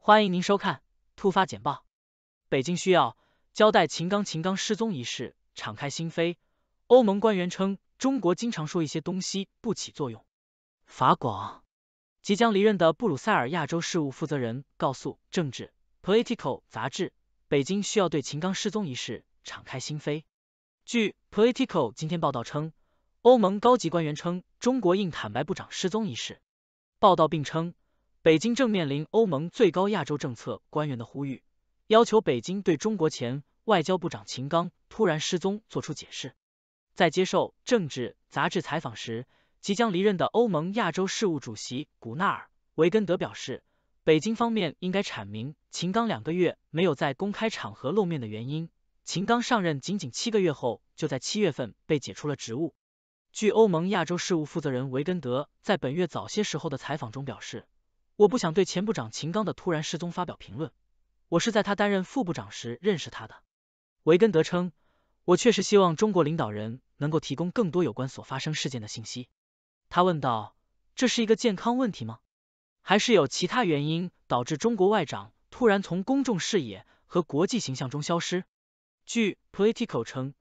欢迎您收看突发简报。北京需要交代秦刚失踪一事，敞开心扉。欧盟官员称中国经常说一些东西不起作用。法广即将离任的布鲁塞尔亚洲事务负责人告诉政治 Political 杂志，北京需要对秦刚失踪一事敞开心扉。据 Political 今天报道称，欧盟高级官员称中国应坦白部长失踪一事。报道并称，北京正面临欧盟最高亚洲政策官员的呼吁，要求北京对中国前外交部长秦刚突然失踪作出解释。在接受政治杂志采访时，即将离任的欧盟亚洲事务主席古纳尔·维根德表示，北京方面应该阐明秦刚2个月没有在公开场合露面的原因。秦刚上任仅7个月后，就在7月份被解除了职务。据欧盟亚洲事务负责人维根德在本月早些时候的采访中表示，我不想对前部长秦刚的突然失踪发表评论，我是在他担任副部长时认识他的。维根德称，我确实希望中国领导人能够提供更多有关所发生事件的信息。他问道，这是一个健康问题吗？还是有其他原因导致中国外长突然从公众视野和国际形象中消失？据 Politico 称，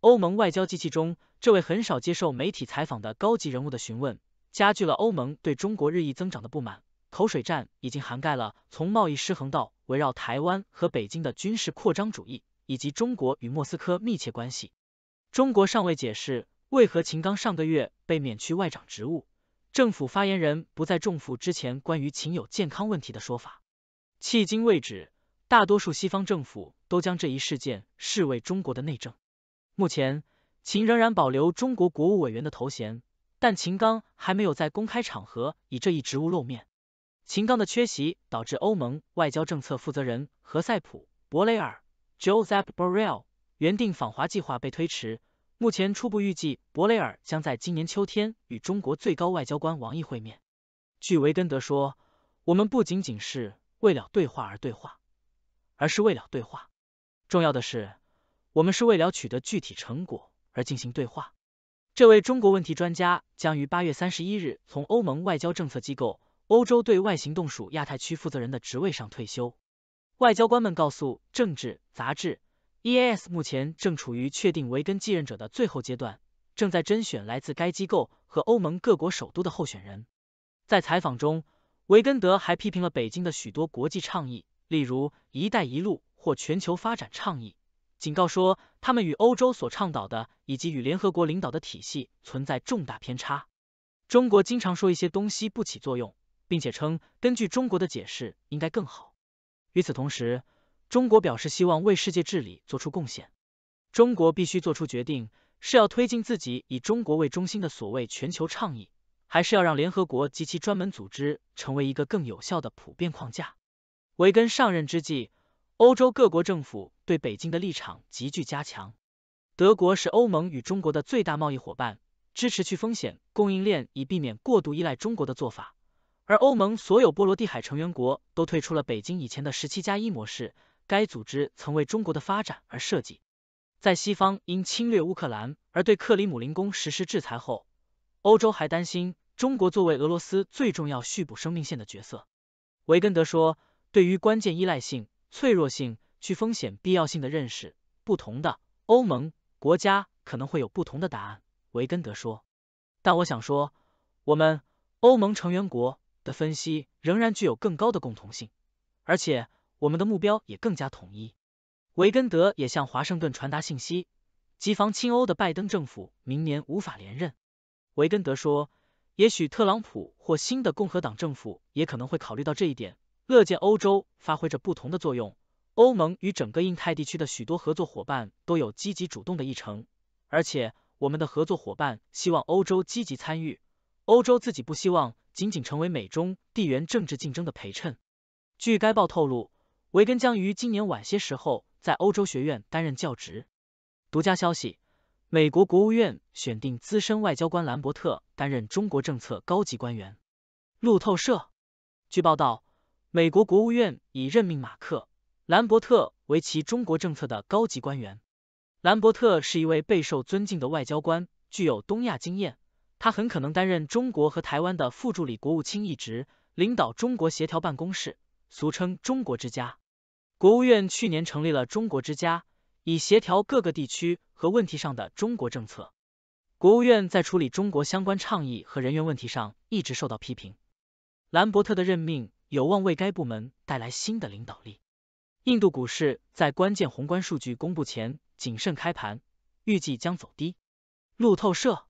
欧盟外交机器中这位很少接受媒体采访的高级人物的询问，加剧了欧盟对中国日益增长的不满。口水战已经涵盖了从贸易失衡到围绕台湾和北京的军事扩张主义，以及中国与莫斯科密切关系。中国尚未解释为何秦刚上个月被免去外长职务，政府发言人不再重复之前关于秦有健康问题的说法。迄今为止，大多数西方政府都将这一事件视为中国的内政。目前，秦仍然保留中国国务委员的头衔，但秦刚还没有在公开场合以这一职务露面。秦刚的缺席导致欧盟外交政策负责人何塞普·博雷尔 Josep Borrell 原定访华计划被推迟。目前初步预计，博雷尔将在今年秋天与中国最高外交官王毅会面。据维根德说，我们不仅仅是为了对话而对话，而是为了对话。重要的是，我们是为了取得具体成果而进行对话。这位中国问题专家将于8月31日从欧盟外交政策机构欧洲对外行动署亚太区负责人的职位上退休。外交官们告诉政治杂志 EAS， 目前正处于确定维根继任者的最后阶段，正在甄选来自该机构和欧盟各国首都的候选人。在采访中，维根德还批评了北京的许多国际倡议，例如“一带一路”或全球发展倡议，警告说他们与欧洲所倡导的以及与联合国领导的体系存在重大偏差。中国经常说一些东西不起作用，并且称根据中国的解释应该更好。与此同时，中国表示希望为世界治理做出贡献。中国必须做出决定，是要推进自己以中国为中心的所谓全球倡议，还是要让联合国及其专门组织成为一个更有效的普遍框架。维根上任之际，欧洲各国政府对北京的立场急剧加强。德国是欧盟与中国的最大贸易伙伴，支持去风险供应链以避免过度依赖中国的做法。而欧盟所有波罗的海成员国都退出了北京以前的17+1模式，该组织曾为中国的发展而设计。在西方因侵略乌克兰而对克里姆林宫实施制裁后，欧洲还担心中国作为俄罗斯最重要续补生命线的角色。维根德说，对于关键依赖性、脆弱性、去风险必要性的认识，不同的欧盟国家可能会有不同的答案。维根德说，但我想说，我们欧盟成员国的分析仍然具有更高的共同性，而且我们的目标也更加统一。维根德也向华盛顿传达信息，提防亲欧的拜登政府明年无法连任。维根德说，也许特朗普或新的共和党政府也可能会考虑到这一点，乐见欧洲发挥着不同的作用。欧盟与整个印太地区的许多合作伙伴都有积极主动的议程，而且我们的合作伙伴希望欧洲积极参与，欧洲自己不希望仅仅成为美中地缘政治竞争的陪衬。据该报透露，维根将于今年晚些时候在欧洲学院担任教职。独家消息，美国国务院选定资深外交官兰伯特担任中国政策高级官员。路透社据报道，美国国务院已任命马克·兰伯特为其中国政策的高级官员。兰伯特是一位备受尊敬的外交官，具有东亚经验，他很可能担任中国和台湾的副助理国务卿一职，领导中国协调办公室，俗称中国之家。国务院去年成立了中国之家，以协调各个地区和问题上的中国政策。国务院在处理中国相关倡议和人员问题上一直受到批评。兰伯特的任命有望为该部门带来新的领导力。印度股市在关键宏观数据公布前谨慎开盘，预计将走低。路透社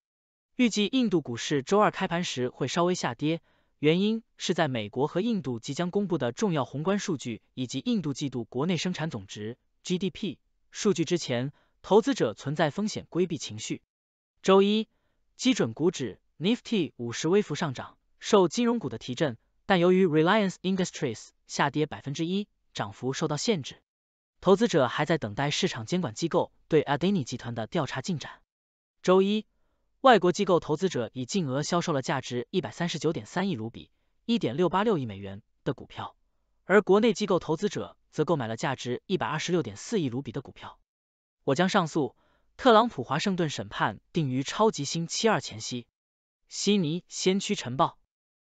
预计印度股市周二开盘时会稍微下跌，原因是在美国和印度即将公布的重要宏观数据以及印度季度国内生产总值 GDP 数据之前，投资者存在风险规避情绪。周一，基准股指 Nifty 50微幅上涨，受金融股的提振，但由于 Reliance Industries 下跌 1%， 涨幅受到限制。投资者还在等待市场监管机构对 Adani 集团的调查进展。周一，外国机构投资者已净额销售了价值 139.3 亿卢比 1.686 亿美元的股票，而国内机构投资者则购买了价值 126.4 亿卢比的股票。我将上诉，特朗普华盛顿审判定于超级星期二前夕。悉尼先驱晨报，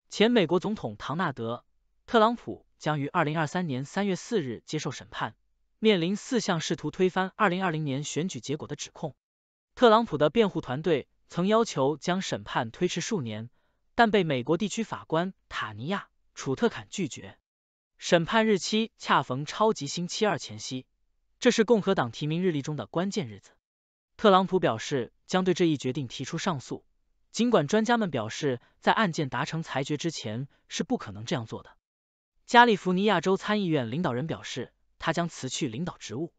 前美国总统唐纳德·特朗普将于2023年3月4日接受审判，面临4项试图推翻2020年选举结果的指控。特朗普的辩护团队曾要求将审判推迟数年，但被美国地区法官塔尼亚·楚特坎拒绝。审判日期恰逢超级星期二前夕，这是共和党提名日历中的关键日子。特朗普表示将对这一决定提出上诉，尽管专家们表示在案件达成裁决之前是不可能这样做的。加利福尼亚州参议院领导人表示他将辞去领导职务。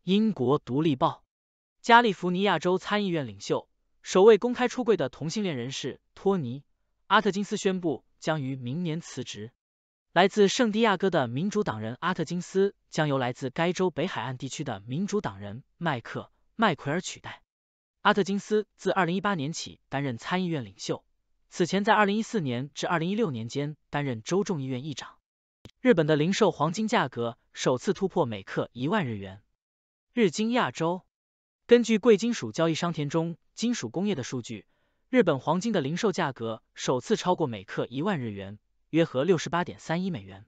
英国独立报，加利福尼亚州参议院领袖、首位公开出柜的同性恋人士托尼·阿特金斯宣布将于明年辞职。来自圣地亚哥的民主党人阿特金斯将由来自该州北海岸地区的民主党人麦奎尔取代。阿特金斯自2018年起担任参议院领袖，此前在2014年至2016年间担任州众议院议长。日本的零售黄金价格首次突破每克1万日元。日经亚洲，根据贵金属交易商田中金属工业的数据，日本黄金的零售价格首次超过每克1万日元，约合 68.31 美元。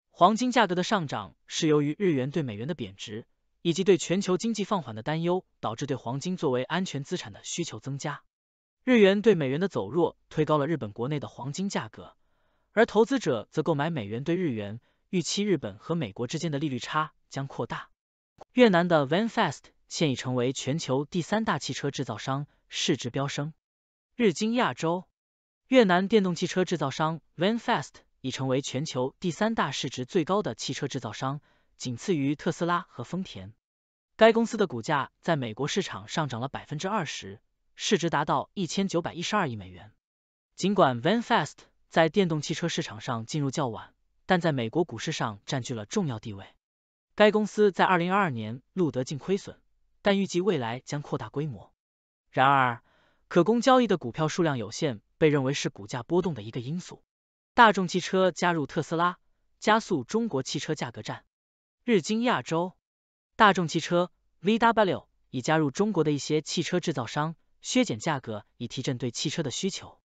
黄金价格的上涨是由于日元对美元的贬值，以及对全球经济放缓的担忧，导致对黄金作为安全资产的需求增加。日元对美元的走弱推高了日本国内的黄金价格，而投资者则购买美元兑日元，预期日本和美国之间的利率差将扩大。越南的 VinFast 现已成为全球第3大汽车制造商，市值飙升。日经亚洲，越南电动汽车制造商 VinFast 已成为全球第3大市值最高的汽车制造商，仅次于特斯拉和丰田。该公司的股价在美国市场上涨了 20%， 市值达到1912亿美元。尽管 VinFast 在电动汽车市场上进入较晚，但在美国股市上占据了重要地位。该公司在2022年录得净亏损，但预计未来将扩大规模。然而，可供交易的股票数量有限，被认为是股价波动的一个因素。大众汽车加入特斯拉，加速中国汽车价格战。日经亚洲，大众汽车 VW 已加入中国的一些汽车制造商，削减价格以提振对汽车的需求。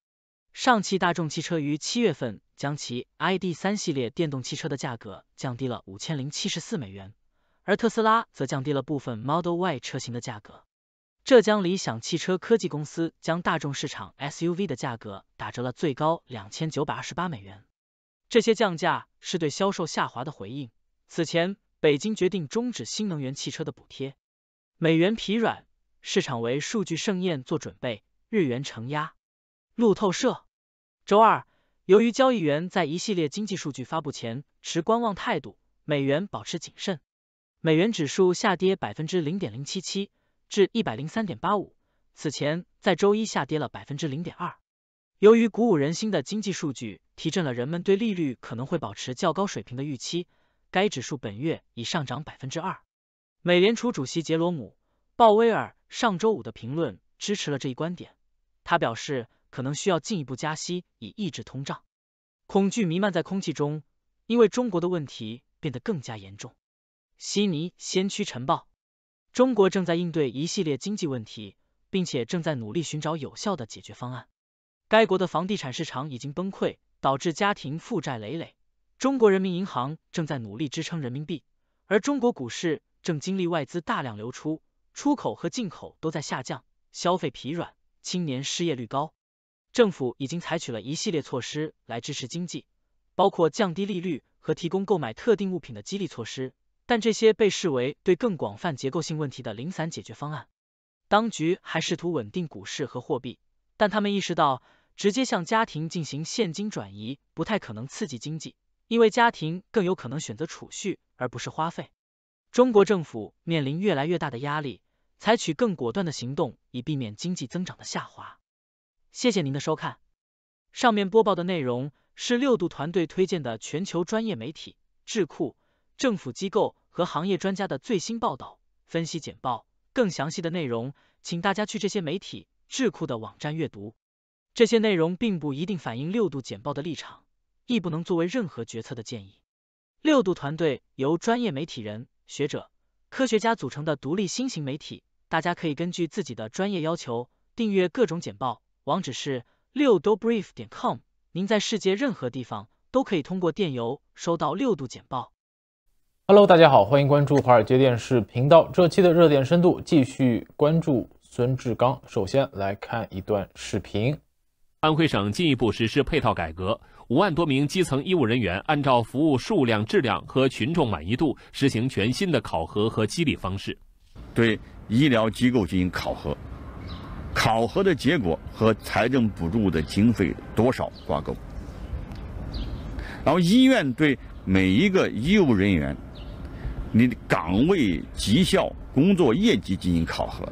上汽大众汽车于7月份将其 ID.3 系列电动汽车的价格降低了5074美元，而特斯拉则降低了部分 Model Y 车型的价格。浙江理想汽车科技公司将大众市场 SUV 的价格打折了最高2928美元。这些降价是对销售下滑的回应。此前，北京决定终止新能源汽车的补贴。美元疲软，市场为数据盛宴做准备，日元承压。路透社，周二，由于交易员在一系列经济数据发布前持观望态度，美元保持谨慎。美元指数下跌 0.077 至 103.85， 此前在周一下跌了 0.2%。由于鼓舞人心的经济数据提振了人们对利率可能会保持较高水平的预期，该指数本月已上涨 2%。美联储主席杰罗姆·鲍威尔上周五的评论支持了这一观点，他表示可能需要进一步加息以抑制通胀。恐惧弥漫在空气中，因为中国的问题变得更加严重。悉尼先驱晨报，中国正在应对一系列经济问题，并且正在努力寻找有效的解决方案。该国的房地产市场已经崩溃，导致家庭负债累累，中国人民银行正在努力支撑人民币，而中国股市正经历外资大量流出，出口和进口都在下降，消费疲软，青年失业率高。政府已经采取了一系列措施来支持经济，包括降低利率和提供购买特定物品的激励措施，但这些被视为对更广泛结构性问题的零散解决方案。当局还试图稳定股市和货币，但他们意识到直接向家庭进行现金转移不太可能刺激经济，因为家庭更有可能选择储蓄而不是花费。中国政府面临越来越大的压力，采取更果断的行动以避免经济增长的下滑。谢谢您的收看。上面播报的内容是6度团队推荐的全球专业媒体、智库、政府机构和行业专家的最新报道、分析简报。更详细的内容，请大家去这些媒体、智库的网站阅读。这些内容并不一定反映6度简报的立场，亦不能作为任何决策的建议。6度团队由专业媒体人、学者、科学家组成的独立新型媒体，大家可以根据自己的专业要求订阅各种简报。网址是6dobrief.com， 您在世界任何地方都可以通过电邮收到6度简报。Hello， 大家好，欢迎关注华尔街电视频道。这期的热点深度继续关注孙志刚。首先来看一段视频。安徽省进一步实施配套改革，5万多名基层医务人员按照服务数量、质量和群众满意度实行全新的考核和激励方式，对医疗机构进行考核。考核的结果和财政补助的经费多少挂钩，然后医院对每一个医务人员你的岗位绩效、工作业绩进行考核，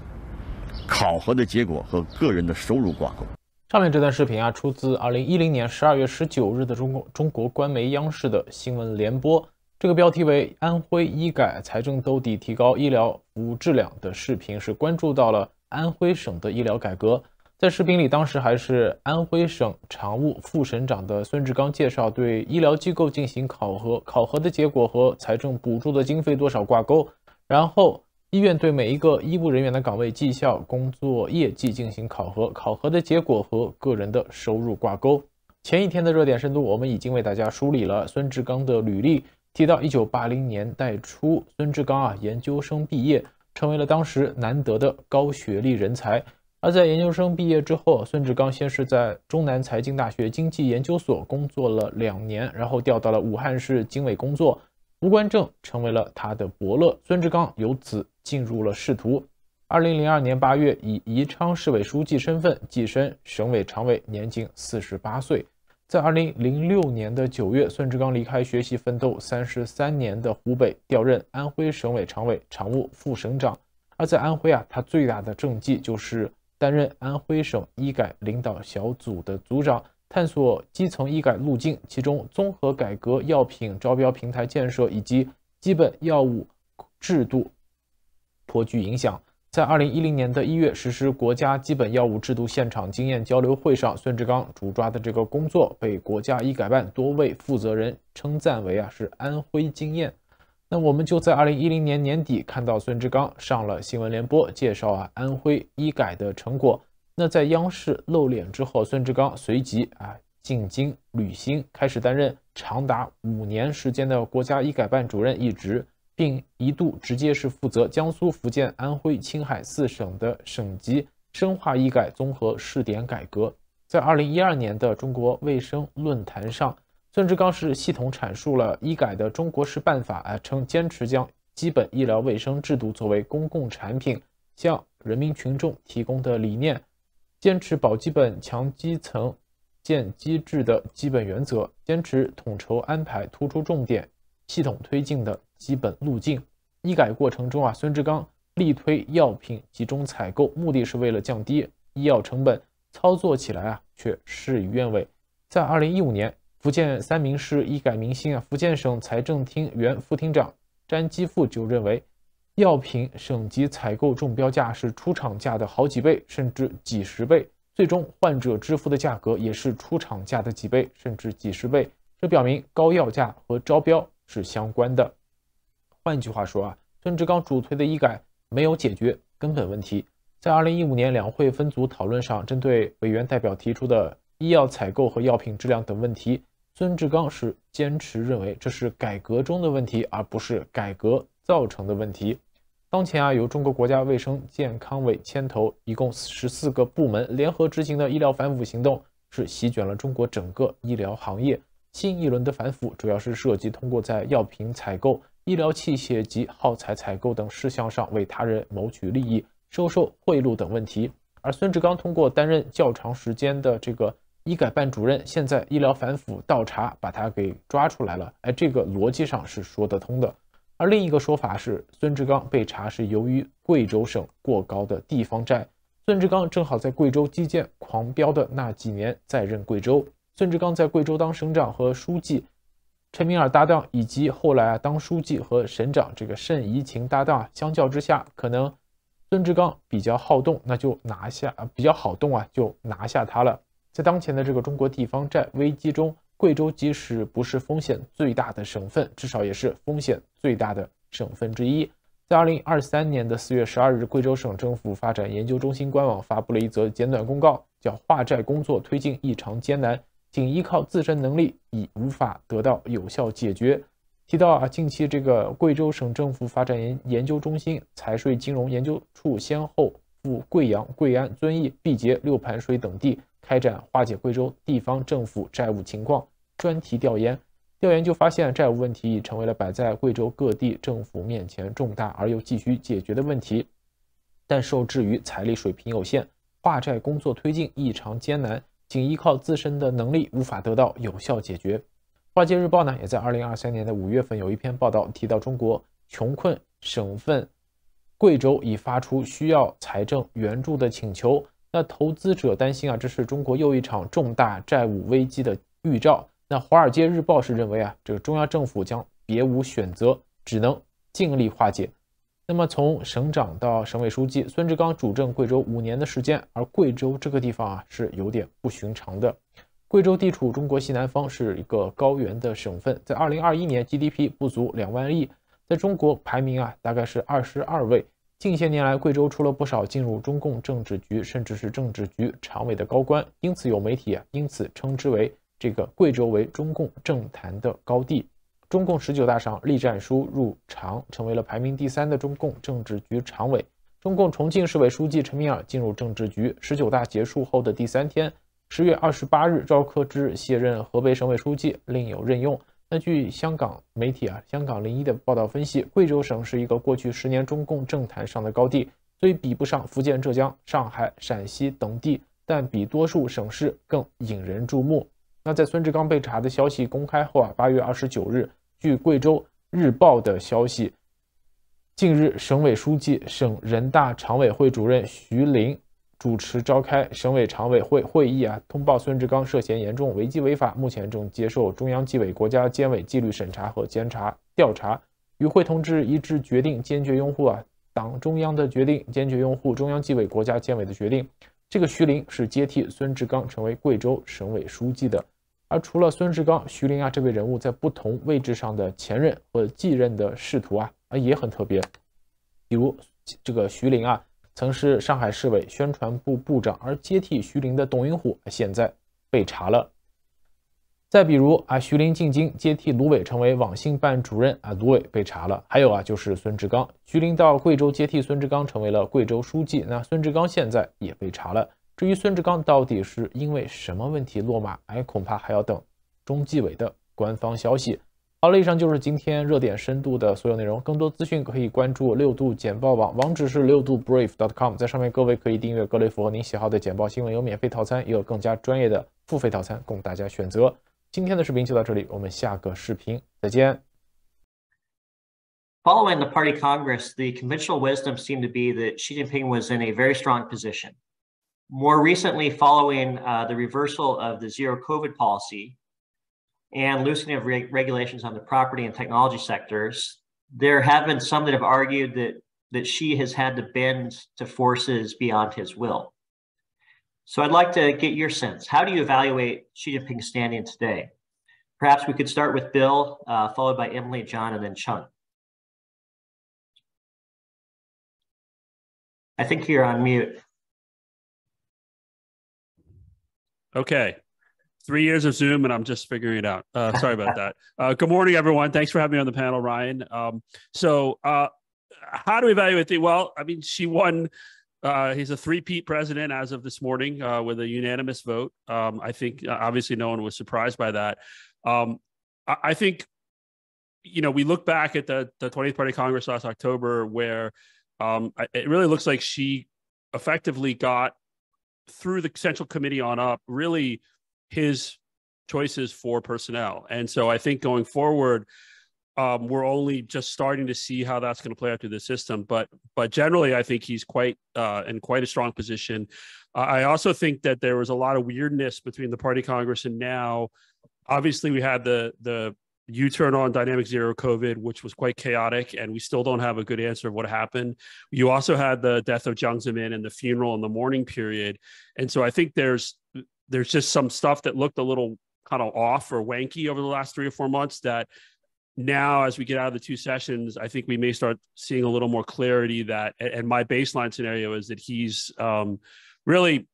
考核的结果和个人的收入挂钩。上面这段视频出自2010年12月19日的中国官媒央视的新闻联播，这个标题为安徽医改财政兜底提高医疗服务质量的视频是关注到了安徽省的医疗改革。在视频里，当时还是安徽省常务副省长的孙志刚介绍对医疗机构进行考核，考核的结果和财政补助的经费多少挂钩，然后医院对每一个医务人员的岗位绩效、工作业绩进行考核，考核的结果和个人的收入挂钩。前一天的热点深度，我们已经为大家梳理了孙志刚的履历，提到1980年代初，孙志刚研究生毕业，成为了当时难得的高学历人才。而在研究生毕业之后，孙志刚先是在中南财经大学经济研究所工作了2年，然后调到了武汉市经委工作，吴官正成为了他的伯乐，孙志刚由此进入了仕途。2002年8月，以宜昌市委书记身份跻身省委常委，年仅48岁。在2006年的9月，孙志刚离开学习奋斗33年的湖北，调任安徽省委常委、常务副省长。而在安徽他最大的政绩就是担任安徽省医改领导小组的组长，探索基层医改路径，其中综合改革药品招标平台建设以及基本药物制度颇具影响。在2010年的1月实施国家基本药物制度现场经验交流会上，孙志刚主抓的这个工作被国家医改办多位负责人称赞为是安徽经验。那我们就在2010年年底看到孙志刚上了新闻联播，介绍安徽医改的成果。那在央视露脸之后，孙志刚随即进京履新，开始担任长达5年时间的国家医改办主任一职，并一度直接是负责江苏、福建、安徽、青海4省的省级深化医改综合试点改革。在2012年的中国卫生论坛上，孙志刚是系统阐述了医改的中国式办法，称坚持将基本医疗卫生制度作为公共产品向人民群众提供的理念，坚持保基本、强基层、建机制的基本原则，坚持统筹安排、突出重点、系统推进的基本路径。医改过程中孙志刚力推药品集中采购，目的是为了降低医药成本，操作起来却事与愿违。在2015年，福建三明市医改明星福建省财政厅原副厅长詹基富就认为，药品省级采购中标价是出厂价的好几倍甚至几十倍，最终患者支付的价格也是出厂价的几倍甚至几十倍，这表明高药价和招标是相关的。换句话说孙志刚主推的医改没有解决根本问题。在2015年两会分组讨论上，针对委员代表提出的医药采购和药品质量等问题，孙志刚是坚持认为这是改革中的问题，而不是改革造成的问题。当前由中国国家卫生健康委牵头，一共14个部门联合执行的医疗反腐行动，是席卷了中国整个医疗行业。新一轮的反腐主要是涉及通过在药品采购、医疗器械及耗材采购等事项上为他人谋取利益、收受贿赂等问题。而孙志刚通过担任较长时间的这个医改办主任，现在医疗反腐倒查把他给抓出来了，这个逻辑上是说得通的。而另一个说法是，孙志刚被查是由于贵州省过高的地方债。孙志刚正好在贵州基建狂飙的那几年在任贵州。孙志刚在贵州当省长和书记陈敏尔搭档，以及后来当书记和省长这个盛怡晴搭档，相较之下，可能孙志刚比较好动，那就拿下比较好动就拿下他了。在当前的这个中国地方债危机中，贵州即使不是风险最大的省份，至少也是风险最大的省份之一。在2023年的4月12日，贵州省政府发展研究中心官网发布了一则简短公告，叫化债工作推进异常艰难，仅依靠自身能力已无法得到有效解决。提到近期这个贵州省政府发展研究中心、财税金融研究处先后赴贵阳、贵安、遵义、毕节、六盘水等地开展化解贵州地方政府债务情况专题调研。调研就发现，债务问题已成为了摆在贵州各地政府面前重大而又急需解决的问题，但受制于财力水平有限，化债工作推进异常艰难，仅依靠自身的能力无法得到有效解决。华尔街日报呢，也在2023年的5月份有一篇报道提到，中国穷困省份贵州已发出需要财政援助的请求。那投资者担心这是中国又一场重大债务危机的预兆。那华尔街日报是认为这个中央政府将别无选择，只能尽力化解。那么从省长到省委书记，孙志刚主政贵州5年的时间，而贵州这个地方是有点不寻常的。贵州地处中国西南方，是一个高原的省份，在2021年 GDP 不足2万亿，在中国排名大概是22位。近些年来，贵州出了不少进入中共政治局甚至是政治局常委的高官，因此有媒体因此称之为这个贵州为中共政坛的高地。中共19大上，栗战书入常，成为了排名第3的中共政治局常委。中共重庆市委书记陈敏尔进入政治局。19大结束后的第3天，10月28日，赵克之卸任河北省委书记，另有任用。那据香港媒体香港01的报道分析，贵州省是一个过去10年中共政坛上的高地，虽比不上福建、浙江、上海、陕西等地，但比多数省市更引人注目。那在孙志刚被查的消息公开后8月29日，据贵州日报的消息，近日省委书记、省人大常委会主任徐麟主持召开省委常委会会议通报孙志刚涉嫌严重违纪违法，目前正接受中央纪委国家监委纪律审查和监察调查。与会同志一致决定坚决拥护党中央的决定，坚决拥护中央纪委国家监委的决定。这个徐麟是接替孙志刚成为贵州省委书记的。而除了孙志刚，徐麟这位人物在不同位置上的前任或继任的仕途也很特别。比如这个徐麟曾是上海市委宣传部部长，而接替徐麟的董云虎现在被查了。再比如徐麟进京接替卢伟成为网信办主任卢伟被查了。还有就是孙志刚，徐麟到贵州接替孙志刚成为了贵州书记，那孙志刚现在也被查了。至于孙志刚到底是因为什么问题落马，恐怕还要等中纪委的官方消息。好了，以上就是今天热点深度的所有内容。更多资讯可以关注6度简报网，网址是6度brief.com， 在上面各位可以订阅各类符合您喜好的简报新闻，有免费套餐，也有更加专业的付费套餐供大家选择。今天的视频就到这里，我们下个视频再见。Following the Party Congress, the conventional wisdom seemed to be that Xi Jinping was in a very strong position. More recently, following the reversal of the zero COVID policy and loosening of regulations on the property and technology sectors, there have been some that have argued that Xi has had to bend to forces beyond his will. So I'd like to get your sense. How do you evaluate Xi Jinping's standing today? Perhaps we could start with Bill, followed by Emily, John, and then Chung. I think you're on mute. Okay. 3 years of Zoom, and I'm just figuring it out. Sorry about that. Good morning, everyone. Thanks for having me on the panel, Ryan. How do we evaluate the? Well, I mean, she won. He's a three-peat president as of this morning with a unanimous vote. I think obviously no one was surprised by that. I think, you know, we look back at the 20th Party Congress last October, where it really looks like she effectively got through the Central Committee on up really his choices for personnel. And so I think going forward, we're only just starting to see how that's going to play out through the system. But generally, I think he's quite in quite a strong position. I also think that there was a lot of weirdness between the Party Congress and now. Obviously, we had the U-turn on dynamic zero COVID, which was quite chaotic, and we still don't have a good answer of what happened. You also had the death of Jiang Zemin and the funeral in the mourning period. And so I think there's just some stuff that looked a little kind of off or wanky over the last 3 or 4 months that now, as we get out of the 2 sessions, I think we may start seeing a little more clarity that, and my baseline scenario is that he's really,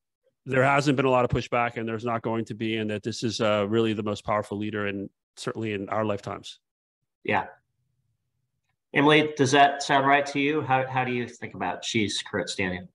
there hasn't been a lot of pushback and there's not going to be, and that this is really the most powerful leader in certainly in our lifetimes. Yeah. Emily, does that sound right to you? How do you think about Xi's current standing?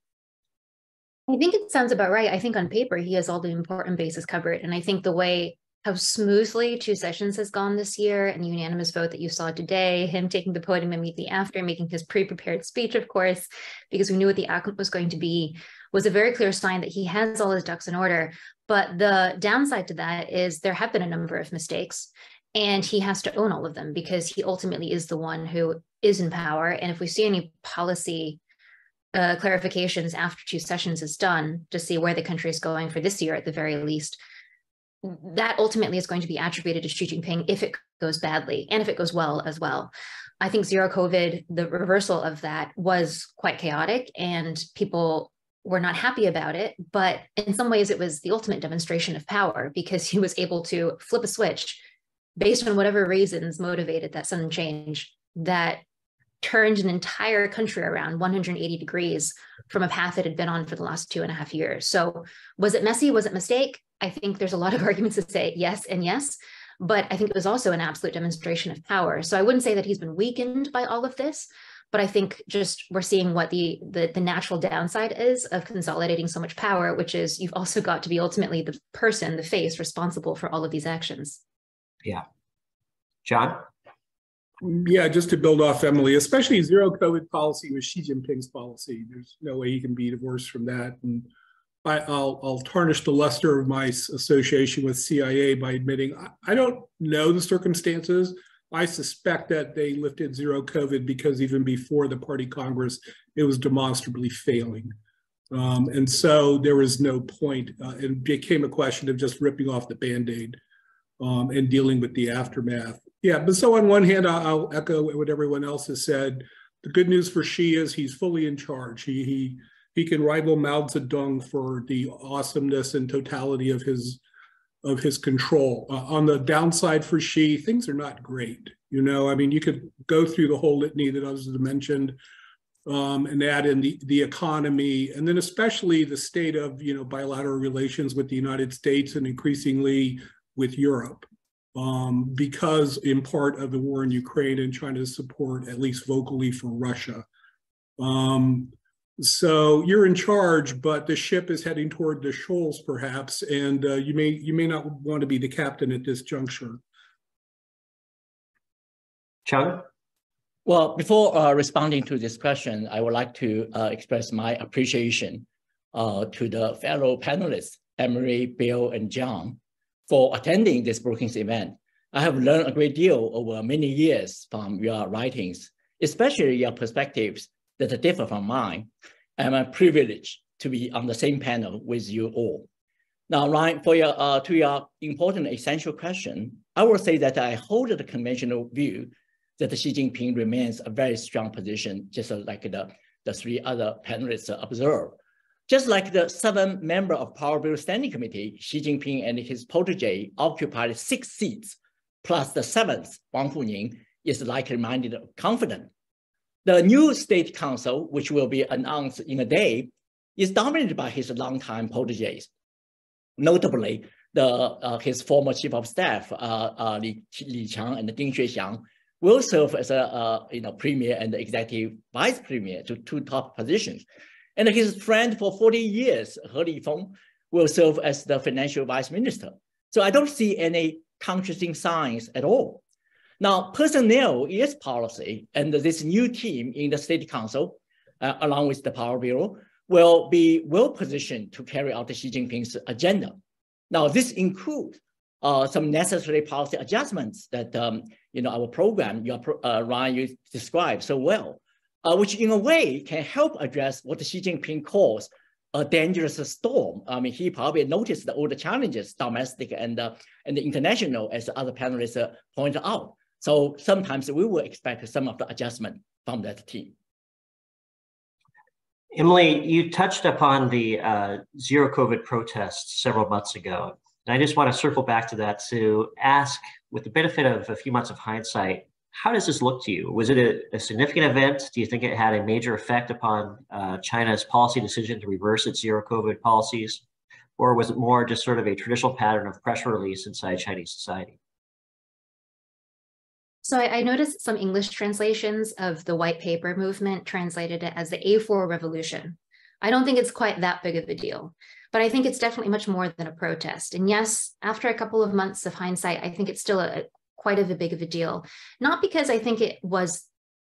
I think it sounds about right. I think on paper, he has all the important bases covered. And I think the way how smoothly 2 sessions has gone this year and the unanimous vote that you saw today, him taking the podium immediately after, making his pre-prepared speech, of course, because we knew what the outcome was going to be, was a very clear sign that he has all his ducks in order. But the downside to that is there have been a number of mistakes, and he has to own all of them because he ultimately is the one who is in power. And if we see any policy clarifications after 2 sessions is done to see where the country is going for this year at the very least, that ultimately is going to be attributed to Xi Jinping if it goes badly and if it goes well as well. I think zero COVID, the reversal of that was quite chaotic and people were not happy about it. But in some ways, it was the ultimate demonstration of power because he was able to flip a switch based on whatever reasons motivated that sudden change that turned an entire country around 180 degrees from a path that had been on for the last 2.5 years. So was it messy? Was it a mistake? I think there's a lot of arguments to say yes and yes, but I think it was also an absolute demonstration of power. So I wouldn't say that he's been weakened by all of this, but I think just we're seeing what the natural downside is of consolidating so much power, which is you've also got to be ultimately the person, the face responsible for all of these actions. Yeah. John? Yeah, just to build off Emily, especially zero COVID policy was Xi Jinping's policy. There's no way he can be divorced from that. And I'll tarnish the luster of my association with CIA by admitting I don't know the circumstances. I suspect that they lifted zero COVID because even before the Party Congress, it was demonstrably failing. And so there was no point. It became a question of just ripping off the Band-Aid and dealing with the aftermath. Yeah, but so on one hand, I'll echo what everyone else has said. The good news for Xi is he's fully in charge. He can rival Mao Zedong for the awesomeness and totality of his control. On the downside for Xi, things are not great. You know, I mean, you could go through the whole litany that others have mentioned and add in the economy, and then especially the state of, you know, bilateral relations with the United States and increasingly with Europe. Because in part of the war in Ukraine and trying to support, at least vocally, for Russia. So you're in charge, but the ship is heading toward the shoals, perhaps, and you may not want to be the captain at this juncture. Chung? Well, before responding to this question, I would like to express my appreciation to the fellow panelists, Emily, Bill, and John, for attending this Brookings event. I have learned a great deal over many years from your writings, especially your perspectives that differ from mine. I'm privileged to be on the same panel with you all. Now, Ryan, to your important essential question, I will say that I hold the conventional view that Xi Jinping remains a very strong position, just like the 3 other panelists observe. Just like the 7 member of Power Bill Standing Committee, Xi Jinping and his protege occupied 6 seats, plus the 7th, Wang Funing, is like-minded confident. The new State Council, which will be announced in a day, is dominated by his longtime proteges. Notably, his former chief of staff, Li Qiang and Ding Xuexiang, will serve as a premier and executive vice premier to two top positions. And his friend for 40 years, He Lifeng, will serve as the financial vice minister. So I don't see any contrasting signs at all. Now, personnel is policy, and this new team in the State Council, along with the Power Bureau, will be well positioned to carry out Xi Jinping's agenda. Now, this includes some necessary policy adjustments that our program, Ryan, you described so well, which in a way can help address what Xi Jinping calls a dangerous storm. I mean, he probably noticed all the challenges, domestic and international, as other panelists pointed out. So sometimes we will expect some of the adjustment from that team. Emily, you touched upon the zero COVID protests several months ago. And I just want to circle back to that to ask, with the benefit of a few months of hindsight, how does this look to you? Was it a significant event? Do you think it had a major effect upon China's policy decision to reverse its zero COVID policies? Or was it more just sort of a traditional pattern of pressure release inside Chinese society? So I noticed some English translations of the white paper movement translated it as the A4 revolution. I don't think it's quite that big of a deal, but I think it's definitely much more than a protest. And yes, after a couple of months of hindsight, I think it's still quite a big of a deal. Not because I think it was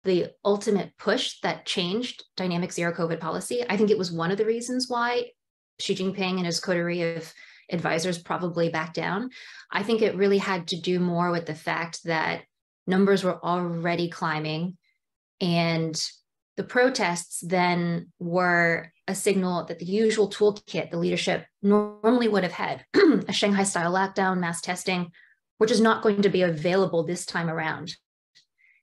the ultimate push that changed dynamic zero COVID policy. I think it was one of the reasons why Xi Jinping and his coterie of advisors probably backed down. I think it really had to do more with the fact that numbers were already climbing, and the protests then were a signal that the usual toolkit the leadership normally would have had, a Shanghai-style lockdown, mass testing, which is not going to be available this time around.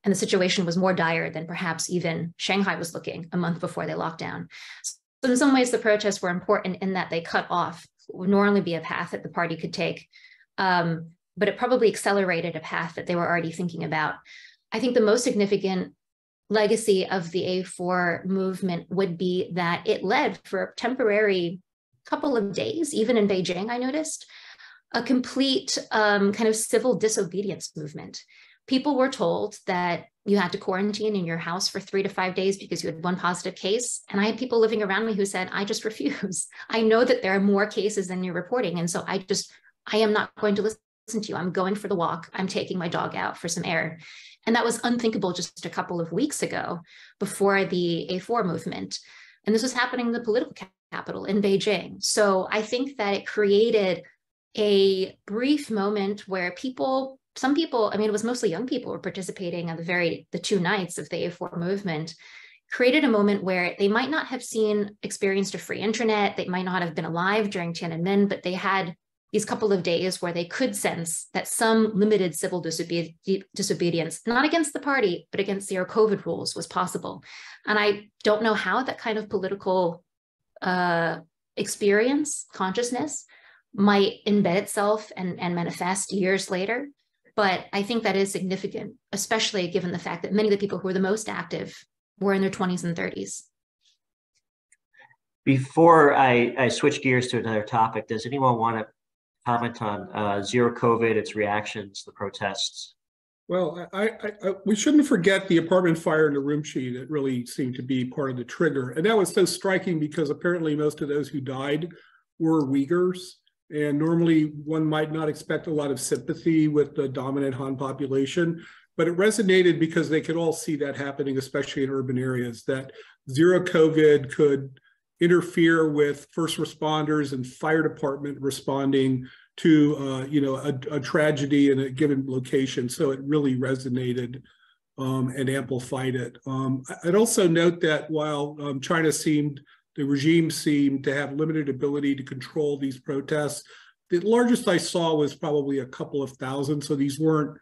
And the situation was more dire than perhaps even Shanghai was looking a month before they locked down. So in some ways, the protests were important in that they cut off what would normally be a path that the party could take. But it probably accelerated a path that they were already thinking about. I think the most significant legacy of the A4 movement would be that it led for a temporary couple of days, even in Beijing, I noticed, a complete kind of civil disobedience movement. People were told that you had to quarantine in your house for 3 to 5 days because you had one positive case. And I had people living around me who said, I just refuse. I know that there are more cases than you're reporting. And so I am not going to listen to you. I'm going for the walk. I'm taking my dog out for some air. And that was unthinkable just a couple of weeks ago before the A4 movement. And this was happening in the political capital in Beijing. So I think that it created a brief moment where some people, I mean, it was mostly young people were participating on the 2 nights of the A4 movement, created a moment where they might not have experienced a free internet. They might not have been alive during Tiananmen, but they had these couple of days where they could sense that some limited civil disobedience, not against the party, but against zero COVID rules was possible. And I don't know how that kind of political experience, consciousness, might embed itself and manifest years later. But I think that is significant, especially given the fact that many of the people who were the most active were in their 20s and 30s. Before I switch gears to another topic, does anyone want to comment on zero COVID, its reactions, the protests? Well, we shouldn't forget the apartment fire in Urumqi that really seemed to be part of the trigger. And that was so striking because apparently most of those who died were Uyghurs. And normally one might not expect a lot of sympathy with the dominant Han population, but it resonated because they could all see that happening, especially in urban areas, that zero COVID could interfere with first responders and fire department responding to a tragedy in a given location. So it really resonated and amplified it. I'd also note that while the regime seemed to have limited ability to control these protests, the largest I saw was probably a couple of thousand. So these weren't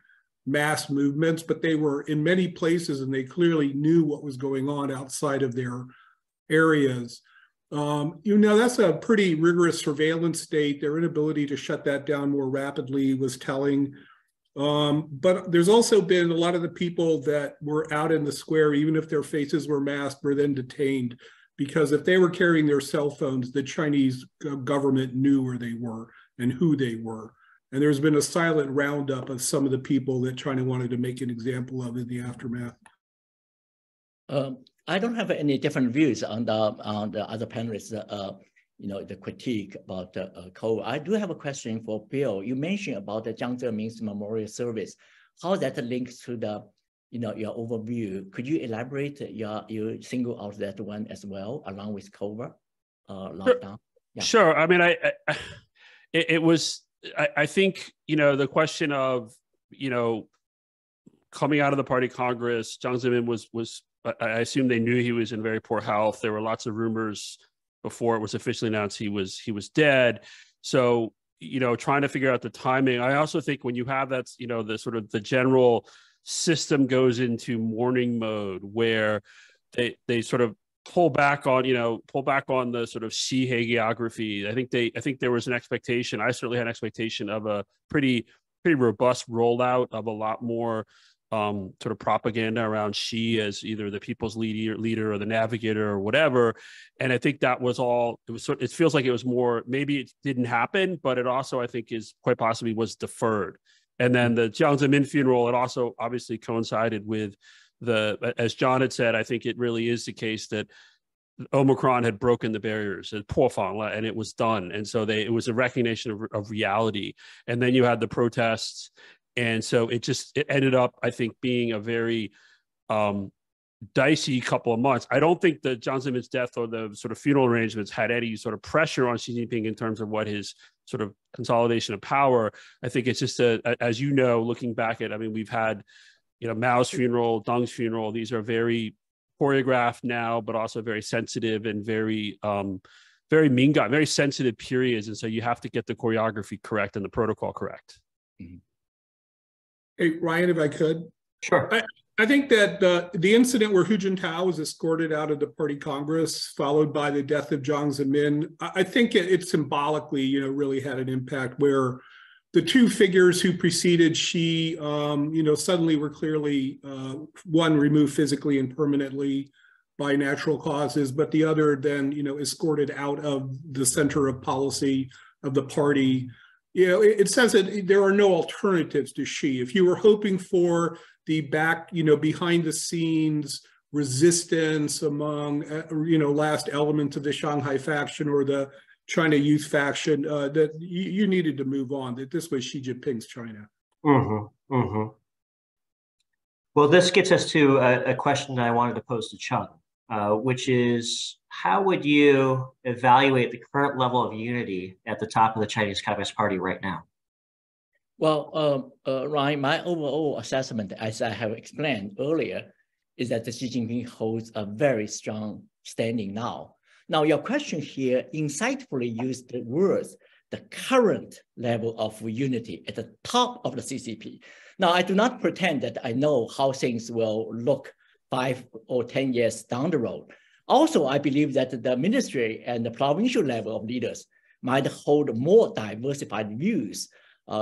mass movements, but they were in many places and they clearly knew what was going on outside of their areas. That's a pretty rigorous surveillance state. Their inability to shut that down more rapidly was telling. But there's also been a lot of the people that were out in the square, even if their faces were masked, were then detained because if they were carrying their cell phones, the Chinese government knew where they were. and who they were. And there's been a silent roundup of some of the people that China wanted to make an example of in the aftermath. I don't have any different views on the other panelists, the critique about COVID. I do have a question for Bill. You mentioned about the Jiang Zemin's memorial service. How that links to the, your overview? Could you elaborate? You single out that one as well, along with COVID lockdown. Yeah. Sure. I mean, I think the question of coming out of the party Congress, Jiang Zemin was. I assume they knew he was in very poor health. There were lots of rumors before it was officially announced he was dead. So, trying to figure out the timing. I also think when you have that, the sort of the general system goes into mourning mode where they sort of pull back on the sort of Xi hagiography. I think there was an expectation. I certainly had an expectation of a pretty robust rollout of a lot more sort of propaganda around Xi as either the people's leader or the navigator or whatever. And I think that was all, it feels like it was more, maybe it didn't happen, but it also, I think, is quite possibly was deferred. And then the Jiang Zemin funeral, it also obviously coincided with as John had said, I think it really is the case that Omicron had broken the barriers, and it was done. And so it was a recognition of reality. And then you had the protests. And so it ended up, I think, being a very dicey couple of months. I don't think that Jiang Zemin's death or the sort of funeral arrangements had any sort of pressure on Xi Jinping in terms of what his sort of consolidation of power. I think it's just as looking back at, we've had, Mao's funeral, Deng's funeral. These are very choreographed now, but also very sensitive and very minga, very sensitive periods. And so you have to get the choreography correct and the protocol correct. Mm-hmm. Hey, Ryan, if I could. Sure. I think that the incident where Hu Jintao was escorted out of the party Congress, followed by the death of Jiang Zemin, I think it symbolically, really had an impact where the two figures who preceded Xi, suddenly were clearly, one removed physically and permanently by natural causes, but the other then, escorted out of the center of policy of the party. It says that there are no alternatives to Xi. If you were hoping for the behind the scenes resistance among, last elements of the Shanghai faction or the China youth faction, that you needed to move on, that this was Xi Jinping's China. Mm-hmm, mm-hmm. Well, this gets us to a question that I wanted to pose to Chung, which is, how would you evaluate the current level of unity at the top of the Chinese Communist Party right now? Well, Ryan, my overall assessment, as I have explained earlier, is that Xi Jinping holds a very strong standing now. Now, your question here insightfully used the words, the current level of unity at the top of the CCP. Now, I do not pretend that I know how things will look 5 or 10 years down the road. Also, I believe that the ministry and the provincial level of leaders might hold more diversified views,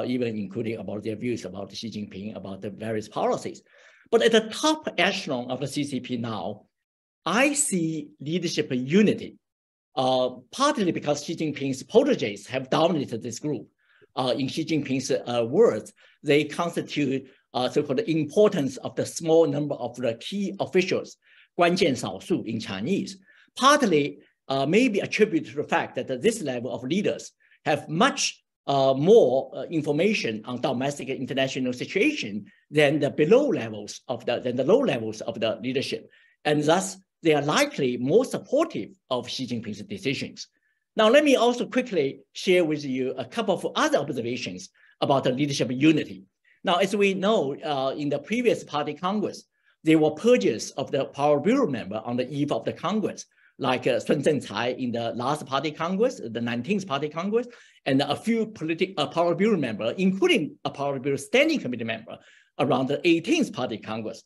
even including about their views about Xi Jinping, about the various policies. But at the top echelon of the CCP now, I see leadership unity, partly because Xi Jinping's proteges have dominated this group. In Xi Jinping's words, they constitute so-called the importance of the small number of the key officials, 关键少数 in Chinese, partly maybe attributed to the fact that this level of leaders have much more information on domestic and international situation than the low levels of the leadership, and thus they are likely more supportive of Xi Jinping's decisions. Now, let me also quickly share with you a couple of other observations about the leadership unity. Now, as we know, in the previous party Congress, there were purges of the Power Bureau member on the eve of the Congress, like Sun Zhencai in the last party Congress, the 19th party Congress, and a few Power Bureau members, including a Power Bureau Standing Committee member around the 18th party Congress.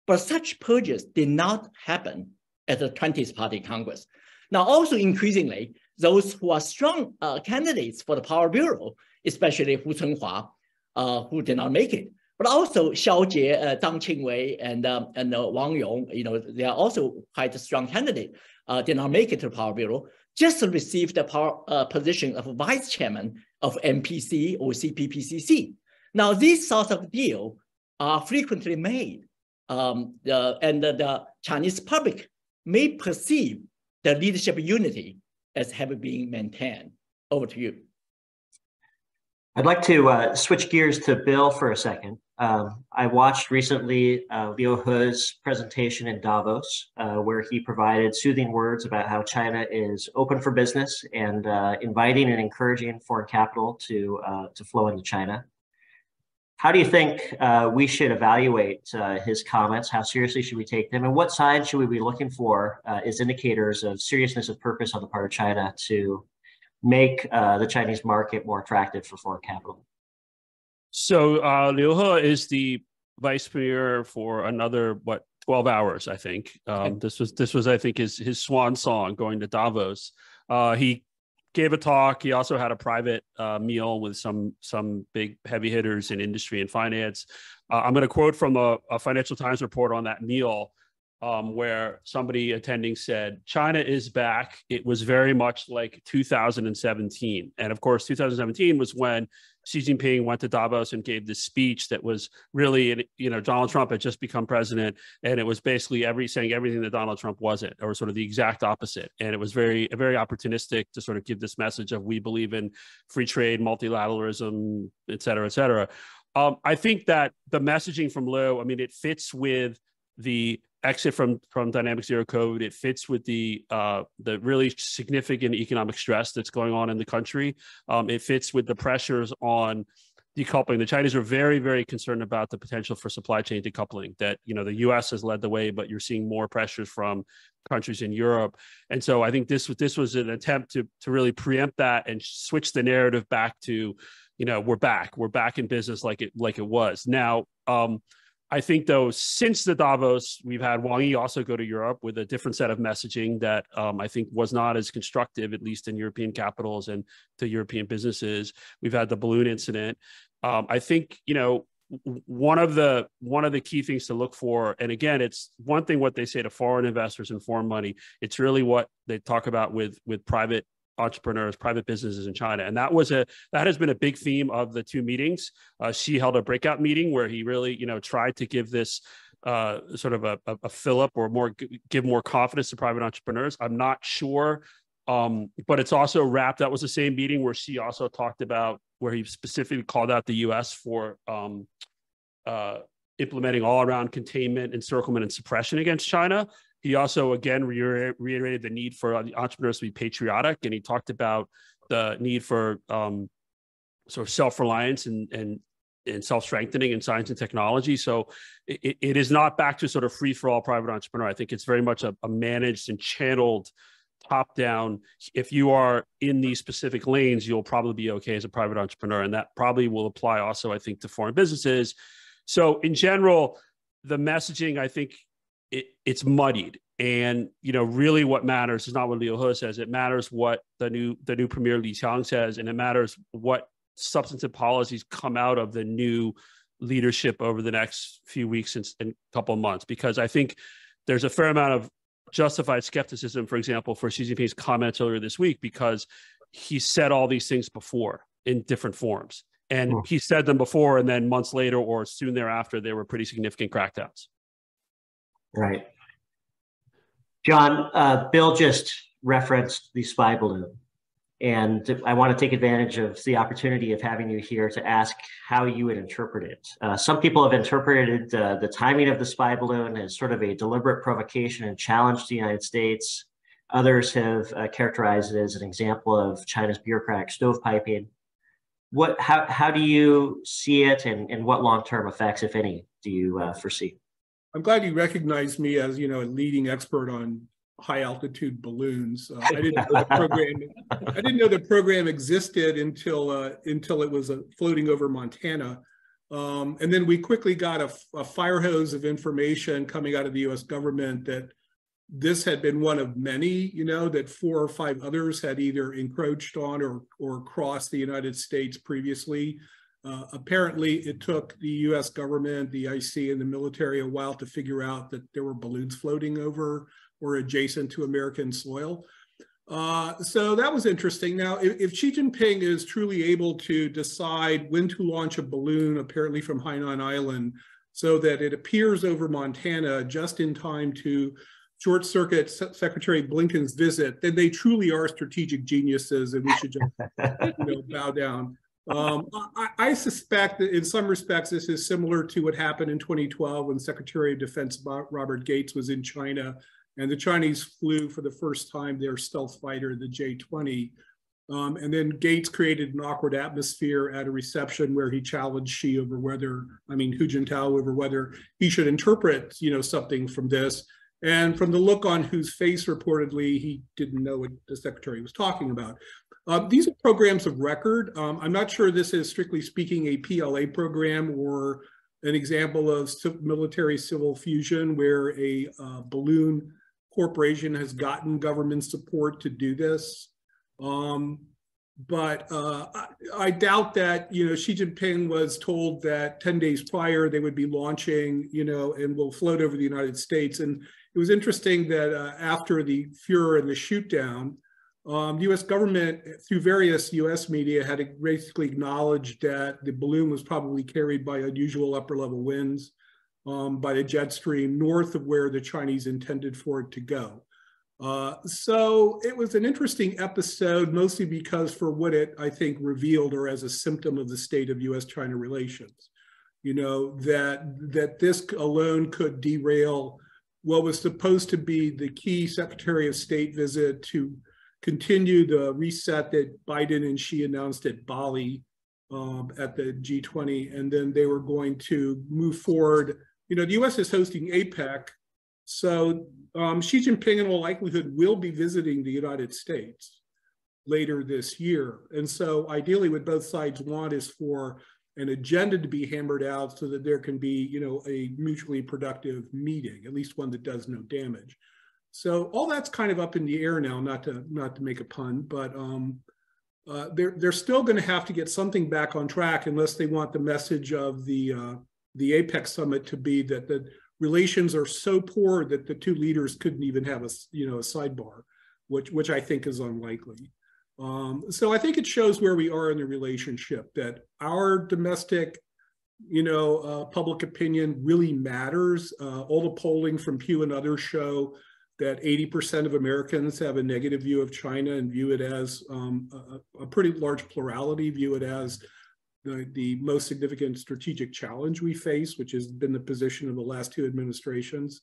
But such purges did not happen at the 20th party Congress. Now, also increasingly, those who are strong candidates for the Power Bureau, especially Hu Chunhua, who did not make it, But also Xiao Jie, Zhang Qingwei, and Wang Yong, they are also quite a strong candidate. Did not make it to the Power Bureau. Just received the position of vice chairman of MPC or CPPCC. Now, these sorts of deals are frequently made, and the Chinese public may perceive the leadership unity as having been maintained. Over to you. I'd like to switch gears to Bill for a second. I watched recently Liu He's presentation in Davos, where he provided soothing words about how China is open for business and inviting and encouraging foreign capital to flow into China. How do you think we should evaluate his comments? How seriously should we take them? And what signs should we be looking for as indicators of seriousness of purpose on the part of China to make the Chinese market more attractive for foreign capital? So Liu He is the vice premier for another 12 hours, I think. This was I think his swan song going to Davos. He gave a talk. He also had a private meal with some big heavy hitters in industry and finance. I'm going to quote from a Financial Times report on that meal, where somebody attending said, "China is back. It was very much like 2017." And of course, 2017 was when Xi Jinping went to Davos and gave this speech that was really, Donald Trump had just become president, and it was basically saying everything that Donald Trump wasn't, or sort of the exact opposite. And it was very opportunistic to sort of give this message of we believe in free trade, multilateralism, et cetera, et cetera. I think that the messaging from Liu, it fits with the exit from dynamic zero COVID. It fits with the really significant economic stress that's going on in the country. It fits with the pressures on decoupling. The Chinese are very, very concerned about the potential for supply chain decoupling, that, the US has led the way, but you're seeing more pressures from countries in Europe. And so I think this was an attempt to really preempt that and switch the narrative back to, we're back in business like it was. Now, I think, though, since the Davos, we've had Wang Yi also go to Europe with a different set of messaging that I think was not as constructive, at least in European capitals and to European businesses. We've had the balloon incident. I think, one of the key things to look for, and again, it's one thing what they say to foreign investors and foreign money. It's really what they talk about with private entrepreneurs, private businesses in China. And that has been a big theme of the two meetings. Xi held a breakout meeting where he really, tried to give this sort of a fill up or give more confidence to private entrepreneurs. I'm not sure, but it's also wrapped. That was the same meeting where Xi also talked about, where he specifically called out the US for implementing all around containment, encirclement, and suppression against China. He also, again, reiterated the need for entrepreneurs to be patriotic, and he talked about the need for sort of self-reliance and self-strengthening in science and technology. So it is not back to sort of free-for-all private entrepreneur. I think it's very much a managed and channeled top-down. If you are in these specific lanes, you'll probably be okay as a private entrepreneur, and that probably will apply also, I think, to foreign businesses. So in general, the messaging, I think, it's muddied, and really what matters is not what Liu He says. It matters what the new premier Li Qiang says, and it matters what substantive policies come out of the new leadership over the next few weeks and couple of months. Because I think there's a fair amount of justified skepticism, for example, for Xi Jinping's comments earlier this week, because he said all these things before in different forms, and he said them before, and then months later or soon thereafter, there were pretty significant crackdowns. Right. John, Bill just referenced the spy balloon, and I want to take advantage of the opportunity of having you here to ask how you would interpret it. Some people have interpreted the timing of the spy balloon as sort of a deliberate provocation and challenge to the United States. Others have characterized it as an example of China's bureaucratic stovepiping. How do you see it, and what long-term effects, if any, do you foresee? I'm glad you recognized me as, a leading expert on high altitude balloons. I didn't know the program existed until it was floating over Montana. And then we quickly got a fire hose of information coming out of the US government that this had been one of many, that 4 or 5 others had either encroached on or crossed the United States previously. Apparently, it took the U.S. government, the IC, and the military a while to figure out that there were balloons floating over or adjacent to American soil. So that was interesting. Now, if Xi Jinping is truly able to decide when to launch a balloon, apparently from Hainan Island, so that it appears over Montana just in time to short circuit Secretary Blinken's visit, then they truly are strategic geniuses, and we should just bow down. I suspect that in some respects this is similar to what happened in 2012 when Secretary of Defense Robert Gates was in China, and the Chinese flew for the first time their stealth fighter, the J-20. And then Gates created an awkward atmosphere at a reception where he challenged Xi over whether, Hu Jintao over whether he should interpret, something from this. And from the look on whose face, reportedly, he didn't know what the secretary was talking about. These are programs of record. I'm not sure this is, strictly speaking, a PLA program or an example of military-civil fusion where a balloon corporation has gotten government support to do this. But I doubt that, Xi Jinping was told that 10 days prior they would be launching, and will float over the United States. And it was interesting that after the furor and the shoot down, the U.S. government, through various U.S. media, had basically acknowledged that the balloon was probably carried by unusual upper-level winds by the jet stream north of where the Chinese intended for it to go. So it was an interesting episode, mostly because for what it, I think, revealed, or as a symptom of the state of U.S.-China relations, that this alone could derail what was supposed to be the key Secretary of State visit to continue the reset that Biden and Xi announced at Bali at the G20, and then they were going to move forward. The U.S. is hosting APEC, so Xi Jinping in all likelihood will be visiting the United States later this year. And so ideally what both sides want is for an agenda to be hammered out so that there can be, a mutually productive meeting, at least one that does no damage. So all that's kind of up in the air now, not to make a pun, but they're still going to have to get something back on track unless they want the message of the APEC summit to be that the relations are so poor that the two leaders couldn't even have a sidebar, which I think is unlikely. So I think it shows where we are in the relationship, that our domestic, public opinion really matters. All the polling from Pew and others show that 80% of Americans have a negative view of China and view it as a pretty large plurality, view it as the most significant strategic challenge we face, which has been the position of the last two administrations.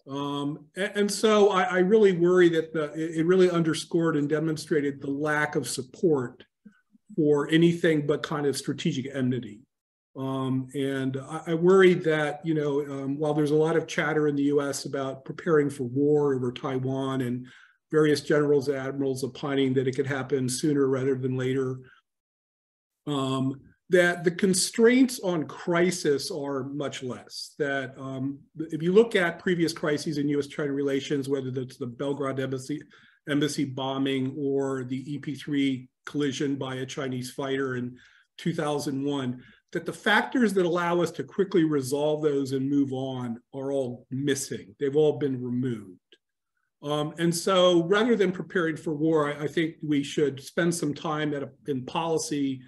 And so I really worry that it really underscored and demonstrated the lack of support for anything but kind of strategic enmity. And I worry that, while there's a lot of chatter in the US about preparing for war over Taiwan and various generals and admirals opining that it could happen sooner rather than later, that the constraints on crisis are much less. That if you look at previous crises in US-China relations, whether that's the Belgrade embassy bombing or the EP-3 collision by a Chinese fighter in 2001, that the factors that allow us to quickly resolve those and move on are all missing. They've all been removed. And so rather than preparing for war, I think we should spend some time in policy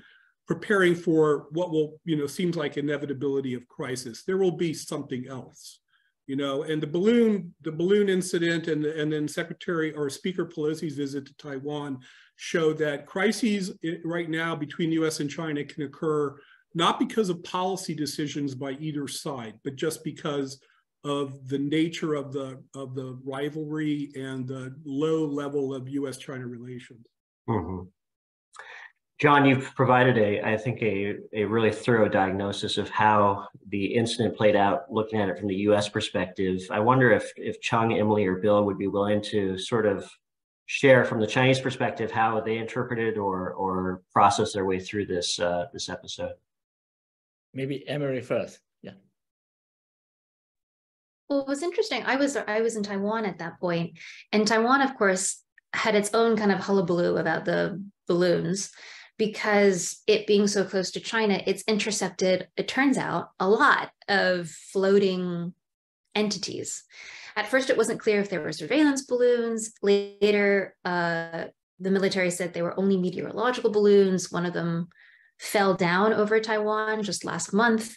preparing for what will, seems like inevitability of crisis. There will be something else, and the balloon incident and then Speaker Pelosi's visit to Taiwan show that crises right now between the US and China can occur not because of policy decisions by either side, but just because of the nature of the rivalry and the low level of US-China relations. Mm-hmm. John, you've provided I think a really thorough diagnosis of how the incident played out, looking at it from the U.S. perspective. I wonder if Chung, Emily, or Bill would be willing to sort of share from the Chinese perspective how they interpreted or processed their way through this episode. Maybe Emily first. Yeah. Well, it was interesting. I was in Taiwan at that point, and Taiwan, of course, had its own kind of hullabaloo about the balloons. because it being so close to China, it's intercepted, it turns out, a lot of floating entities. At first, it wasn't clear if there were surveillance balloons. Later, the military said they were only meteorological balloons. One of them fell down over Taiwan just last month.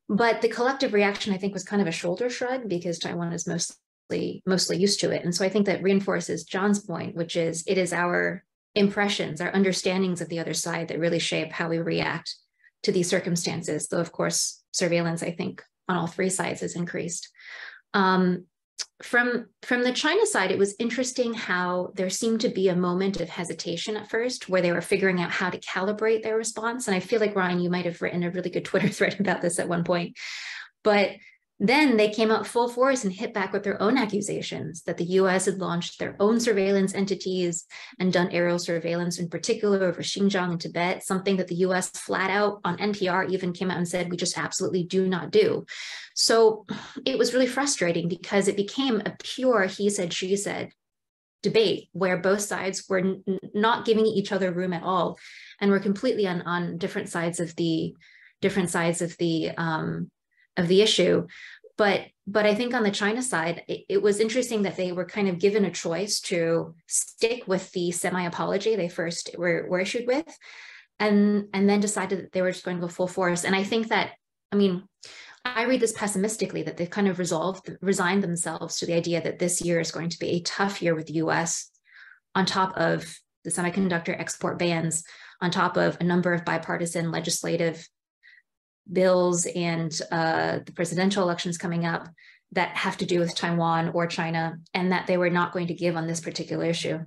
But the collective reaction, I think, was kind of a shoulder shrug because Taiwan is mostly used to it. And so I think that reinforces John's point, which is it is our impressions, our understandings of the other side that really shape how we react to these circumstances. Though, of course, surveillance, I think, on all three sides has increased. From the China side, it was interesting how there seemed to be a moment of hesitation at first where they were figuring out how to calibrate their response. And I feel like, Ryan, you might have written a really good Twitter thread about this at one point. But then they came out full force and hit back with their own accusations that the US had launched their own surveillance entities and done aerial surveillance in particular over Xinjiang and Tibet, something that the US flat out on NPR even came out and said, we just absolutely do not do. So it was really frustrating because it became a pure he said, she said debate where both sides were not giving each other room at all and were completely on different sides of the issue. But I think on the China side, it was interesting that they were kind of given a choice to stick with the semi-apology they first were issued with, and then decided that they were just going to go full force. And I think that, I mean, I read this pessimistically, that they've kind of resigned themselves to the idea that this year is going to be a tough year with the US, on top of the semiconductor export bans, on top of a number of bipartisan legislative bills and the presidential elections coming up that have to do with Taiwan or China, and that they were not going to give on this particular issue.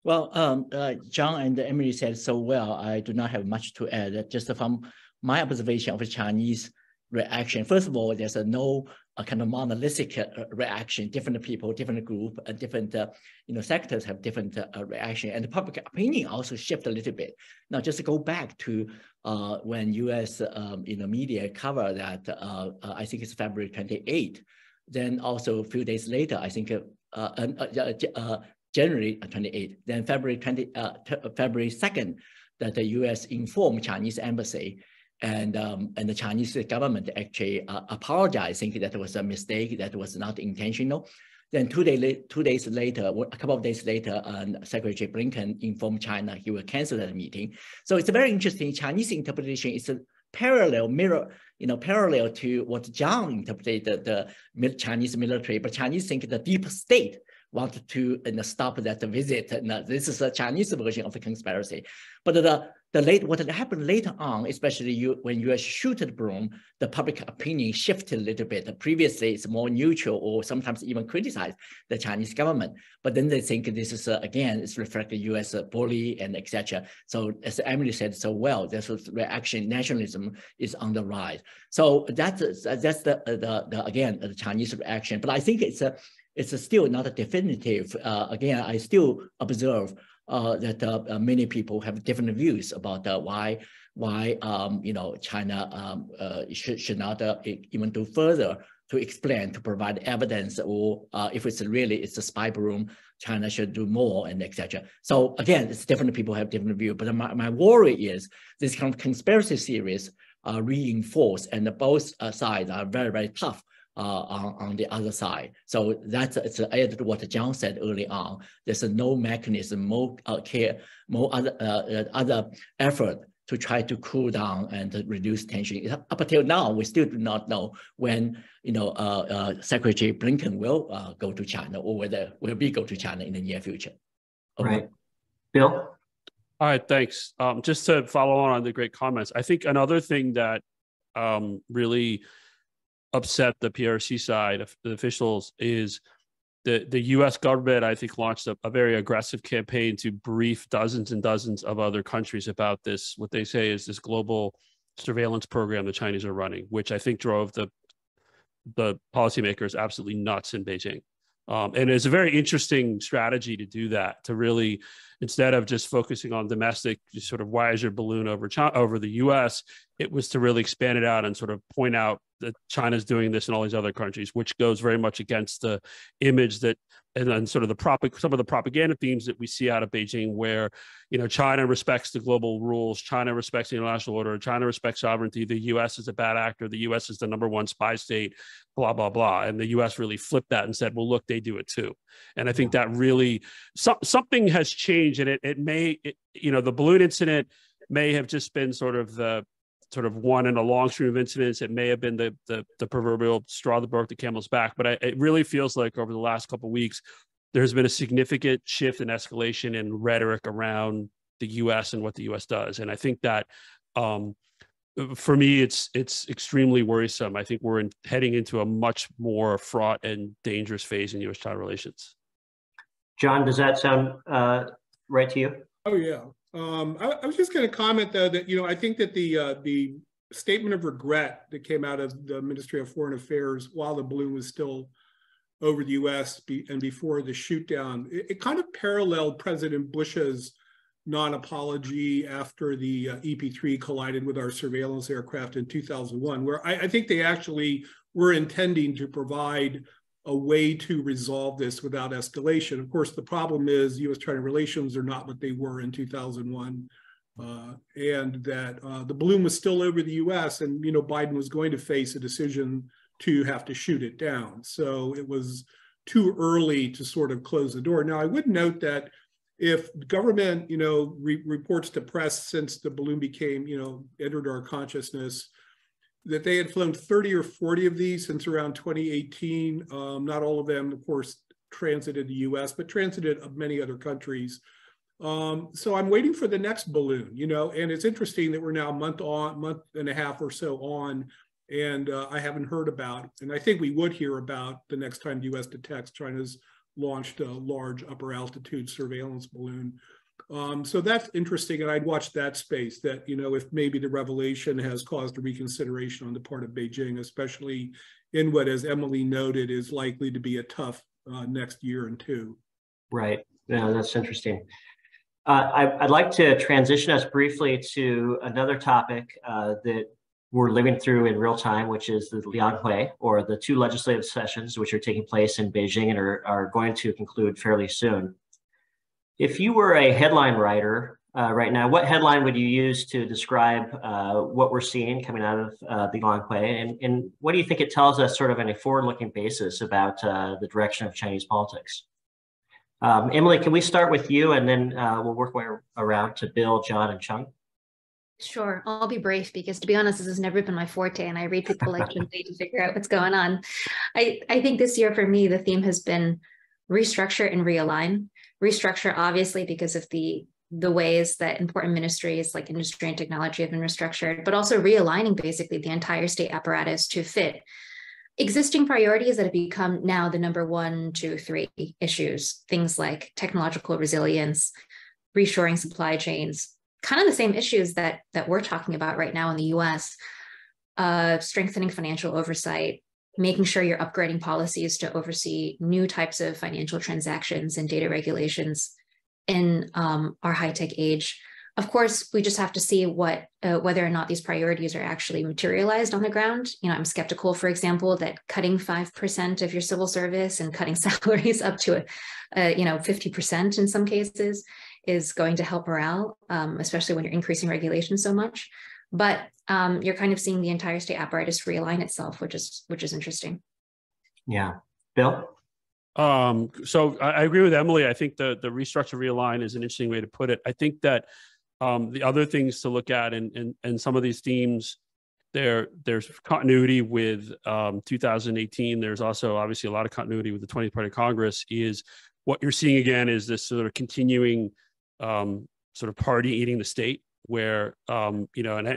Well, John and Emily said so well. I do not have much to add. Just from my observation of the Chinese reaction, first of all, there's no kind of monolithic reaction. Different people, different group, different sectors have different reaction, and the public opinion also shift a little bit. Now, just to go back to when U.S. Media covered that, I think it's February 28th. Then also a few days later, I think January 28th. Then February 2nd, that the U.S. informed Chinese embassy. And the Chinese government actually apologized, thinking that it was a mistake, that was not intentional. Then 2 days later, a couple of days later, Secretary Blinken informed China he will cancel that meeting. So it's a very interesting Chinese interpretation. It's a parallel to what John interpreted the Chinese military, but Chinese think the deep state wanted to stop that visit. And this is a Chinese version of the conspiracy. But what happened later on, especially when U.S. shoot the balloon, the public opinion shifted a little bit. Previously, it's more neutral or sometimes even criticize the Chinese government. But then they think this is, again, it's reflecting U.S. bully and etc. So as Emily said so well, this was reaction, nationalism is on the rise. So that's the Chinese reaction. But I think it's still not a definitive. Again, I still observe that many people have different views about why China should not even do further to explain, to provide evidence, or if it's a spy balloon, China should do more, and etc. So again, it's different people have different views. But my worry is this kind of conspiracy theories are reinforced, and both sides are very, very tough on the other side. So it's added to what John said early on. There's no mechanism, more care, more other effort to try to cool down and to reduce tension. Up until now, we still do not know when Secretary Blinken will go to China, or whether will be go to China in the near future. Okay. Right, Bill. All right, thanks. Just to follow on the great comments, I think another thing that really upset the PRC side of the officials is the U.S. government, I think, launched a very aggressive campaign to brief dozens and dozens of other countries about this, what they say is this global surveillance program the Chinese are running, which I think drove the policymakers absolutely nuts in Beijing. And it's a very interesting strategy to do that, to really, instead of just focusing on domestic, sort of why is your balloon over the U.S., it was to really expand it out and sort of point out China's doing this in all these other countries, which goes very much against the image that, and then sort of some of the propaganda themes that we see out of Beijing, where, China respects the global rules, China respects the international order, China respects sovereignty, the U.S. is a bad actor, the U.S. is the #1 spy state, blah, blah, blah. And the U.S. really flipped that and said, well, look, they do it too. And I think that really, something has changed, and it may, the balloon incident may have just been sort of one in a long stream of incidents. It may have been the proverbial straw that broke the camel's back, but it really feels like over the last couple of weeks, there's been a significant shift in escalation in rhetoric around the U.S. and what the U.S. does. And I think that, for me, it's extremely worrisome. I think we're heading into a much more fraught and dangerous phase in U.S.-China relations. John, does that sound right to you? Oh, yeah. I was just going to comment, though, that, I think that the statement of regret that came out of the Ministry of Foreign Affairs while the balloon was still over the U.S. and before the shoot down, it kind of paralleled President Bush's non-apology after the EP-3 collided with our surveillance aircraft in 2001, where I think they actually were intending to provide a way to resolve this without escalation. Of course, the problem is U.S.-China relations are not what they were in 2001, and that the balloon was still over the U.S. and, Biden was going to face a decision to have to shoot it down. So it was too early to sort of close the door. Now, I would note that if government, reports to press since the balloon became, entered our consciousness, that they had flown 30 or 40 of these since around 2018. Not all of them, of course, transited the U.S., but transited many other countries. So I'm waiting for the next balloon, and it's interesting that we're now a month and a half or so on, and I haven't heard about, and I think we would hear about the next time the U.S. detects China's launched a large upper altitude surveillance balloon. So that's interesting, and I'd watch that space, that, if maybe the revelation has caused a reconsideration on the part of Beijing, especially in what, as Emily noted, is likely to be a tough next year and two. Right. Yeah, that's interesting. I'd like to transition us briefly to another topic that we're living through in real time, which is the Lianghui, or the 2 legislative sessions, which are taking place in Beijing and are going to conclude fairly soon. If you were a headline writer right now, what headline would you use to describe what we're seeing coming out of the Lianghui? And what do you think it tells us sort of on a forward-looking basis about the direction of Chinese politics? Emily, can we start with you, and then we'll work our way around to Bill, John, and Chung? Sure, I'll be brief because, to be honest, this has never been my forte, and I read people like Junpei to figure out what's going on. I think this year for me, the theme has been restructure and realign. Restructure, obviously, because of the ways that important ministries like industry and technology have been restructured, but also realigning basically the entire state apparatus to fit existing priorities that have become now the #1, 2, 3 issues. Things like technological resilience, reshoring supply chains, kind of the same issues that we're talking about right now in the US, strengthening financial oversight, making sure you're upgrading policies to oversee new types of financial transactions and data regulations in our high-tech age. Of course, we just have to see whether or not these priorities are actually materialized on the ground. I'm skeptical, for example, that cutting 5% of your civil service and cutting salaries up to 50% in some cases is going to help morale, especially when you're increasing regulation so much. But you're kind of seeing the entire state apparatus realign itself, which is interesting. Yeah. Bill? So I agree with Emily. I think the restructure realign is an interesting way to put it. I think that the other things to look at and some of these themes, there's continuity with 2018. There's also obviously a lot of continuity with the 20th Party Congress. Is what you're seeing again is this sort of continuing sort of party eating the state, where and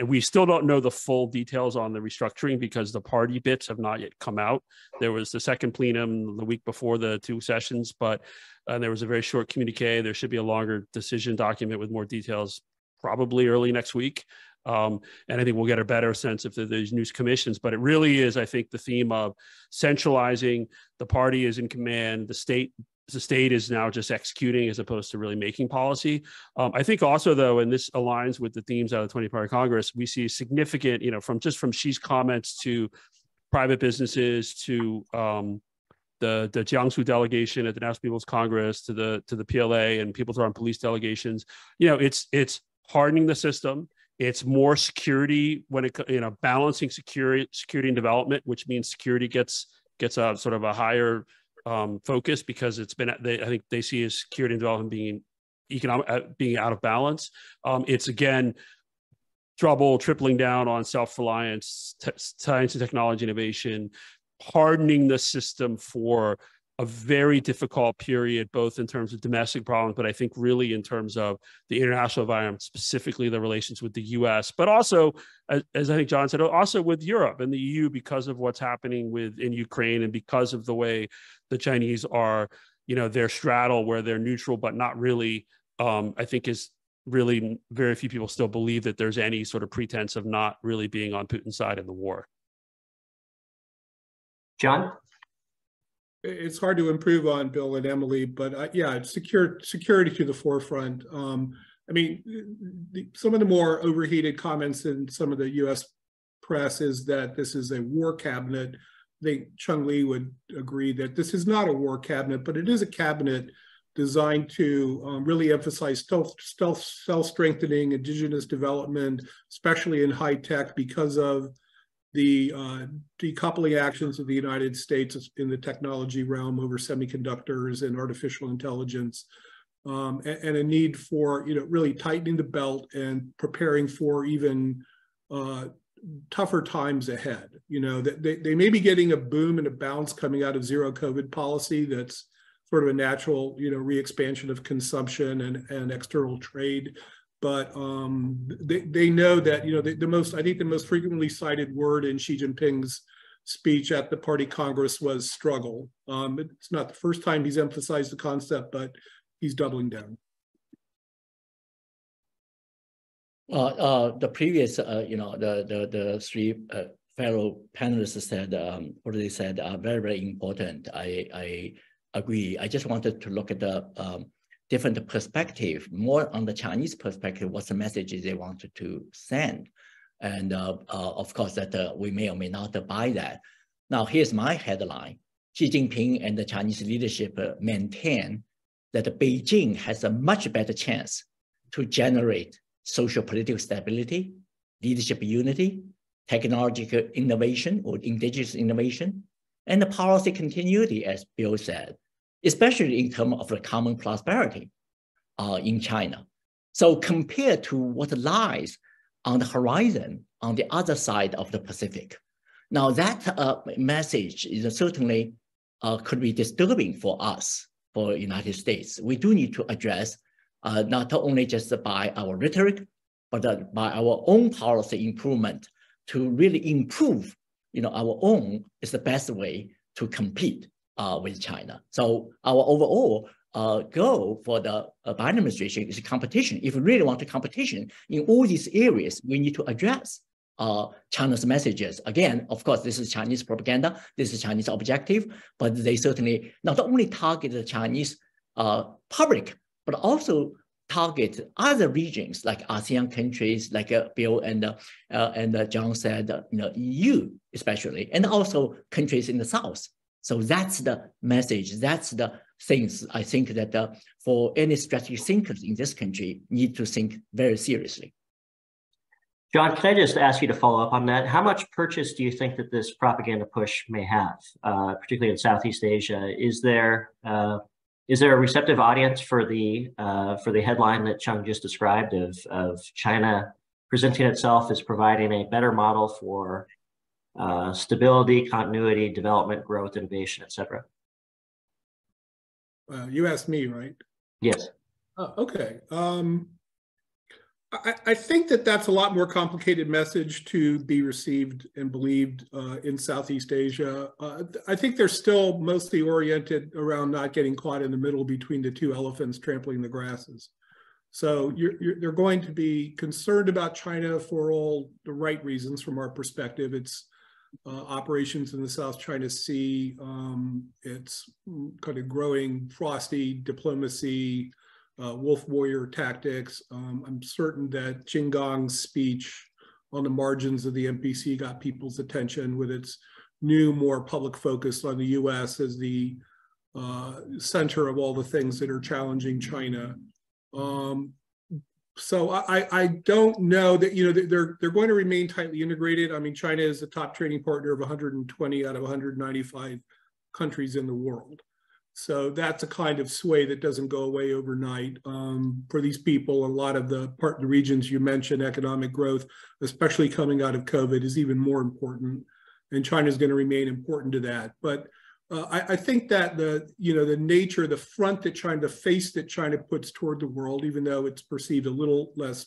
we still don't know the full details on the restructuring because the party bits have not yet come out. There was the second plenum the week before the 2 sessions, but there was a very short communique. There should be a longer decision document with more details probably early next week. And I think we'll get a better sense if there's news commissions, but it really is, I think, the theme of centralizing. The party is in command, the state is now just executing as opposed to really making policy. I think also, though, and this aligns with the themes out of the 20th Party Congress, we see significant, from Xi's comments to private businesses to the Jiangsu delegation at the National People's Congress, to the PLA and people who are on police delegations. It's hardening the system. It's more security when it balancing security and development, which means security gets a sort of a higher focus, because I think they see as security and development being out of balance. It's again tripling down on self-reliance, science and technology innovation, hardening the system for a very difficult period, both in terms of domestic problems, but I think really in terms of the international environment, specifically the relations with the US, but also, as I think John said, also with Europe and the EU, because of what's happening in Ukraine, and because of the way the Chinese are, their straddle where they're neutral, but not really, I think is really very few people still believe that there's any sort of pretense of not really being on Putin's side in the war. John? It's hard to improve on, Bill and Emily, but yeah, security to the forefront. I mean, some of the more overheated comments in some of the U.S. press is that this is a war cabinet. I think Chung Lee would agree that this is not a war cabinet, but it is a cabinet designed to really emphasize self-strengthening, indigenous development, especially in high tech, because of the decoupling actions of the United States in the technology realm over semiconductors and artificial intelligence, and a need for really tightening the belt and preparing for even tougher times ahead. They may be getting a boom and a bounce coming out of zero COVID policy. That's sort of a natural re-expansion of consumption and external trade. But they know that I think the most frequently cited word in Xi Jinping's speech at the Party Congress was struggle. It's not the first time he's emphasized the concept, but he's doubling down. The previous, the three fellow panelists said what they said are very, very important. I agree. I just wanted to look at the different perspective, more on the Chinese perspective, what's the messages they wanted to send. And of course that we may or may not buy that. Now, here's my headline. Xi Jinping and the Chinese leadership maintain that Beijing has a much better chance to generate social political stability, leadership unity, technological innovation or indigenous innovation, and the policy continuity, as Bill said, especially in terms of the common prosperity in China. So compared to what lies on the horizon on the other side of the Pacific. Now that message is certainly could be disturbing for us, for the United States. We do need to address not only just by our rhetoric, but by our own policy improvement to really improve, our own is the best way to compete with China. So our overall goal for the Biden administration is competition. If we really want a competition in all these areas, we need to address China's messages. Again, of course, this is Chinese propaganda, this is Chinese objective, but they certainly not only target the Chinese public, but also target other regions like ASEAN countries, like Bill and John said, EU especially, and also countries in the South. So that's the message. That's the things I think that for any strategic thinkers in this country need to think very seriously. John, can I just ask you to follow up on that? How much purchase do you think that this propaganda push may have, particularly in Southeast Asia? Is there a receptive audience for the headline that Chung just described of China presenting itself as providing a better model for stability, continuity, development, growth, innovation, et cetera? You asked me, right? Yes. Okay. I think that that's a lot more complicated message to be received and believed in Southeast Asia. I think they're still mostly oriented around not getting caught in the middle between the two elephants trampling the grasses. So they're going to be concerned about China for all the right reasons from our perspective. It's operations in the South China Sea, it's kind of growing frosty diplomacy, wolf warrior tactics. I'm certain that Qin Gang's speech on the margins of the NPC got people's attention with its new, more public focus on the U.S. as the center of all the things that are challenging China. So I don't know that, you know, they're going to remain tightly integrated. I mean, China is the top trading partner of 120 out of 195 countries in the world. So that's a kind of sway that doesn't go away overnight. For these people, a lot of the regions you mentioned, economic growth, especially coming out of COVID, is even more important. And China is going to remain important to that. But I think that the nature, the front that China puts toward the world, even though it's perceived a little less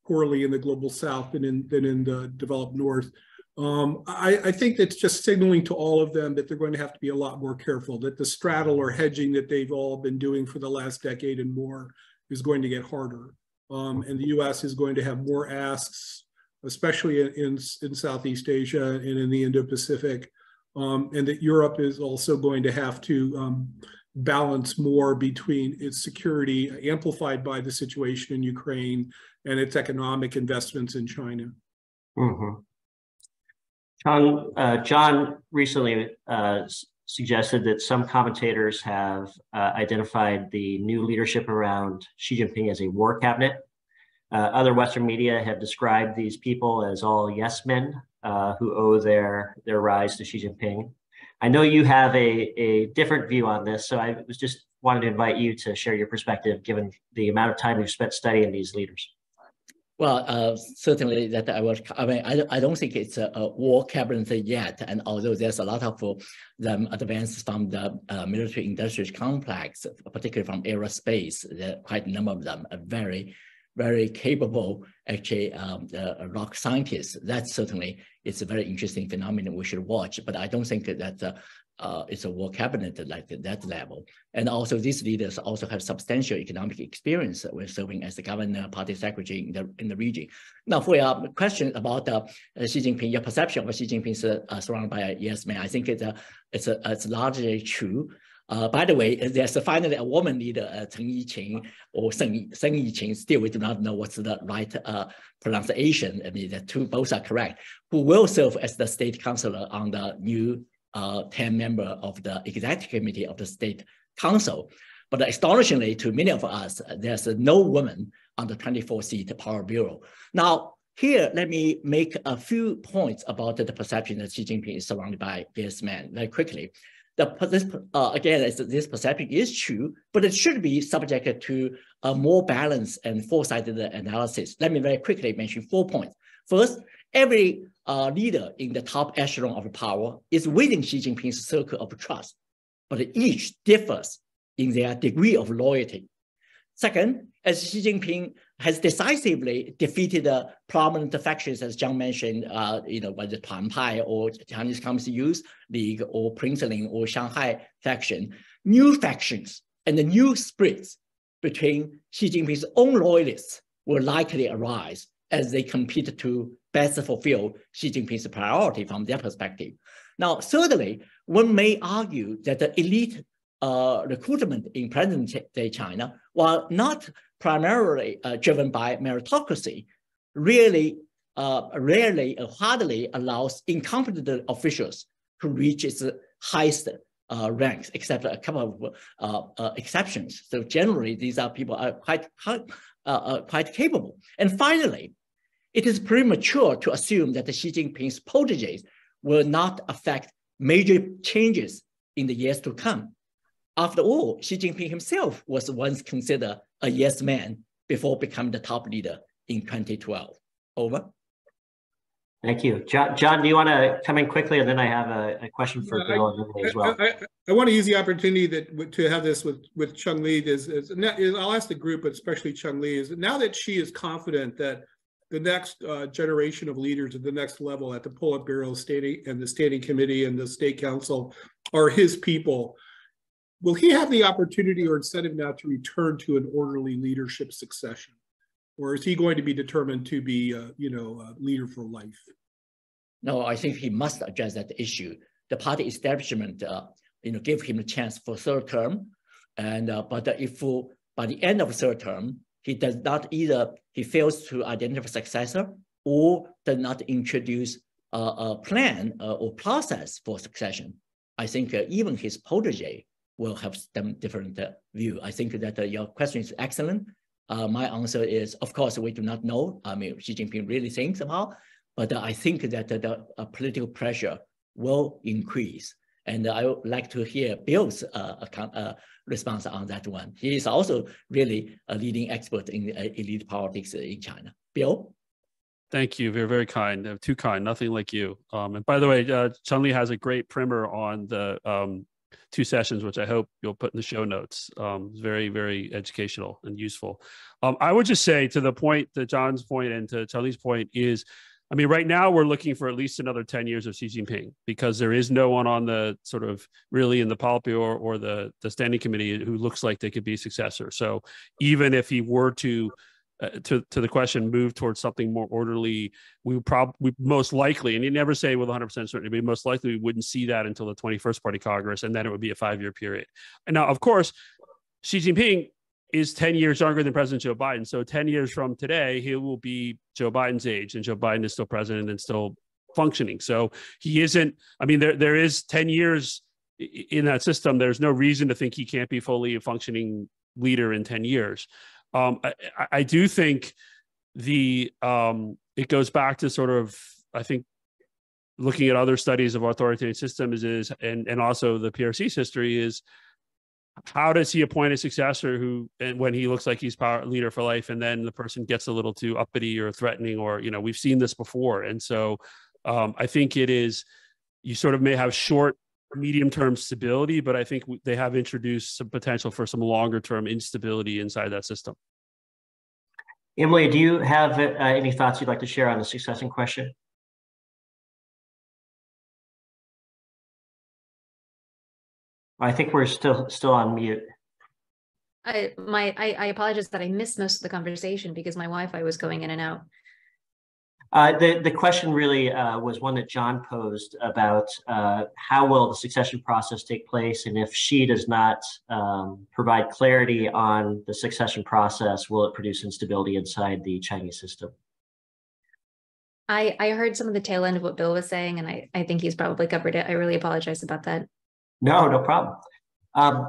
poorly in the global South than in the developed North, I think that's just signaling to all of them that they're going to have to be a lot more careful, that the straddle or hedging that they've all been doing for the last decade and more is going to get harder. And the U.S. is going to have more asks, especially in Southeast Asia and in the Indo-Pacific, and that Europe is also going to have to balance more between its security, amplified by the situation in Ukraine, and its economic investments in China. Mm-hmm. John recently suggested that some commentators have identified the new leadership around Xi Jinping as a war cabinet. Other Western media have described these people as all yes men who owe their rise to Xi Jinping. I know you have a different view on this, so I was just wanted to invite you to share your perspective, given the amount of time you've spent studying these leaders. Well, certainly that I don't think it's a war cabinet yet. And although there's a lot of them advances from the military industrial complex, particularly from aerospace, there are quite a number of them are very, very capable, actually, rock scientists. That certainly is a very interesting phenomenon we should watch. But I don't think that it's a war cabinet like that level. And also these leaders also have substantial economic experience when serving as the governor, party secretary in the region. Now, for your question about Xi Jinping, your perception of Xi Jinping is surrounded by a yes man, I think it's largely true. By the way, there's finally a woman leader, Chen Yiqing or Seng Yiqing, still we do not know what's the right pronunciation. I mean, the two both are correct, who will serve as the state councilor on the new 10-member of the executive committee of the state council. But astonishingly, to many of us, there's no woman on the 24-seat Power Bureau. Now, here, let me make a few points about the perception that Xi Jinping is surrounded by yes men very quickly. This perception is true, but it should be subjected to a more balanced and foresighted analysis. Let me very quickly mention 4 points. First, every leader in the top echelon of power is within Xi Jinping's circle of trust, but each differs in their degree of loyalty. Second, as Xi Jinping has decisively defeated prominent factions, as John mentioned, whether Tuanpai or Chinese Communist Youth League or Princeling or Shanghai faction, new factions and the new splits between Xi Jinping's own loyalists will likely arise as they compete to best fulfill Xi Jinping's priority from their perspective. Now, thirdly, one may argue that the elite recruitment in present-day China, while not primarily driven by meritocracy, really rarely or hardly allows incompetent officials to reach its highest ranks, except a couple of exceptions. So generally, these are people are quite capable. And finally, it is premature to assume that the Xi Jinping's proteges will not affect major changes in the years to come. After all, Xi Jinping himself was once considered a yes man before becoming the top leader in 2012. Over. Thank you. John, do you want to come in quickly? And then I have a question for Bill and Emily as well. I want to use the opportunity to have this with Chung Li. I'll ask the group, but especially Chung Li, is now that Xi is confident that the next generation of leaders at the next level at the Politburo and the Standing Committee and the State Council are his people, will he have the opportunity or incentive now to return to an orderly leadership succession? Or is he going to be determined to be, a leader for life? No, I think he must address that issue. The party establishment, gave him a chance for third term, and but if by the end of third term he does not he fails to identify a successor or does not introduce plan or process for succession, I think even his protege will have some different view. I think that your question is excellent. My answer is, of course, we do not know. I mean, Xi Jinping really thinks about, but I think that the political pressure will increase. And I would like to hear Bill's response on that one. He is also really a leading expert in elite politics in China. Bill? Thank you. Very, very kind. Too kind. Nothing like you. And by the way, Chun-Li has a great primer on the 2 sessions, which I hope you'll put in the show notes. Very, very educational and useful. I would just say, to the point, to John's point and to Chun-Li's point, is, I mean, right now we're looking for at least another 10 years of Xi Jinping, because there is no one on the sort of really in the Politburo or the standing committee who looks like they could be a successor. So even if he were to the question, move towards something more orderly, we most likely, and you never say with 100% certainty, but most likely we wouldn't see that until the 21st Party Congress, and then it would be a 5-year period. And now, of course, Xi Jinping is 10 years younger than President Joe Biden. So 10 years from today, he will be Joe Biden's age, and Joe Biden is still president and still functioning. So he isn't, I mean, there is 10 years in that system. There's no reason to think he can't be fully a functioning leader in 10 years. I do think it goes back to sort of, I think, looking at other studies of authoritarian systems and also the PRC's history is, how does he appoint a successor when he looks like he's power leader for life, and then the person gets a little too uppity or threatening, or, you know, we've seen this before. And so I think it is, you sort of may have short, medium-term stability, but I think they have introduced some potential for some longer-term instability inside that system. Emily, do you have any thoughts you'd like to share on the succession question? I think we're still on mute. I apologize that I missed most of the conversation because my Wi-Fi was going in and out. The question really was one that John posed about how will the succession process take place, and if Xi does not provide clarity on the succession process, will it produce instability inside the Chinese system? I heard some of the tail end of what Bill was saying, and I think he's probably covered it. I really apologize about that. No problem.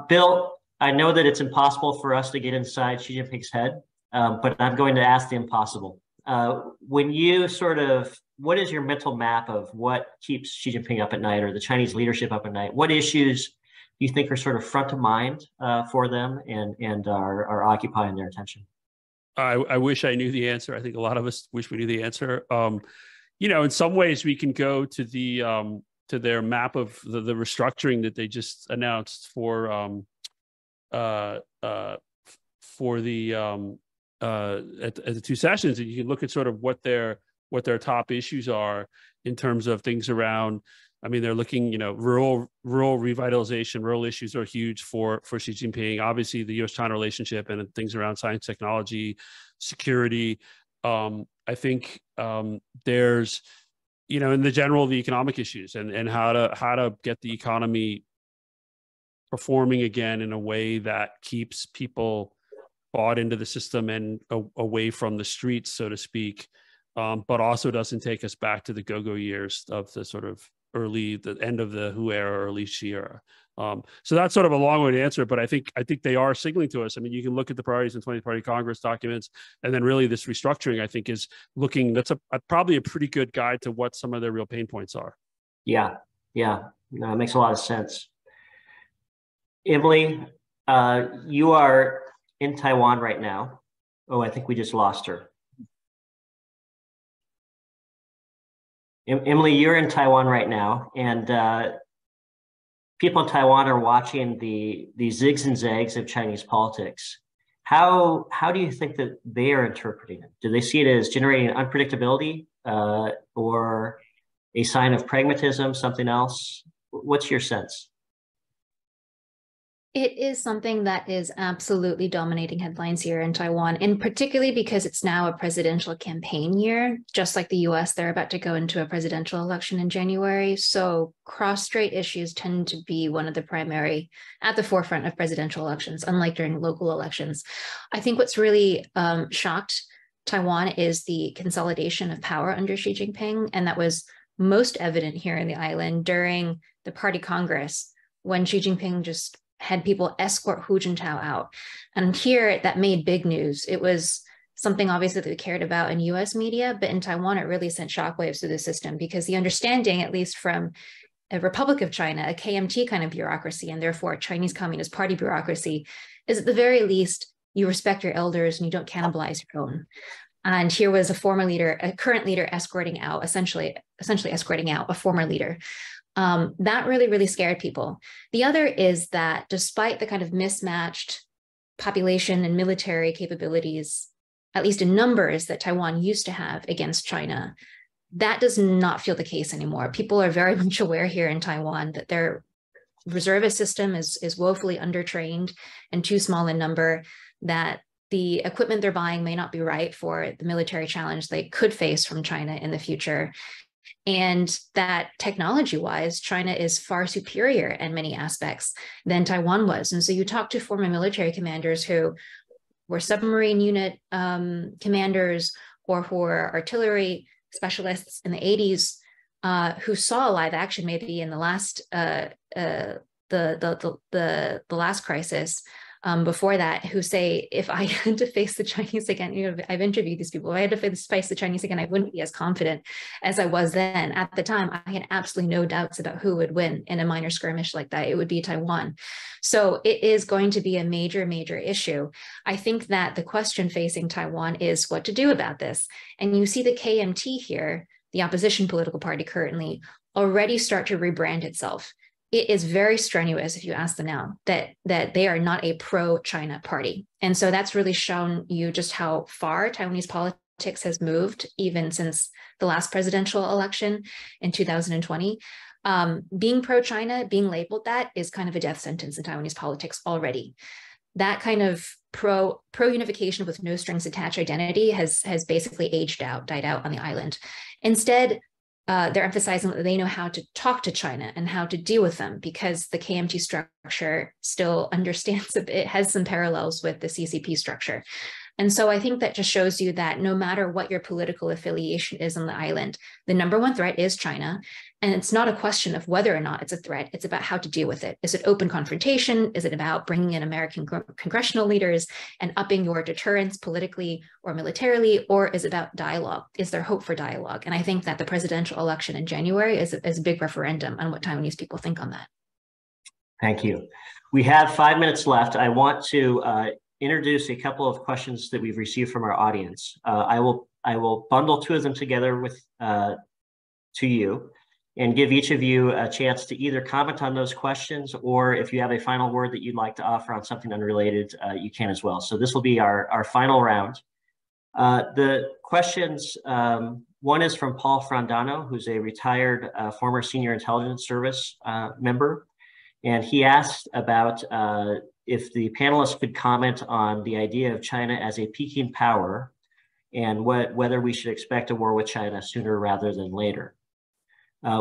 Bill, I know that it's impossible for us to get inside Xi Jinping's head, but I'm going to ask the impossible. When you what is your mental map of what keeps Xi Jinping up at night, or the Chinese leadership up at night? What issues do you think are sort of front of mind for them and are occupying their attention? I wish I knew the answer. I think a lot of us wish we knew the answer. You know, in some ways we can go to to their map of the restructuring that they just announced for the at the 2 sessions, and you can look at sort of what their top issues are in terms of things around. I mean, they're looking, you know, rural revitalization, rural issues are huge for Xi Jinping. Obviously, the U.S.-China relationship and things around science, technology, security. I think there's, you know, in the general, the economic issues and how to get the economy performing again in a way that keeps people bought into the system and away from the streets, so to speak, but also doesn't take us back to the go-go years of the sort of the end of the Hu era, early Xi era. So that's sort of a long-winded answer, but I think they are signaling to us. I mean, you can look at the priorities in 20th Party Congress documents, and then really this restructuring, I think, is looking, that's probably a pretty good guide to what some of their real pain points are. Yeah. No, it makes a lot of sense. Emily, you are in Taiwan right now. Oh, I think we just lost her. Emily, you're in Taiwan right now, and people in Taiwan are watching the zigs and zags of Chinese politics. How do you think that they are interpreting it? Do they see it as generating unpredictability or a sign of pragmatism, something else? What's your sense? It is something that is absolutely dominating headlines here in Taiwan, and particularly because it's now a presidential campaign year. Just like the US, they're about to go into a presidential election in January. So cross-strait issues tend to be one of the primary at the forefront of presidential elections, unlike during local elections. I think what's really shocked Taiwan is the consolidation of power under Xi Jinping, and that was most evident here in the island during the party congress, when Xi Jinping just had people escort Hu Jintao out. And here that made big news. It was something obviously that we cared about in US media, but in Taiwan, it really sent shockwaves through the system, because the understanding, at least from a Republic of China, a KMT kind of bureaucracy, and therefore a Chinese Communist Party bureaucracy, is at the very least, you respect your elders and you don't cannibalize your own. And here was a former leader, a current leader escorting out, essentially escorting out a former leader. That really, really scared people. The other is that despite the kind of mismatched population and military capabilities, at least in numbers, that Taiwan used to have against China, that does not feel the case anymore. People are very much aware here in Taiwan that their reservist system is woefully undertrained and too small in number, that the equipment they're buying may not be right for the military challenge they could face from China in the future. And that technology-wise, China is far superior in many aspects than Taiwan was. And so you talk to former military commanders who were submarine unit commanders, or who were artillery specialists in the 80s, who saw live action maybe in the last the last crisis. Before that, who say, if I had to face the Chinese again, you know, I've interviewed these people, if I had to face the Chinese again, I wouldn't be as confident as I was then. At the time, I had absolutely no doubts about who would win in a minor skirmish like that. It would be Taiwan. So it is going to be a major, major issue. I think that the question facing Taiwan is what to do about this. And you see the KMT here, the opposition political party currently, already start to rebrand itself. It is very strenuous, if you ask them now, that they are not a pro-China party. And so that's really shown you just how far Taiwanese politics has moved, even since the last presidential election in 2020. Being pro-China, being labeled that, is kind of a death sentence in Taiwanese politics already. That kind of pro-unification with no strings attached identity has basically aged out, died out on the island. Instead, they're emphasizing that they know how to talk to China and how to deal with them, because the KMT structure still understands that it has some parallels with the CCP structure. And so I think that just shows you that no matter what your political affiliation is on the island, the number one threat is China. And it's not a question of whether or not it's a threat. It's about how to deal with it. Is it open confrontation? Is it about bringing in American congressional leaders and upping your deterrence politically or militarily? Or is it about dialogue? Is there hope for dialogue? And I think that the presidential election in January is a big referendum on what Taiwanese people think on that. Thank you. We have 5 minutes left. I want to introduce a couple of questions that we've received from our audience. I will bundle two of them together with to you, and give each of you a chance to either comment on those questions, or if you have a final word that you'd like to offer on something unrelated, you can as well. So this will be our final round. The questions, one is from Paul Frandano, who's a retired former senior intelligence service member. And he asked about if the panelists could comment on the idea of China as a peaking power, and whether we should expect a war with China sooner rather than later.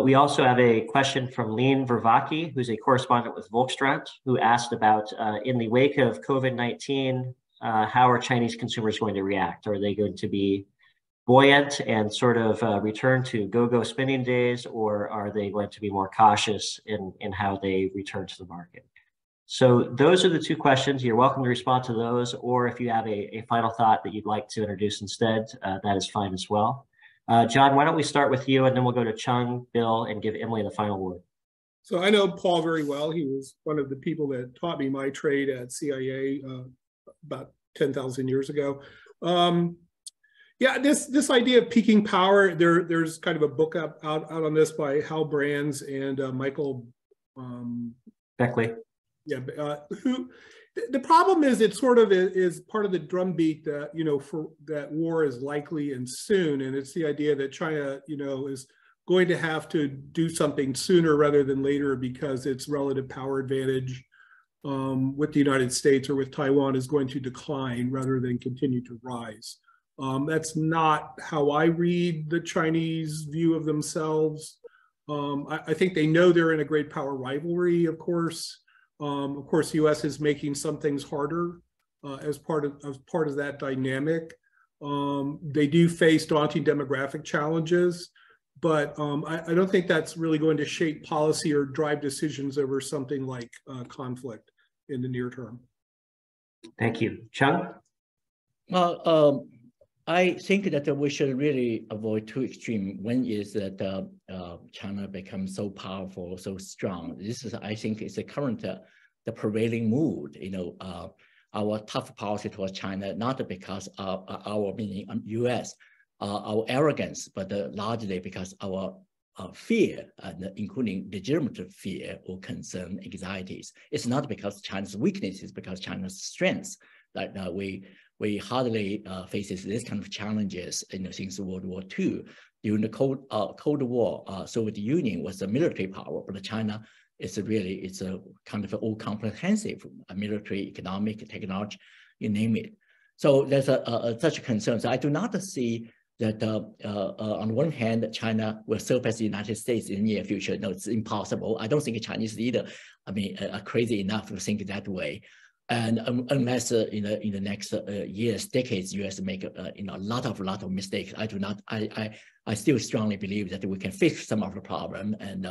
We also have a question from Lean Vervaki, who's a correspondent with Volkskrant, who asked about, in the wake of COVID-19, how are Chinese consumers going to react? Are they going to be buoyant and sort of return to go-go spending days, or are they going to be more cautious in how they return to the market? So those are the two questions. You're welcome to respond to those, or if you have a final thought that you'd like to introduce instead, that is fine as well. John, why don't we start with you, and then we'll go to Chung, Bill, and give Emily the final word. So I know Paul very well. He was one of the people that taught me my trade at CIA about 10,000 years ago. Yeah, this idea of peaking power, there's kind of a book out on this by Hal Brands and Michael Beckley. Yeah, the problem is it sort of is part of the drumbeat that, you know, for that war is likely and soon, and it's the idea that China, you know, is going to have to do something sooner rather than later because its relative power advantage with the United States or with Taiwan is going to decline rather than continue to rise. That's not how I read the Chinese view of themselves. I think they know they're in a great power rivalry, of course. The U.S. is making some things harder as part of that dynamic. They do face daunting demographic challenges, but I don't think that's really going to shape policy or drive decisions over something like conflict in the near term. Thank you. Chung? Well, I think that we should really avoid two extremes. One is that China becomes so powerful, so strong. This is, I think, is the current, the prevailing mood. You know, our tough policy towards China, not because of our meaning U.S., our arrogance, but largely because our fear, including legitimate fear or concern, anxieties. It's not because China's weakness, it's because China's strengths. Like we hardly faces this kind of challenges since World War II. During the Cold War, Soviet Union was a military power, but China is it's a kind of all comprehensive military, economic, technology, you name it. So there's such a concern. So I do not see that on one hand, China will surpass the United States in the near future. No, it's impossible. I don't think a Chinese leader, are crazy enough to think that way. And unless in the next years, decades, U.S. make a lot of mistakes, I still strongly believe that we can fix some of the problem and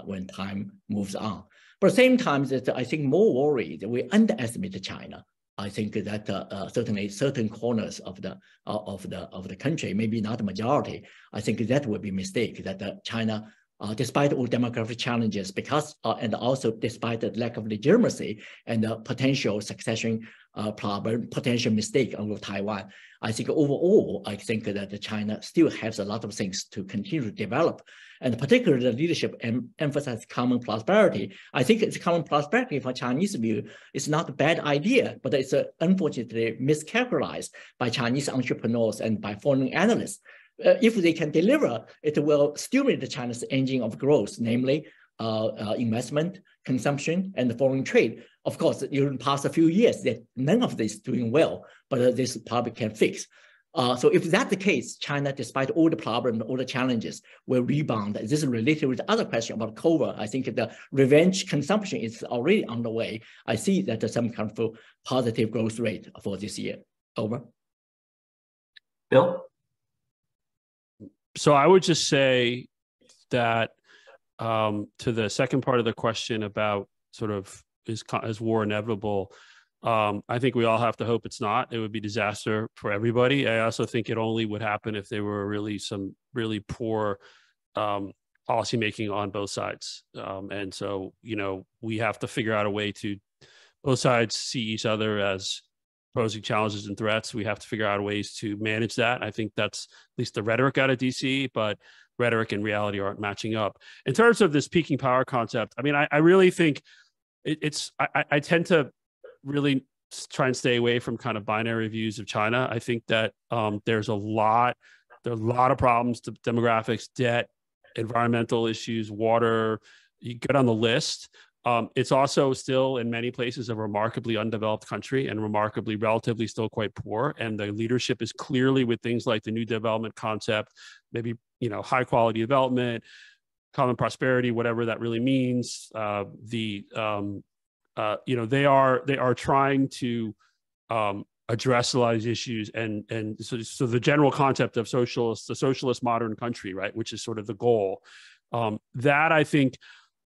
when time moves on. But at the same time, that I think more worried that we underestimate China. I think that certainly certain corners of the country, maybe not the majority, I think that would be a mistake that China, despite all demographic challenges, because and also despite the lack of legitimacy and the potential succession problem, potential mistake over Taiwan, I think overall, I think that China still has a lot of things to continue to develop. And particularly the leadership emphasizes common prosperity. I think it's common prosperity from Chinese view. It's not a bad idea, but it's unfortunately mischaracterized by Chinese entrepreneurs and by foreign analysts. If they can deliver, it will stimulate China's engine of growth, namely investment, consumption, and foreign trade. Of course, during the past few years, that none of this is doing well, but this probably can fix. So if that's the case, China, despite all the problems, all the challenges, will rebound. This is related with the other question about COVID. I think the revenge consumption is already underway. I see that there's some kind of positive growth rate for this year. Over. Bill? So I would just say that to the second part of the question about sort of is war inevitable, I think we all have to hope it's not. It would be disaster for everybody. I also think it only would happen if there were some really poor policymaking on both sides. And so, we have to figure out a way to both sides see each other as posing challenges and threats. We have to figure out ways to manage that. I think that's at least the rhetoric out of DC, but rhetoric and reality aren't matching up. In terms of this peaking power concept, I really think I tend to really try and stay away from kind of binary views of China. I think that there are a lot of problems, demographics, debt, environmental issues, water, you get on the list. It's also still in many places a remarkably undeveloped country and remarkably relatively still quite poor. And the leadership is clearly with things like the new development concept, maybe, high quality development, common prosperity, whatever that really means. They are trying to address a lot of these issues. And so the general concept of the socialist modern country, right, which is sort of the goal, that I think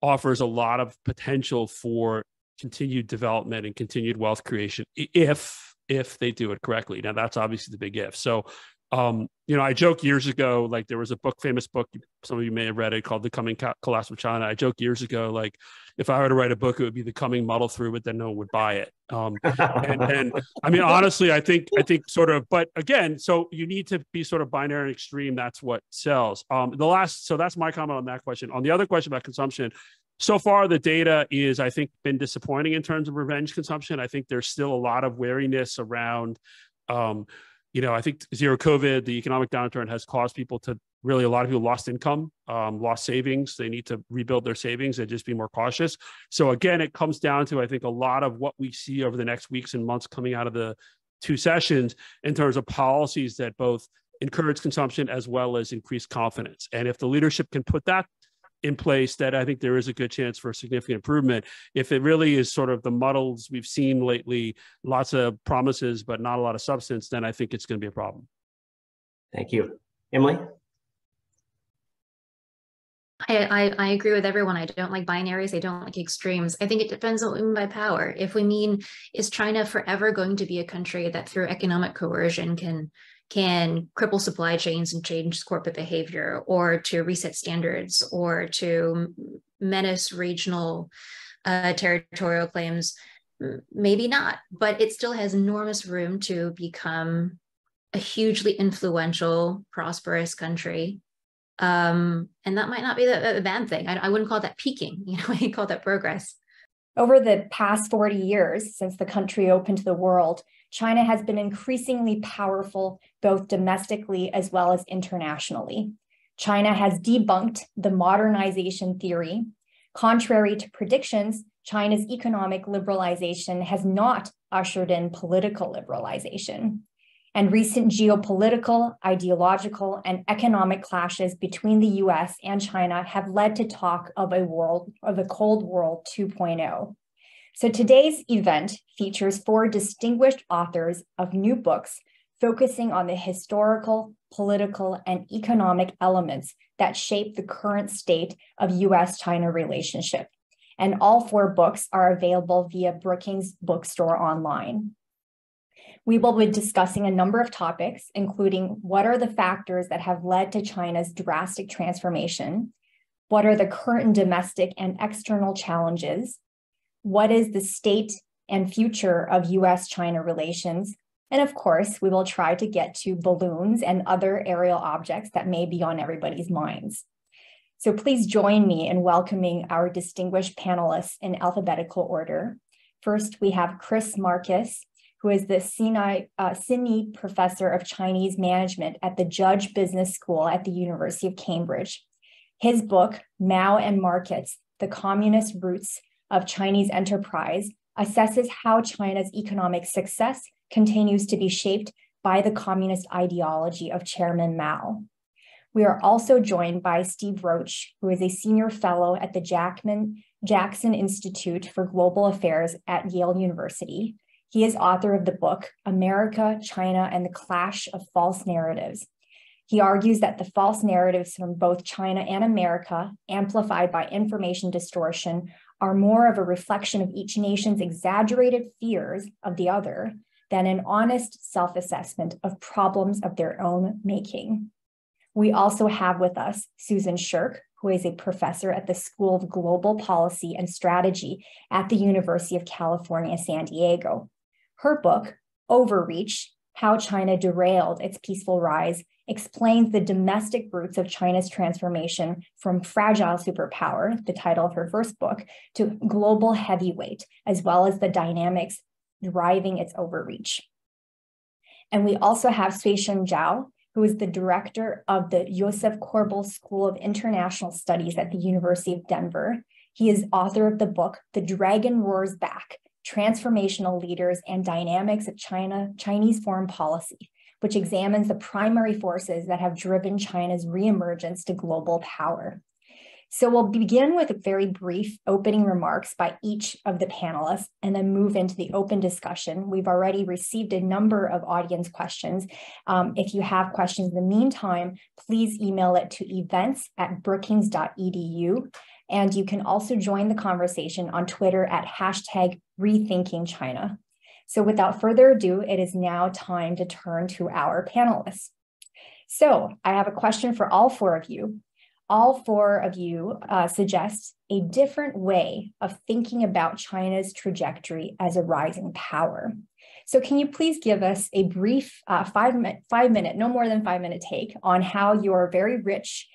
offers a lot of potential for continued development and continued wealth creation if they do it correctly. Now, that's obviously the big if. So, I joked years ago, like there was a famous book, some of you may have read it, called The Coming Collapse of China. I joked years ago, like if I were to write a book, it would be The Coming Muddle Through, but then no one would buy it. And honestly, I think sort of, but again, so you need to be sort of binary and extreme. That's what sells. So that's my comment on that question. On the other question about consumption, so far the data is, I think, been disappointing in terms of revenge consumption. I think there's still a lot of wariness around, I think zero COVID, the economic downturn has caused people to really, a lot of people lost income, lost savings. They need to rebuild their savings and just be more cautious. So again, it comes down to, I think, a lot of what we see over the next weeks and months coming out of the two sessions in terms of policies that both encourage consumption as well as increase confidence. And if the leadership can put that in place, that I think there is a good chance for a significant improvement. If it really is sort of the muddles we've seen lately, lots of promises, but not a lot of substance, then I think it's going to be a problem. Thank you. Emily? I agree with everyone. I don't like binaries. I don't like extremes. I think it depends on what we mean by power. If we mean, is China forever going to be a country that through economic coercion can cripple supply chains and change corporate behavior, or to reset standards, or to menace regional territorial claims? Maybe not, but it still has enormous room to become a hugely influential, prosperous country. And that might not be a bad thing. I wouldn't call that peaking, I call that progress. Over the past 40 years, since the country opened to the world, China has been increasingly powerful, both domestically as well as internationally. China has debunked the modernization theory. Contrary to predictions, China's economic liberalization has not ushered in political liberalization. And recent geopolitical, ideological, and economic clashes between the US and China have led to talk of a Cold War 2.0. So today's event features 4 distinguished authors of new books focusing on the historical, political, and economic elements that shape the current state of US-China relationship. And all 4 books are available via Brookings Bookstore online. We will be discussing a number of topics, including what are the factors that have led to China's drastic transformation, what are the current domestic and external challenges, what is the state and future of US-China relations, and of course, we will try to get to balloons and other aerial objects that may be on everybody's minds. So please join me in welcoming our distinguished panelists in alphabetical order. First, we have Chris Marcus, who is the Sidney Professor of Chinese Management at the Judge Business School at the University of Cambridge. His book, Mao and Markets, The Communist Roots of Chinese Enterprise, assesses how China's economic success continues to be shaped by the communist ideology of Chairman Mao. We are also joined by Steve Roach, who is a senior fellow at the Jackson Institute for Global Affairs at Yale University. He is author of the book, America, China, and the Clash of False Narratives. He argues that the false narratives from both China and America, amplified by information distortion, are more of a reflection of each nation's exaggerated fears of the other than an honest self-assessment of problems of their own making. We also have with us Susan Shirk, who is a professor at the School of Global Policy and Strategy at the University of California, San Diego. Her book, Overreach: How China Derailed Its Peaceful Rise, explains the domestic roots of China's transformation from fragile superpower, the title of her first book, to global heavyweight, as well as the dynamics driving its overreach. And we also have Suisheng Zhao, who is the director of the Joseph Korbel School of International Studies at the University of Denver. He is author of the book, The Dragon Roars Back: Transformational Leaders and Dynamics of Chinese Foreign Policy, which examines the primary forces that have driven China's reemergence to global power. So we'll begin with very brief opening remarks by each of the panelists and then move into the open discussion. We've already received a number of audience questions. If you have questions in the meantime, please email it to events@brookings.edu. And you can also join the conversation on Twitter at #RethinkingChina. So without further ado, it is now time to turn to our panelists. So I have a question for all 4 of you. All 4 of you suggest a different way of thinking about China's trajectory as a rising power. So can you please give us a brief 5-minute, no more than 5-minute take on how your very rich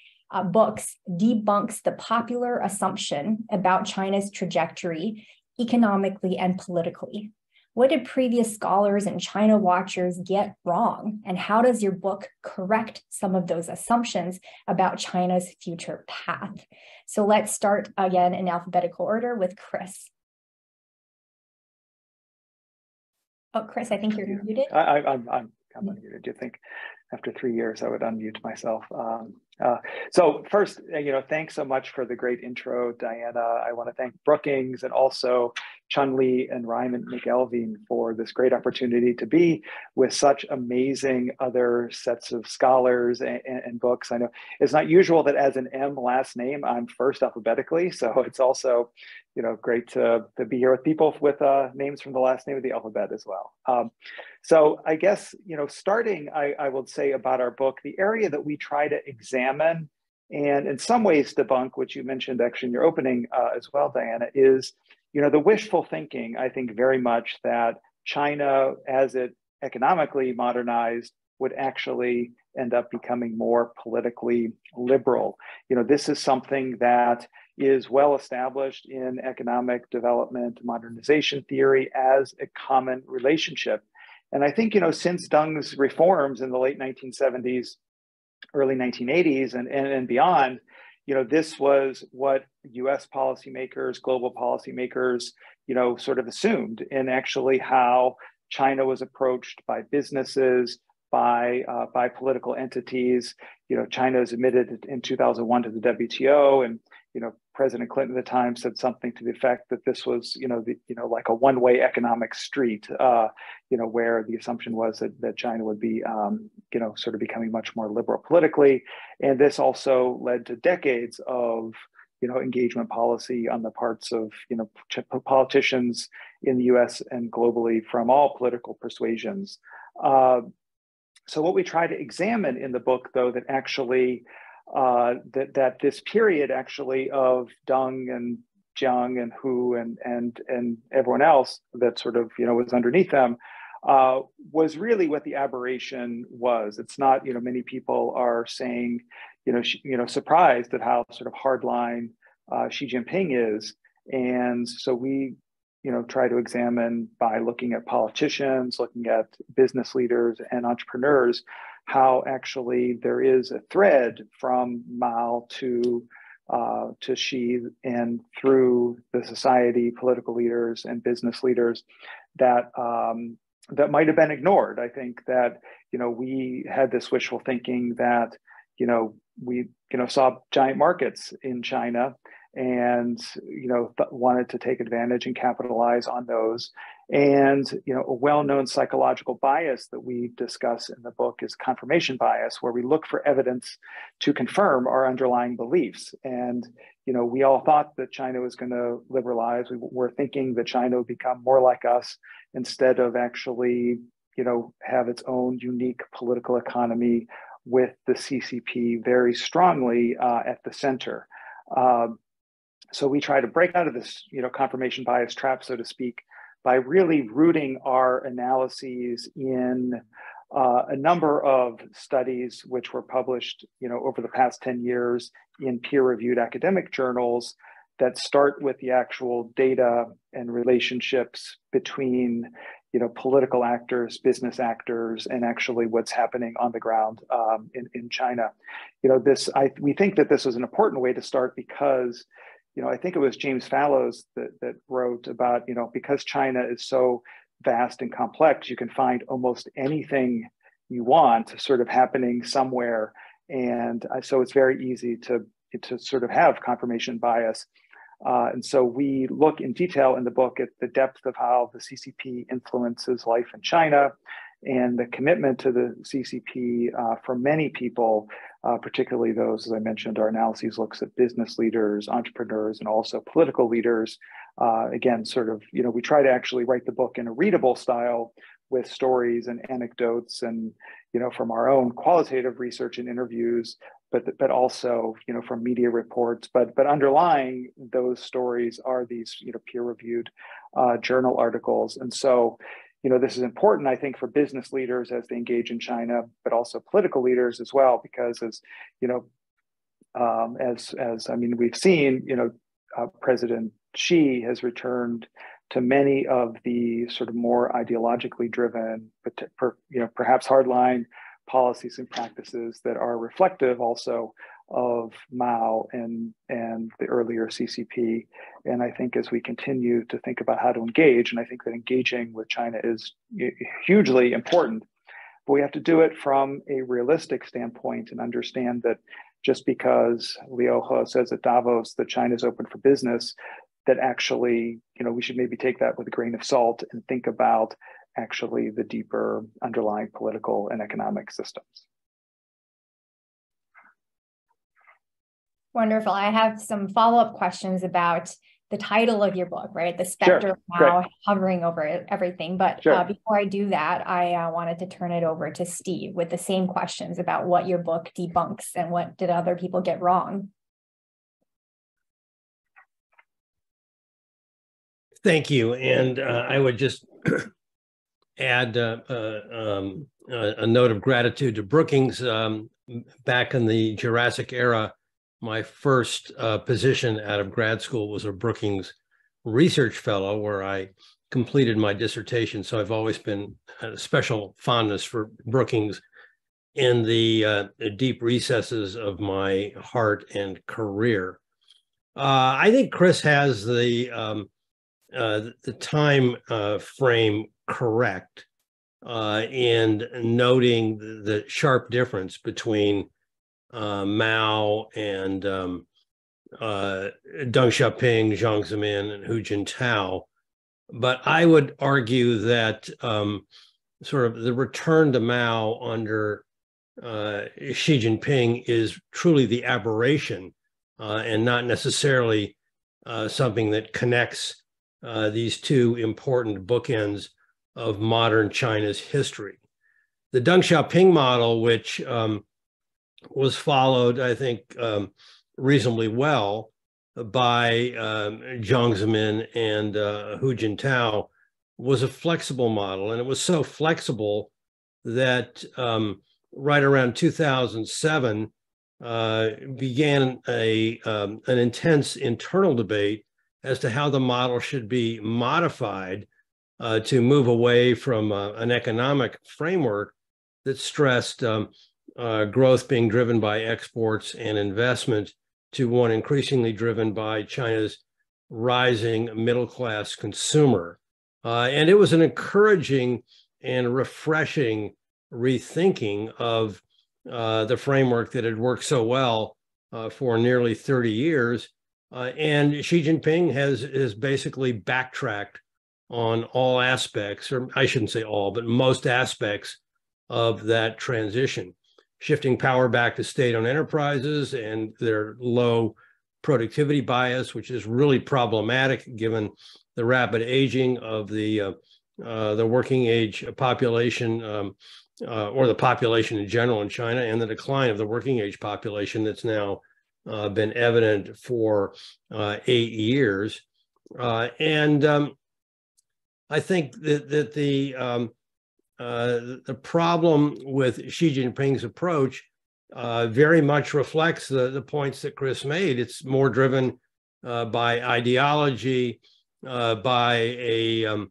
books debunks the popular assumption about China's trajectory economically and politically? What did previous scholars and China watchers get wrong? And how does your book correct some of those assumptions about China's future path? So let's start again in alphabetical order with Chris. Oh, Chris, I think you're muted. I'm unmuted. Do you think after 3 years I would unmute myself? So first, thanks so much for the great intro, Diana. I want to thank Brookings and also Chun Li and Raymond McElveen for this great opportunity to be with such amazing other sets of scholars and books. I know it's not usual that as an M last name, I'm first alphabetically. So it's also, great to be here with people with names from the last name of the alphabet as well. So I guess, starting, I would say about our book, the area that we try to examine and in some ways debunk, which you mentioned actually in your opening as well, Diana, is, the wishful thinking, I think very much that China, as it economically modernized, would actually end up becoming more politically liberal. This is something that is well established in economic development, modernization theory as a common relationship. And I think, since Deng's reforms in the late 1970s, early 1980s and beyond, this was what US policymakers, global policymakers, sort of assumed in actually how China was approached by businesses, by political entities. China is admitted in 2001 to the WTO, and President Clinton at the time said something to the effect that this was, like a one-way economic street, where the assumption was that China would be, sort of becoming much more liberal politically. And this also led to decades of, engagement policy on the parts of, politicians in the US and globally from all political persuasions. So what we try to examine in the book, though, that actually that this period actually of Deng and Jiang and Hu and everyone else that sort of was underneath them was really what the aberration was. It's not, many people are saying, surprised at how sort of hardline Xi Jinping is, and so we try to examine by looking at politicians, looking at business leaders and entrepreneurs, how actually there is a thread from Mao to Xi and through the society, political leaders and business leaders that that might have been ignored. I think that we had this wishful thinking that we saw giant markets in China and wanted to take advantage and capitalize on those. And a well-known psychological bias that we discuss in the book is confirmation bias, where we look for evidence to confirm our underlying beliefs. And we all thought that China was going to liberalize. We were thinking that China would become more like us instead of actually have its own unique political economy with the CCP very strongly at the center. So we try to break out of this, confirmation bias trap, so to speak, by really rooting our analyses in a number of studies which were published, over the past 10 years in peer-reviewed academic journals that start with the actual data and relationships between, political actors, business actors, and actually what's happening on the ground in China. We think that this was an important way to start because I think it was James Fallows that wrote about, because China is so vast and complex, you can find almost anything you want sort of happening somewhere. And so it's very easy to sort of have confirmation bias. And so we look in detail in the book at the depth of how the CCP influences life in China and the commitment to the CCP for many people, particularly those, as I mentioned, our analyses looks at business leaders, entrepreneurs, and also political leaders. Again, sort of, we try to actually write the book in a readable style with stories and anecdotes and, from our own qualitative research and interviews, but also, from media reports, but underlying those stories are these, peer-reviewed journal articles. And so, this is important, I think, for business leaders as they engage in China, but also political leaders as well, because as we've seen, President Xi has returned to many of the sort of more ideologically driven, but perhaps hardline policies and practices that are reflective also of Mao and the earlier CCP. And I think as we continue to think about how to engage, and I think that engaging with China is hugely important, but we have to do it from a realistic standpoint and understand that just because Liu He says at Davos that China is open for business that actually, we should maybe take that with a grain of salt and think about actually the deeper underlying political and economic systems. Wonderful. I have some follow-up questions about the title of your book, right? The specter now hovering over everything. But before I do that, I wanted to turn it over to Steve with the same questions about what your book debunks and what did other people get wrong. Thank you. And I would just add a note of gratitude to Brookings. Back in the Jurassic era, my first position out of grad school was a Brookings research fellow where I completed my dissertation. So I've always been a special fondness for Brookings in the deep recesses of my heart and career. I think Chris has the time frame correct in noting the sharp difference between Mao and Deng Xiaoping, Jiang Zemin, and Hu Jintao. But I would argue that sort of the return to Mao under Xi Jinping is truly the aberration and not necessarily something that connects these two important bookends of modern China's history. The Deng Xiaoping model, which was followed, I think, reasonably well by Jiang Zemin and Hu Jintao, was a flexible model. And it was so flexible that right around 2007 began an intense internal debate as to how the model should be modified to move away from an economic framework that stressed growth being driven by exports and investment to one increasingly driven by China's rising middle-class consumer. And it was an encouraging and refreshing rethinking of the framework that had worked so well for nearly 30 years. And Xi Jinping has basically backtracked on all aspects, or I shouldn't say all, but most aspects of that transition, shifting power back to state-owned enterprises and their low productivity bias, which is really problematic given the rapid aging of the working age population, or the population in general in China, and the decline of the working age population that's now been evident for 8 years. I think that the problem with Xi Jinping's approach very much reflects the points that Chris made. It's more driven by ideology, by a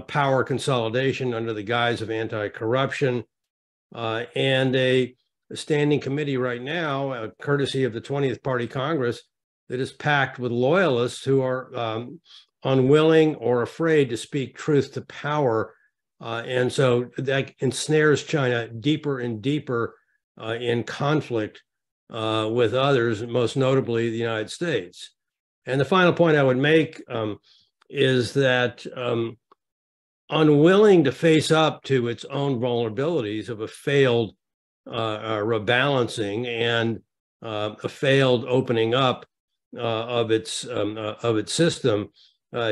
power consolidation under the guise of anti-corruption, and a standing committee right now, courtesy of the 20th Party Congress, that is packed with loyalists who are unwilling or afraid to speak truth to power. And so that ensnares China deeper and deeper in conflict with others, most notably the United States. And the final point I would make is that unwilling to face up to its own vulnerabilities of a failed rebalancing and a failed opening up of its system,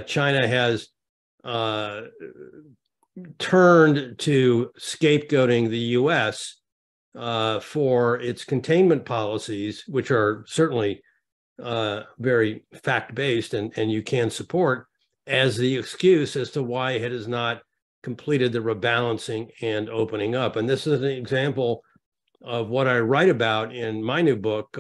China has turned to scapegoating the U.S. For its containment policies, which are certainly very fact-based and you can support, as the excuse as to why it has not completed the rebalancing and opening up. And this is an example of what I write about in my new book,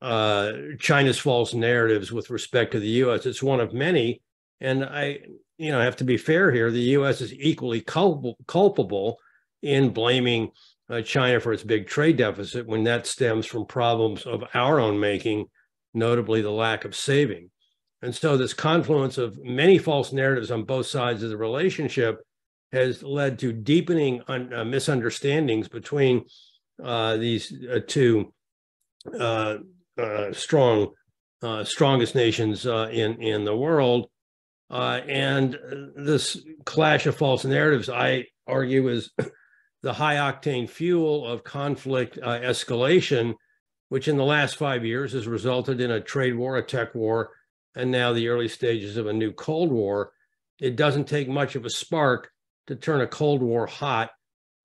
China's False Narratives with Respect to the U.S. It's one of many. And I have to be fair here. The U.S. is equally culpable in blaming China for its big trade deficit when that stems from problems of our own making, notably the lack of saving. And so this confluence of many false narratives on both sides of the relationship has led to deepening misunderstandings between these two strong strongest nations in the world. And this clash of false narratives, I argue, is the high octane fuel of conflict escalation, which in the last 5 years has resulted in a trade war, a tech war, and now the early stages of a new Cold War. It doesn't take much of a spark to turn a Cold War hot.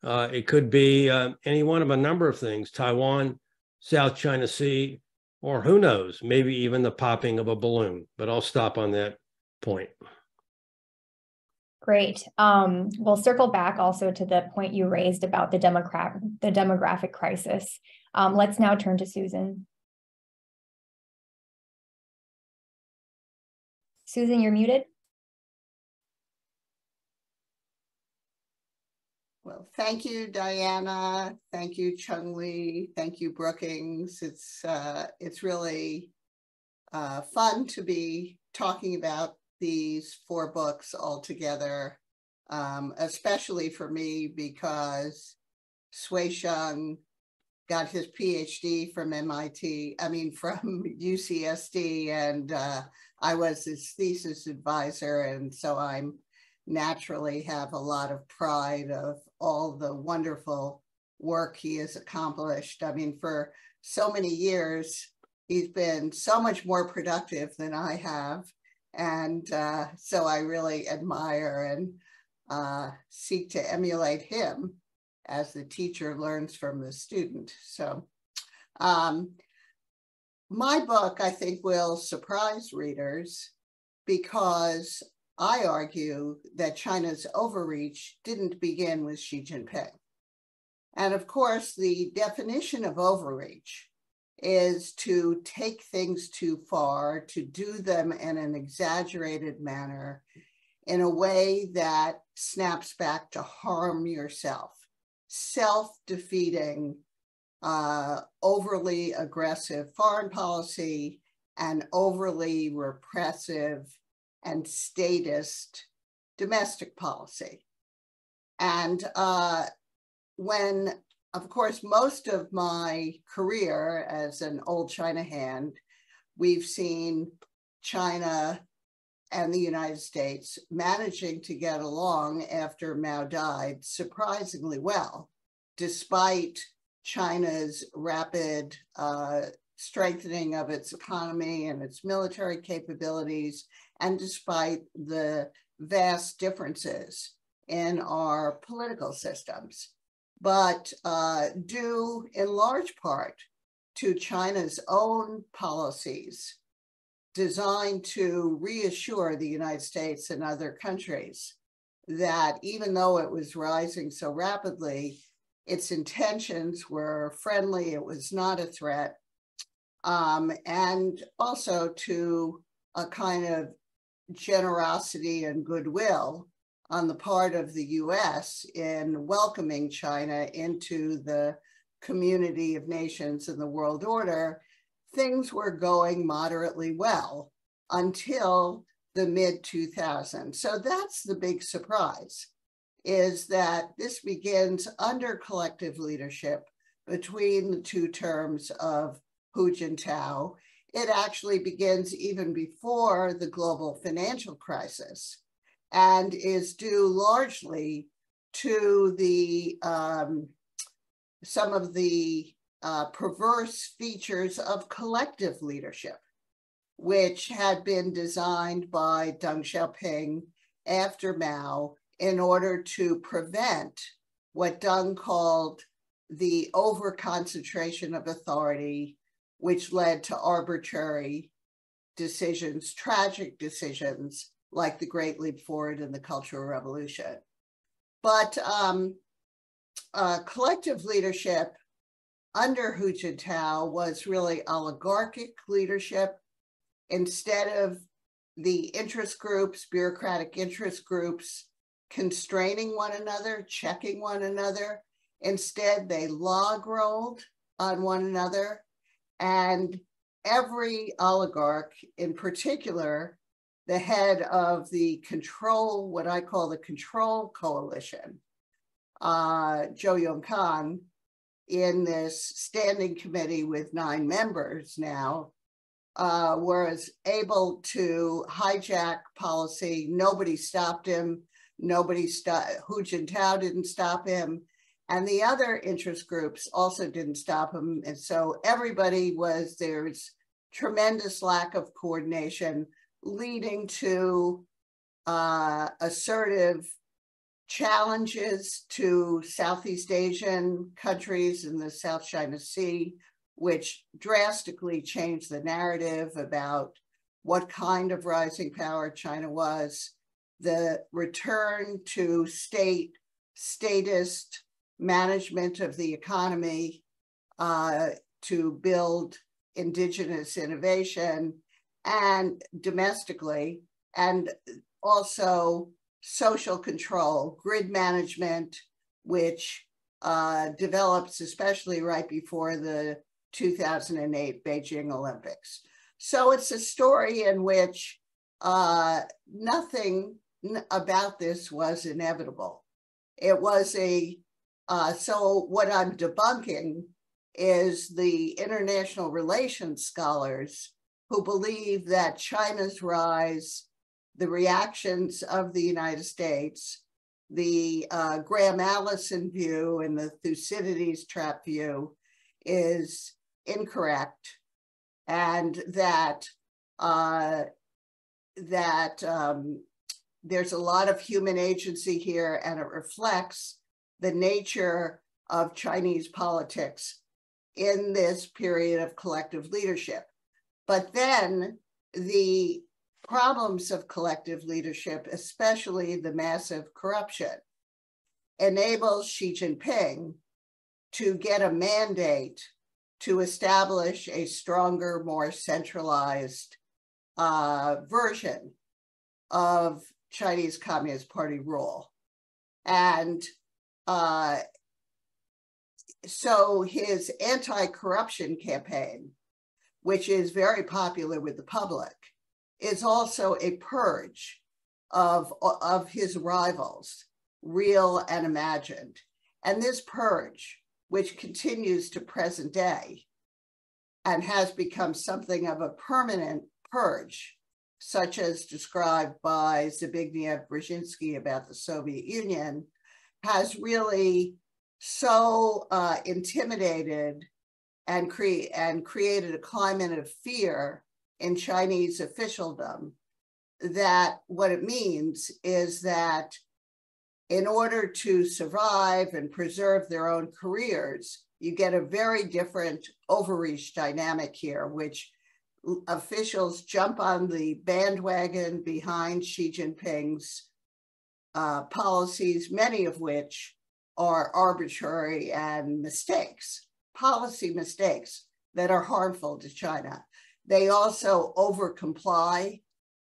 It could be any one of a number of things: Taiwan, South China Sea, or who knows, maybe even the popping of a balloon. But I'll stop on that point. Great. We'll circle back also to the point you raised about the demographic crisis. Let's now turn to Susan. Susan, you're muted. Well, thank you, Diana. Thank you, Chung Lee. Thank you, Brookings. It's really fun to be talking about these 4 books all together, especially for me because Sui-Sheng got his PhD from from UCSD, and I was his thesis advisor, and so I'm naturally have a lot of pride of all the wonderful work he has accomplished. I mean, for so many years, he's been so much more productive than I have. And so I really admire and seek to emulate him as the teacher learns from the student. So my book, I think, will surprise readers because I argue that China's overreach didn't begin with Xi Jinping. And of course, the definition of overreach is to take things too far, to do them in an exaggerated manner, in a way that snaps back to harm yourself, self-defeating, overly aggressive foreign policy and overly repressive and statist domestic policy. And when, of course, most of my career as an old China hand, we've seen China and the United States managing to get along after Mao died surprisingly well, despite China's rapid strengthening of its economy and its military capabilities, and despite the vast differences in our political systems, but due in large part to China's own policies designed to reassure the United States and other countries that even though it was rising so rapidly, its intentions were friendly, it was not a threat, and also to a kind of generosity and goodwill on the part of the US in welcoming China into the community of nations and the world order. Things were going moderately well until the mid-2000s. So that's the big surprise, is that this begins under collective leadership between the 2 terms of Hu Jintao. It actually begins even before the global financial crisis and is due largely to the some of the perverse features of collective leadership, which had been designed by Deng Xiaoping after Mao in order to prevent what Deng called the over-concentration of authority, which led to arbitrary decisions, tragic decisions, like the Great Leap Forward and the Cultural Revolution. But collective leadership under Hu Jintao was really oligarchic leadership. Instead of the interest groups, bureaucratic interest groups, constraining one another, checking one another, instead they log rolled on one another. And every oligarch, in particular, the head of the control, what I call the control coalition, Zhou Yongkang, in this standing committee with 9 members now, was able to hijack policy. Nobody stopped him. Hu Jintao didn't stop him. And the other interest groups also didn't stop him. And so there's tremendous lack of coordination, leading to assertive challenges to Southeast Asian countries in the South China Sea, which drastically changed the narrative about what kind of rising power China was, the return to statist management of the economy to build indigenous innovation and domestically, and also social control, grid management, which develops especially right before the 2008 Beijing Olympics. So it's a story in which nothing about this was inevitable. It was so what I'm debunking is the international relations scholars who believe that China's rise, the reactions of the United States, the Graham Allison view and the Thucydides trap view is incorrect, and that there's a lot of human agency here, and it reflects the nature of Chinese politics in this period of collective leadership. But then the problems of collective leadership, especially the massive corruption, enables Xi Jinping to get a mandate to establish a stronger, more centralized version of Chinese Communist Party rule. And so his anti-corruption campaign, which is very popular with the public, is also a purge of his rivals, real and imagined. And this purge, which continues to present day and has become something of a permanent purge, such as described by Zbigniew Brzezinski about the Soviet Union, has really so intimidated and created a climate of fear in Chinese officialdom that what it means is that in order to survive and preserve their own careers, you get a very different overreach dynamic here, which officials jump on the bandwagon behind Xi Jinping's policies, many of which are arbitrary and policy mistakes that are harmful to China. They also overcomply,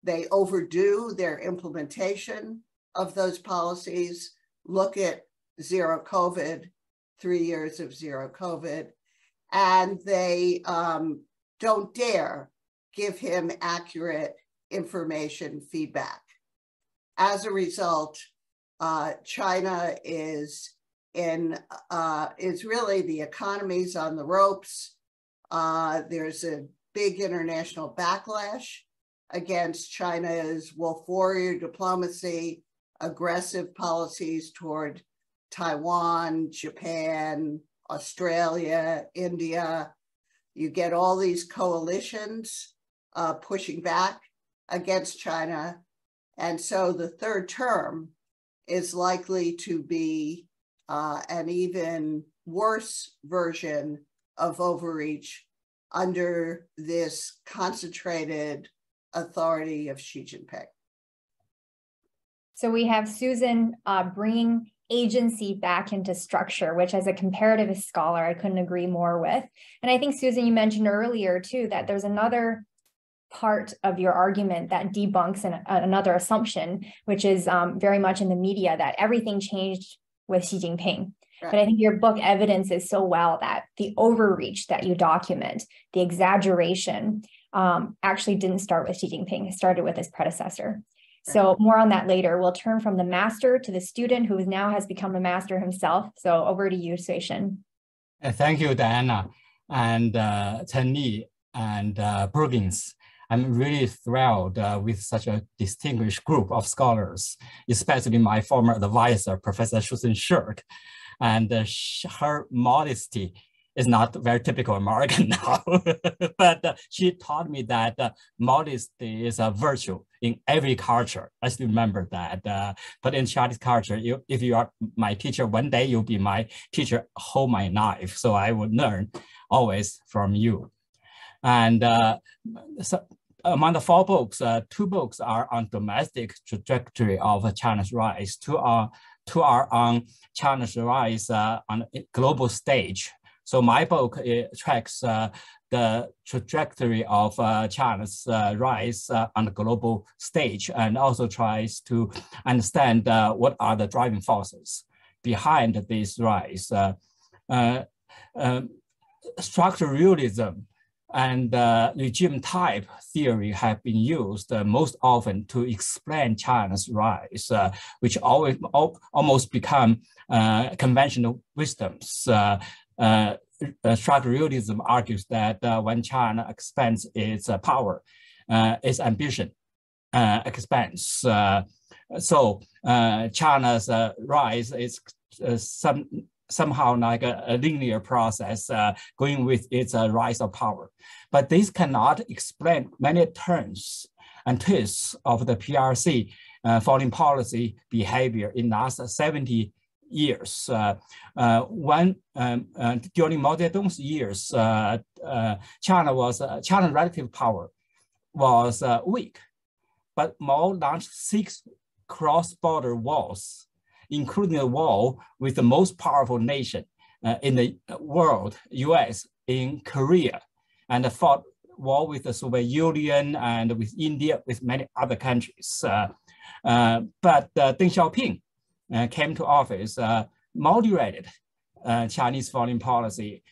they overdo their implementation of those policies. Look at zero COVID, 3 years of zero COVID, and they don't dare give him accurate information feedback. As a result, China is really, the economy's on the ropes. There's a big international backlash against China's wolf warrior diplomacy, aggressive policies toward Taiwan, Japan, Australia, India. You get all these coalitions pushing back against China. And so the third term is likely to be an even worse version of overreach under this concentrated authority of Xi Jinping. So we have Susan bringing agency back into structure, which as a comparativist scholar, I couldn't agree more with. And I think, Susan, you mentioned earlier too, that there's another part of your argument that debunks another assumption, which is very much in the media, that everything changed with Xi Jinping. Right. But I think your book evidences so well that the overreach that you document, the exaggeration, actually didn't start with Xi Jinping. It started with his predecessor. Right. So more on that later. We'll turn from the master to the student who now has become a master himself. So over to you, Sui Shen. Thank you, Diana. And Chen Li, and Bergens. I'm really thrilled with such a distinguished group of scholars, especially my former advisor, Professor Susan Shirk. And her modesty is not very typical American now, but she taught me that modesty is a virtue in every culture. I still remember that. But in Chinese culture, if you are my teacher, one day you'll be my teacher, hold my knife. So I would learn always from you. And so among the 4 books, 2 books are on domestic trajectory of China's rise. Two are on China's rise on a global stage. So my book tracks the trajectory of China's rise on the global stage, and also tries to understand what are the driving forces behind this rise. Structural realism and regime type theory have been used most often to explain China's rise, which almost become conventional wisdoms. Structural realism argues that when China expands its power, its ambition expands. So China's rise is somehow like a linear process going with its rise of power. But this cannot explain many turns and twists of the PRC foreign policy behavior in the last 70 years. During Mao Zedong's years, China's relative power was weak, but Mao launched 6 cross-border wars, including a war with the most powerful nation in the world, US, in Korea, and fought war with the Soviet Union and with India, with many other countries. But Deng Xiaoping came to office, moderated Chinese foreign policy.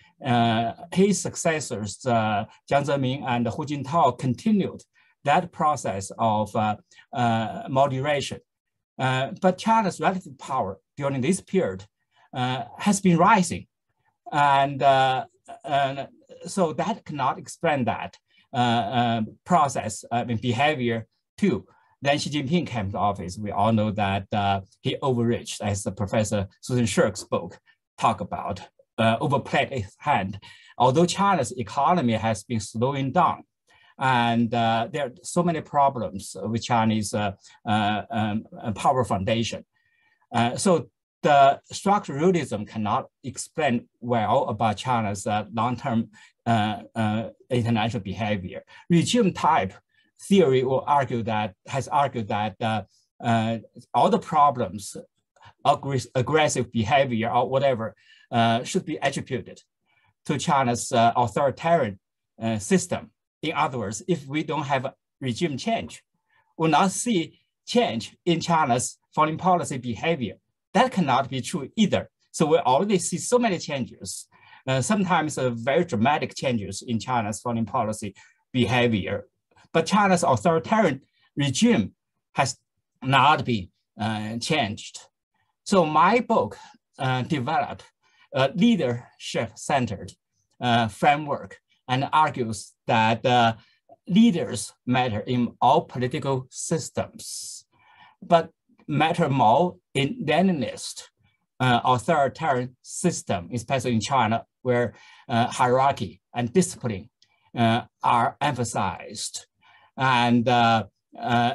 His successors, Jiang Zemin and Hu Jintao, continued that process of moderation. But China's relative power during this period has been rising. And so that cannot explain that process, behavior too. Then Xi Jinping came to office. We all know that he overreached, as the Professor Susan Shirk's book talk about, overplayed his hand. Although China's economy has been slowing down, and there are so many problems with Chinese power foundation. So the structural realism cannot explain well about China's long-term international behavior. Regime type theory has argued that all the problems, aggressive behavior or whatever, should be attributed to China's authoritarian system. In other words, if we don't have regime change, we'll not see change in China's foreign policy behavior. That cannot be true either. So we already see so many changes, sometimes very dramatic changes in China's foreign policy behavior. But China's authoritarian regime has not been changed. So my book developed a leadership-centered framework and argues that leaders matter in all political systems, but matter more in Leninist authoritarian system, especially in China, where hierarchy and discipline are emphasized. And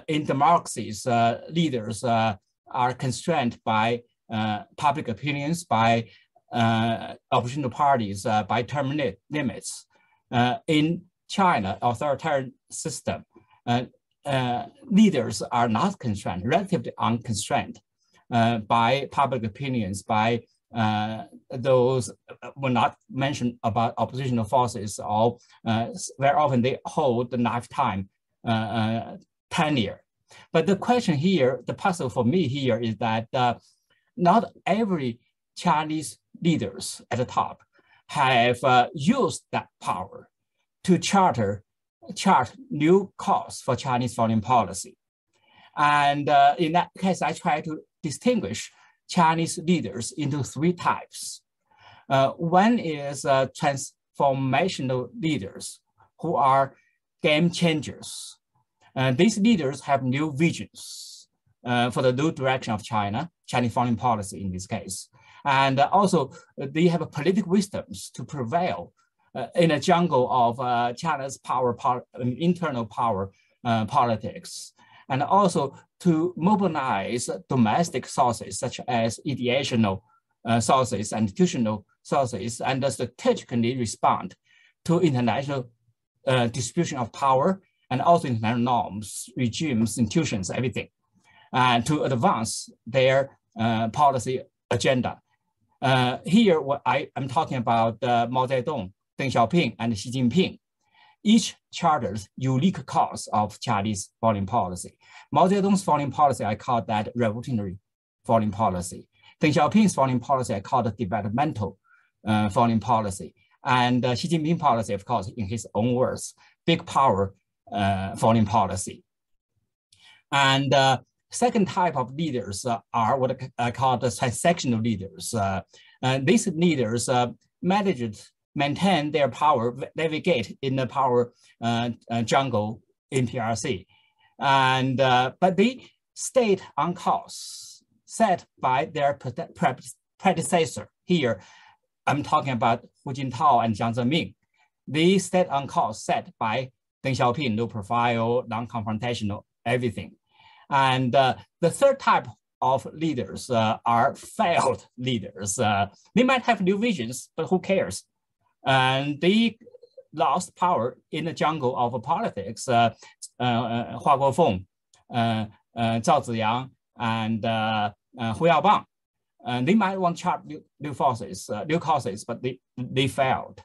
in democracies, leaders are constrained by public opinions, by oppositional parties, by term limits. In China, authoritarian system, leaders are not constrained, relatively unconstrained by public opinions, by those will not mention about oppositional forces, or very often they hold the lifetime tenure. But the question here, the puzzle for me here is that not every Chinese leaders at the top have used that power to chart new course for Chinese foreign policy. And in that case, I try to distinguish Chinese leaders into 3 types. One is transformational leaders who are game changers. These leaders have new visions for the new direction of Chinese foreign policy in this case. And also they have political wisdoms to prevail in a jungle of China's internal power politics, and also to mobilize domestic sources such as ideational sources, institutional sources, and strategically respond to international distribution of power and also international norms, regimes, institutions, everything, to advance their policy agenda. Here, what I'm talking about Mao Zedong, Deng Xiaoping, and Xi Jinping. Each charters unique course of Chinese foreign policy. Mao Zedong's foreign policy, I call that revolutionary foreign policy. Deng Xiaoping's foreign policy, I call it developmental foreign policy. And Xi Jinping policy, of course, in his own words, big power foreign policy. And second type of leaders are what I call the transactional leaders. These leaders maintain their power, navigate in the power jungle in PRC. And, but they stayed on course set by their predecessor. Here, I'm talking about Hu Jintao and Jiang Zemin. They stayed on course set by Deng Xiaoping, low profile, non-confrontational, everything. And the third type of leaders are failed leaders. They might have new visions, but who cares? And they lost power in the jungle of politics. Hua Guofeng, Zhao Ziyang, and Hu Yaobang. They might want to chart new courses, but they failed.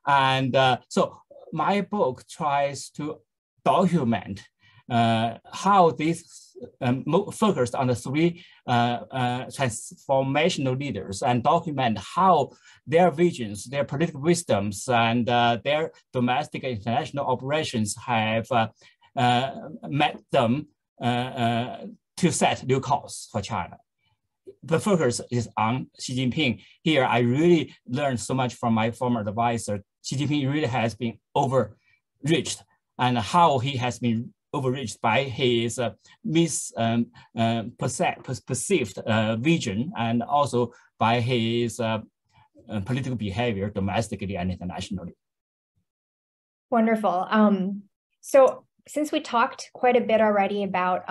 And so my book tries to document how these focused on the three transformational leaders and document how their visions, their political wisdoms, and their domestic and international operations have met them to set new course for China. The focus is on Xi Jinping. Here, I really learned so much from my former advisor. Xi Jinping really has been overreached, and how he has been overreached by his perceived vision, and also by his political behavior domestically and internationally. Wonderful. So since we talked quite a bit already about,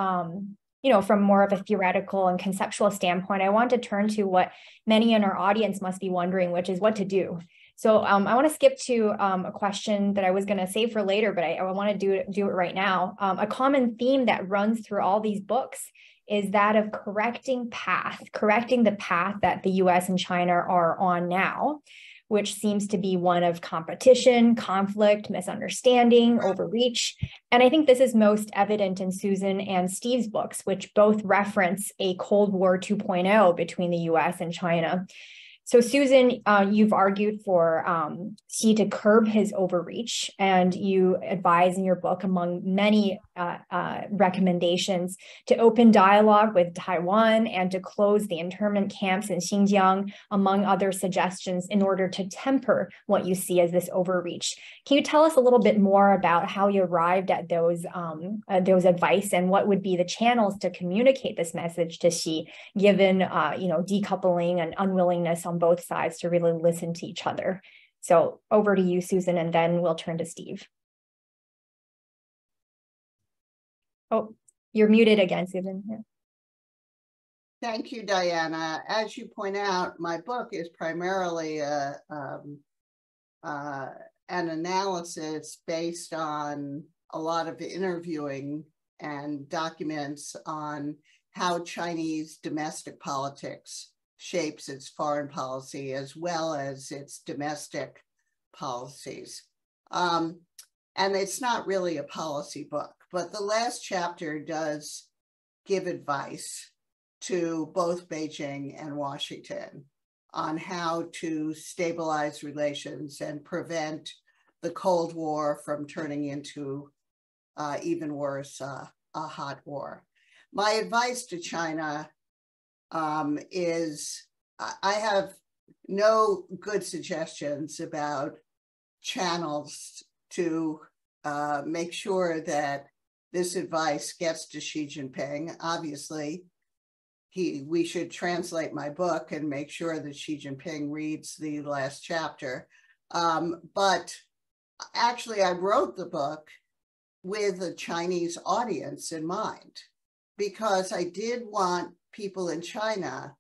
from more of a theoretical and conceptual standpoint, I want to turn to what many in our audience must be wondering, which is what to do. So I want to skip to a question that I was going to save for later, but I want to do it right now. A common theme that runs through all these books is that of correcting the path that the US and China are on now, which seems to be one of competition, conflict, misunderstanding, overreach. And I think this is most evident in Susan and Steve's books, which both reference a Cold War 2.0 between the US and China. So Susan, you've argued for Xi to curb his overreach, and you advise in your book, among many recommendations, to open dialogue with Taiwan and to close the internment camps in Xinjiang, among other suggestions, in order to temper what you see as this overreach. Can you tell us a little bit more about how you arrived at those advice, and what would be the channels to communicate this message to Xi, given decoupling and unwillingness on both sides to really listen to each other? So over to you, Susan, and then we'll turn to Steve. Oh, you're muted again, Susan. Yeah. Thank you, Diana. As you point out, my book is primarily an analysis based on a lot of interviewing and documents on how Chinese domestic politics shapes its foreign policy as well as its domestic policies. And it's not really a policy book, but the last chapter does give advice to both Beijing and Washington on how to stabilize relations and prevent the Cold War from turning into even worse, a hot war. My advice to China is I have no good suggestions about channels to make sure that this advice gets to Xi Jinping. Obviously, we should translate my book and make sure that Xi Jinping reads the last chapter. But actually, I wrote the book with a Chinese audience in mind, because I did want people in China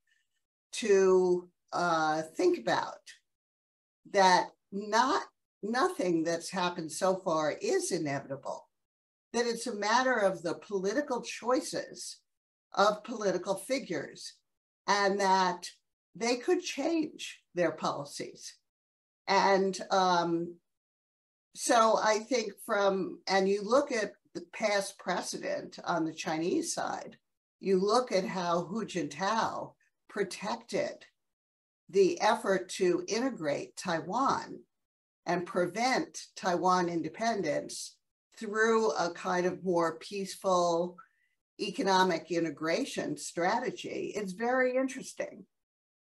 to think about that nothing that's happened so far is inevitable, that it's a matter of the political choices of political figures, and that they could change their policies. And so I think and you look at the past precedent on the Chinese side, you look at how Hu Jintao protected the effort to integrate Taiwan and prevent Taiwan independence through a kind of more peaceful economic integration strategy. It's very interesting.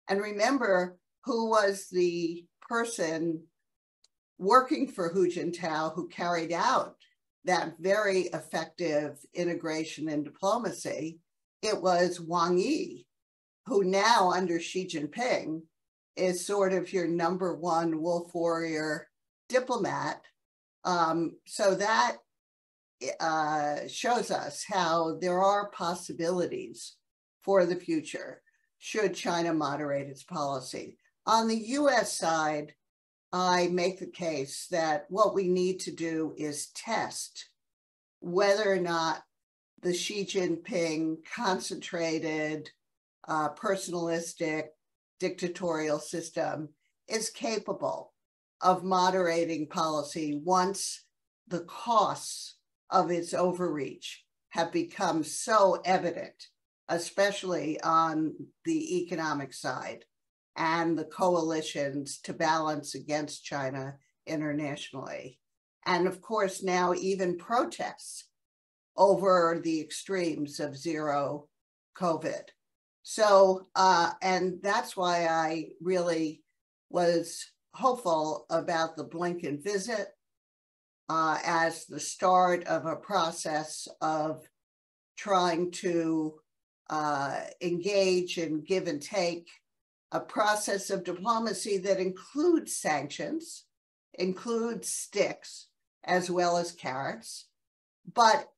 And remember, who was the person working for Hu Jintao who carried out that very effective integration and diplomacy? It was Wang Yi, who now under Xi Jinping is sort of your number one wolf warrior diplomat. So that shows us how there are possibilities for the future should China moderate its policy. On the US side, I make the case that what we need to do is test whether or not the Xi Jinping concentrated, personalistic, dictatorial system is capable of moderating policy once the costs of its overreach have become so evident, especially on the economic side and the coalitions to balance against China internationally. And of course, now even protests over the extremes of zero COVID. So, and that's why I really was hopeful about the Blinken visit as the start of a process of trying to engage in give and take, a process of diplomacy that includes sanctions, includes sticks, as well as carrots, but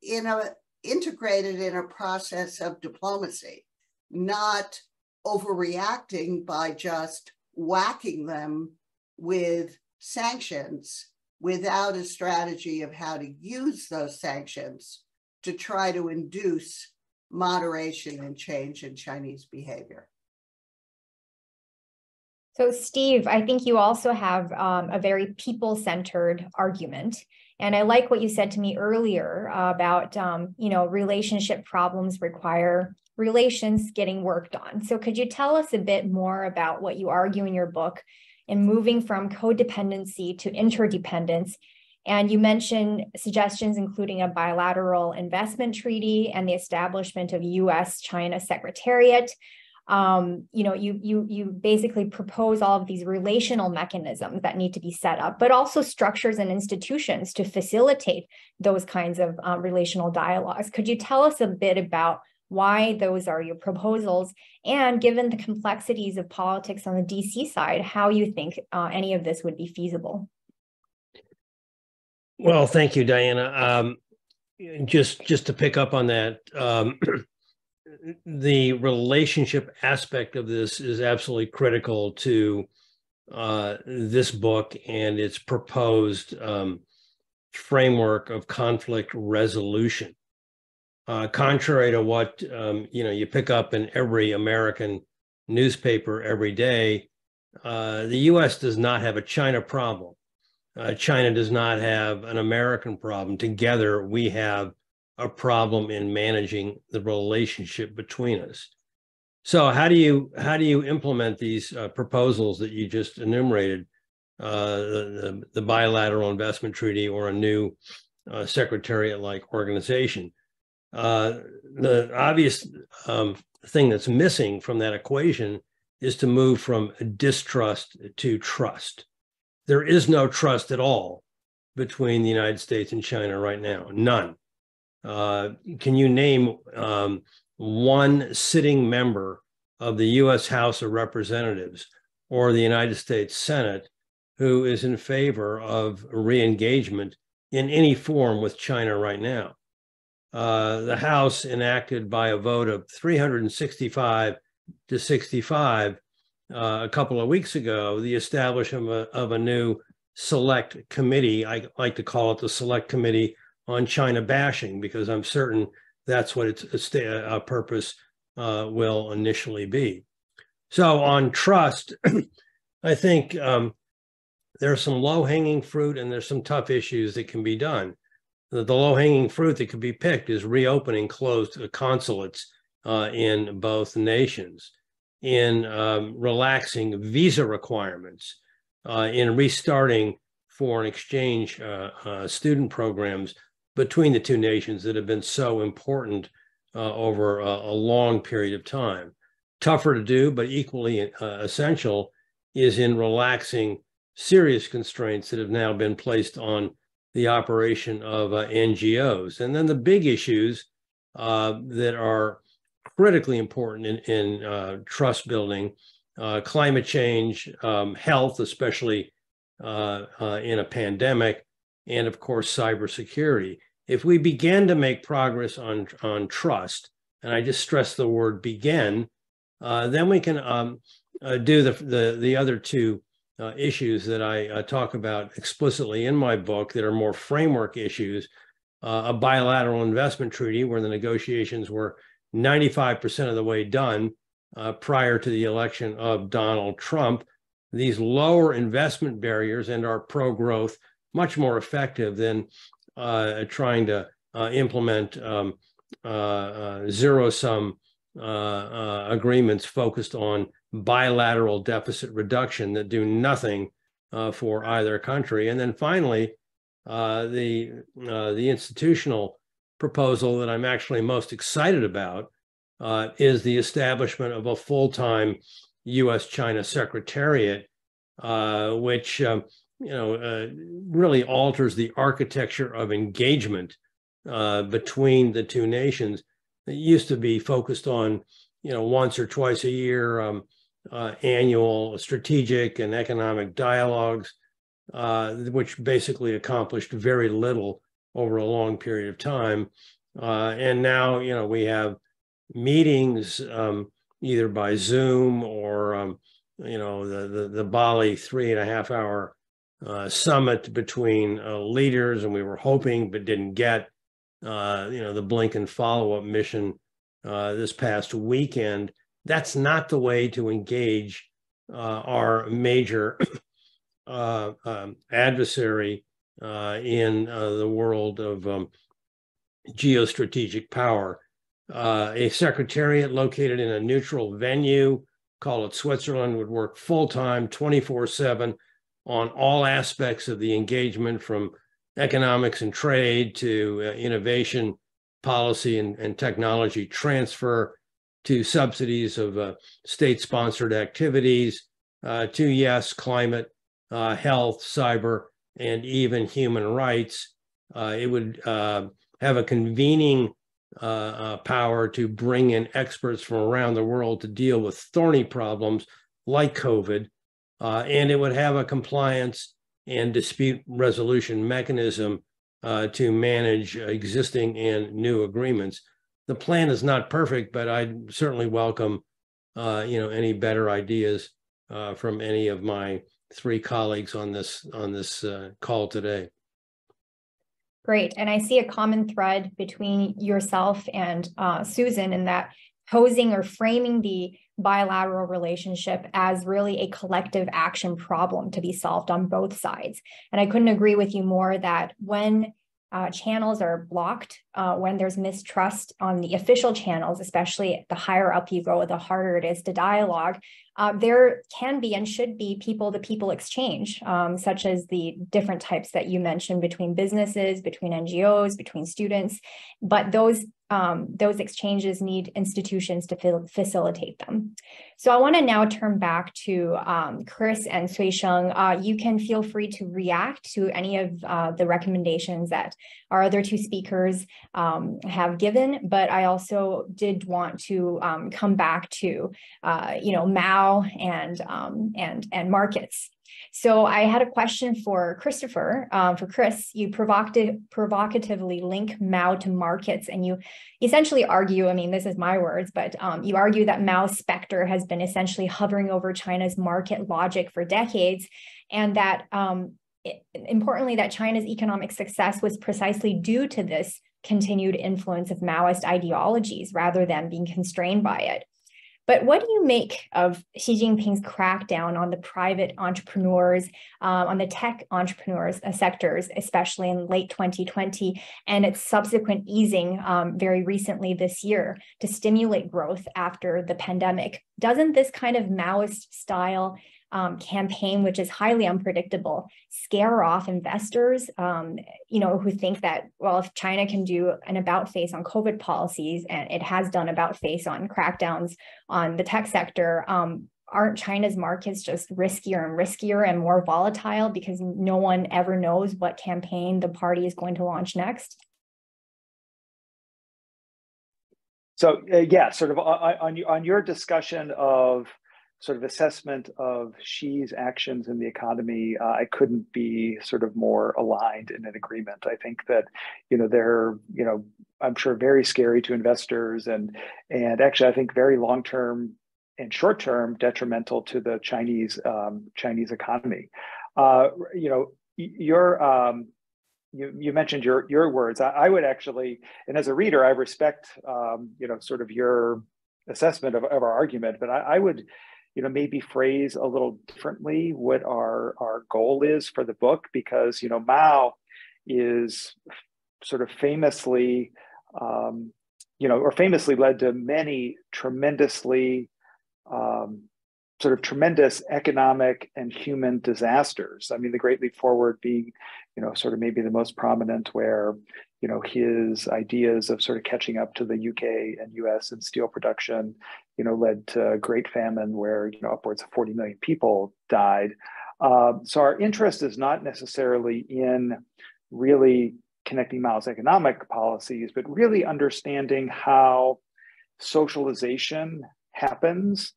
integrated in a process of diplomacy, not overreacting by just whacking them with sanctions without a strategy of how to use those sanctions to try to induce moderation and change in Chinese behavior. So Steve, I think you also have a very people-centered argument. And I like what you said to me earlier about, relationship problems require relations getting worked on. So could you tell us a bit more about what you argue in your book in moving from codependency to interdependence? And you mentioned suggestions including a bilateral investment treaty and the establishment of US-China Secretariat. You basically propose all of these relational mechanisms that need to be set up, but also structures and institutions to facilitate those kinds of relational dialogues. Could you tell us a bit about why those are your proposals, and given the complexities of politics on the DC side, how you think any of this would be feasible? Well, thank you, Diana. Just to pick up on that, the relationship aspect of this is absolutely critical to this book and its proposed framework of conflict resolution. Contrary to what you pick up in every American newspaper every day, the U.S. does not have a China problem. China does not have an American problem. Together, we have a problem in managing the relationship between us. So how do you implement these proposals that you just enumerated, the bilateral investment treaty or a new secretariat-like organization? The obvious thing that's missing from that equation is to move from distrust to trust. There is no trust at all between the United States and China right now? None. Can you name one sitting member of the U.S. House of Representatives or the United States Senate who is in favor of re-engagement in any form with China right now? The House enacted by a vote of 365 to 65 a couple of weeks ago the establishment of a new select committee. I like to call it the Select Committee on China Bashing, because I'm certain that's what its purpose will initially be. So on trust, I think there's some low-hanging fruit and there's some tough issues that can be done. The low-hanging fruit that could be picked is reopening closed consulates in both nations, in relaxing visa requirements, in restarting foreign exchange student programs between the two nations that have been so important over a long period of time. Tougher to do, but equally essential, is in relaxing serious constraints that have now been placed on the operation of NGOs. And then the big issues that are critically important in trust building, climate change, health, especially in a pandemic, and of course, cybersecurity. If we begin to make progress on trust, and I just stress the word begin, then we can do the other two issues that I talk about explicitly in my book that are more framework issues, a bilateral investment treaty where the negotiations were 95% of the way done prior to the election of Donald Trump. These lower investment barriers and are pro-growth much more effective than trying to implement zero-sum agreements focused on bilateral deficit reduction that do nothing for either country. And then finally, the institutional proposal that I'm actually most excited about is the establishment of a full-time U.S.-China Secretariat, which really alters the architecture of engagement between the two nations. It used to be focused on, once or twice a year, annual strategic and economic dialogues, which basically accomplished very little over a long period of time. And now, we have meetings either by Zoom or, the Bali 3.5-hour summit between leaders, and we were hoping but didn't get, the Blinken follow-up mission this past weekend. That's not the way to engage our major adversary in the world of geostrategic power. A secretariat located in a neutral venue, call it Switzerland, would work full-time, 24/7 on all aspects of the engagement, from economics and trade to innovation, policy and technology transfer, to subsidies of state-sponsored activities, to, yes, climate, health, cyber, and even human rights. It would have a convening power to bring in experts from around the world to deal with thorny problems like COVID, and it would have a compliance and dispute resolution mechanism to manage existing and new agreements. The plan is not perfect, but I'd certainly welcome, any better ideas from any of my three colleagues on this call today. Great. And I see a common thread between yourself and Susan in that posing or framing the bilateral relationship as really a collective action problem to be solved on both sides. And I couldn't agree with you more that when channels are blocked, when there's mistrust on the official channels, especially the higher up you go, the harder it is to dialogue. There can be and should be people-to-people exchange, such as the different types that you mentioned between businesses, between NGOs, between students. But those those exchanges need institutions to facilitate them. So I want to now turn back to Chris and Suisheng. You can feel free to react to any of the recommendations that our other two speakers have given, but I also did want to come back to Mao and markets. So I had a question for Christopher. For Chris, you provocatively link Mao to markets, and you essentially argue, I mean, this is my words, but you argue that Mao's specter has been essentially hovering over China's market logic for decades, and that importantly, that China's economic success was precisely due to this continued influence of Maoist ideologies rather than being constrained by it. But what do you make of Xi Jinping's crackdown on the private entrepreneurs, on the tech entrepreneurs sectors, especially in late 2020, and its subsequent easing very recently this year to stimulate growth after the pandemic? Doesn't this kind of Maoist style campaign, which is highly unpredictable, scare off investors, who think that, well, if China can do an about face on COVID policies, and it has done about face on crackdowns on the tech sector, aren't China's markets just riskier and riskier and more volatile because no one ever knows what campaign the party is going to launch next? So sort of on your discussion of sort of assessment of Xi's actions in the economy, I couldn't be sort of more aligned in an agreement. I think that, they're, I'm sure very scary to investors and actually I think very long-term and short-term detrimental to the Chinese economy. You mentioned your words. I would actually, and as a reader, I respect, sort of your assessment of our argument, but I would, maybe phrase a little differently what our goal is for the book, because, Mao is sort of famously, famously led to many tremendously, tremendous economic and human disasters. I mean, the Great Leap Forward being, sort of maybe the most prominent, where, his ideas of sort of catching up to the UK and US in steel production, led to a great famine where, upwards of 40 million people died. So our interest is not necessarily in really connecting Mao's economic policies, but really understanding how socialization happens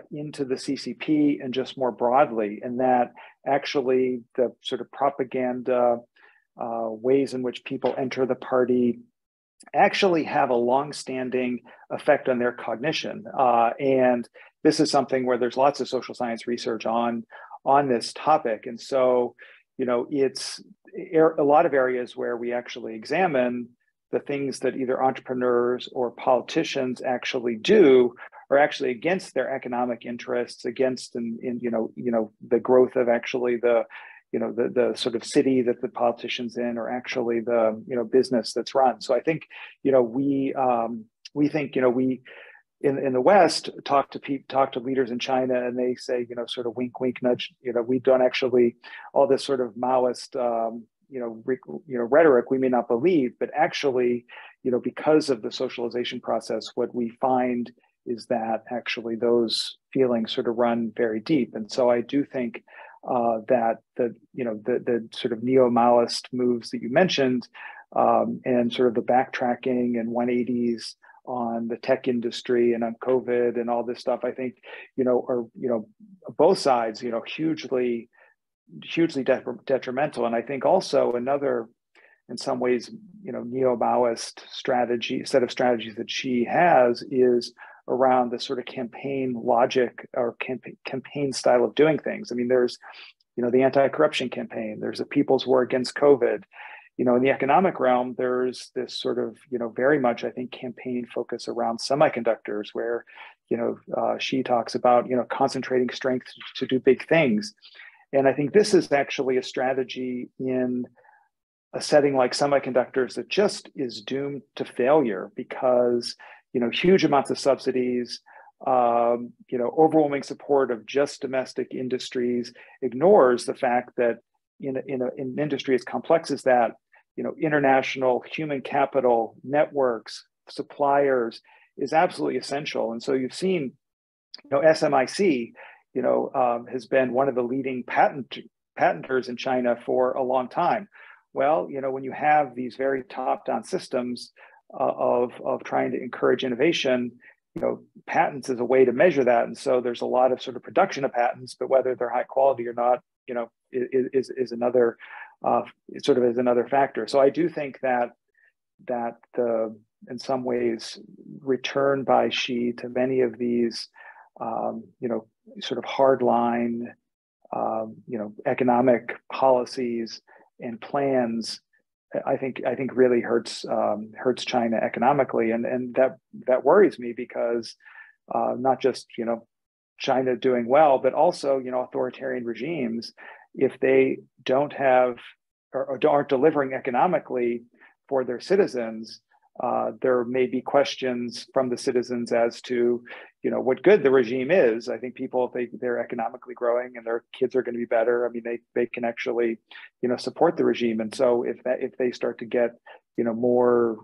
into the CCP and just more broadly, and that actually the sort of propaganda ways in which people enter the party actually have a long-standing effect on their cognition. And this is something where there's lots of social science research on this topic. And so, it's a lot of areas where we actually examine the things that either entrepreneurs or politicians actually do are actually against their economic interests, against the growth of actually the sort of city that the politicians in, or actually the business that's run. So I think we think we in the West talk to leaders in China, and they say sort of wink wink nudge, we don't actually, all this sort of Maoist rhetoric we may not believe, but actually because of the socialization process, what we find is that actually those feelings sort of run very deep. And so I do think that the sort of neo-Maoist moves that you mentioned, and sort of the backtracking and 180s on the tech industry and on COVID and all this stuff, I think are both sides hugely detrimental. And I think also another, in some ways, neo-Maoist set of strategies that Xi has is around the sort of campaign logic or campaign style of doing things. I mean, there's, the anti-corruption campaign, there's a people's war against COVID. In the economic realm, there's this sort of, very much, I think, campaign focus around semiconductors, where, Xi talks about, concentrating strength to do big things. And I think this is actually a strategy in a setting like semiconductors that just is doomed to failure, because huge amounts of subsidies, overwhelming support of just domestic industries ignores the fact that in an industry as complex as that, international human capital networks, suppliers is absolutely essential. And so you've seen, SMIC, has been one of the leading patenters in China for a long time. Well, when you have these very top-down systems of trying to encourage innovation, patents is a way to measure that. And so there's a lot of sort of production of patents, but whether they're high quality or not, is another is another factor. So I do think that the, in some ways, return by Xi to many of these, sort of hardline, economic policies and plans, I think really hurts China economically, and that worries me, because not just China doing well, but also authoritarian regimes, if they don't have or aren't delivering economically for their citizens, there may be questions from the citizens as to what good the regime is. I think people, if they're economically growing and their kids are going to be better, I mean, they can actually support the regime. And so if they start to get more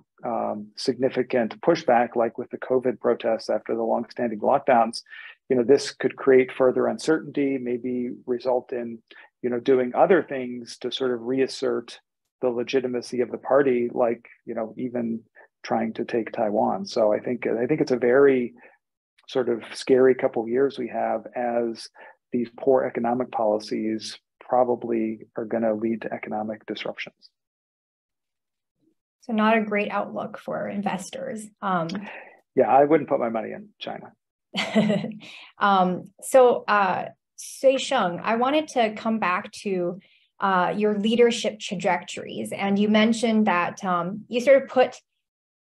significant pushback, like with the COVID protests after the longstanding lockdowns, this could create further uncertainty, maybe result in doing other things to sort of reassert the legitimacy of the party, like even trying to take Taiwan. So I think it's a very sort of scary couple of years we have, as these poor economic policies probably are going to lead to economic disruptions. So not a great outlook for investors. Yeah, I wouldn't put my money in China. Sui Sheng, I wanted to come back to your leadership trajectories. And you mentioned that you sort of put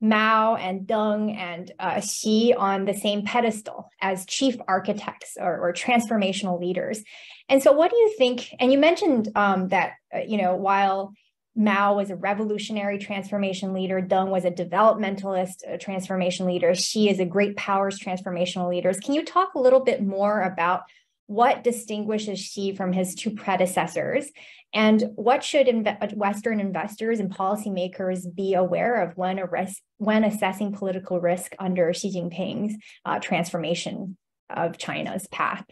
Mao and Deng and Xi on the same pedestal as chief architects or transformational leaders. And so what do you think, and you mentioned that, while Mao was a revolutionary transformation leader, Deng was a developmentalist transformation leader, Xi is a great powers transformational leaders. Can you talk a little bit more about what distinguishes Xi from his two predecessors, and what should Western investors and policymakers be aware of when assessing political risk under Xi Jinping's transformation of China's path?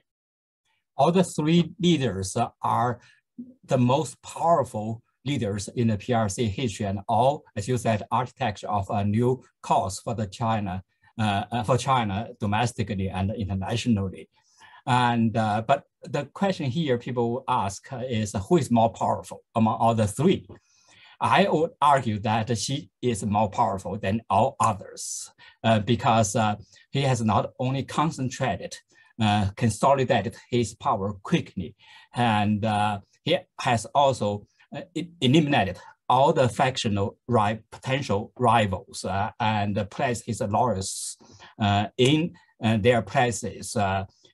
All the three leaders are the most powerful leaders in the PRC history, and all, as you said, architecture of a new course for China domestically and internationally. And but the question here people ask is, who is more powerful among all the three? I would argue that Xi is more powerful than all others because he has not only consolidated his power quickly, and he has also eliminated all the factional potential rivals and placed his lawyers in their places.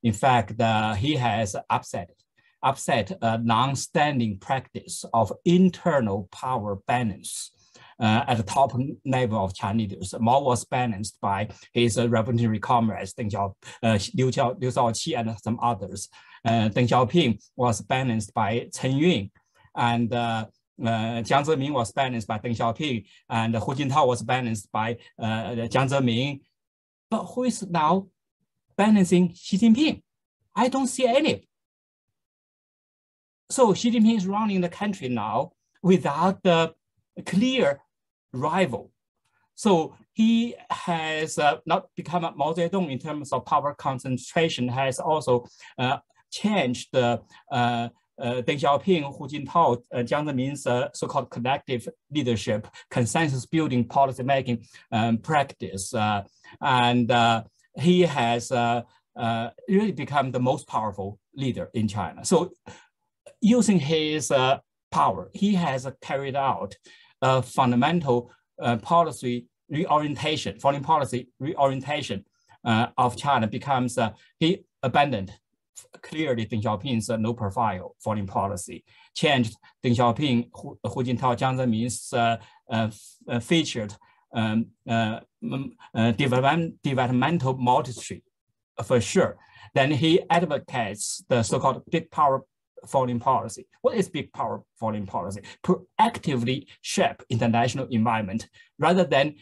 In fact, he has upset a long-standing practice of internal power balance at the top level of Chinese leaders. Mao was balanced by his revolutionary comrades, Liu Shaoqi and some others. Deng Xiaoping was balanced by Chen Yun, and Jiang Zemin was balanced by Deng Xiaoping, and Hu Jintao was balanced by Jiang Zemin. But who is now balancing Xi Jinping? I don't see any. So Xi Jinping is running the country now without the clear rival. So he has not become a Mao Zedong in terms of power concentration, has also changed the Deng Xiaoping, Hu Jintao, Jiang Zemin's so-called collective leadership, consensus building policy making practice. And he has really become the most powerful leader in China. So using his power, he has carried out a fundamental policy reorientation, foreign policy reorientation of China. Becomes, he abandoned clearly Deng Xiaoping's low profile foreign policy, changed Deng Xiaoping, Hu Jintao, Jiang Zemin's featured developmental modesty for sure. Then he advocates the so-called big power foreign policy. What is big power foreign policy? Proactively shape international environment rather than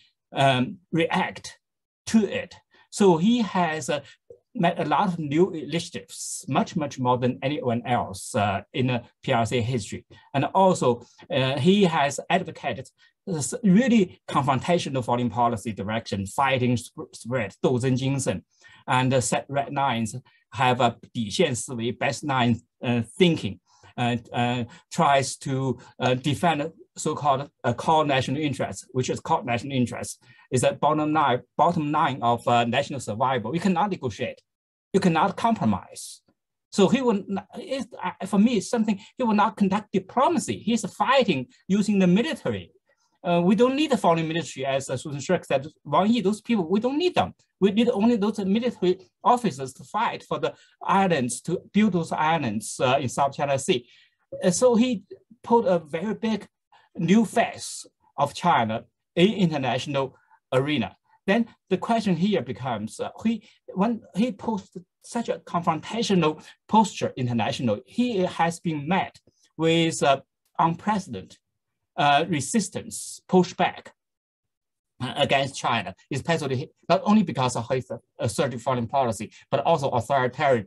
react to it. So he has made a lot of new initiatives, much more than anyone else in PRC history. And also he has advocated this really confrontational foreign policy direction, fighting spirit, 斗争精神, and set red lines, have a 底线思维, best line thinking, tries to defend so-called core national interests, which is core national interests, is a bottom line of national survival. You cannot negotiate, you cannot compromise. So he will, for me, it's something, he will not conduct diplomacy. He's fighting using the military. We don't need the foreign military, as Susan Shirk said, Wang Yi, those people, we don't need them. We need only those military officers to fight for the islands, to build those islands in South China Sea. So he put a very big new face of China in international arena. Then the question here becomes, when he posted such a confrontational posture international, he has been met with unprecedented resistance, pushback against China, especially not only because of his assertive foreign policy, but also authoritarian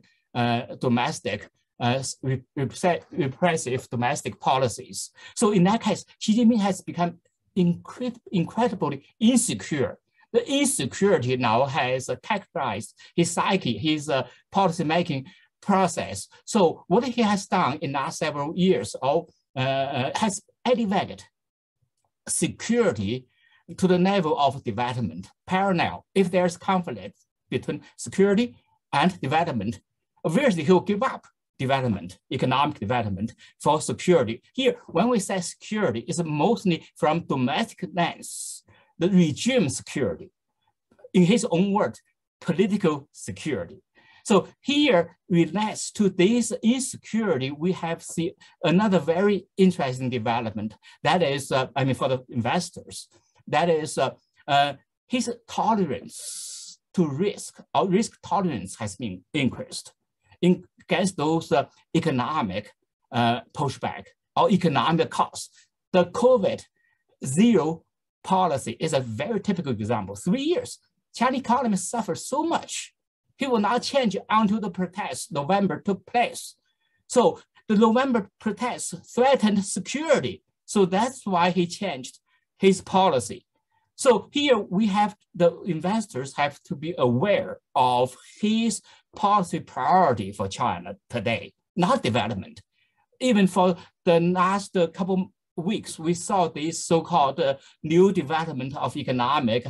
domestic, repressive domestic policies. So in that case, Xi Jinping has become incredibly insecure. The insecurity now has characterized his psyche, his policy-making process. So what he has done in the last several years has elevated security to the level of development, parallel. If there's conflict between security and development, obviously he'll give up development, economic development for security. Here, when we say security, it's mostly from domestic lens, the regime security. In his own words, political security. So here relates to this insecurity, we have seen another very interesting development. That is, I mean, for the investors, that is his tolerance to risk, or risk tolerance has been increased against those economic pushback or economic costs. The COVID zero policy is a very typical example. 3 years, Chinese economy suffered so much. He will not change until the protests November took place. So the November protests threatened security. So that's why he changed his policy. So here we have, the investors have to be aware of his policy priority for China today, not development. Even for the last couple weeks, we saw this so-called new development of economic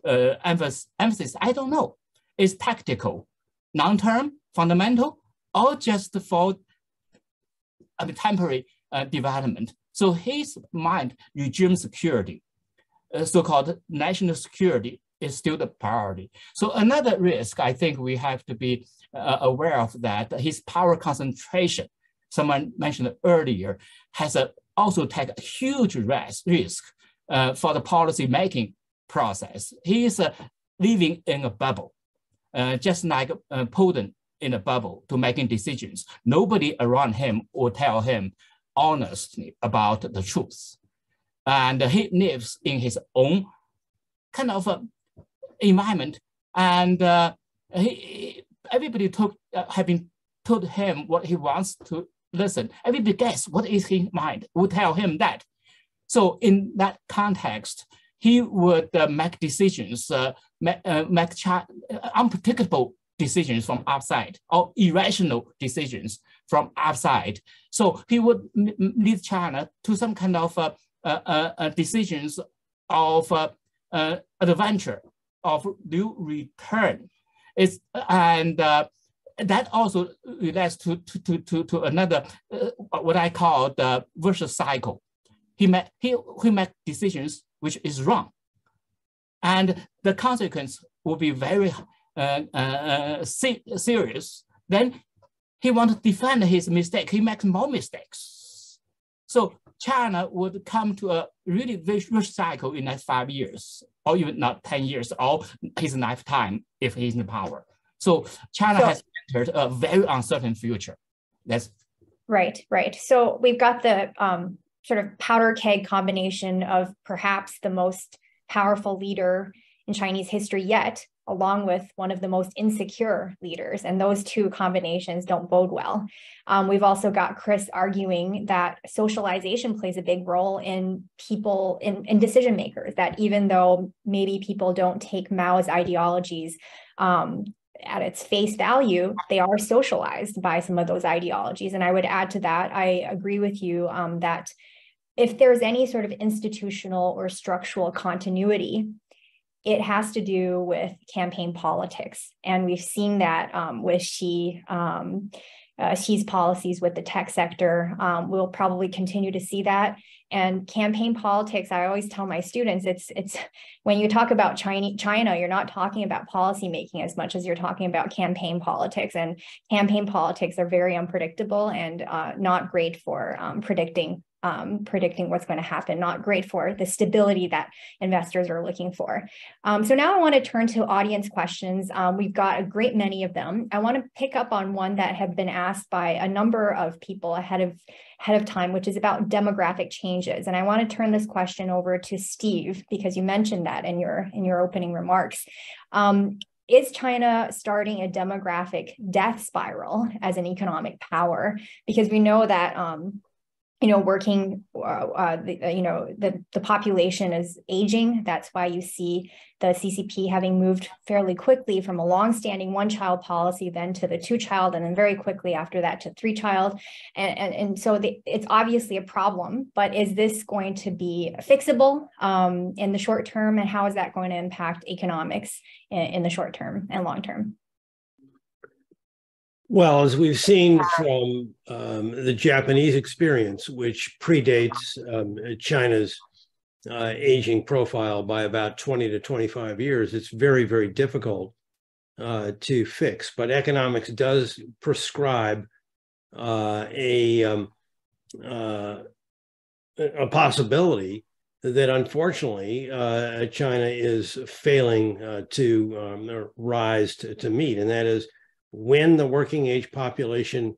emphasis. I don't know. Is tactical, long-term, fundamental, or just for temporary development. So his mind, regime security, so-called national security, is still the priority. So another risk I think we have to be aware of, that his power concentration, someone mentioned earlier, has also taken a huge risk for the policy-making process. He is living in a bubble. Just like Putin in a bubble to making decisions. Nobody around him will tell him honestly about the truth. And he lives in his own kind of environment. And everybody have been told him what he wants to listen. Everybody guess what is his mind, will tell him that. So in that context, he would make decisions, make unpredictable decisions from outside, or irrational decisions from outside. So he would lead China to some kind of decisions of adventure, of new return. And that also relates to another, what I call the virtuous cycle. He make decisions which is wrong. And the consequence will be very serious. Then he wants to defend his mistake. He makes more mistakes. So China would come to a really vicious cycle in the next 5 years, or even not 10 years, or his lifetime if he's in power. So China has entered a very uncertain future. That's Right. So we've got the sort of powder keg combination of perhaps the most powerful leader in Chinese history yet, along with one of the most insecure leaders. And those two combinations don't bode well. We've also got Chris arguing that socialization plays a big role in people, in decision makers, that even though maybe people don't take Mao's ideologies at its face value, they are socialized by some of those ideologies. And I would add to that, I agree with you that if there's any sort of institutional or structural continuity, it has to do with campaign politics. And we've seen that with Xi's policies with the tech sector. We'll probably continue to see that. And campaign politics, I always tell my students, it's when you talk about China, you're not talking about policy making as much as you're talking about campaign politics. And campaign politics are very unpredictable and not great for predicting what's going to happen, not great for the stability that investors are looking for. So now I want to turn to audience questions. We've got a great many of them. I want to pick up on one that have been asked by a number of people ahead of time, which is about demographic changes. And I want to turn this question over to Steve, because you mentioned that in your opening remarks. Is China starting a demographic death spiral as an economic power? Because we know that the population is aging. That's why you see the CCP having moved fairly quickly from a long-standing one-child policy, then to the two-child, and then very quickly after that to three-child. And so it's obviously a problem, but is this going to be fixable in the short term? And how is that going to impact economics in the short term and long term? Well, as we've seen from the Japanese experience, which predates China's aging profile by about 20 to 25 years, it's very, very difficult to fix. But economics does prescribe a possibility that unfortunately China is failing to rise to meet, and that is when the working age population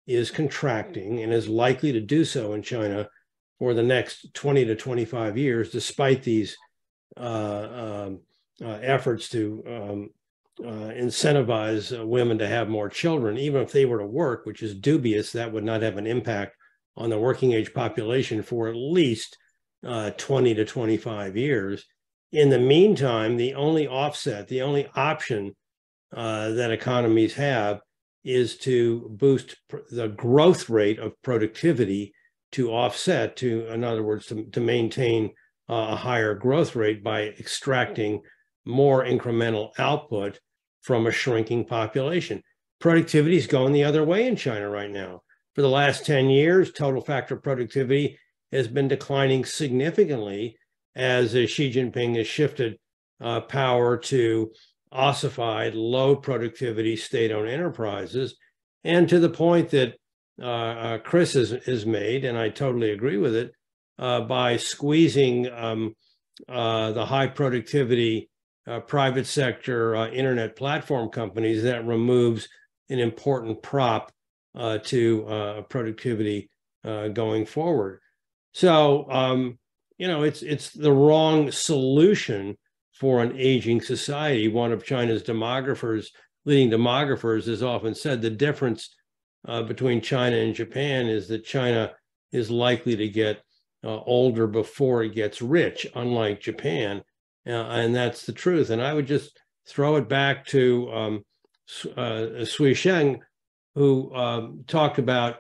is contracting and is likely to do so in China for the next 20 to 25 years, despite these efforts to incentivize women to have more children. Even if they were to work, which is dubious, that would not have an impact on the working age population for at least 20 to 25 years. In the meantime, the only offset, the only option that economies have is to boost the growth rate of productivity to offset, to, in other words, to maintain a higher growth rate by extracting more incremental output from a shrinking population. Productivity is going the other way in China right now. For the last 10 years, total factor productivity has been declining significantly as Xi Jinping has shifted power to ossified, low productivity state-owned enterprises, and to the point that Chris has made, and I totally agree with it, by squeezing the high productivity private sector internet platform companies, that removes an important prop to productivity going forward. So, it's the wrong solution for an aging society. One of China's leading demographers has often said the difference between China and Japan is that China is likely to get older before it gets rich, unlike Japan. And that's the truth. And I would just throw it back to Sui Sheng, who talked about,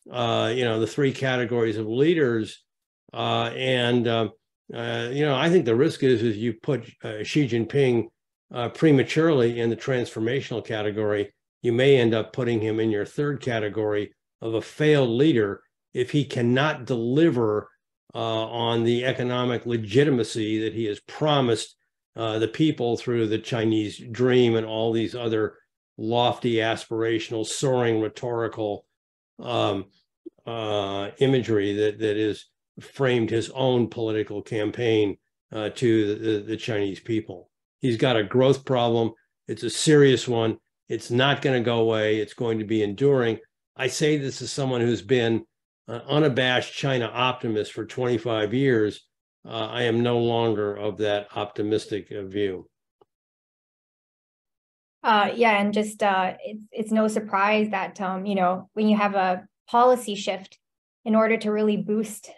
the three categories of leaders. I think the risk is you put Xi Jinping prematurely in the transformational category, you may end up putting him in your third category of a failed leader if he cannot deliver on the economic legitimacy that he has promised the people through the Chinese dream and all these other lofty, aspirational, soaring, rhetorical imagery that is framed his own political campaign to the Chinese people. He's got a growth problem. It's a serious one. It's not going to go away. It's going to be enduring. I say this as someone who's been an unabashed China optimist for 25 years. I am no longer of that optimistic view. Yeah, and just it's no surprise that you know, when you have a policy shift, in order to really boost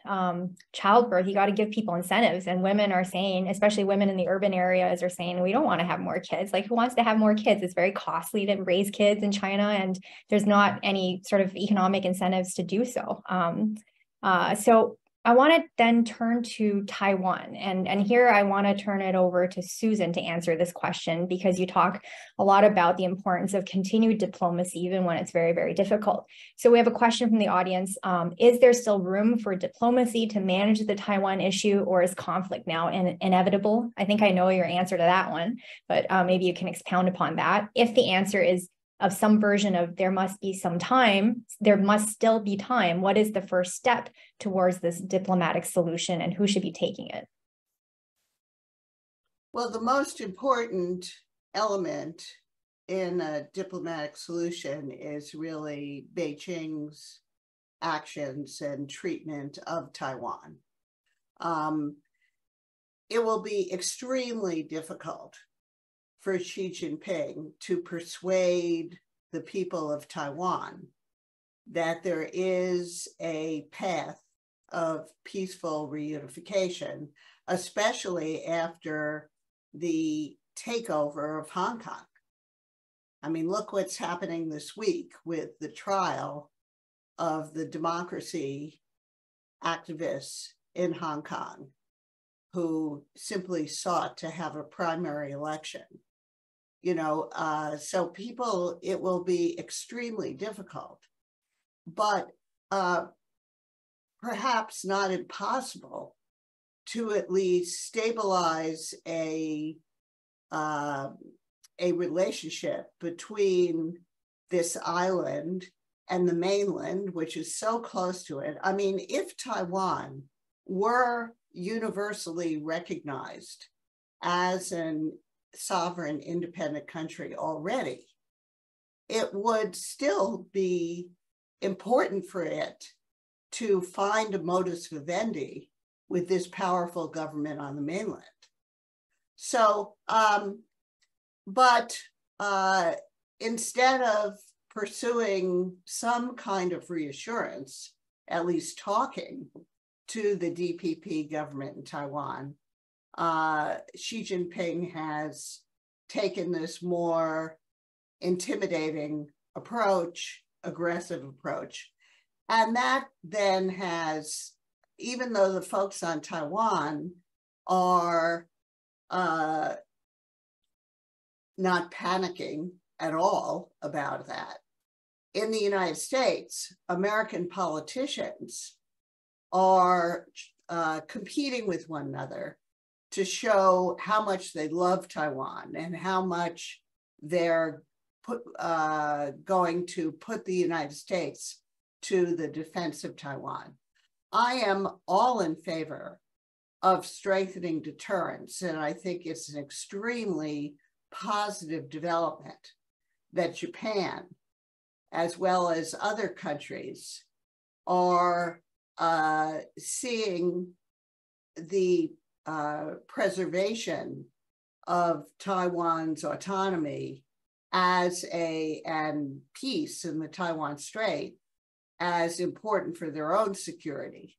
childbirth, you got to give people incentives. And women are saying, especially women in the urban areas, are saying, we don't want to have more kids. Like, who wants to have more kids? It's very costly to raise kids in China, and there's not any sort of economic incentives to do so. So I want to then turn to Taiwan. And here I want to turn it over to Susan to answer this question, because you talk a lot about the importance of continued diplomacy, even when it's very, very difficult. So we have a question from the audience. Is there still room for diplomacy to manage the Taiwan issue, or is conflict now inevitable? I think I know your answer to that one, but maybe you can expound upon that. If the answer is of some version of there must be some time, there must still be time, what is the first step towards this diplomatic solution, and who should be taking it? Well, the most important element in a diplomatic solution is really Beijing's actions and treatment of Taiwan. It will be extremely difficult for Xi Jinping to persuade the people of Taiwan that there is a path of peaceful reunification, especially after the takeover of Hong Kong. I mean, look what's happening this week with the trial of the democracy activists in Hong Kong who simply sought to have a primary election. You know, so people, it will be extremely difficult, but perhaps not impossible to at least stabilize a relationship between this island and the mainland, which is so close to it. I mean, if Taiwan were universally recognized as an sovereign independent country already, it would still be important for it to find a modus vivendi with this powerful government on the mainland. So, but instead of pursuing some kind of reassurance, at least talking to the DPP government in Taiwan, Xi Jinping has taken this more intimidating approach, aggressive approach. And that then has, even though the folks on Taiwan are not panicking at all about that, in the United States, American politicians are competing with one another to show how much they love Taiwan and how much they're going to put the United States to the defense of Taiwan. I am all in favor of strengthening deterrence, and I think it's an extremely positive development that Japan, as well as other countries, are seeing the preservation of Taiwan's autonomy and peace in the Taiwan Strait as important for their own security,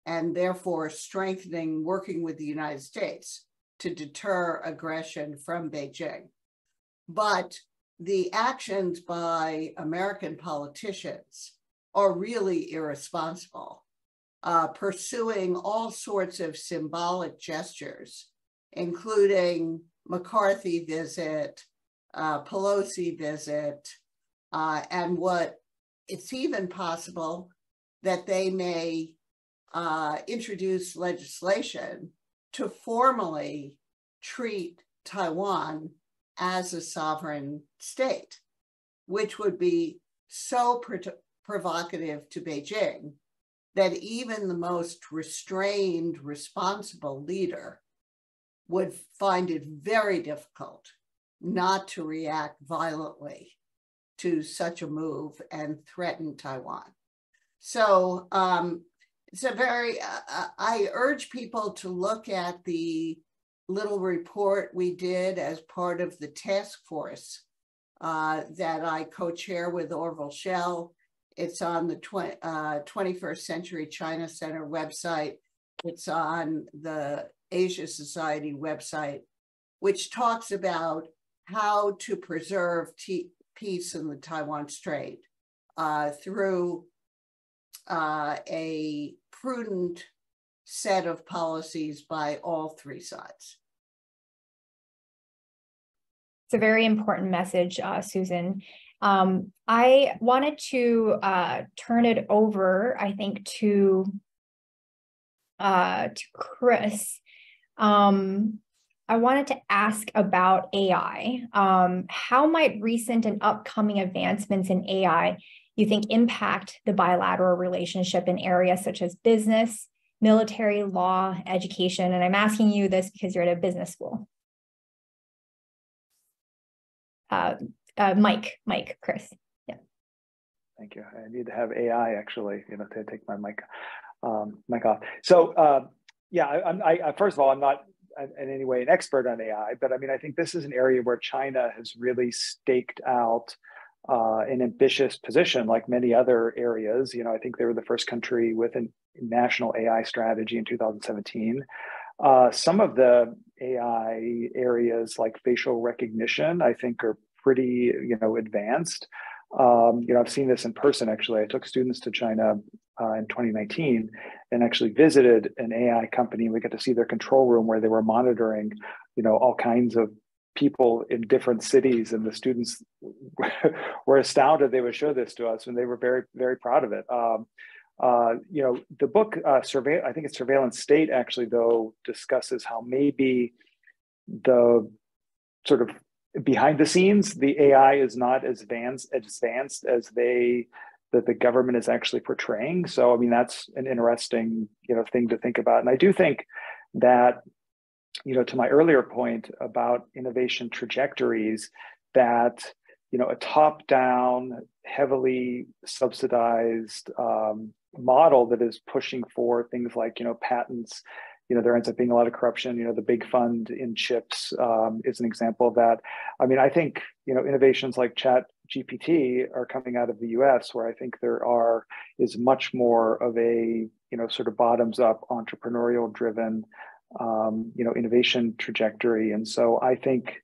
and therefore strengthening, working with the United States to deter aggression from Beijing. But the actions by American politicians are really irresponsible, pursuing all sorts of symbolic gestures, including McCarthy visit, Pelosi visit, and what it's even possible that they may introduce legislation to formally treat Taiwan as a sovereign state, which would be so provocative to Beijing that even the most restrained, responsible leader would find it very difficult not to react violently to such a move and threaten Taiwan. So it's a very, I urge people to look at the little report we did as part of the task force that I co-chair with Orville Schell. It's on the 21st Century China Center website. It's on the Asia Society website, which talks about how to preserve peace in the Taiwan Strait through a prudent set of policies by all three sides. It's a very important message, Susan. I wanted to turn it over, I think, to Chris. I wanted to ask about AI. How might recent and upcoming advancements in AI, you think, impact the bilateral relationship in areas such as business, military, law, education? And I'm asking you this because you're at a business school. Mike, Chris. Yeah. Thank you. I need to have AI actually, to take my mic off. So yeah, I first of all, I'm not in any way an expert on AI, but I mean, I think this is an area where China has really staked out an ambitious position, like many other areas. I think they were the first country with a national AI strategy in 2017. Some of the AI areas, like facial recognition, I think are pretty, advanced. I've seen this in person, actually. I took students to China in 2019 and actually visited an AI company. We got to see their control room where they were monitoring, all kinds of people in different cities, and the students were astounded. They would show this to us, and they were very, very proud of it. The book, I think it's Surveillance State, actually, though, discusses how maybe the sort of behind the scenes, the AI is not as advanced as that the government is actually portraying. So, I mean, that's an interesting, thing to think about. And I do think that, to my earlier point about innovation trajectories, that, a top-down, heavily subsidized model that is pushing for things like, patents, there ends up being a lot of corruption. The big fund in chips is an example of that. I mean, I think, innovations like ChatGPT are coming out of the US, where I think there is much more of a, sort of bottoms up entrepreneurial driven, innovation trajectory. And so I think,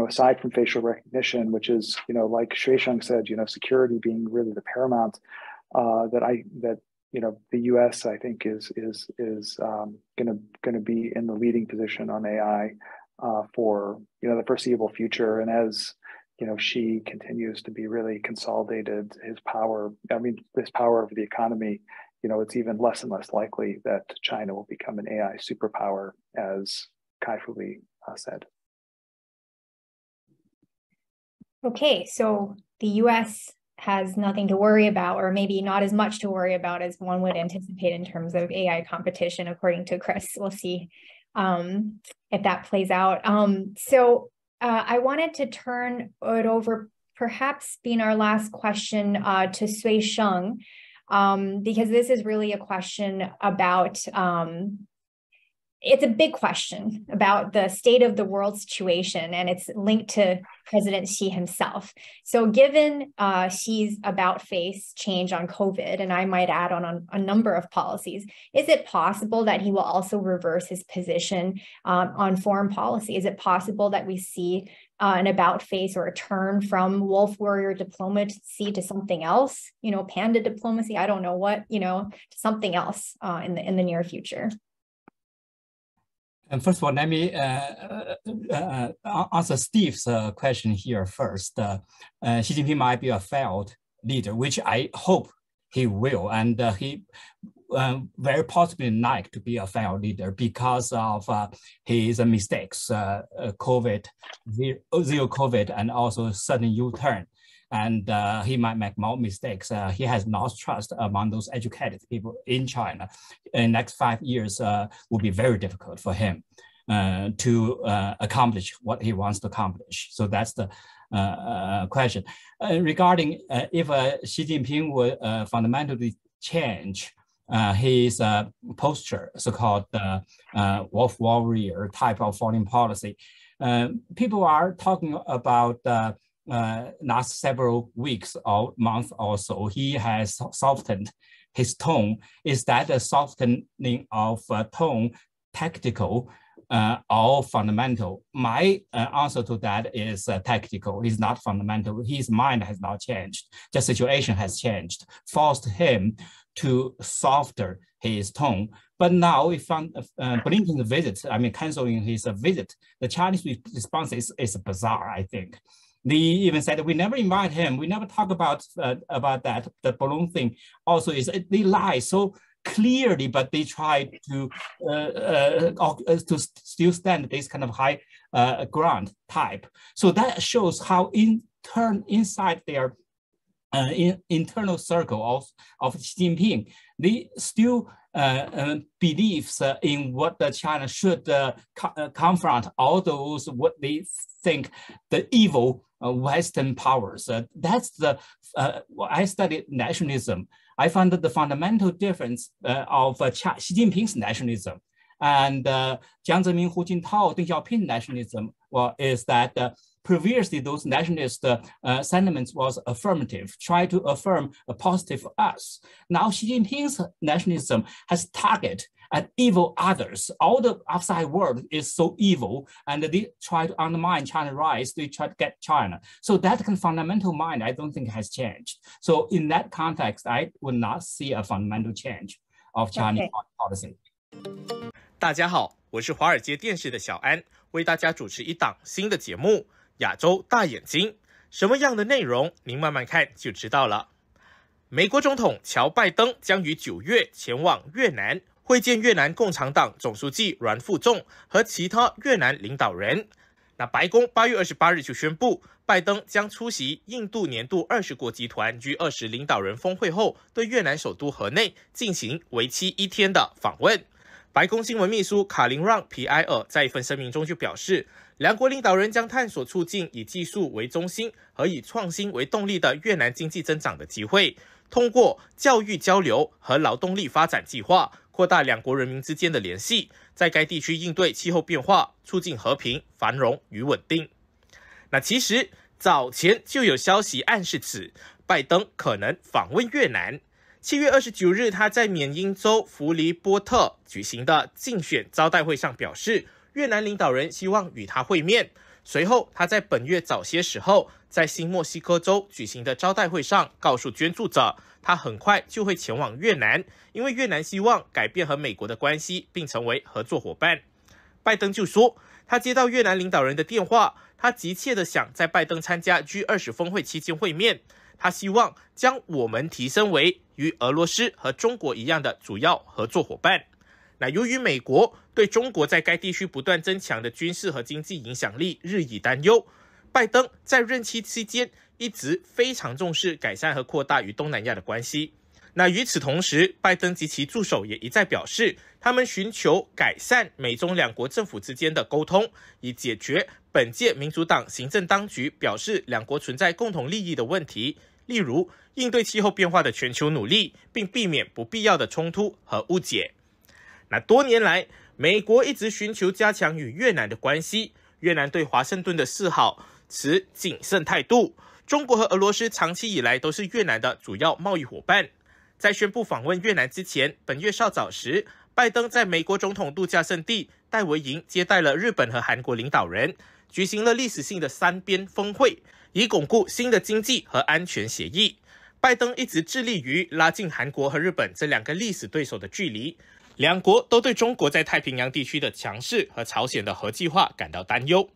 aside from facial recognition, which is, like Shui-Sheng said, security being really the paramount, that the U.S. I think is going to be in the leading position on AI for the foreseeable future. And as Xi continues to be really consolidated his power, this power over the economy, it's even less and less likely that China will become an AI superpower, as Kai-Fu Lee said. Okay, so the U.S. has nothing to worry about, or maybe not as much to worry about as one would anticipate in terms of AI competition, according to Chris. We'll see if that plays out. So I wanted to turn it over, perhaps being our last question, to Shui-Sheng, because this is really a question about, it's a big question about the state of the world situation, and it's linked to President Xi himself. So given Xi's about-face change on COVID, and I might add on a number of policies, is it possible that he will also reverse his position on foreign policy? Is it possible that we see an about-face or a turn from wolf warrior diplomacy to something else, panda diplomacy, I don't know what, to something else in the near future? And first of all, let me answer Steve's question here first. Xi Jinping might be a failed leader, which I hope he will, and he very possibly like to be a failed leader because of his mistakes, zero COVID, and also sudden U-turn. And he might make more mistakes. He has lost trust among those educated people in China. In the next 5 years will be very difficult for him to accomplish what he wants to accomplish. So that's the question. Regarding if Xi Jinping will fundamentally change his posture, so-called wolf warrior type of foreign policy, people are talking about last several weeks or months or so, he has softened his tone. Is that a softening of tone tactical or fundamental? My answer to that is tactical. It's not fundamental. His mind has not changed. The situation has changed, forced him to softer his tone. But now we found Blinken's visit, canceling his visit, the Chinese response is bizarre, I think. They even said we never invite him. We never talk about that. The balloon thing also is they lie so clearly, but they try to still stand this kind of high ground type. So that shows how inside their internal circle of Xi Jinping, they still believes in what China should confront all those what they think the evil Western powers. That's the I studied nationalism. I found that the fundamental difference of Xi Jinping's nationalism and Jiang Zemin, Hu Jintao, Deng Xiaoping nationalism is that previously those nationalist sentiments was affirmative, try to affirm a positive for us. Now Xi Jinping's nationalism has target at evil others. All the outside world is so evil, and they try to undermine China's rise. They try to get China. So that fundamental mind, I don't think has changed. So in that context, I would not see a fundamental change of Chinese policy. 大家好，我是华尔街电视的小安，为大家主持一档新的节目《亚洲大眼睛》。什么样的内容，您慢慢看就知道了。美国总统乔拜登将于9月前往越南。会见越南共产党总书记阮富仲和其他越南领导人。那白宫8月28日就宣布，拜登将出席印度年度20国集团 G20 领导人峰会后，对越南首都河内进行为期1天的访问。白宫新闻秘书卡琳让皮埃尔在一份声明中就表示，两国领导人将探索促进以技术为中心和以创新为动力的越南经济增长的机会，通过教育交流和劳动力发展计划扩大两国人民之间的联系，在该地区应对气候变化，促进和平、繁荣与稳定。那其实早前就有消息暗示指拜登可能访问越南。7月29日，他在缅因州弗里波特举行的竞选招待会上表示，越南领导人希望与他会面。随后，他在本月早些时候，在新墨西哥州举行的招待会上告诉捐助者，他很快就会前往越南，因为越南希望改变和美国的关系，并成为合作伙伴。拜登就说，他接到越南领导人的电话，他急切地想在拜登参加 G20 峰会期间会面。他希望将我们提升为与俄罗斯和中国一样的主要合作伙伴。那由于美国对中国在该地区不断增强的军事和经济影响力日益担忧，拜登在任期期间一直非常重视改善和扩大与东南亚的关系。那与此同时，拜登及其助手也一再表示，他们寻求改善美中两国政府之间的沟通，以解决本届民主党行政当局表示两国存在共同利益的问题，例如应对气候变化的全球努力，并避免不必要的冲突和误解。那多年来，美国一直寻求加强与越南的关系，越南对华盛顿的示好持谨慎态度。中国和俄罗斯长期以来都是越南的主要贸易伙伴。在宣布访问越南之前，本月稍早时，拜登在美国总统度假胜地戴维营接待了日本和韩国领导人，举行了历史性的3边峰会，以巩固新的经济和安全协议。拜登一直致力于拉近韩国和日本这两个历史对手的距离，两国都对中国在太平洋地区的强势和朝鲜的核计划感到担忧。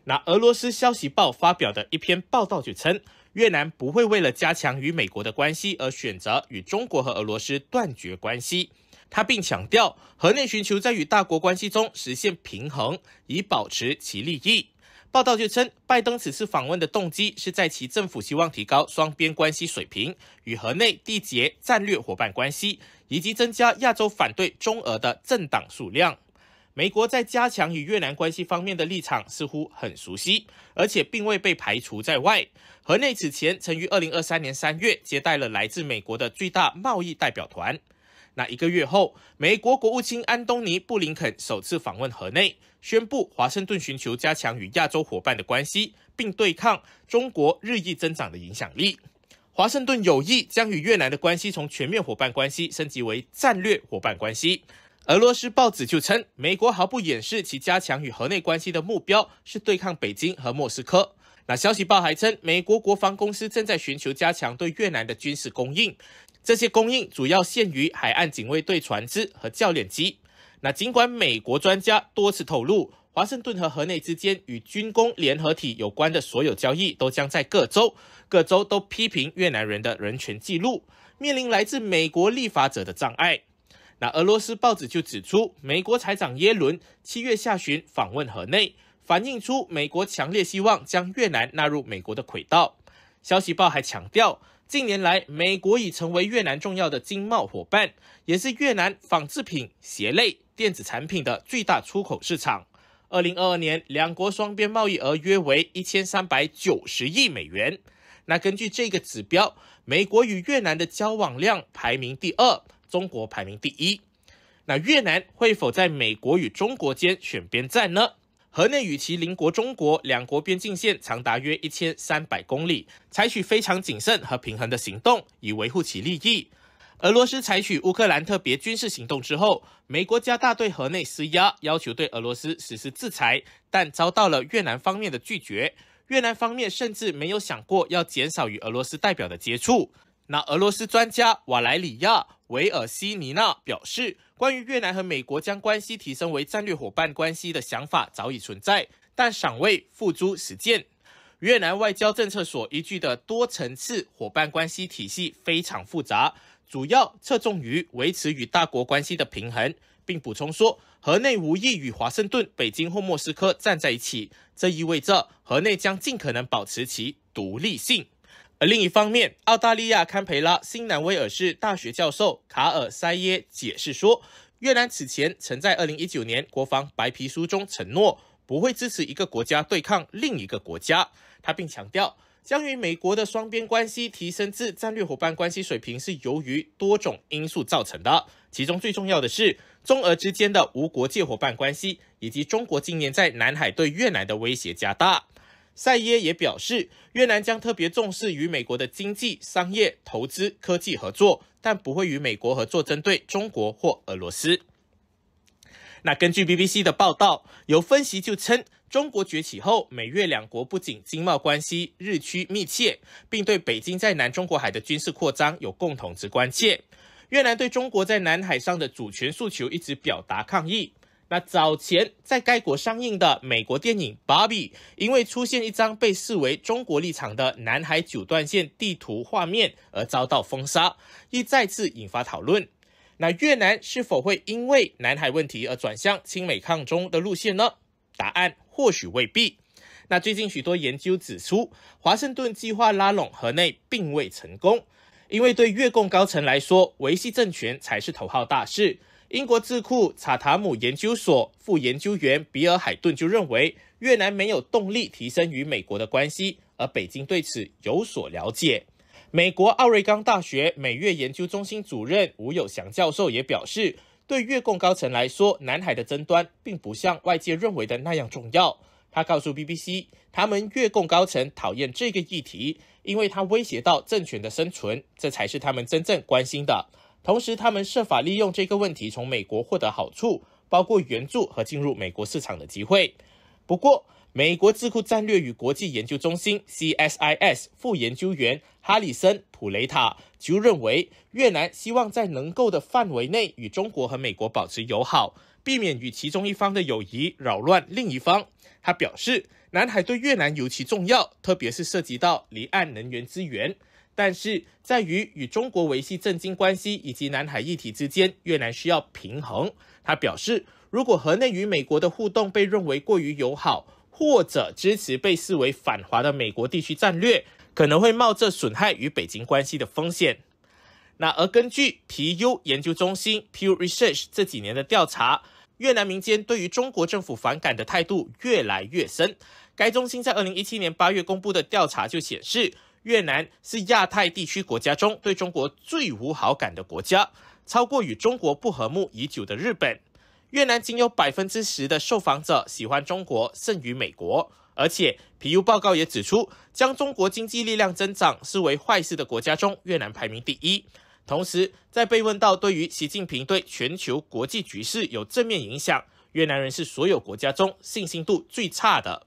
那俄罗斯消息报发表的一篇报道就称，越南不会为了加强与美国的关系而选择与中国和俄罗斯断绝关系。他并强调，河内寻求在与大国关系中实现平衡，以保持其利益。报道就称，拜登此次访问的动机是在其政府希望提高双边关系水平，与河内缔结战略伙伴关系，以及增加亚洲反对中俄的政党数量。美国在加强与越南关系方面的立场似乎很熟悉，而且并未被排除在外。河内此前曾于2023年3月接待了来自美国的最大贸易代表团。那1个月后，美国国务卿安东尼·布林肯首次访问河内，宣布华盛顿寻求加强与亚洲伙伴的关系，并对抗中国日益增长的影响力。华盛顿有意将与越南的关系从全面伙伴关系升级为战略伙伴关系。俄罗斯报纸就称，美国毫不掩饰其加强与河内关系的目标是对抗北京和莫斯科。那消息报还称，美国国防公司正在寻求加强对越南的军事供应，这些供应主要限于海岸警卫队船只和教练机。那尽管美国专家多次透露，华盛顿和河内之间与军工联合体有关的所有交易都将在各州都批评越南人的人权记录，面临来自美国立法者的障碍。那俄罗斯报纸就指出，美国财长耶伦7月下旬访问河内，反映出美国强烈希望将越南纳入美国的轨道。消息报还强调，近年来美国已成为越南重要的经贸伙伴，也是越南纺织品、鞋类、电子产品的最大出口市场。2022年，两国双边贸易额约为1390亿美元。那根据这个指标，美国与越南的交往量排名第2，中国排名第1。那越南会否在美国与中国间选边站呢？河内与其邻国中国两国边境线长达约1300公里，采取非常谨慎和平衡的行动，以维护其利益。俄罗斯采取乌克兰特别军事行动之后，美国加大对河内施压，要求对俄罗斯实施制裁，但遭到了越南方面的拒绝。越南方面甚至没有想过要减少与俄罗斯代表的接触。那俄罗斯专家瓦莱里亚·维尔西尼娜表示，关于越南和美国将关系提升为战略伙伴关系的想法早已存在，但尚未付诸实践。越南外交政策所依据的多层次伙伴关系体系非常复杂，主要侧重于维持与大国关系的平衡，并补充说，河内无意与华盛顿、北京或莫斯科站在一起，这意味着河内将尽可能保持其独立性。而另一方面，澳大利亚堪培拉新南威尔士大学教授卡尔塞耶解释说，越南此前曾在2019年国防白皮书中承诺不会支持一个国家对抗另一个国家。他并强调，将与美国的双边关系提升至战略伙伴关系水平是由于多种因素造成的，其中最重要的是中俄之间的无国界伙伴关系，以及中国今年在南海对越南的威胁加大。塞耶也表示，越南将特别重视与美国的经济、商业、投资、科技合作，但不会与美国合作针对中国或俄罗斯。那根据 BBC 的报道，有分析就称，中国崛起后，美越两国不仅经贸关系日趋密切，并对北京在南中国海的军事扩张有共同之关切。越南对中国在南海上的主权诉求一直表达抗议。那早前在该国上映的美国电影《芭比》，因为出现一张被视为中国立场的南海9段线地图画面而遭到封杀，亦再次引发讨论。那越南是否会因为南海问题而转向亲美抗中的路线呢？答案或许未必。那最近许多研究指出，华盛顿计划拉拢河内并未成功，因为对越共高层来说，维系政权才是头号大事。英国智库查塔姆研究所副研究员比尔海顿就认为，越南没有动力提升与美国的关系，而北京对此有所了解。美国奥瑞冈大学美越研究中心主任吴有祥教授也表示，对越共高层来说，南海的争端并不像外界认为的那样重要。他告诉 BBC， 他们越共高层讨厌这个议题，因为它威胁到政权的生存，这才是他们真正关心的。同时，他们设法利用这个问题从美国获得好处，包括援助和进入美国市场的机会。不过，美国智库战略与国际研究中心 CSIS 副研究员哈里森·普雷塔就认为，越南希望在能够的范围内与中国和美国保持友好，避免与其中一方的友谊扰乱另一方。他表示，南海对越南尤其重要，特别是涉及到离岸能源资源。但是在于与中国维系政经关系以及南海议题之间，越南需要平衡。他表示，如果河内与美国的互动被认为过于友好，或者支持被视为反华的美国地区战略，可能会冒着损害与北京关系的风险。而根据皮尤研究中心 Pew Research 这几年的调查，越南民间对于中国政府反感的态度越来越深。该中心在2017年8月公布的调查就显示，越南是亚太地区国家中对中国最无好感的国家，超过与中国不和睦已久的日本。越南仅有10%的受访者喜欢中国胜于美国，而且皮尤报告也指出，将中国经济力量增长视为坏事的国家中，越南排名第1。同时，在被问到对于习近平对全球国际局势有正面影响，越南人是所有国家中信心度最差的。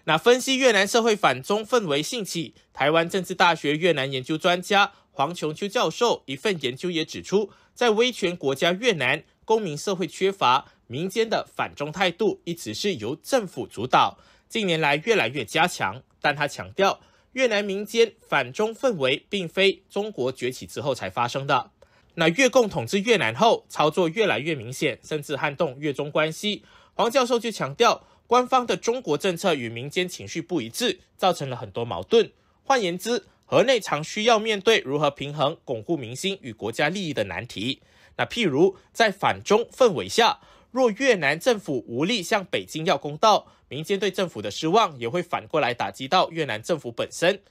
那分析越南社会反中氛围兴起，台湾政治大学越南研究专家黄琼秋教授一份研究也指出，在威权国家越南，公民社会缺乏，民间的反中态度一直是由政府主导，近年来越来越加强。但他强调，越南民间反中氛围并非中国崛起之后才发生的。那越共统治越南后，操作越来越明显，甚至撼动越中关系。黄教授就强调，官方的中国政策与民间情绪不一致，造成了很多矛盾。换言之，河内常需要面对如何平衡巩固民心与国家利益的难题。那譬如在反中氛围下，若越南政府无力向北京要公道，民间对政府的失望也会反过来打击到越南政府本身。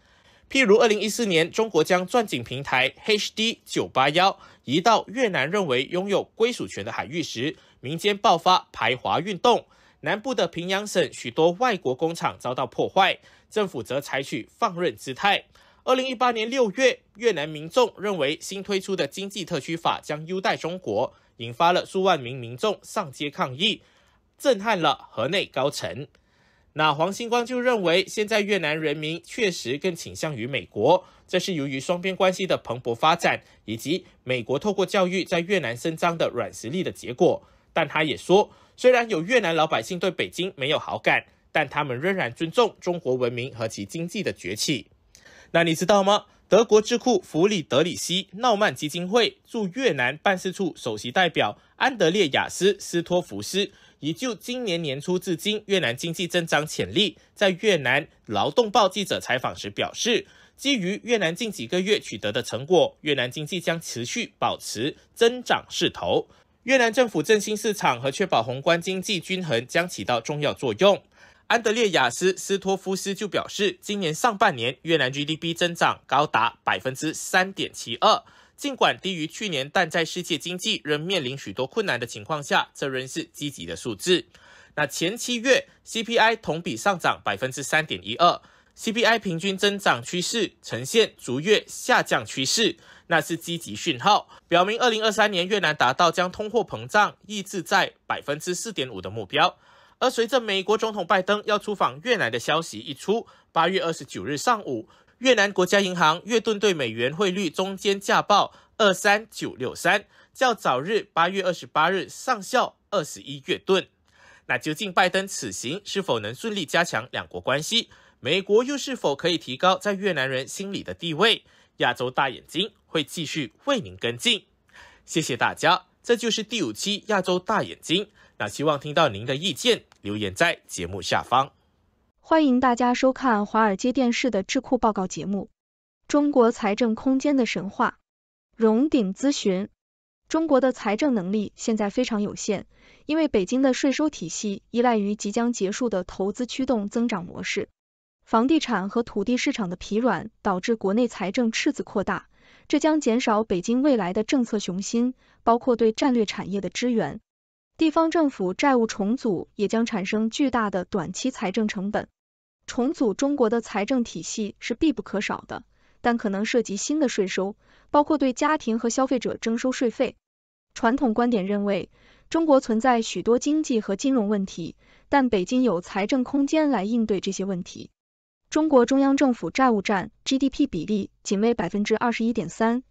譬如2014年，中国将钻井平台 HD981 移到越南认为拥有归属权的海域时，民间爆发排华运动。南部的平阳省许多外国工厂遭到破坏，政府则采取放任姿态。2018年6月，越南民众认为新推出的经济特区法将优待中国，引发了数万名民众上街抗议，震撼了河内高层。那黄星光就认为，现在越南人民确实更倾向于美国，这是由于双边关系的蓬勃发展，以及美国透过教育在越南伸张的软实力的结果。但他也说，虽然有越南老百姓对北京没有好感，但他们仍然尊重中国文明和其经济的崛起。那你知道吗？德国智库弗里德里希·闹曼基金会驻越南办事处首席代表安德烈亚斯·斯托弗斯已就今年年初至今越南经济增长潜力，在越南劳动报记者采访时表示，基于越南近几个月取得的成果，越南经济将持续保持增长势头。越南政府振兴市场和确保宏观经济均衡将起到重要作用。安德烈亚斯·斯托夫斯就表示，今年上半年越南 GDP 增长高达 3.72%， 尽管低于去年，但在世界经济仍面临许多困难的情况下，这仍是积极的数字。那前7月 CPI 同比上涨 3.12%， CPI 平均增长趋势呈现逐月下降趋势，那是积极讯号，表明2023年越南达到将通货膨胀抑制在 4.5% 的目标。而随着美国总统拜登要出访越南的消息一出，8月29日上午，越南国家银行越盾对美元汇率中间价报23963，较早日8月28日上校21越盾。那究竟拜登此行是否能顺利加强两国关系？美国又是否可以提高在越南人心里的地位？亚洲大眼睛会继续为您跟进。谢谢大家，这就是第5期亚洲大眼睛。那希望听到您的意见，留言在节目下方。欢迎大家收看华尔街电视的智库报告节目《中国财政空间的神话》。荣鼎咨询：中国的财政能力现在非常有限，因为北京的税收体系依赖于即将结束的投资驱动增长模式，房地产和土地市场的疲软导致国内财政赤字扩大，这将减少北京未来的政策雄心，包括对战略产业的支援。地方政府债务重组也将产生巨大的短期财政成本。重组中国的财政体系是必不可少的，但可能涉及新的税收，包括对家庭和消费者征收税费。传统观点认为，中国存在许多经济和金融问题，但北京有财政空间来应对这些问题。中国中央政府债务占 GDP 比例仅为 21.3%，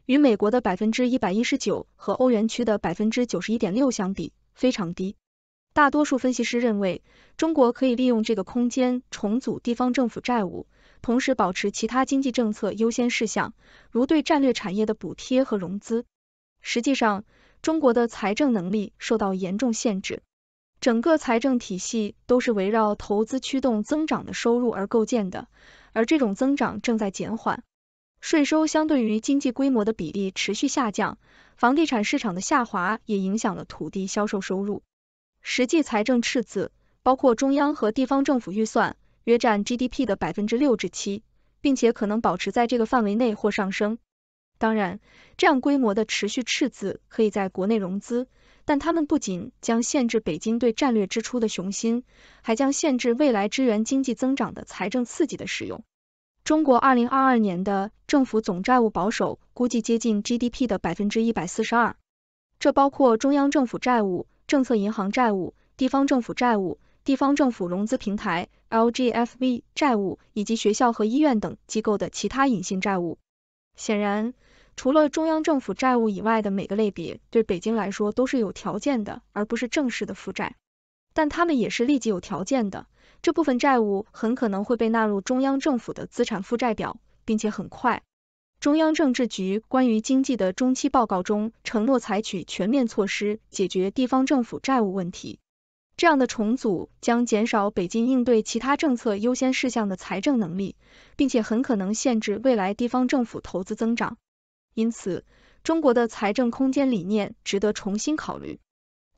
与美国的 119% 和欧元区的 91.6% 相比，非常低。大多数分析师认为，中国可以利用这个空间重组地方政府债务，同时保持其他经济政策优先事项，如对战略产业的补贴和融资。实际上，中国的财政能力受到严重限制，整个财政体系都是围绕投资驱动增长的收入而构建的，而这种增长正在减缓。税收相对于经济规模的比例持续下降，房地产市场的下滑也影响了土地销售收入。实际财政赤字，包括中央和地方政府预算，约占 GDP 的6%至7%，并且可能保持在这个范围内或上升。当然，这样规模的持续赤字可以在国内融资，但他们不仅将限制北京对战略支出的雄心，还将限制未来支援经济增长的财政刺激的使用。中国2022年的政府总债务保守估计接近 GDP 的142%，这包括中央政府债务、政策银行债务、地方政府债务、地方政府融资平台 LGFV 债务以及学校和医院等机构的其他隐性债务。显然，除了中央政府债务以外的每个类别，对北京来说都是有条件的，而不是正式的负债。但它们也是立即有条件的，这部分债务很可能会被纳入中央政府的资产负债表，并且很快。中央政治局关于经济的中期报告中承诺采取全面措施解决地方政府债务问题。这样的重组将减少北京应对其他政策优先事项的财政能力，并且很可能限制未来地方政府投资增长。因此，中国的财政空间理念值得重新考虑。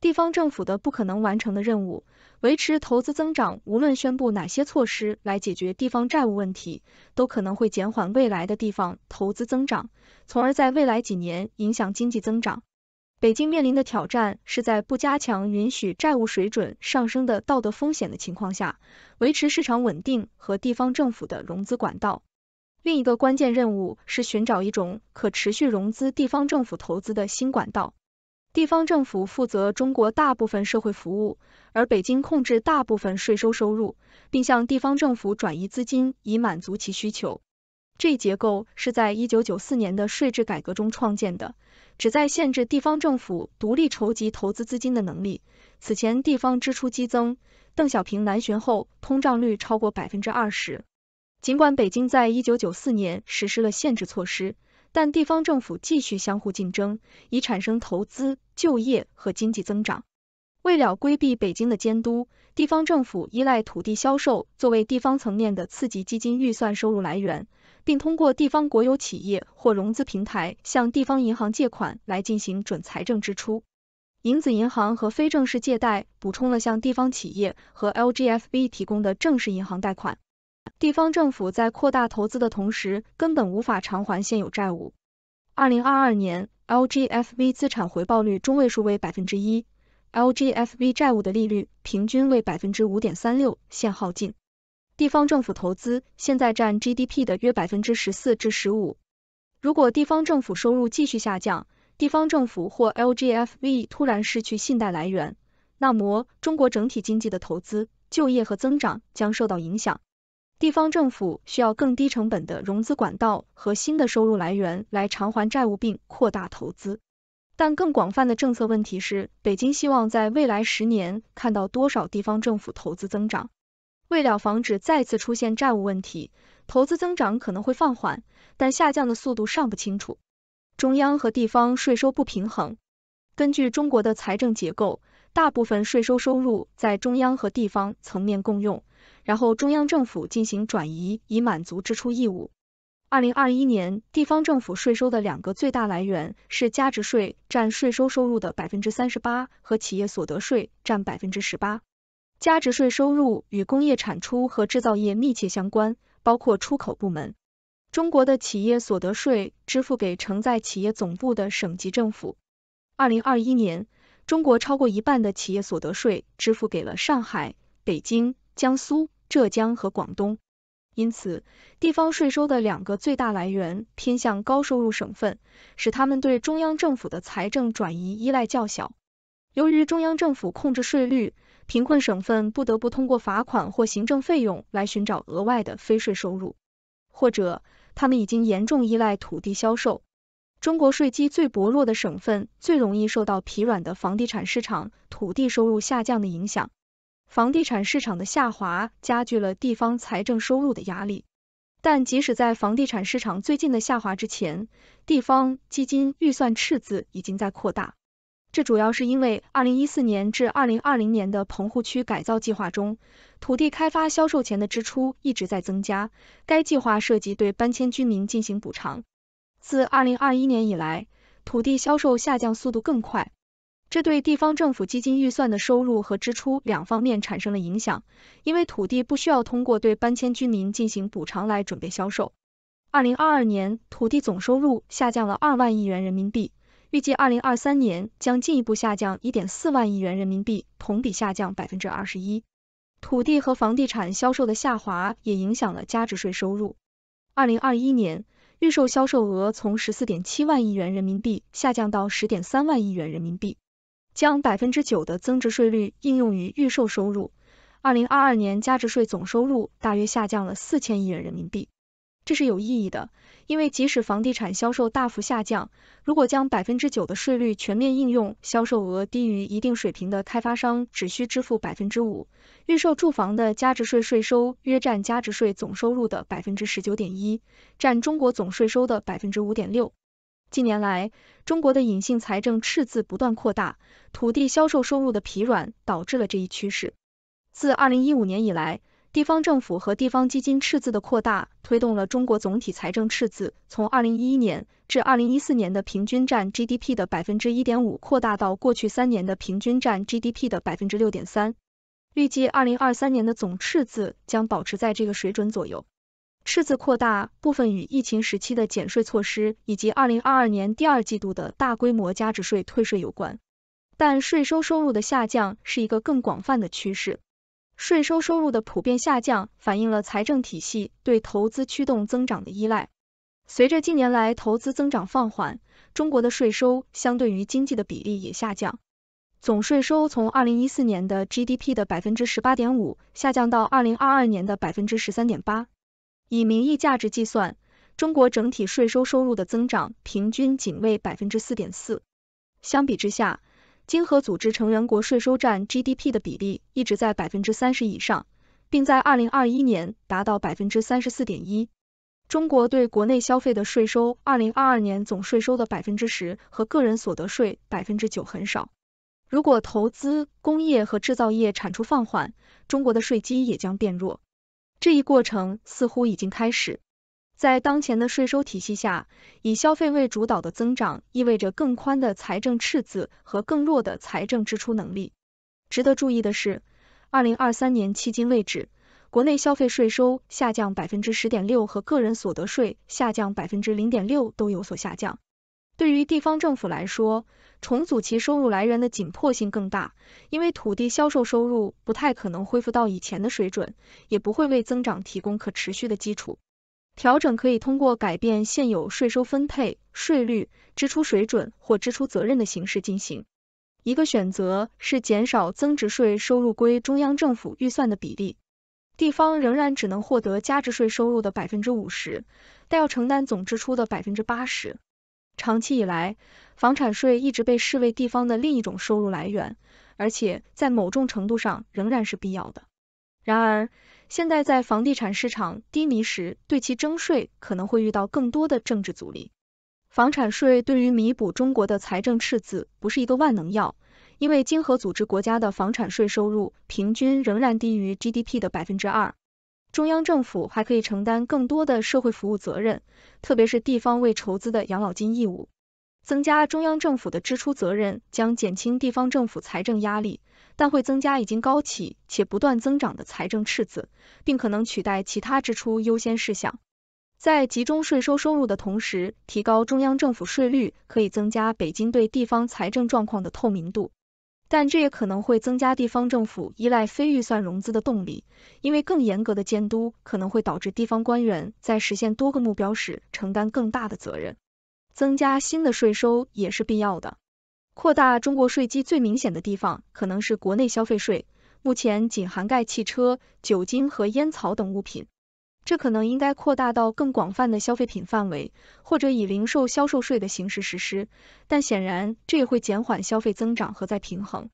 地方政府的不可能完成的任务，维持投资增长，无论宣布哪些措施来解决地方债务问题，都可能会减缓未来的地方投资增长，从而在未来几年影响经济增长。北京面临的挑战是在不加强允许债务水准上升的道德风险的情况下，维持市场稳定和地方政府的融资管道。另一个关键任务是寻找一种可持续融资地方政府投资的新管道。地方政府负责中国大部分社会服务，而北京控制大部分税收收入，并向地方政府转移资金以满足其需求。这一结构是在1994年的税制改革中创建的，旨在限制地方政府独立筹集投资资金的能力。此前地方支出激增，邓小平南巡后通胀率超过 20%。尽管北京在1994年实施了限制措施，但地方政府继续相互竞争，以产生投资、就业和经济增长。为了规避北京的监督，地方政府依赖土地销售作为地方层面的刺激基金预算收入来源，并通过地方国有企业或融资平台向地方银行借款来进行准财政支出。银子银行和非正式借贷补充了向地方企业和 LGFV 提供的正式银行贷款。地方政府在扩大投资的同时，根本无法偿还现有债务。2022年 LGFV 资产回报率中位数为 1%， LGFV 债务的利率平均为 5.36%， 现耗尽。地方政府投资现在占 GDP 的约 14%至15%。如果地方政府收入继续下降，地方政府或 LGFV 突然失去信贷来源，那么中国整体经济的投资、就业和增长将受到影响。地方政府需要更低成本的融资管道和新的收入来源来偿还债务并扩大投资。但更广泛的政策问题是，北京希望在未来10年看到多少地方政府投资增长。为了防止再次出现债务问题，投资增长可能会放缓，但下降的速度尚不清楚。中央和地方税收不平衡。根据中国的财政结构，大部分税收收入在中央和地方层面共用，然后中央政府进行转移以满足支出义务。2021年，地方政府税收的2个最大来源是加值税占税收收入的 38% 和企业所得税占 18%。加值税收入与工业产出和制造业密切相关，包括出口部门。中国的企业所得税支付给承在企业总部的省级政府。2021年，中国超过一半的企业所得税支付给了上海、北京、江苏、浙江和广东。因此，地方税收的2个最大来源偏向高收入省份，使他们对中央政府的财政转移依赖较小。由于中央政府控制税率，贫困省份不得不通过罚款或行政费用来寻找额外的非税收入，或者他们已经严重依赖土地销售。中国税基最薄弱的省份最容易受到疲软的房地产市场、土地收入下降的影响。房地产市场的下滑加剧了地方财政收入的压力。但即使在房地产市场最近的下滑之前，地方基金预算赤字已经在扩大。这主要是因为2014年至2020年的棚户区改造计划中，土地开发销售前的支出一直在增加，该计划涉及对搬迁居民进行补偿。自2021年以来，土地销售下降速度更快。这对地方政府基金预算的收入和支出两方面产生了影响，因为土地不需要通过对搬迁居民进行补偿来准备销售。2022年土地总收入下降了2万亿元人民币，预计2023年将进一步下降1.4万亿元人民币，同比下降21%。土地和房地产销售的下滑也影响了加值税收入。2021年预售销售额从14.7万亿元人民币下降到10.3万亿元人民币。将 9% 的增值税率应用于预售收入，2022年加值税总收入大约下降了4000亿元人民币。这是有意义的，因为即使房地产销售大幅下降，如果将 9% 的税率全面应用，销售额低于一定水平的开发商只需支付 5%， 预售住房的加值税税收约占加值税总收入的 19.1%， 占中国总税收的 5.6%。近年来，中国的隐性财政赤字不断扩大，土地销售收入的疲软导致了这一趋势。自2015年以来，地方政府和地方基金赤字的扩大，推动了中国总体财政赤字从2011年至2014年的平均占 GDP 的 1.5% 扩大到过去3年的平均占 GDP 的 6.3%。预计2023年的总赤字将保持在这个水准左右。赤字扩大部分与疫情时期的减税措施以及2022年第2季度的大规模加值税退税有关，但税收收入的下降是一个更广泛的趋势。税收收入的普遍下降反映了财政体系对投资驱动增长的依赖。随着近年来投资增长放缓，中国的税收相对于经济的比例也下降。总税收从2014年的 GDP 的 18.5% 下降到2022年的 13.8%。以名义价值计算，中国整体税收收入的增长平均仅为 4.4%。相比之下，经合组织成员国税收占 GDP 的比例一直在 30% 以上，并在2021年达到 34.1%。中国对国内消费的税收2022年总税收的 10% 和个人所得税 9% 很少。如果投资、工业和制造业产出放缓，中国的税基也将变弱。这一过程似乎已经开始。在当前的税收体系下，以消费为主导的增长意味着更宽的财政赤字和更弱的财政支出能力。值得注意的是，2023年迄今为止，国内消费税收下降 10.6% 和个人所得税下降 0.6% 都有所下降。对于地方政府来说，重组其收入来源的紧迫性更大，因为土地销售收入不太可能恢复到以前的水准，也不会为增长提供可持续的基础。调整可以通过改变现有税收分配、税率、支出水准或支出责任的形式进行。一个选择是减少增值税收入归中央政府预算的比例，地方仍然只能获得加值税收入的 50%， 但要承担总支出的 80%。长期以来，房产税一直被视为地方的另一种收入来源，而且在某种程度上仍然是必要的。然而，现在在房地产市场低迷时，对其征税可能会遇到更多的政治阻力。房产税对于弥补中国的财政赤字不是一个万能药，因为经合组织国家的房产税收入平均仍然低于 GDP 的 2%。中央政府还可以承担更多的社会服务责任，特别是地方未筹资的养老金义务。增加中央政府的支出责任将减轻地方政府财政压力，但会增加已经高企且不断增长的财政赤字，并可能取代其他支出优先事项。在集中税收收入的同时，提高中央政府税率可以增加北京对地方财政状况的透明度。但这也可能会增加地方政府依赖非预算融资的动力，因为更严格的监督可能会导致地方官员在实现多个目标时承担更大的责任。增加新的税收也是必要的。扩大中国税基最明显的地方可能是国内消费税，目前仅涵盖汽车、酒精和烟草等物品。这可能应该扩大到更广泛的消费品范围，或者以零售销售税的形式实施，但显然这也会减缓消费增长和再平衡。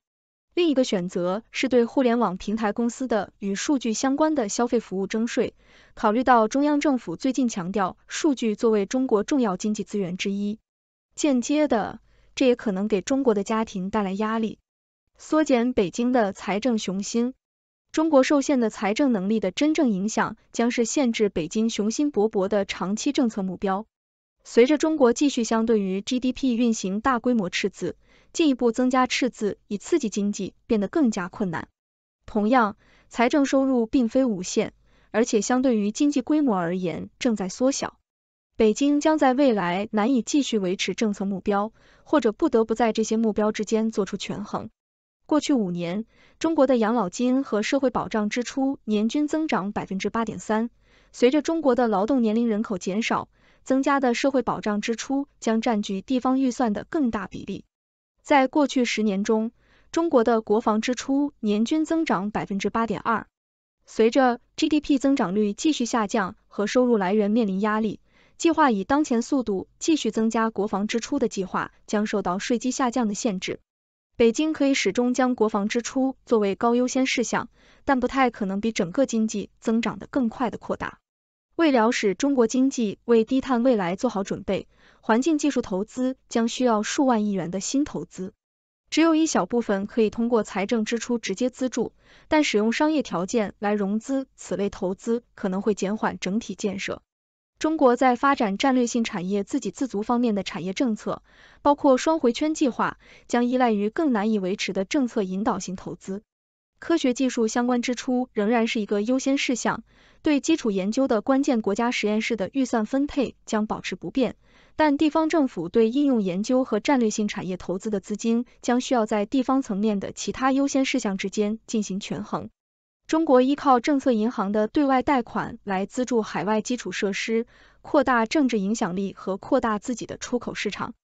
另一个选择是对互联网平台公司的与数据相关的消费服务征税，考虑到中央政府最近强调数据作为中国重要经济资源之一，间接的，这也可能给中国的家庭带来压力，缩减北京的财政雄心。中国受限的财政能力的真正影响将是限制北京雄心勃勃的长期政策目标。随着中国继续相对于 GDP 运行大规模赤字，进一步增加赤字以刺激经济变得更加困难。同样，财政收入并非无限，而且相对于经济规模而言正在缩小。北京将在未来难以继续维持政策目标，或者不得不在这些目标之间做出权衡。过去5年，中国的养老金和社会保障支出年均增长 8.3%， 随着中国的劳动年龄人口减少，增加的社会保障支出将占据地方预算的更大比例。在过去10年中，中国的国防支出年均增长 8.2%。随着 GDP 增长率继续下降和收入来源面临压力，计划以当前速度继续增加国防支出的计划将受到税基下降的限制。北京可以始终将国防支出作为高优先事项，但不太可能比整个经济增长得更快的扩大。为了使中国经济为低碳未来做好准备，环境技术投资将需要数万亿元的新投资。只有一小部分可以通过财政支出直接资助，但使用商业条件来融资此类投资可能会减缓整体建设。中国在发展战略性产业自给自足方面的产业政策，包括双回圈计划，将依赖于更难以维持的政策引导性投资。科学技术相关支出仍然是一个优先事项，对基础研究的关键国家实验室的预算分配将保持不变，但地方政府对应用研究和战略性产业投资的资金将需要在地方层面的其他优先事项之间进行权衡。中国依靠政策银行的对外贷款来资助海外基础设施，扩大政治影响力和扩大自己的出口市场。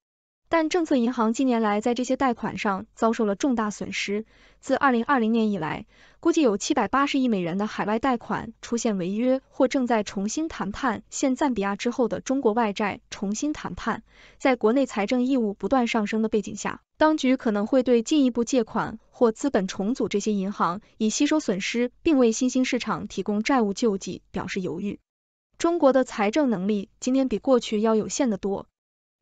但政策银行近年来在这些贷款上遭受了重大损失，自2020年以来，估计有780亿美元的海外贷款出现违约或正在重新谈判。现赞比亚之后的中国外债重新谈判，在国内财政义务不断上升的背景下，当局可能会对进一步借款或资本重组这些银行以吸收损失并为新兴市场提供债务救济表示犹豫。中国的财政能力今年比过去要有限得多，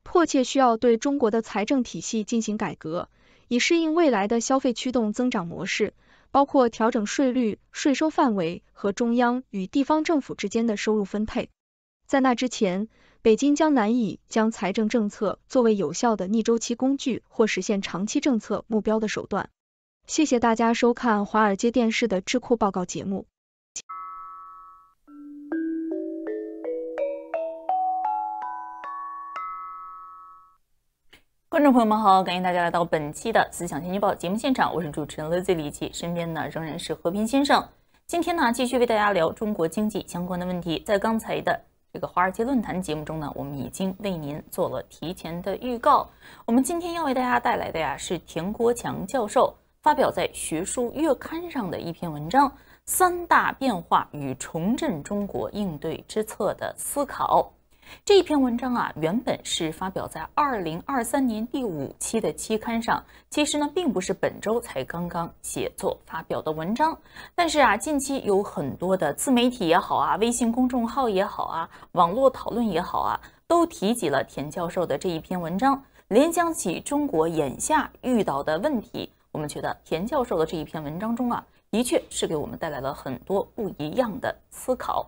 迫切需要对中国的财政体系进行改革，以适应未来的消费驱动增长模式，包括调整税率、税收范围和中央与地方政府之间的收入分配。在那之前，北京将难以将财政政策作为有效的逆周期工具或实现长期政策目标的手段。谢谢大家收看华尔街电视的智库报告节目。观众朋友们好，感谢大家来到本期的思想先驱报节目现场，我是主持人Lizzy李琦，身边呢仍然是和平先生。今天呢继续为大家聊中国经济相关的问题。在刚才的这个华尔街论坛节目中呢，我们已经为您做了提前的预告。我们今天要为大家带来的呀是田国强教授发表在学术月刊上的一篇文章《3大变化与重振中国应对之策的思考》。这篇文章啊，原本是发表在2023年第5期的期刊上，其实呢，并不是本周才刚刚写作发表的文章。但是啊，近期有很多的自媒体也好啊，微信公众号也好啊，网络讨论也好啊，都提及了田教授的这一篇文章，联想起中国眼下遇到的问题。我们觉得田教授的这一篇文章中啊，的确是给我们带来了很多不一样的思考。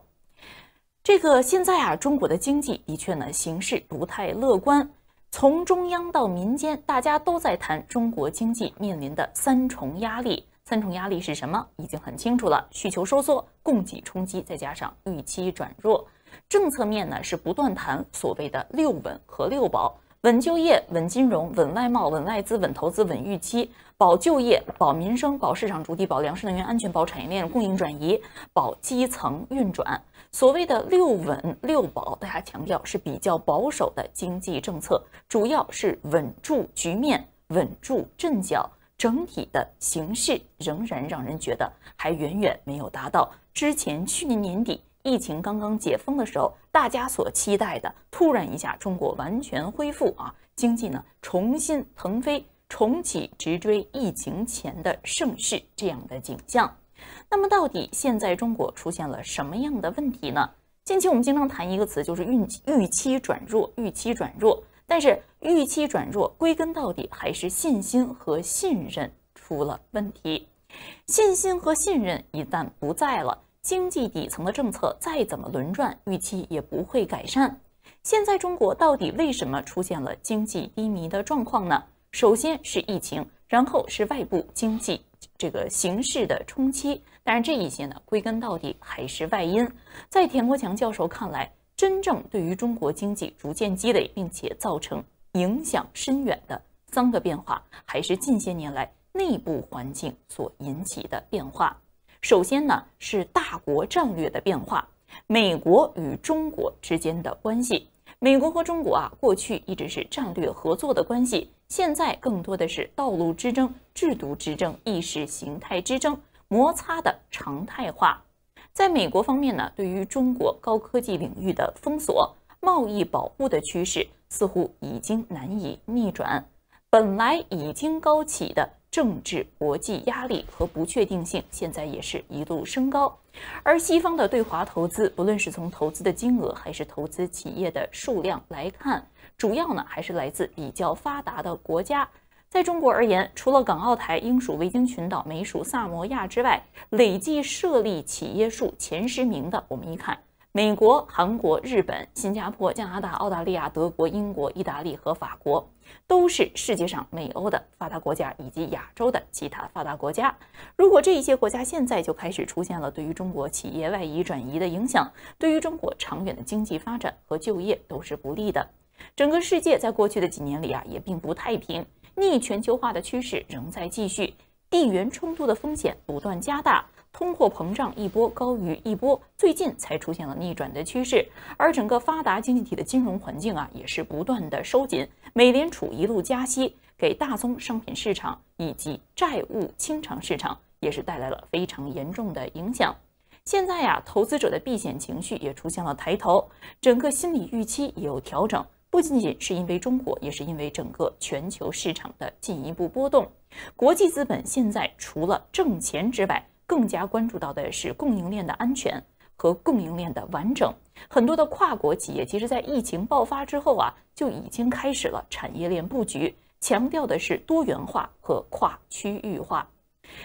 这个现在啊，中国的经济的确呢形势不太乐观，从中央到民间，大家都在谈中国经济面临的3重压力。3重压力是什么？已经很清楚了：需求收缩、供给冲击，再加上预期转弱。政策面呢是不断谈所谓的6稳和6保：稳就业、稳金融、稳外贸、稳外资、稳投资、稳预期；保就业、保民生、保市场主体、保粮食能源安全、保产业链供应转移、保基层运转。所谓的6稳6保，大家强调是比较保守的经济政策，主要是稳住局面、稳住阵脚，整体的形势仍然让人觉得还远远没有达到之前去年年底疫情刚刚解封的时候大家所期待的，突然一下中国完全恢复啊，经济呢重新腾飞，重启直追疫情前的盛世这样的景象。那么到底现在中国出现了什么样的问题呢？近期我们经常谈一个词，就是预期转弱，预期转弱。但是预期转弱归根到底还是信心和信任出了问题。信心和信任一旦不在了，经济底层的政策再怎么轮转，预期也不会改善。现在中国到底为什么出现了经济低迷的状况呢？首先是疫情，然后是外部经济这个形势的冲击。当然，这一些呢，归根到底还是外因。在田国强教授看来，真正对于中国经济逐渐积累并且造成影响深远的3个变化，还是近些年来内部环境所引起的变化。首先呢，是大国战略的变化，美国与中国之间的关系。美国和中国过去一直是战略合作的关系，现在更多的是道路之争、制度之争、意识形态之争，摩擦的常态化。在美国方面呢，对于中国高科技领域的封锁、贸易保护的趋势似乎已经难以逆转，本来已经高起的政治国际压力和不确定性，现在也是一路升高。而西方的对华投资，不论是从投资的金额还是投资企业的数量来看，主要呢还是来自比较发达的国家。在中国而言，除了港澳台、英属维京群岛、美属萨摩亚之外，累计设立企业数前10名的，我们一看，美国、韩国、日本、新加坡、加拿大、澳大利亚、德国、英国、意大利和法国，都是世界上美欧的发达国家以及亚洲的其他发达国家。如果这一些国家现在就开始出现了对于中国企业外移转移的影响，对于中国长远的经济发展和就业都是不利的。整个世界在过去的几年里也并不太平，逆全球化的趋势仍在继续，地缘冲突的风险不断加大，通货膨胀一波高于一波，最近才出现了逆转的趋势。而整个发达经济体的金融环境也是不断的收紧，美联储一路加息，给大宗商品市场以及债务清偿市场也是带来了非常严重的影响。现在投资者的避险情绪也出现了抬头，整个心理预期也有调整，不仅仅是因为中国，也是因为整个全球市场的进一步波动。国际资本现在除了挣钱之外，更加关注到的是供应链的安全和供应链的完整。很多的跨国企业其实在疫情爆发之后就已经开始了产业链布局，强调的是多元化和跨区域化。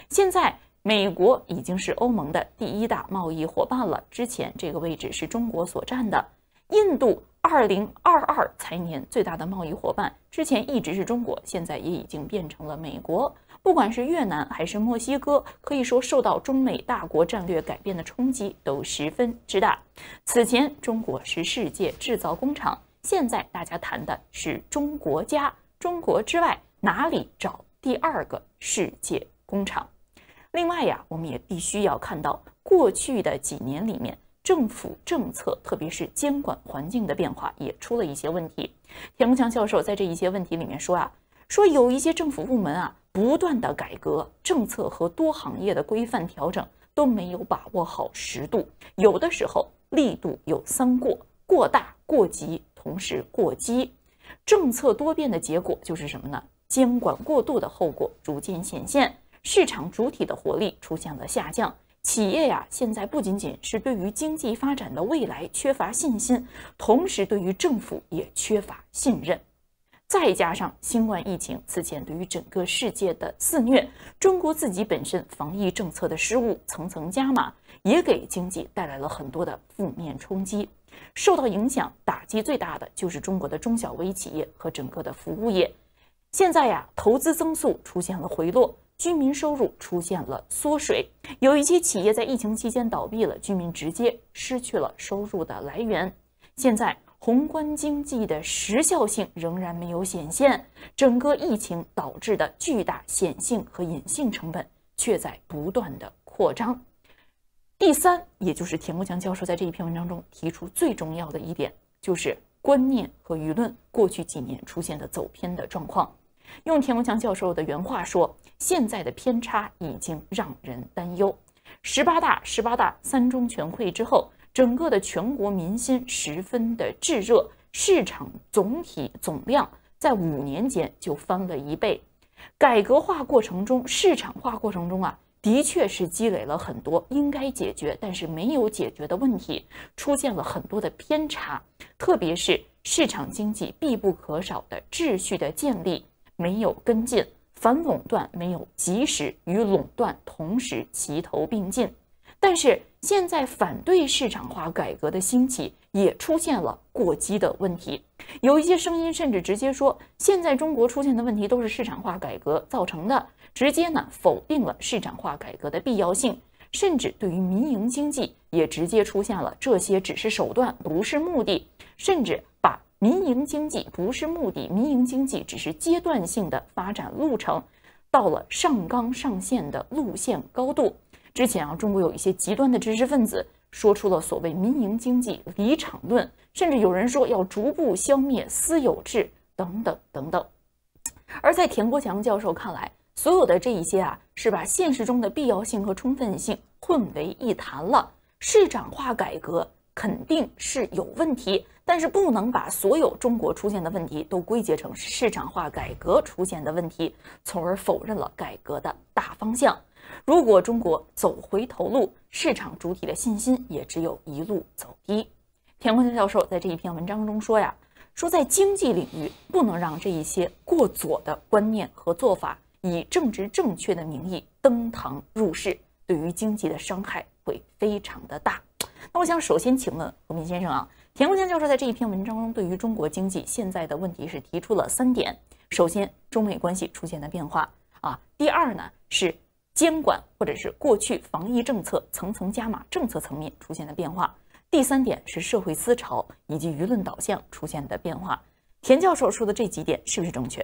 现在美国已经是欧盟的第1大贸易伙伴了，之前这个位置是中国所占的。印度2022财年最大的贸易伙伴，之前一直是中国，现在也已经变成了美国。不管是越南还是墨西哥，可以说受到中美大国战略改变的冲击都十分之大。此前中国是世界制造工厂，现在大家谈的是中国家，中国之外哪里找第2个世界工厂？另外我们也必须要看到过去的几年里面，政府政策特别是监管环境的变化也出了一些问题。田国强教授在这一些问题里面说有一些政府部门不断的改革政策和多行业的规范调整都没有把握好时度，有的时候力度有3过：过大、过急，同时过激。政策多变的结果就是什么呢？监管过度的后果逐渐显现，市场主体的活力出现了下降。企业现在不仅仅是对于经济发展的未来缺乏信心，同时对于政府也缺乏信任。再加上新冠疫情此前对于整个世界的肆虐，中国自己本身防疫政策的失误层层加码，也给经济带来了很多的负面冲击。受到影响打击最大的就是中国的中小微企业和整个的服务业。现在投资增速出现了回落，居民收入出现了缩水，有一些企业在疫情期间倒闭了，居民直接失去了收入的来源。现在宏观经济的时效性仍然没有显现，整个疫情导致的巨大显性和隐性成本却在不断的扩张。第3，也就是田国强教授在这一篇文章中提出最重要的一点，就是观念和舆论过去几年出现的走偏的状况。用田国强教授的原话说，现在的偏差已经让人担忧。18大3中全会之后，整个的全国民心十分的炙热，市场总量在5年间就翻了1倍。改革化过程中，市场化过程中的确是积累了很多应该解决但是没有解决的问题，出现了很多的偏差，特别是市场经济必不可少的秩序的建立没有跟进，反垄断没有及时与垄断同时齐头并进。但是现在反对市场化改革的兴起，也出现了过激的问题。有一些声音甚至直接说，现在中国出现的问题都是市场化改革造成的，直接呢否定了市场化改革的必要性，甚至对于民营经济也直接出现了这些只是手段不是目的，甚至把民营经济不是目的，民营经济只是阶段性的发展路程，到了上纲上线的路线高度。之前中国有一些极端的知识分子说出了所谓民营经济离场论，甚至有人说要逐步消灭私有制等等等等。而在田国强教授看来，所有的这一些是把现实中的必要性和充分性混为一谈了。市场化改革肯定是有问题，但是不能把所有中国出现的问题都归结成是市场化改革出现的问题，从而否认了改革的大方向。如果中国走回头路，市场主体的信心也只有一路走低。田国强教授在这一篇文章中说在经济领域不能让这一些过左的观念和做法以政治正确的名义登堂入室，对于经济的伤害会非常的大。那我想首先请问和平先生田国强教授在这一篇文章中对于中国经济现在的问题是提出了3点。首先，中美关系出现的变化第二呢是监管或者是过去防疫政策层层加码政策层面出现的变化。第3点是社会思潮以及舆论导向出现的变化。田教授说的这几点是不是正确？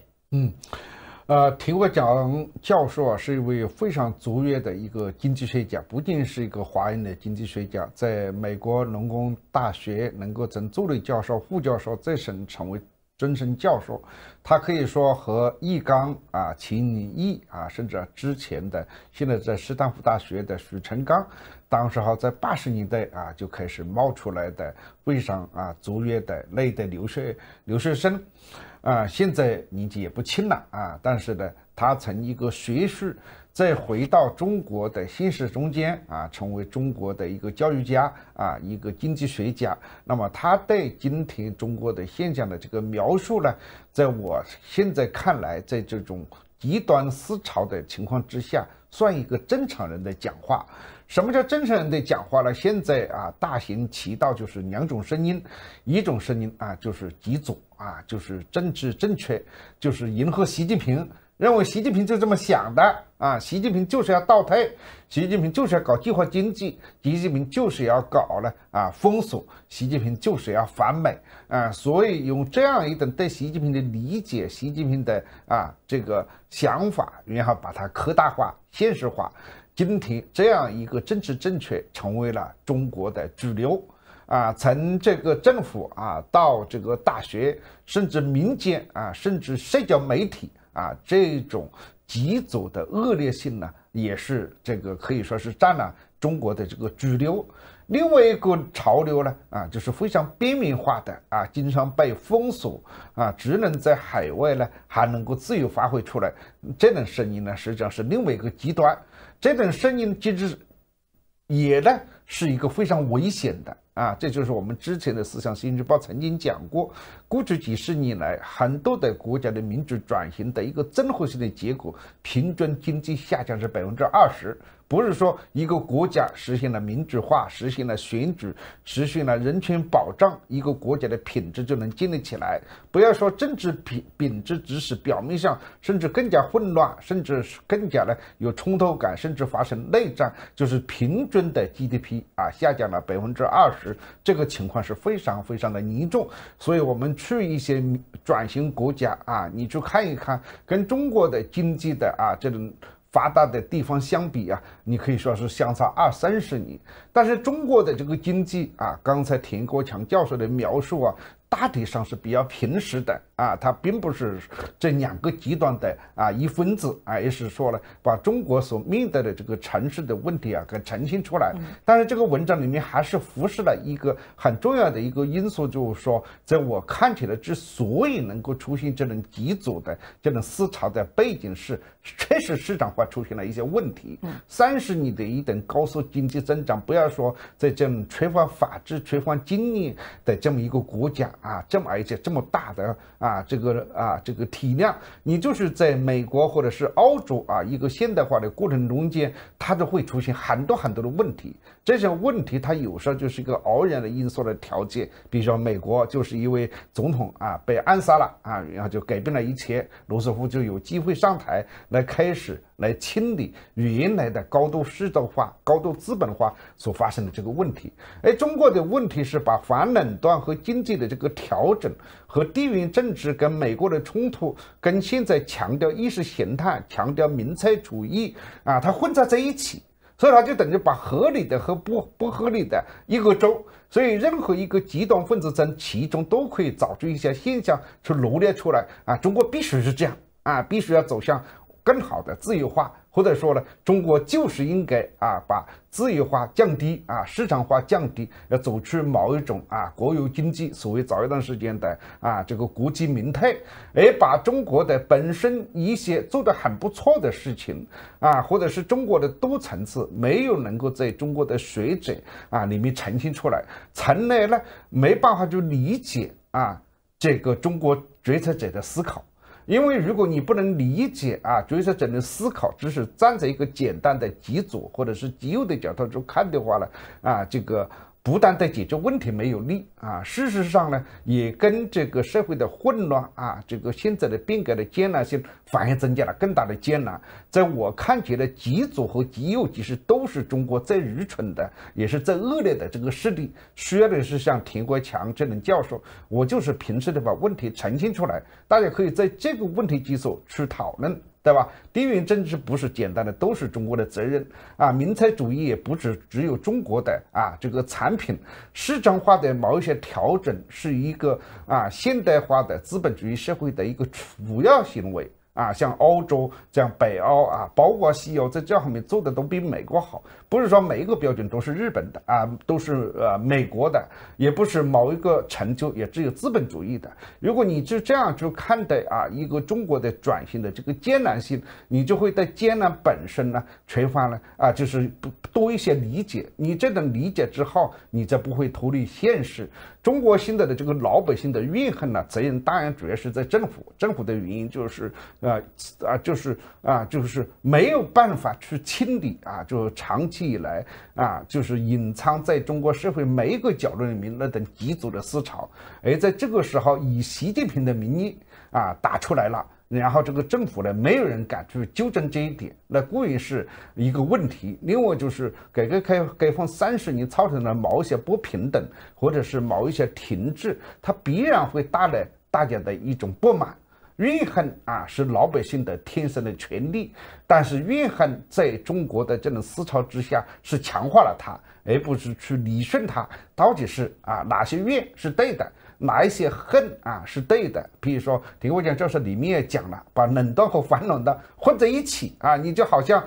田国强教授是一位非常卓越的一个经济学家，不仅是一个华人的经济学家，在美国农工大学能够从助理教授、副教授再成为终身教授。他可以说和易纲秦拟益甚至之前的现在在斯坦福大学的许成刚，当时在80年代就开始冒出来的非常卓越的类的留学生。现在年纪也不轻了但是呢，他从一个学术再回到中国的现实中间成为中国的一个教育家一个经济学家。那么他对今天中国的现象的这个描述呢，在我现在看来，在这种极端思潮的情况之下，算一个正常人的讲话。什么叫正常人的讲话呢？现在大行其道就是2种声音，一种声音就是极左就是政治正确，就是迎合习近平，认为习近平就这么想的习近平就是要倒退，习近平就是要搞计划经济，习近平就是要搞了封锁，习近平就是要反美所以用这样一种对习近平的理解，习近平的这个想法，然后把它科大化、现实化。今天这样一个政治正确成为了中国的主流从这个政府到这个大学，甚至民间甚至社交媒体这种极左的恶劣性呢，也是这个可以说是占了中国的这个主流。另外一个潮流呢就是非常边缘化的经常被封锁只能在海外呢还能够自由发挥出来，这种声音呢实际上是另外一个极端。这种声音其实也呢是一个非常危险的这就是我们之前的思想新日报曾经讲过，过去几十年来很多的国家的民主转型的一个综合性的结果，平均经济下降是20%。不是说一个国家实现了民主化，实现了选举，实现了人权保障，一个国家的品质就能建立起来。不要说政治品质只是表面上，甚至更加混乱，甚至更加的有冲突感，甚至发生内战，就是平均的 GDP 下降了20%，这个情况是非常非常的严重。所以我们去一些转型国家你去看一看，跟中国的经济的这种发达的地方相比你可以说是相差20-30年。但是中国的这个经济刚才田国强教授的描述大体上是比较平实的它并不是这2个极端的一分子也是说了把中国所面对的这个城市的问题给呈现出来。但是这个文章里面还是忽视了一个很重要的一个因素，就是说在我看起来之所以能够出现这种极左的这种思潮的背景是确实市场化出现了一些问题。30年的一等高速经济增长，不要说在这种缺乏法治、缺乏经验的这么一个国家这么而且这么大的这个体量，你就是在美国或者是欧洲一个现代化的过程中间，它就会出现很多的问题。这些问题它有时候就是一个偶然的因素的条件，比如说美国就是因为总统被暗杀了然后就改变了一切，罗斯福就有机会上台来开始来清理原来的高度市场化、高度资本化所发生的这个问题。中国的问题是把反垄断和经济的这个调整和地缘政治跟美国的冲突，跟现在强调意识形态、强调民粹主义它混杂在一起。所以他就等于把合理的和不合理的一个州，所以任何一个极端分子在其中都可以找出一些现象去罗列出来中国必须是这样必须要走向更好的自由化，或者说呢，中国就是应该把自由化降低市场化降低，要走出某一种国有经济，所谓早一段时间的这个国计民退，把中国的本身一些做得很不错的事情或者是中国的多层次没有能够在中国的水准里面呈现出来，从来呢没办法去理解这个中国决策者的思考。因为如果你不能理解决策者的思考，只是站在一个简单的极左或者是极右的角度去看的话呢，这个不但对解决问题没有利事实上呢，也跟这个社会的混乱这个现在的变革的艰难性反而增加了更大的艰难。在我看起来，极左和极右其实都是中国最愚蠢的，也是最恶劣的这个势力。需要的是像田国强这种教授，我就是平时的把问题呈现出来，大家可以在这个问题基础去讨论，对吧？地缘政治不是简单的都是中国的责任民粹主义也不只有中国的这个产品，市场化的某一些调整是一个现代化的资本主义社会的一个主要行为像欧洲、像北欧包括西欧，在这方面做的都比美国好。不是说每一个标准都是日本的都是美国的，也不是某一个成就也只有资本主义的。如果你就这样去看待一个中国的转型的这个艰难性，你就会对艰难本身呢缺乏了就是多一些理解。你这种理解之后，你就不会脱离现实。中国现在的这个老百姓的怨恨呢，责任当然主要是在政府。政府的原因就是就是没有办法去清理就是长期以来就是隐藏在中国社会每一个角落里面那等极左的思潮，而在这个时候以习近平的名义打出来了。然后这个政府呢，没有人敢去纠正这一点，那固然是一个问题。另外就是改革开放30年造成了某一些不平等，或者是某一些停滞，它必然会带来大家的一种不满。怨恨是老百姓的天生的权利，但是怨恨在中国的这种思潮之下是强化了它，而不是去理顺它。到底是哪些怨是对的，哪一些恨是对的。比如说田国强教授里面也讲了，把垄断和反垄断混在一起你就好像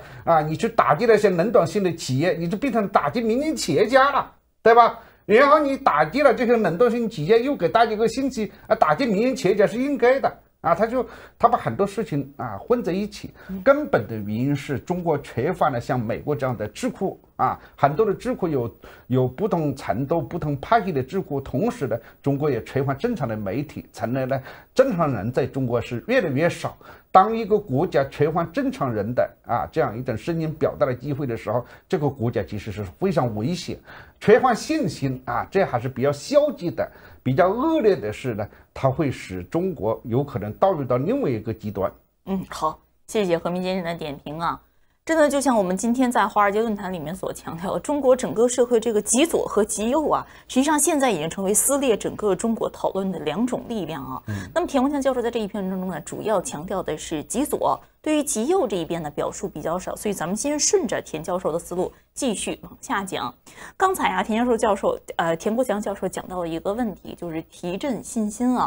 你去打击那些垄断性的企业，你就变成打击民营企业家了，对吧？然后你打击了这些垄断性企业，又给大家一个信息打击民营企业家是应该的他把很多事情混在一起。根本的原因是中国缺乏了像美国这样的智库很多的智库有不同程度、不同派系的智库，同时呢，中国也缺乏正常的媒体，从来呢，正常人在中国是越来越少。当一个国家缺乏正常人的这样一种声音表达的机会的时候，这个国家其实是非常危险。缺乏信心这还是比较消极的。比较恶劣的是呢，它会使中国有可能倒入到另外一个极端。好，谢谢何明先生的点评真的就像我们今天在华尔街论坛里面所强调的，中国整个社会这个极左和极右实际上现在已经成为撕裂整个中国讨论的两种力量那么田国强教授在这一篇文章中呢，主要强调的是极左，对于极右这一边呢表述比较少，所以咱们先顺着田教授的思路继续往下讲。刚才田国强教授讲到了一个问题，就是提振信心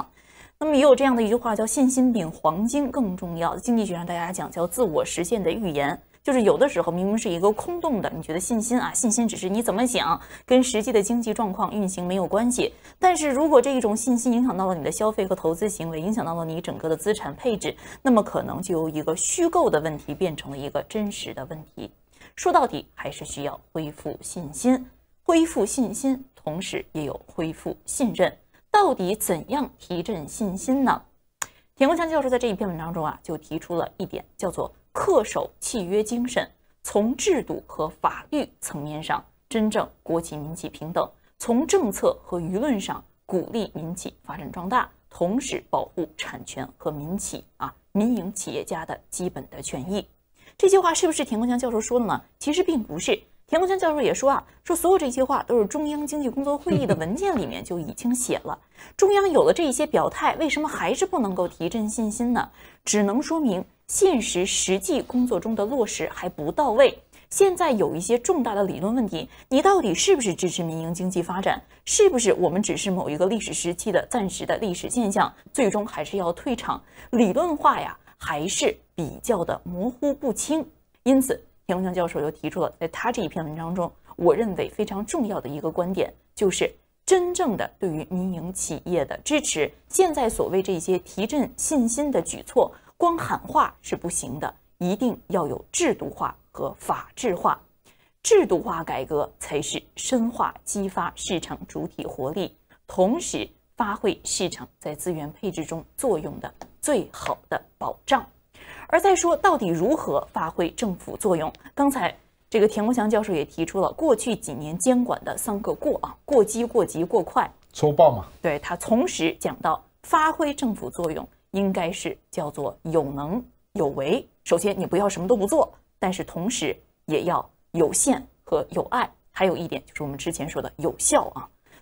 那么也有这样的一句话叫信心比黄金更重要，经济学上大家讲叫自我实现的预言。就是有的时候明明是一个空洞的，你觉得信心信心只是你怎么想，跟实际的经济状况运行没有关系。但是如果这一种信心影响到了你的消费和投资行为，影响到了你整个的资产配置，那么可能就由一个虚构的问题变成了一个真实的问题。说到底还是需要恢复信心，恢复信心，同时也有恢复信任。到底怎样提振信心呢？田国强教授在这一篇文章中就提出了一点，叫做恪守契约精神，从制度和法律层面上真正国企民企平等，从政策和舆论上鼓励民企发展壮大，同时保护产权和民营企业家的基本的权益。这些话是不是田国强教授说的呢？其实并不是。田国强教授也说说所有这些话都是中央经济工作会议的文件里面就已经写了。中央有了这些表态，为什么还是不能够提振信心呢？只能说明实际工作中的落实还不到位。现在有一些重大的理论问题，你到底是不是支持民营经济发展？是不是我们只是某一个历史时期的暂时的历史现象？最终还是要退场？理论化还是比较的模糊不清。因此田国强教授又提出了在他这一篇文章中，我认为非常重要的一个观点，就是真正的对于民营企业的支持，现在所谓这些提振信心的举措，光喊话是不行的，一定要有制度化和法治化。制度化改革才是深化激发市场主体活力，同时发挥市场在资源配置中作用的最好的保障。而再说到底如何发挥政府作用，刚才这个田国强教授也提出了过去几年监管的3个过激、过急、过快、粗暴嘛。对，他同时讲到发挥政府作用应该是叫做有能有为。首先你不要什么都不做，但是同时也要有限和有爱，还有一点就是我们之前说的有效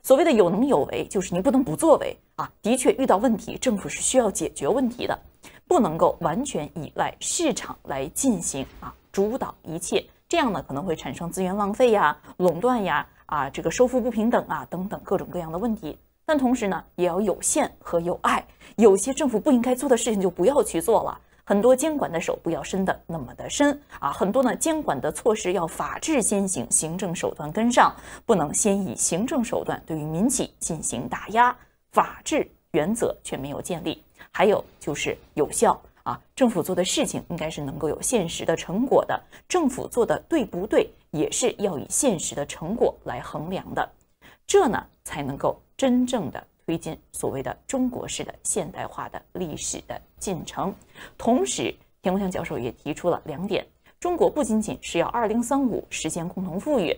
所谓的有能有为，就是你不能不作为的确遇到问题，政府是需要解决问题的，不能够完全依赖市场来进行主导一切，这样呢可能会产生资源浪费垄断这个收付不平等等等各种各样的问题。但同时呢也要有限和有爱，有些政府不应该做的事情就不要去做了，很多监管的手不要伸得那么的深很多呢监管的措施要法治先行，行政手段跟上，不能先以行政手段对于民企进行打压，法治原则却没有建立。还有就是有效政府做的事情应该是能够有现实的成果的，政府做的对不对也是要以现实的成果来衡量的，这呢才能够真正的推进所谓的中国式的现代化的历史的进程。同时田国强教授也提出了2点，中国不仅仅是要2035实现共同富裕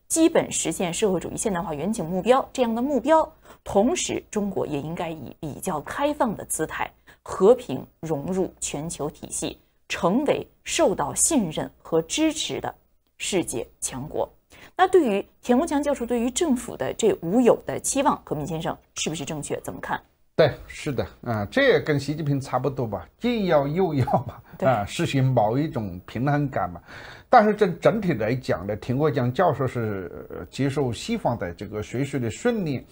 基本实现社会主义现代化远景目标这样的目标，同时中国也应该以比较开放的姿态和平融入全球体系，成为受到信任和支持的世界强国。那对于田国强教授对于政府的这无有的期望，何明先生是不是正确？怎么看？对，是的这也跟习近平差不多吧，既要又要嘛实行某一种平衡感嘛。但是这整体来讲呢，田国强教授是接受西方的这个学术的训练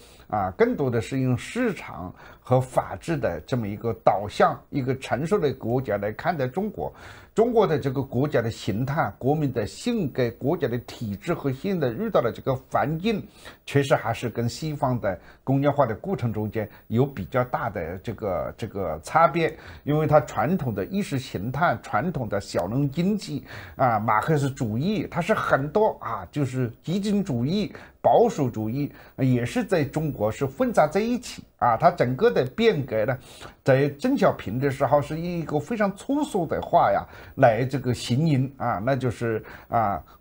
更多的是用市场和法治的这么一个导向，一个成熟的国家来看待中国。中国的这个国家的形态、国民的性格、国家的体制和现在遇到的这个环境，确实还是跟西方的工业化的过程中间有比较大的这个差别。因为它传统的意识形态、传统的小农经济马克思主义，它是很多就是激进主义、保守主义也是在中国是混杂在一起它整个的变革呢，在邓小平的时候是一个非常粗俗的话来这个形容那就是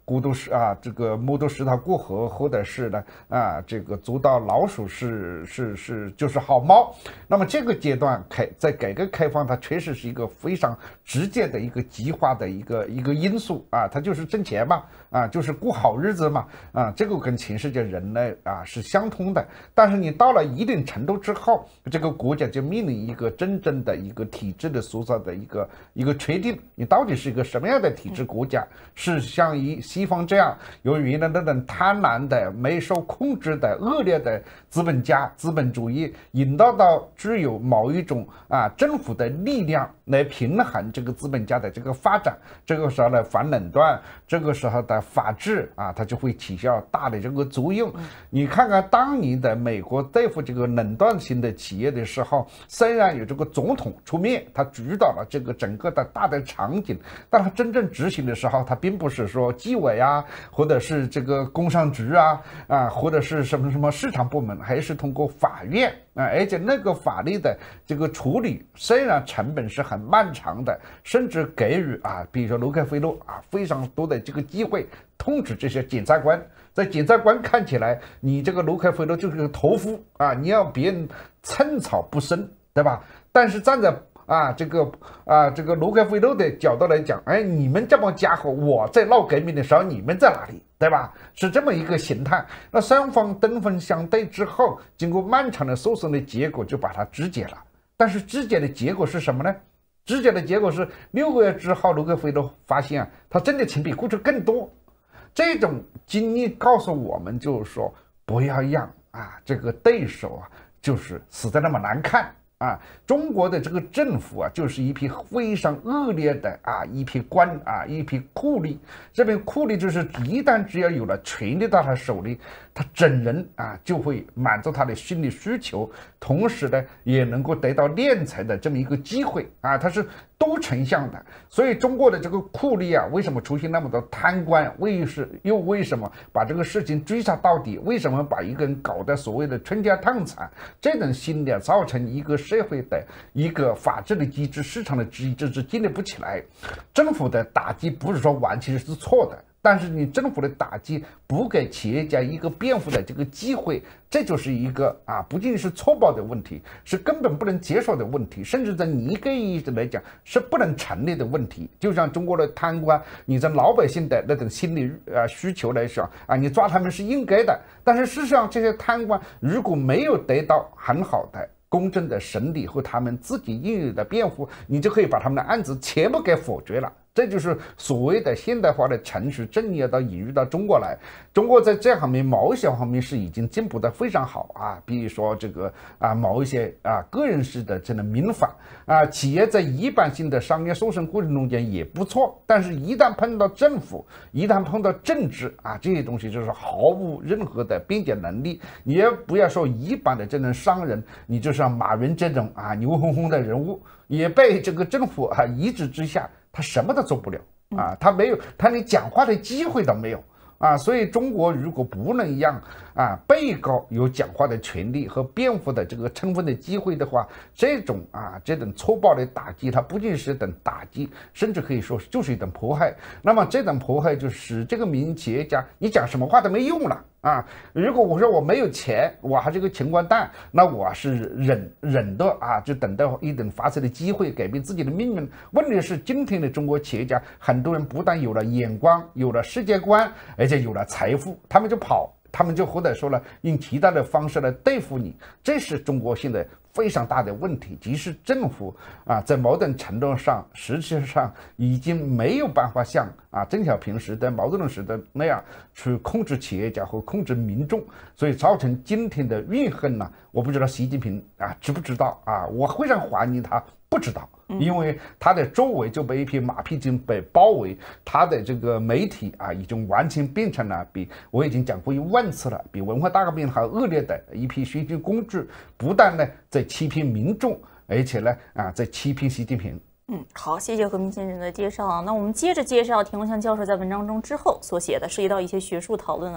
孤独这个摸渡石头过河，或者是呢这个捉到老鼠就是好猫。那么这个阶段在改革开放，它确实是一个非常直接的一个极化的一个因素它就是挣钱嘛就是过好日子嘛这个跟全世界人类是相通的。但是你到了一定程度之后，这个国家就面临一个真正的一个体制的塑造的一个确定，你到底是一个什么样的体制国家？是像西方这样由原来那种贪婪的、没受控制的、恶劣的资本家、资本主义，引导到具有某一种政府的力量来平衡这个资本家的这个发展。这个时候的反垄断，这个时候的法治它就会起到大的这个作作用。你看看当年的美国对付这个垄断性的企业的时候，虽然有这个总统出面，他主导了这个整个的大的场景，但他真正执行的时候，他并不是说纪委啊，或者是这个工商局啊，或者是什么市场部门，还是通过法院啊，而且那个法律的这个处理虽然成本是很漫长的，甚至给予比如说卢克菲勒非常多的这个机会通知这些检察官，在检察官看起来，你这个卢克菲勒就是个头夫你要别人寸草不生，对吧？但是站在这个卢克菲勒的角度来讲，你们这帮家伙，我在闹革命的时候，你们在哪里，对吧？是这么一个形态。那双方针锋相对之后，经过漫长的诉讼的结果，就把它肢解了。但是肢解的结果是什么呢？肢解的结果是6个月之后，卢克菲勒发现他真的钱比过去更多。这种经历告诉我们，就是说不要让这个对手就是死得那么难看。中国的这个政府就是一批非常恶劣的一批官一批酷吏。这边酷吏就是一旦只要有了权力到他手里，他整人就会满足他的心理需求，同时呢也能够得到敛财的这么一个机会它是多成向的。所以中国的这个酷吏为什么出现那么多贪官？为什么把这个事情追查到底？为什么把一个人搞得所谓的倾家荡产？这种心理造成一个社会的一个法治的机制、市场的机制建立不起来。政府的打击不是说完全是错的，但是你政府的打击不给企业家一个辩护的这个机会，这就是一个不仅是粗暴的问题，是根本不能接受的问题，甚至在一个意义上来讲是不能成立的问题。就像中国的贪官，你在老百姓的那种心理需求来说你抓他们是应该的，但是事实上这些贪官如果没有得到很好的公正的审理和他们自己应有的辩护，你就可以把他们的案子全部给否决了。这就是所谓的现代化的程序正要引入到中国来。中国在这方面某一些方面是已经进步的非常好比如说这个某一些个人式的这种民法企业在一般性的商业诉讼过程中间也不错，但是一旦碰到政府，一旦碰到政治这些东西就是毫无任何的辩解能力。你也不要说一般的这种商人，你就像马云这种牛哄哄的人物，也被这个政府一指之下，他什么都做不了他没有，他连讲话的机会都没有所以中国如果不能让被告有讲话的权利和辩护的这个充分的机会的话，这种粗暴的打击，它不仅是一种打击，甚至可以说就是一种迫害。那么这种迫害就使这个民营企业家，你讲什么话都没用了如果我说我没有钱，我还是个穷光蛋，那我是忍的就等到一等发财的机会，改变自己的命运。问题是今天的中国企业家，很多人不但有了眼光，有了世界观，而且有了财富，他们就跑，他们就或者说了用其他的方式来对付你。这是中国现在非常大的问题。即使政府在某种程度上实际上已经没有办法像邓小平时代、毛泽东时代那样去控制企业家和控制民众，所以造成今天的怨恨呢。我不知道习近平知不知道我非常怀疑他不知道，因为他的周围就被一批马屁精被包围，他的这个媒体已经完全变成了我已经讲过1万次了，比文化大革命还恶劣的一批宣传工具，不但呢在欺骗民众，而且呢在欺骗习近平。好，谢谢何明先生的介绍。那我们接着介绍田国强教授在文章中之后所写的，涉及到一些学术讨论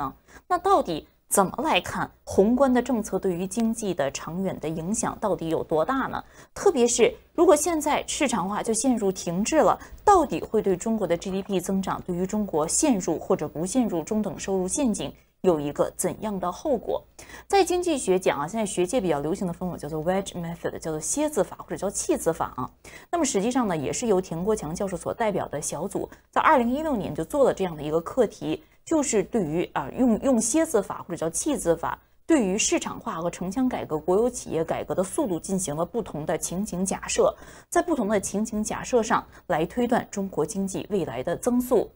那到底怎么来看宏观的政策对于经济的长远的影响到底有多大呢？特别是如果现在市场化就陷入停滞了，到底会对中国的 GDP 增长，对于中国陷入或者不陷入中等收入陷阱有一个怎样的后果？在经济学讲现在学界比较流行的方法叫做 wedge method， 叫做楔子法或者叫弃子法那么实际上呢，也是由田国强教授所代表的小组在2016年就做了这样的一个课题，就是对于用楔子法或者叫弃子法，对于市场化和城乡改革、国有企业改革的速度进行了不同的情景假设，在不同的情景假设上来推断中国经济未来的增速。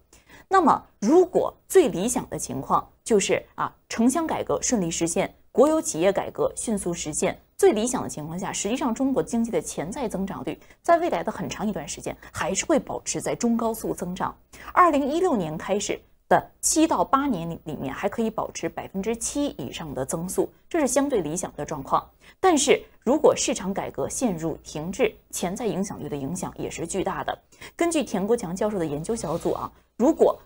那么如果最理想的情况就是城乡改革顺利实现，国有企业改革迅速实现，最理想的情况下，实际上中国经济的潜在增长率在未来的很长一段时间还是会保持在中高速增长。2016年开始，的7到8年里面还可以保持7%以上的增速，这是相对理想的状况。但是如果市场改革陷入停滞，潜在影响力的影响也是巨大的。根据田国强教授的研究小组啊，如果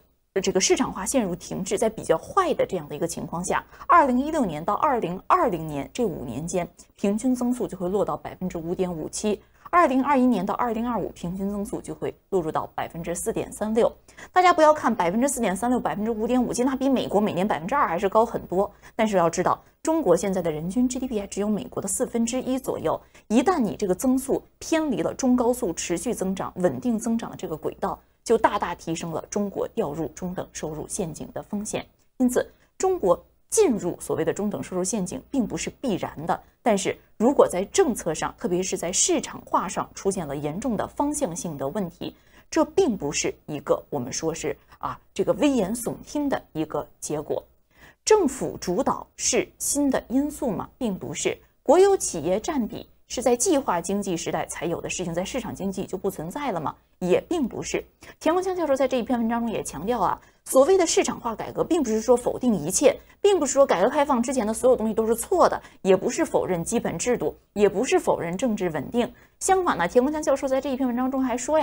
这个市场化陷入停滞，在比较坏的这样的一个情况下，2016年到2020年这5年间，平均增速就会落到5.57%，2021年到2025平均增速就会落入到4.36%。大家不要看4.36%、5.57%，那比美国每年2%还是高很多。但是要知道，中国现在的人均 GDP 还只有美国的1/4左右。一旦你这个增速偏离了中高速持续增长、稳定增长的这个轨道，就大大提升了中国掉入中等收入陷阱的风险。因此，中国进入所谓的中等收入陷阱并不是必然的，但是如果在政策上，特别是在市场化上出现了严重的方向性的问题，这并不是一个我们说是这个危言耸听的一个结果。政府主导是新的因素吗？并不是。国有企业占比是在计划经济时代才有的事情，在市场经济就不存在了吗？也并不是。田国强教授在这一篇文章中也强调所谓的市场化改革并不是说否定一切，并不是说改革开放之前的所有东西都是错的，也不是否认基本制度，也不是否认政治稳定。相反呢，田国强教授在这一篇文章中还说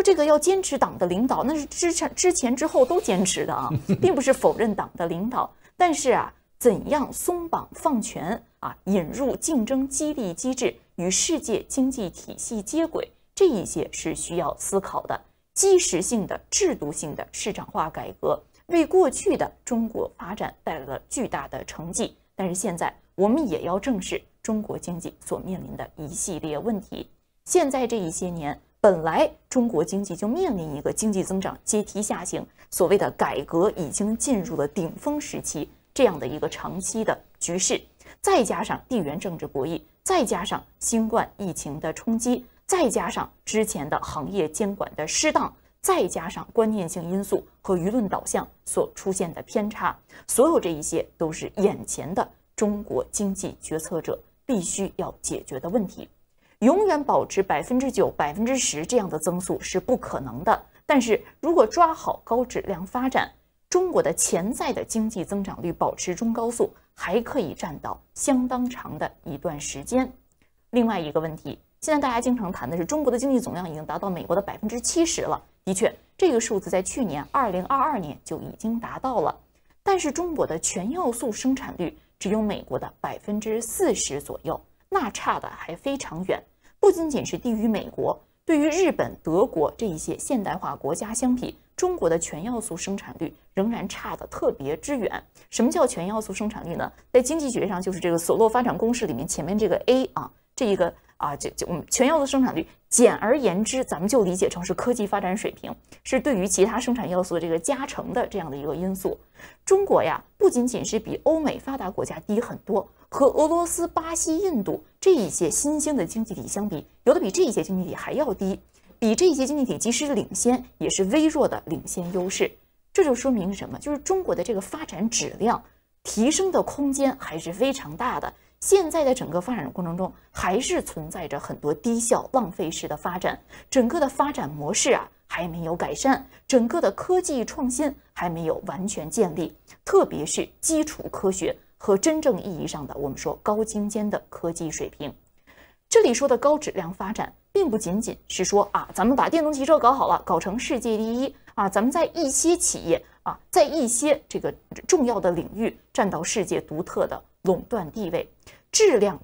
这个要坚持党的领导，那是之前之后都坚持的并不是否认党的领导。但是怎样松绑放权引入竞争激励机制，与世界经济体系接轨，这一些是需要思考的。基石性的、制度性的市场化改革为过去的中国发展带来了巨大的成绩，但是现在我们也要正视中国经济所面临的一系列问题。现在这一些年，本来中国经济就面临一个经济增长阶梯下行，所谓的改革已经进入了顶峰时期，这样的一个长期的局势，再加上地缘政治博弈，再加上新冠疫情的冲击，再加上之前的行业监管的失当，再加上观念性因素和舆论导向所出现的偏差，所有这一些都是眼前的中国经济决策者必须要解决的问题。永远保持9%、10%这样的增速是不可能的，但是如果抓好高质量发展，中国的潜在的经济增长率保持中高速，还可以占到相当长的一段时间。另外一个问题，现在大家经常谈的是中国的经济总量已经达到美国的70%了，的确，这个数字在去年2022年就已经达到了，但是中国的全要素生产率只有美国的40%左右，那差的还非常远。不仅仅是低于美国，对于日本、德国这一些现代化国家相比，中国的全要素生产率仍然差得特别之远。什么叫全要素生产率呢？在经济学上就是这个索洛发展公式里面前面这个 A 这一个我们全要素生产率，简而言之，咱们就理解成是科技发展水平，是对于其他生产要素的这个加成的这样的一个因素。中国不仅仅是比欧美发达国家低很多，和俄罗斯、巴西、印度这一些新兴的经济体相比，有的比这一些经济体还要低，比这些经济体即使领先，也是微弱的领先优势。这就说明什么？就是中国的这个发展质量提升的空间还是非常大的。现在的整个发展过程中，还是存在着很多低效浪费式的发展，整个的发展模式还没有改善，整个的科技创新还没有完全建立，特别是基础科学和真正意义上的我们说高精尖的科技水平。这里说的高质量发展，并不仅仅是说咱们把电动汽车搞好了，搞成世界第一咱们在一些企业在一些这个重要的领域占到世界独特的垄断地位。质量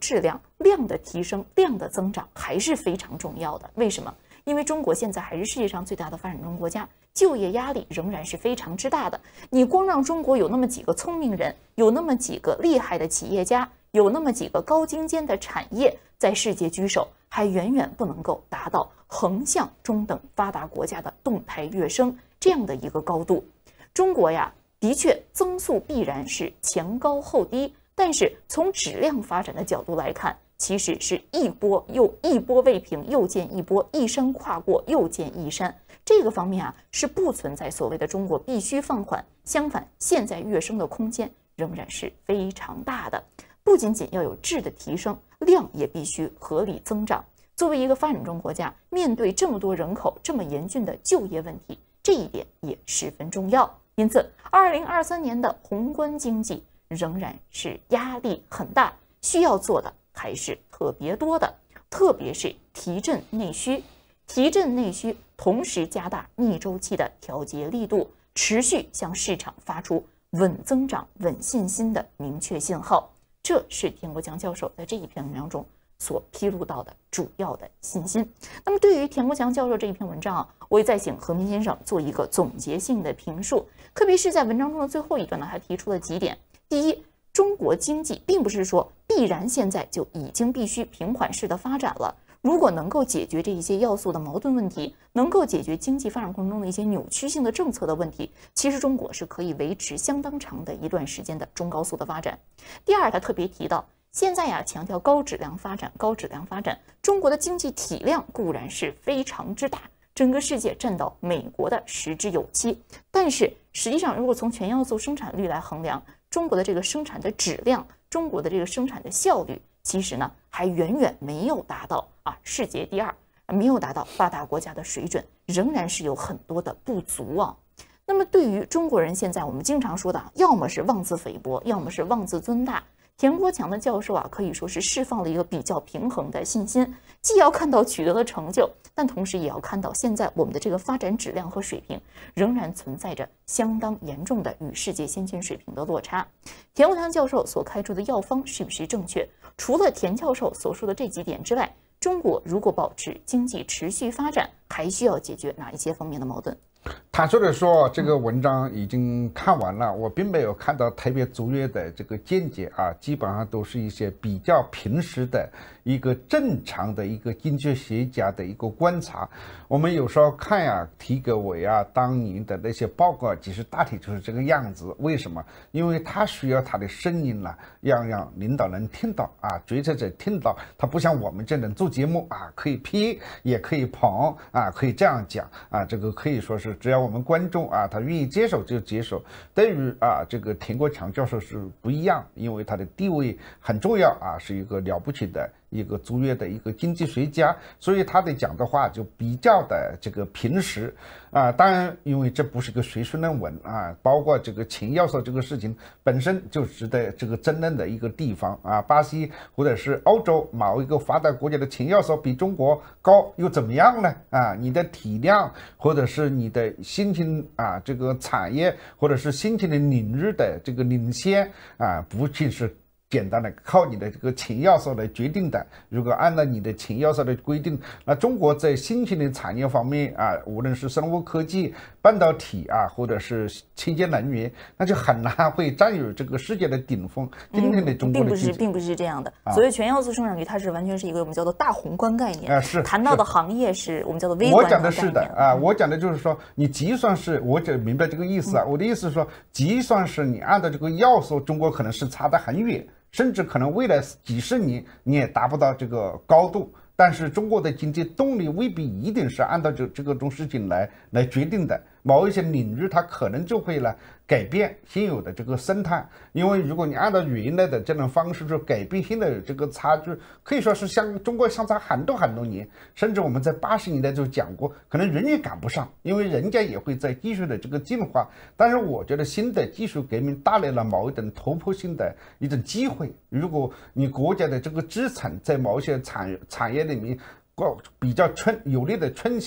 量的提升，量的增长还是非常重要的。为什么？因为中国现在还是世界上最大的发展中国家，就业压力仍然是非常之大的。你光让中国有那么几个聪明人，有那么几个厉害的企业家，有那么几个高精尖的产业在世界居首，还远远不能够达到横向中等发达国家的动态跃升这样的一个高度。中国的确增速必然是前高后低，但是从质量发展的角度来看，其实是一波未平，又见一波，一山跨过又见一山。这个方面是不存在所谓的中国必须放缓，相反，现在跃升的空间仍然是非常大的。不仅仅要有质的提升，量也必须合理增长。作为一个发展中国家，面对这么多人口，这么严峻的就业问题，这一点也十分重要。因此，2023年的宏观经济仍然是压力很大，需要做的还是特别多的，特别是提振内需。提振内需，同时加大逆周期的调节力度，持续向市场发出稳增长、稳信心的明确信号。这是田国强教授在这一篇文章中所披露到的主要的信心。那么，对于田国强教授这一篇文章我也再请何明先生做一个总结性的评述，特别是在文章中的最后一段呢，他提出了几点。第一，中国经济并不是说必然现在就已经必须平缓式的发展了。如果能够解决这一些要素的矛盾问题，能够解决经济发展过程中的一些扭曲性的政策的问题，其实中国是可以维持相当长的一段时间的中高速的发展。第二，他特别提到，现在强调高质量发展，高质量发展，中国的经济体量固然是非常之大，整个世界占到美国的10之有7，但是实际上，如果从全要素生产率来衡量，中国的这个生产的质量，中国的这个生产的效率，其实呢还远远没有达到世界第2，没有达到发达国家的水准，仍然是有很多的不足啊。那么对于中国人现在我们经常说的，要么是妄自菲薄，要么是妄自尊大。田国强的教授可以说是释放了一个比较平衡的信心，既要看到取得的成就，但同时也要看到现在我们的这个发展质量和水平仍然存在着相当严重的与世界先进水平的落差。田国强教授所开出的药方是不是正确？除了田教授所说的这几点之外，中国如果保持经济持续发展，还需要解决哪一些方面的矛盾？坦率的说，这个文章已经看完了，我并没有看到特别卓越的这个见解基本上都是一些比较平时的一个正常的一个经济学家的一个观察。我们有时候看提给我当年的那些报告，其实大体就是这个样子。为什么？因为他需要他的声音让领导人听到决策者听到，他不像我们这种做节目可以批也可以捧可以这样讲这个可以说是只要我们观众他愿意接受就接受。对于这个田国强教授是不一样，因为他的地位很重要是一个了不起的一个卓越的一个经济学家，所以他的讲的话就比较的这个平实当然，因为这不是个学术论文包括这个秦要素这个事情本身就值得这个争论的一个地方巴西或者是欧洲某一个发达国家的秦要素比中国高又怎么样呢？你的体量或者是你的新兴这个产业或者是新兴的领域的这个领先不仅是简单的靠你的这个秦要素来决定的。如果按照你的秦要素的规定，那中国在新兴的产业方面无论是生物科技、半导体或者是清洁能源，那就很难会占有这个世界的顶峰。今天的中国的并不是这样的。所谓全要素生产率，它是完全是一个我们叫做大宏观概念是谈到的行业是我们叫做微观我讲的是的我讲的就是说，你即算是我只明白这个意思我的意思是说，即算是你按照这个要素，中国可能是差得很远。甚至可能未来几十年你也达不到这个高度，但是中国的经济动力未必一定是按照这个种事情来决定的。某一些领域它可能就会改变现有的这个生态，因为如果你按照原来的这种方式去改变现在的这个差距，可以说是中国相差很多年，甚至我们在80年代就讲过，可能人也赶不上，因为人家也会在继续的这个进化。但是我觉得新的技术革命带来了某一种突破性的一种机会，如果你国家的这个资产在某一些产业里面比较有力的穿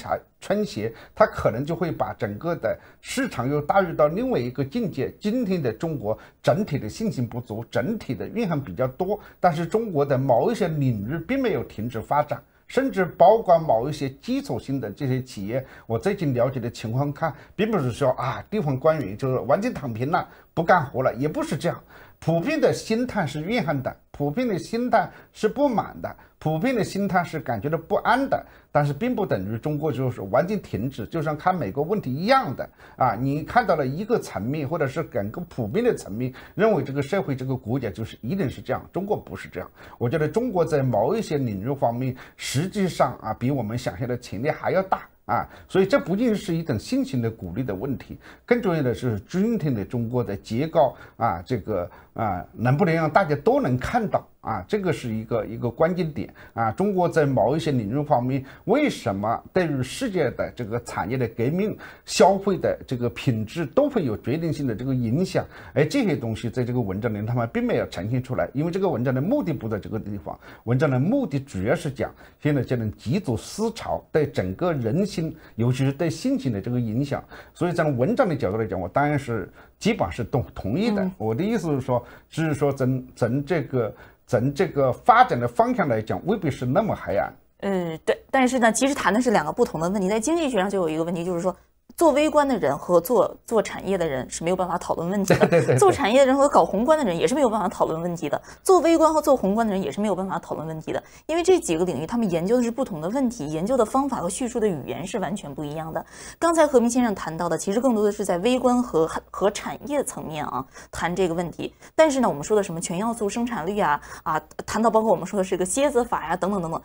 鞋，它可能就会把整个的市场又带入到另外一个境界。今天的中国整体的信心不足，整体的怨恨比较多，但是中国的某一些领域并没有停止发展，甚至包括某一些基础性的这些企业，我最近了解的情况看，并不是说地方官员就是完全躺平了不干活了，也不是这样。普遍的心态是怨恨的，普遍的心态是不满的，普遍的心态是感觉到不安的，但是并不等于中国就是完全停止，就像看美国问题一样的你看到了一个层面或者是整个普遍的层面，认为这个社会这个国家就是一定是这样，中国不是这样。我觉得中国在某一些领域方面实际上比我们想象的潜力还要大所以这不仅是一种心情的鼓励的问题，更重要的是今天的中国的结构这个能不能让大家都能看到啊，这个是一个关键点啊。中国在某一些领域方面，为什么对于世界的这个产业的革命、消费的这个品质都会有决定性的这个影响？而这些东西在这个文章里他们并没有呈现出来，因为这个文章的目的不在这个地方，文章的目的主要是讲现在这种极左思潮对整个人心，尤其是对心情的这个影响。所以从文章的角度来讲，我当然是基本上是同意的。我的意思是说，只是说从这个发展的方向来讲，未必是那么黑暗。对，但是呢，其实谈的是两个不同的问题。在经济学上就有一个问题，就是说，做微观的人和做产业的人是没有办法讨论问题的，对，做产业的人和搞宏观的人也是没有办法讨论问题的，做微观和做宏观的人也是没有办法讨论问题的，因为这几个领域他们研究的是不同的问题，研究的方法和叙述的语言是完全不一样的。刚才何明先生谈到的，其实更多的是在微观和产业层面谈这个问题。但是呢，我们说的什么全要素生产率谈到包括我们说的这个蝎子法等等等等，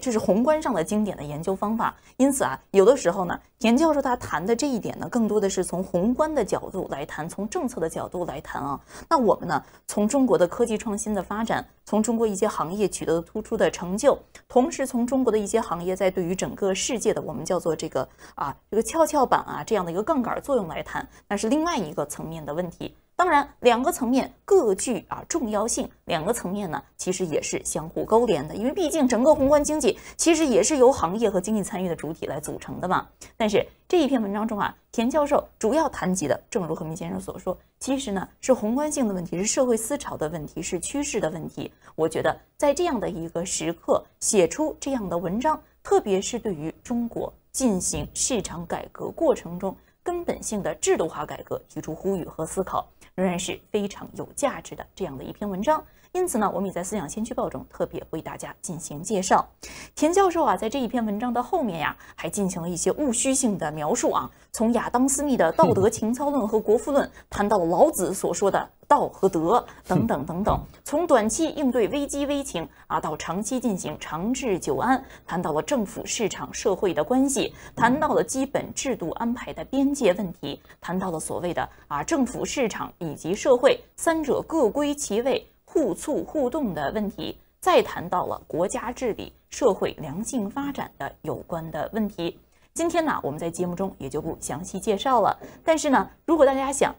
这是宏观上的经典的研究方法。因此有的时候呢，田教授他谈的这一点呢，更多的是从宏观的角度来谈，从政策的角度来谈那我们呢，从中国的科技创新的发展，从中国一些行业取得的突出的成就，同时从中国的一些行业在对于整个世界的我们叫做这个跷跷板这样的一个杠杆作用来谈，那是另外一个层面的问题。当然，两个层面各具重要性，两个层面呢其实也是相互勾连的，因为毕竟整个宏观经济其实也是由行业和经济参与的主体来组成的嘛。但是这一篇文章中田教授主要谈及的，正如何明先生所说，其实呢是宏观性的问题，是社会思潮的问题，是趋势的问题。我觉得在这样的一个时刻写出这样的文章，特别是对于中国进行市场改革过程中根本性的制度化改革提出呼吁和思考，仍然是非常有价值的这样的一篇文章。因此呢，我们也在思想先驱报中特别为大家进行介绍。田教授在这一篇文章的后面还进行了一些务虚性的描述从亚当斯密的道德情操论和国富论谈到了老子所说的道和德等等等等，从短期应对危机危情到长期进行长治久安，谈到了政府市场社会的关系，谈到了基本制度安排的边界问题，谈到了所谓的政府市场以及社会三者各归其位互促互动的问题，再谈到了国家治理、社会良性发展的有关的问题。今天呢，我们在节目中也就不详细介绍了。但是呢，如果大家想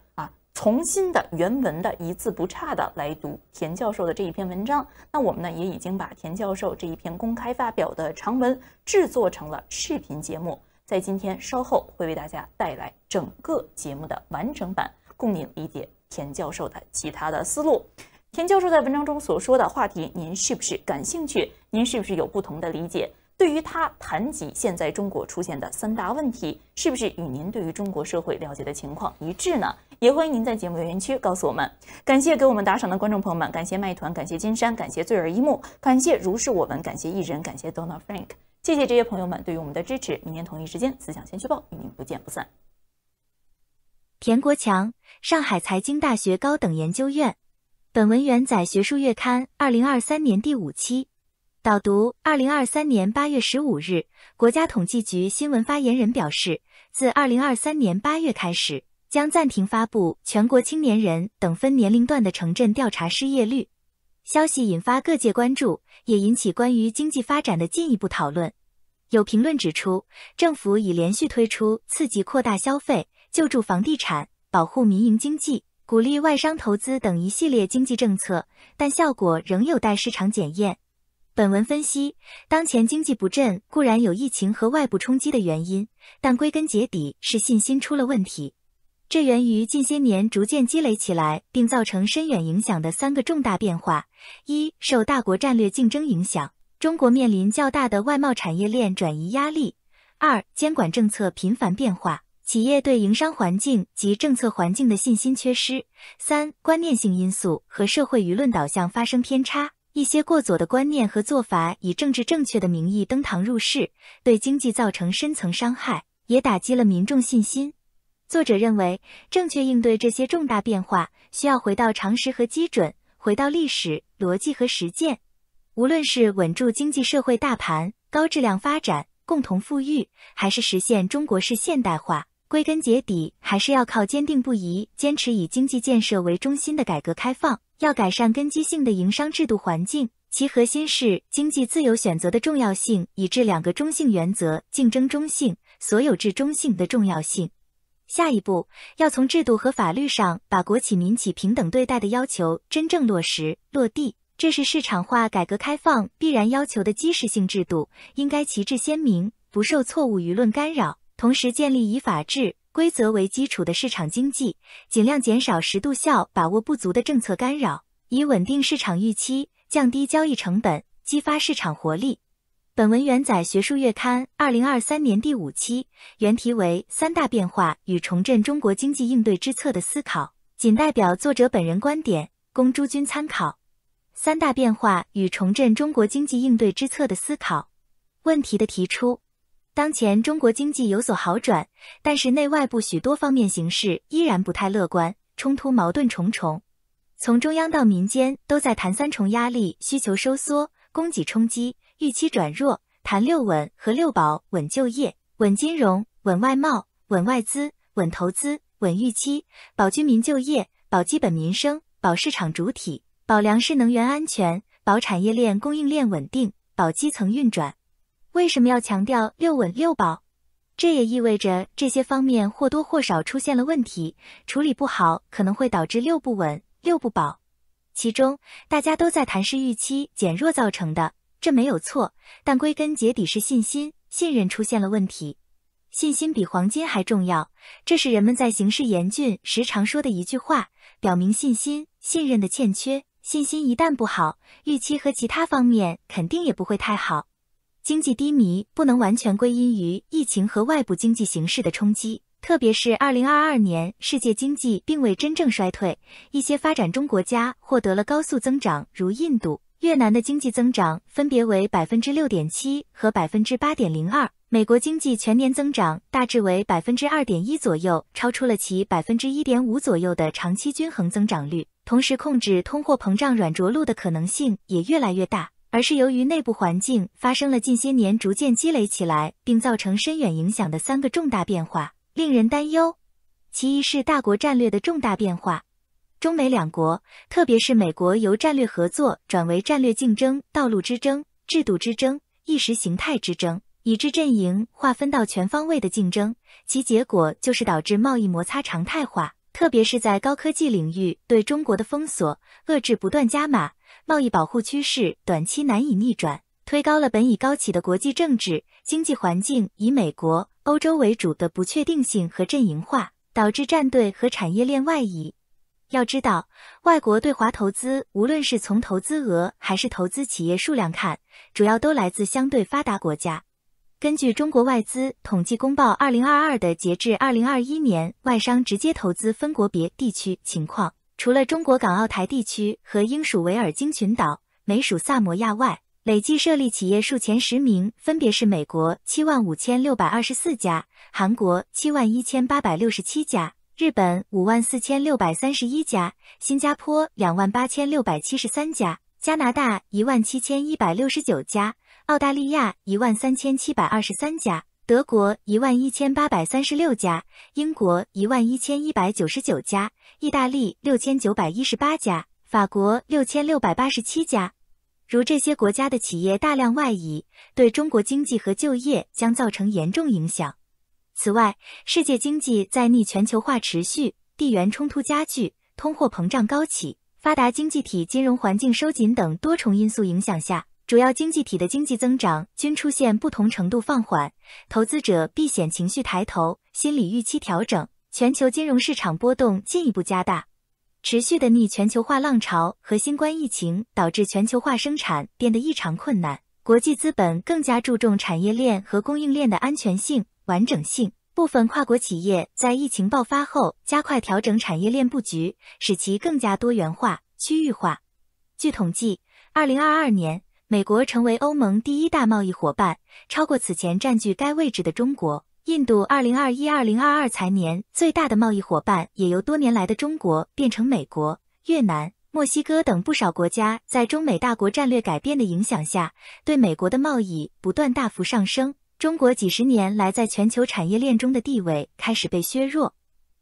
重新的原文的一字不差的来读田教授的这一篇文章，那我们呢也已经把田教授这一篇公开发表的长文制作成了视频节目，在今天稍后会为大家带来整个节目的完整版，供您理解田教授的其他的思路。田教授在文章中所说的话题，您是不是感兴趣？您是不是有不同的理解？对于他谈及现在中国出现的3大问题，是不是与您对于中国社会了解的情况一致呢？也欢迎您在节目留言区告诉我们。感谢给我们打赏的观众朋友们，感谢麦团，感谢金山，感谢醉耳一木，感谢如是我闻，感谢艺人，感谢 Donald Frank， 谢谢这些朋友们对于我们的支持。明天同一时间，思想先驱报与您不见不散。田国强，上海财经大学高等研究院。本文原载学术月刊2023年第5期。导读：2023年8月15日，国家统计局新闻发言人表示，自2023年8月开始，将暂停发布全国青年人等分年龄段的城镇调查失业率。消息引发各界关注，也引起关于经济发展的进一步讨论。有评论指出，政府已连续推出刺激扩大消费、救助房地产、保护民营经济、鼓励外商投资等一系列经济政策，但效果仍有待市场检验。本文分析，当前经济不振固然有疫情和外部冲击的原因，但归根结底是信心出了问题。这源于近些年逐渐积累起来并造成深远影响的3个重大变化：一、受大国战略竞争影响，中国面临较大的外贸产业链转移压力；二、监管政策频繁变化，企业对营商环境及政策环境的信心缺失；三、观念性因素和社会舆论导向发生偏差，一些过左的观念和做法以政治正确的名义登堂入室，对经济造成深层伤害，也打击了民众信心。作者认为，正确应对这些重大变化，需要回到常识和基准，回到历史、逻辑和实践。无论是稳住经济社会大盘、高质量发展、共同富裕，还是实现中国式现代化，归根结底还是要靠坚定不移、坚持以经济建设为中心的改革开放。要改善根基性的营商制度环境，其核心是经济自由选择的重要性，以至两个中性原则：竞争中性、所有制中性的重要性。下一步，要从制度和法律上把国企民企平等对待的要求真正落实落地。这是市场化改革开放必然要求的基石性制度，应该旗帜鲜明，不受错误舆论干扰，同时建立以法治、规则为基础的市场经济，尽量减少适度效把握不足的政策干扰，以稳定市场预期，降低交易成本，激发市场活力。本文原载学术月刊2023年第5期，原题为3大变化与重振中国经济应对之策的思考，仅代表作者本人观点，供诸君参考。3大变化与重振中国经济应对之策的思考。问题的提出，当前中国经济有所好转，但是内外部许多方面形势依然不太乐观，冲突矛盾重重。从中央到民间都在谈3重压力：需求收缩、供给冲击、预期转弱，谈6稳和6保：稳就业、稳金融、稳外贸、稳外资、稳投资、稳预期，保居民就业、保基本民生、保市场主体、保粮食能源安全、保产业链供应链稳定、保基层运转。为什么要强调6稳6保？这也意味着这些方面或多或少出现了问题，处理不好可能会导致6不稳6不保。其中大家都在谈是预期减弱造成的，这没有错，但归根结底是信任出现了问题。信心比黄金还重要，这是人们在形势严峻时常说的一句话，表明信任的欠缺。信心一旦不好，预期和其他方面肯定也不会太好。经济低迷不能完全归因于疫情和外部经济形势的冲击，特别是2022年世界经济并未真正衰退，一些发展中国家获得了高速增长，如印度、越南的经济增长分别为 6.7% 和 8.02%， 美国经济全年增长大致为 2.1% 左右，超出了其 1.5% 左右的长期均衡增长率。同时控制通货膨胀软着陆的可能性也越来越大，而是由于内部环境发生了近些年逐渐积累起来并造成深远影响的3个重大变化，令人担忧。其一是大国战略的重大变化。中美两国，特别是美国由战略合作转为战略竞争、道路之争、制度之争、意识形态之争，以致阵营划分到全方位的竞争，其结果就是导致贸易摩擦常态化，特别是在高科技领域对中国的封锁、遏制不断加码，贸易保护趋势短期难以逆转，推高了本已高企的国际政治、经济环境以美国、欧洲为主的不确定性和阵营化，导致战队和产业链外移。要知道，外国对华投资，无论是从投资额还是投资企业数量看，主要都来自相对发达国家。根据中国外资统计公报2022的截至2021年外商直接投资分国别地区情况，除了中国港澳台地区和英属维尔京群岛、美属萨摩亚外，累计设立企业数前10名分别是美国75624家、韩国71867家、日本54631家、新加坡28673家、加拿大17169家、澳大利亚13723家、德国11836家、英国11199家、意大利6918家、法国6687家。如这些国家的企业大量外移，对中国经济和就业将造成严重影响。此外，世界经济在逆全球化持续、地缘冲突加剧、通货膨胀高企、发达经济体金融环境收紧等多重因素影响下，主要经济体的经济增长均出现不同程度放缓，投资者避险情绪抬头，心理预期调整，全球金融市场波动进一步加大。持续的逆全球化浪潮和新冠疫情导致全球化生产变得异常困难，国际资本更加注重产业链和供应链的安全性、完整性。部分跨国企业在疫情爆发后加快调整产业链布局，使其更加多元化、区域化。据统计，2022年，美国成为欧盟第1大贸易伙伴，超过此前占据该位置的中国。印度2021-2022财年最大的贸易伙伴也由多年来的中国变成美国、越南、墨西哥等不少国家，在中美大国战略改变的影响下，对美国的贸易不断大幅上升。中国几十年来在全球产业链中的地位开始被削弱。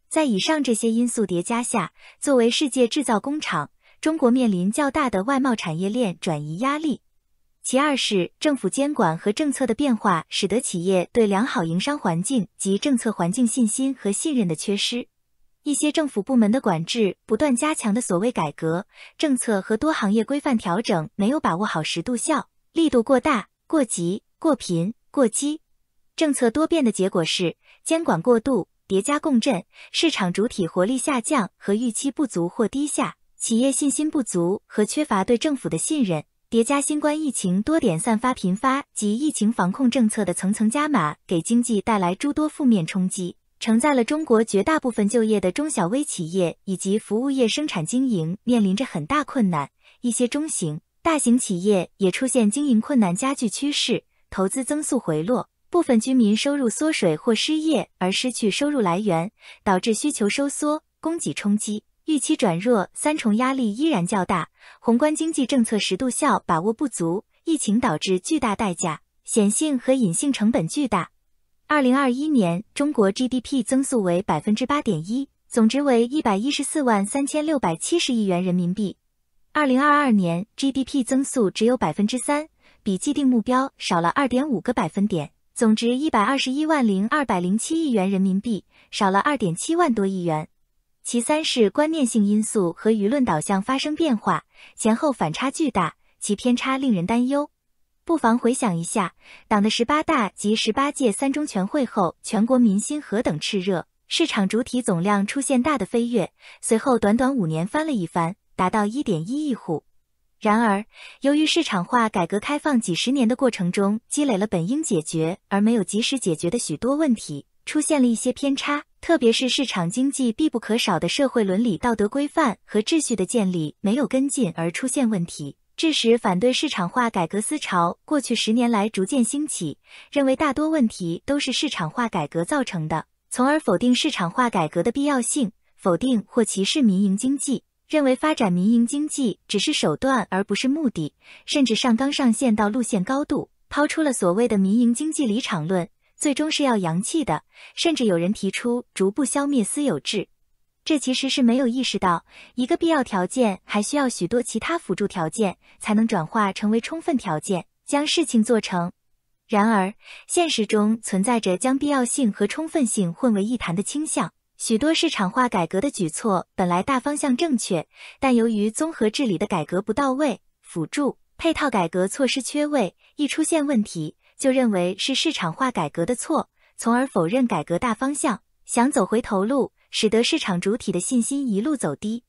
在以上这些因素叠加下，作为世界制造工厂，中国面临较大的外贸产业链转移压力。其二是政府监管和政策的变化，使得企业对良好营商环境及政策环境信心和信任的缺失。一些政府部门的管制不断加强的所谓改革政策和多行业规范调整没有把握好时度效，力度过大、过急、过频、过激。政策多变的结果是监管过度、叠加共振，市场主体活力下降和预期不足或低下，企业信心不足和缺乏对政府的信任，叠加新冠疫情多点散发频发及疫情防控政策的层层加码，给经济带来诸多负面冲击。承载了中国绝大部分就业的中小微企业以及服务业生产经营面临着很大困难，一些中型、大型企业也出现经营困难加剧趋势，投资增速回落，部分居民收入缩水或失业而失去收入来源，导致需求收缩、供给冲击、预期转弱，三重压力依然较大，宏观经济政策时度效把握不足，疫情导致巨大代价，显性和隐性成本巨大。2021年中国 GDP 增速为 8.1%， 总值为114.3670亿元人民币。2022年 GDP 增速只有 3%， 比既定目标少了 2.5个百分点，总值121.207亿元人民币，少了2.7万多亿元。其三是观念性因素和舆论导向发生变化，前后反差巨大，其偏差令人担忧。不妨回想一下，党的18大及18届3中全会后，全国民心何等炽热，市场主体总量出现大的飞跃，随后短短5年翻了一番，达到 1.1 亿户。然而，由于市场化改革开放几十年的过程中积累了本应解决而没有及时解决的许多问题，出现了一些偏差，特别是市场经济必不可少的社会伦理道德规范和秩序的建立没有跟进而出现问题，致使反对市场化改革思潮过去10年来逐渐兴起，认为大多问题都是市场化改革造成的，从而否定市场化改革的必要性，否定或歧视民营经济，认为发展民营经济只是手段而不是目的，甚至上纲上线到路线高度，抛出了所谓的民营经济离场论，最终是要洋气的，甚至有人提出逐步消灭私有制。这其实是没有意识到，一个必要条件还需要许多其他辅助条件，才能转化成为充分条件，将事情做成。然而，现实中存在着将必要性和充分性混为一谈的倾向。许多市场化改革的举措本来大方向正确，但由于综合治理的改革不到位，辅助、配套改革措施缺位，一出现问题，就认为是市场化改革的错，从而否认改革大方向，想走回头路，使得市场主体的信心一路走低。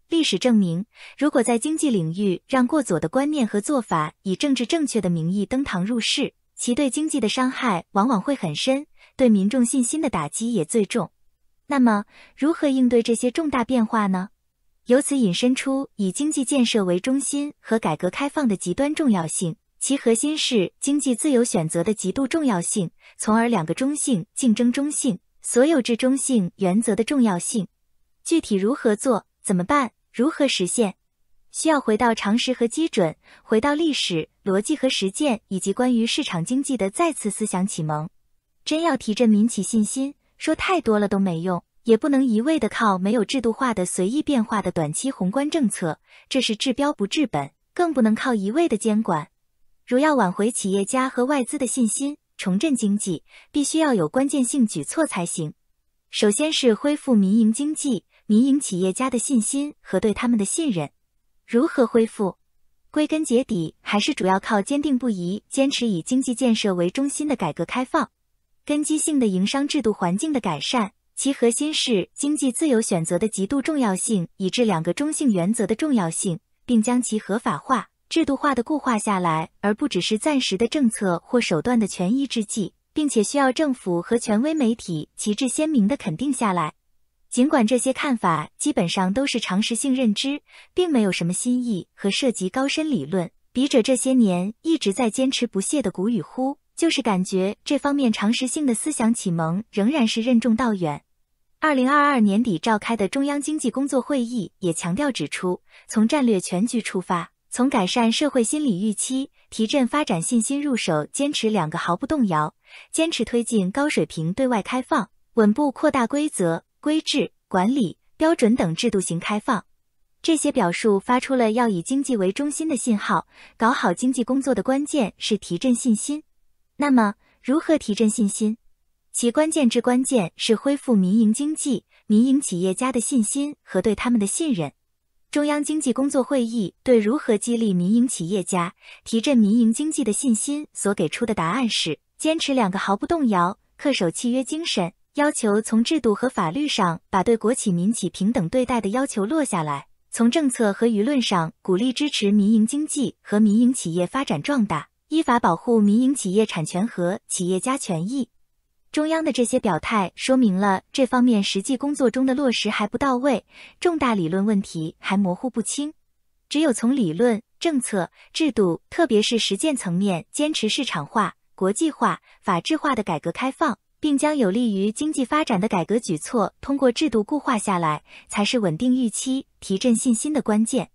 历史证明，如果在经济领域让过左的观念和做法以政治正确的名义登堂入室，其对经济的伤害往往会很深，对民众信心的打击也最重。那么，如何应对这些重大变化呢？由此引申出以经济建设为中心和改革开放的极端重要性，其核心是经济自由选择的极度重要性，从而两个中性竞争中性、所有制中性原则的重要性。具体如何做、怎么办、如何实现，需要回到常识和基准，回到历史、逻辑和实践，以及关于市场经济的再次思想启蒙。真要提振民企信心，说太多了都没用，也不能一味的靠没有制度化的随意变化的短期宏观政策，这是治标不治本，更不能靠一味的监管。如要挽回企业家和外资的信心，重振经济，必须要有关键性举措才行。首先是恢复民营经济、民营企业家的信心和对他们的信任。如何恢复？归根结底，还是主要靠坚定不移、坚持以经济建设为中心的改革开放。根基性的营商制度环境的改善，其核心是经济自由选择的极度重要性，以致两个中性原则的重要性，并将其合法化、制度化的固化下来，而不只是暂时的政策或手段的权宜之计，并且需要政府和权威媒体旗帜鲜明地肯定下来。尽管这些看法基本上都是常识性认知，并没有什么新意和涉及高深理论，笔者这些年一直在坚持不懈的鼓与呼，就是感觉这方面常识性的思想启蒙仍然是任重道远。2022年底召开的中央经济工作会议也强调指出，从战略全局出发，从改善社会心理预期、提振发展信心入手，坚持两个毫不动摇，坚持推进高水平对外开放，稳步扩大规则、规制、管理、标准等制度型开放。这些表述发出了要以经济为中心的信号，搞好经济工作的关键是提振信心。那么，如何提振信心？其关键之关键是恢复民营经济、民营企业家的信心和对他们的信任。中央经济工作会议对如何激励民营企业家、提振民营经济的信心所给出的答案是：坚持2个毫不动摇，恪守契约精神，要求从制度和法律上把对国企民企平等对待的要求落下来，从政策和舆论上鼓励支持民营经济和民营企业发展壮大，依法保护民营企业产权和企业家权益。中央的这些表态说明了这方面实际工作中的落实还不到位，重大理论问题还模糊不清。只有从理论、政策、制度，特别是实践层面坚持市场化、国际化、法治化的改革开放，并将有利于经济发展的改革举措通过制度固化下来，才是稳定预期、提振信心的关键。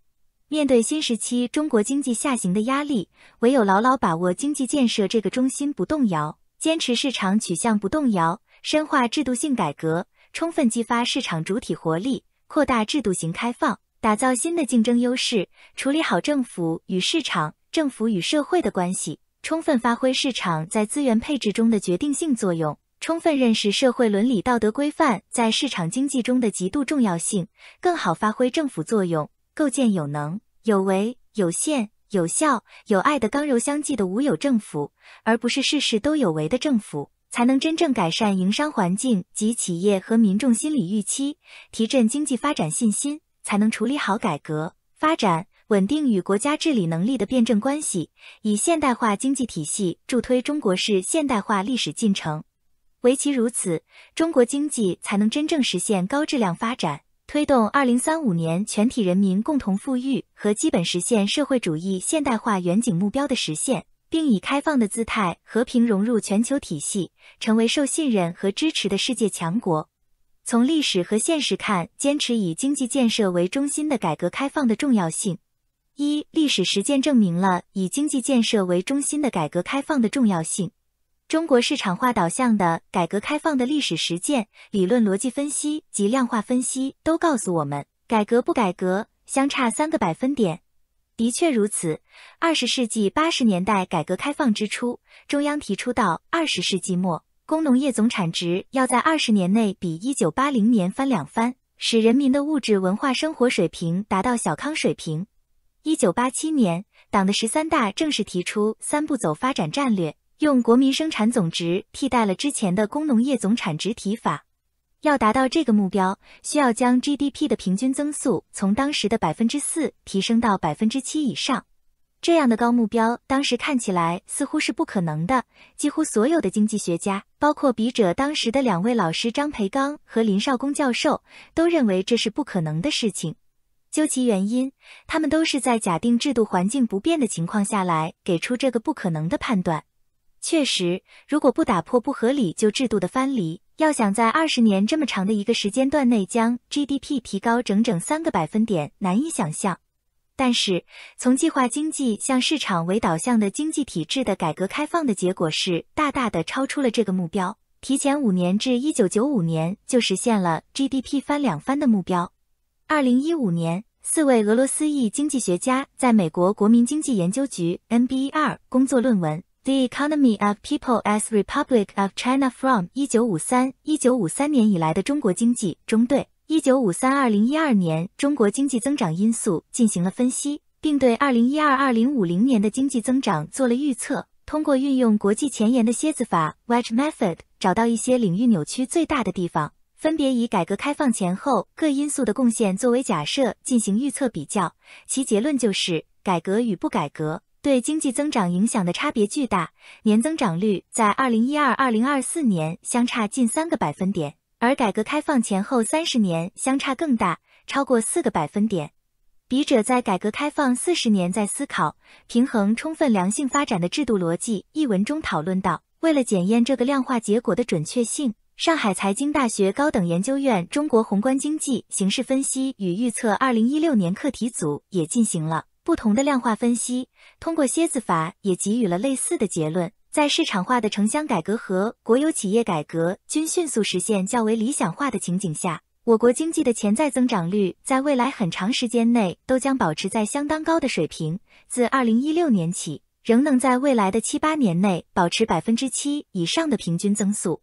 面对新时期中国经济下行的压力，唯有牢牢把握经济建设这个中心不动摇，坚持市场取向不动摇，深化制度性改革，充分激发市场主体活力，扩大制度型开放，打造新的竞争优势，处理好政府与市场、政府与社会的关系，充分发挥市场在资源配置中的决定性作用，充分认识社会伦理道德规范在市场经济中的极度重要性，更好发挥政府作用，构建有能、有为、有限、有效、有爱的刚柔相济的无有政府，而不是事事都有为的政府，才能真正改善营商环境及企业和民众心理预期，提振经济发展信心，才能处理好改革、发展、稳定与国家治理能力的辩证关系，以现代化经济体系助推中国式现代化历史进程。唯其如此，中国经济才能真正实现高质量发展，推动2035年全体人民共同富裕和基本实现社会主义现代化远景目标的实现，并以开放的姿态和平融入全球体系，成为受信任和支持的世界强国。从历史和现实看，坚持以经济建设为中心的改革开放的重要性。一、历史实践证明了以经济建设为中心的改革开放的重要性。中国市场化导向的改革开放的历史实践、理论逻辑分析及量化分析都告诉我们，改革不改革相差3个百分点。的确如此，20世纪80年代改革开放之初，中央提出到20世纪末，工农业总产值要在20年内比1980年翻2番，使人民的物质文化生活水平达到小康水平。1987年，党的13大正式提出3步走发展战略，用国民生产总值替代了之前的工农业总产值提法。要达到这个目标，需要将 GDP 的平均增速从当时的 4% 提升到 7% 以上。这样的高目标当时看起来似乎是不可能的，几乎所有的经济学家，包括笔者当时的2位老师张培刚和林绍恭教授，都认为这是不可能的事情。究其原因，他们都是在假定制度环境不变的情况下来给出这个不可能的判断。确实，如果不打破不合理旧制度的藩篱，要想在20年这么长的一个时间段内将 GDP 提高整整3个百分点，难以想象。但是，从计划经济向市场为导向的经济体制的改革开放的结果是，大大的超出了这个目标，提前5年至1995年就实现了 GDP 翻2番的目标。2015年，4位俄罗斯裔经济学家在美国国民经济研究局 NBER 工作论文The Economy of People as Republic of China from 1953年以来的中国经济中对1953-2012年中国经济增长因素进行了分析，并对2012-2050年的经济增长做了预测，通过运用国际前沿的蝎子法 Wedge Method 找到一些领域扭曲最大的地方，分别以改革开放前后各因素的贡献作为假设进行预测比较，其结论就是改革与不改革对经济增长影响的差别巨大，年增长率在2012-2024年相差近3个百分点，而改革开放前后30年相差更大，超过4个百分点。笔者在改革开放40年在思考平衡充分良性发展的制度逻辑一文中讨论到，为了检验这个量化结果的准确性，上海财经大学高等研究院中国宏观经济形势分析与预测2016年课题组也进行了不同的量化分析，通过蝎子法也给予了类似的结论，在市场化的城乡改革和国有企业改革均迅速实现较为理想化的情景下，我国经济的潜在增长率在未来很长时间内都将保持在相当高的水平，自2016年起，仍能在未来的7、8年内保持7%以上的平均增速。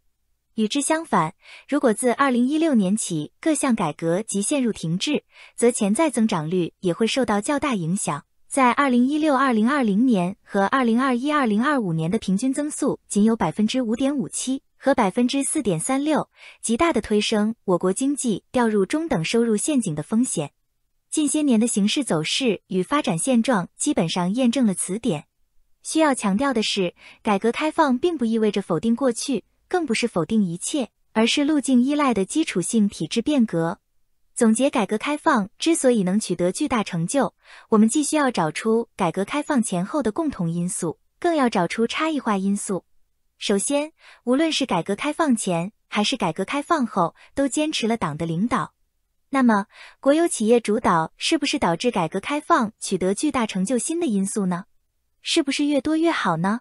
与之相反，如果自2016年起各项改革即陷入停滞，则潜在增长率也会受到较大影响。在2016-2020年和2021-2025年的平均增速仅有5.57%和4.36%，极大地推升我国经济掉入中等收入陷阱的风险。近些年的形势走势与发展现状基本上验证了此点。需要强调的是，改革开放并不意味着否定过去，更不是否定一切，而是路径依赖的基础性体制变革。总结改革开放之所以能取得巨大成就，我们既需要找出改革开放前后的共同因素，更要找出差异化因素。首先，无论是改革开放前还是改革开放后，都坚持了党的领导。那么，国有企业主导是不是导致改革开放取得巨大成就新的因素呢？是不是越多越好呢？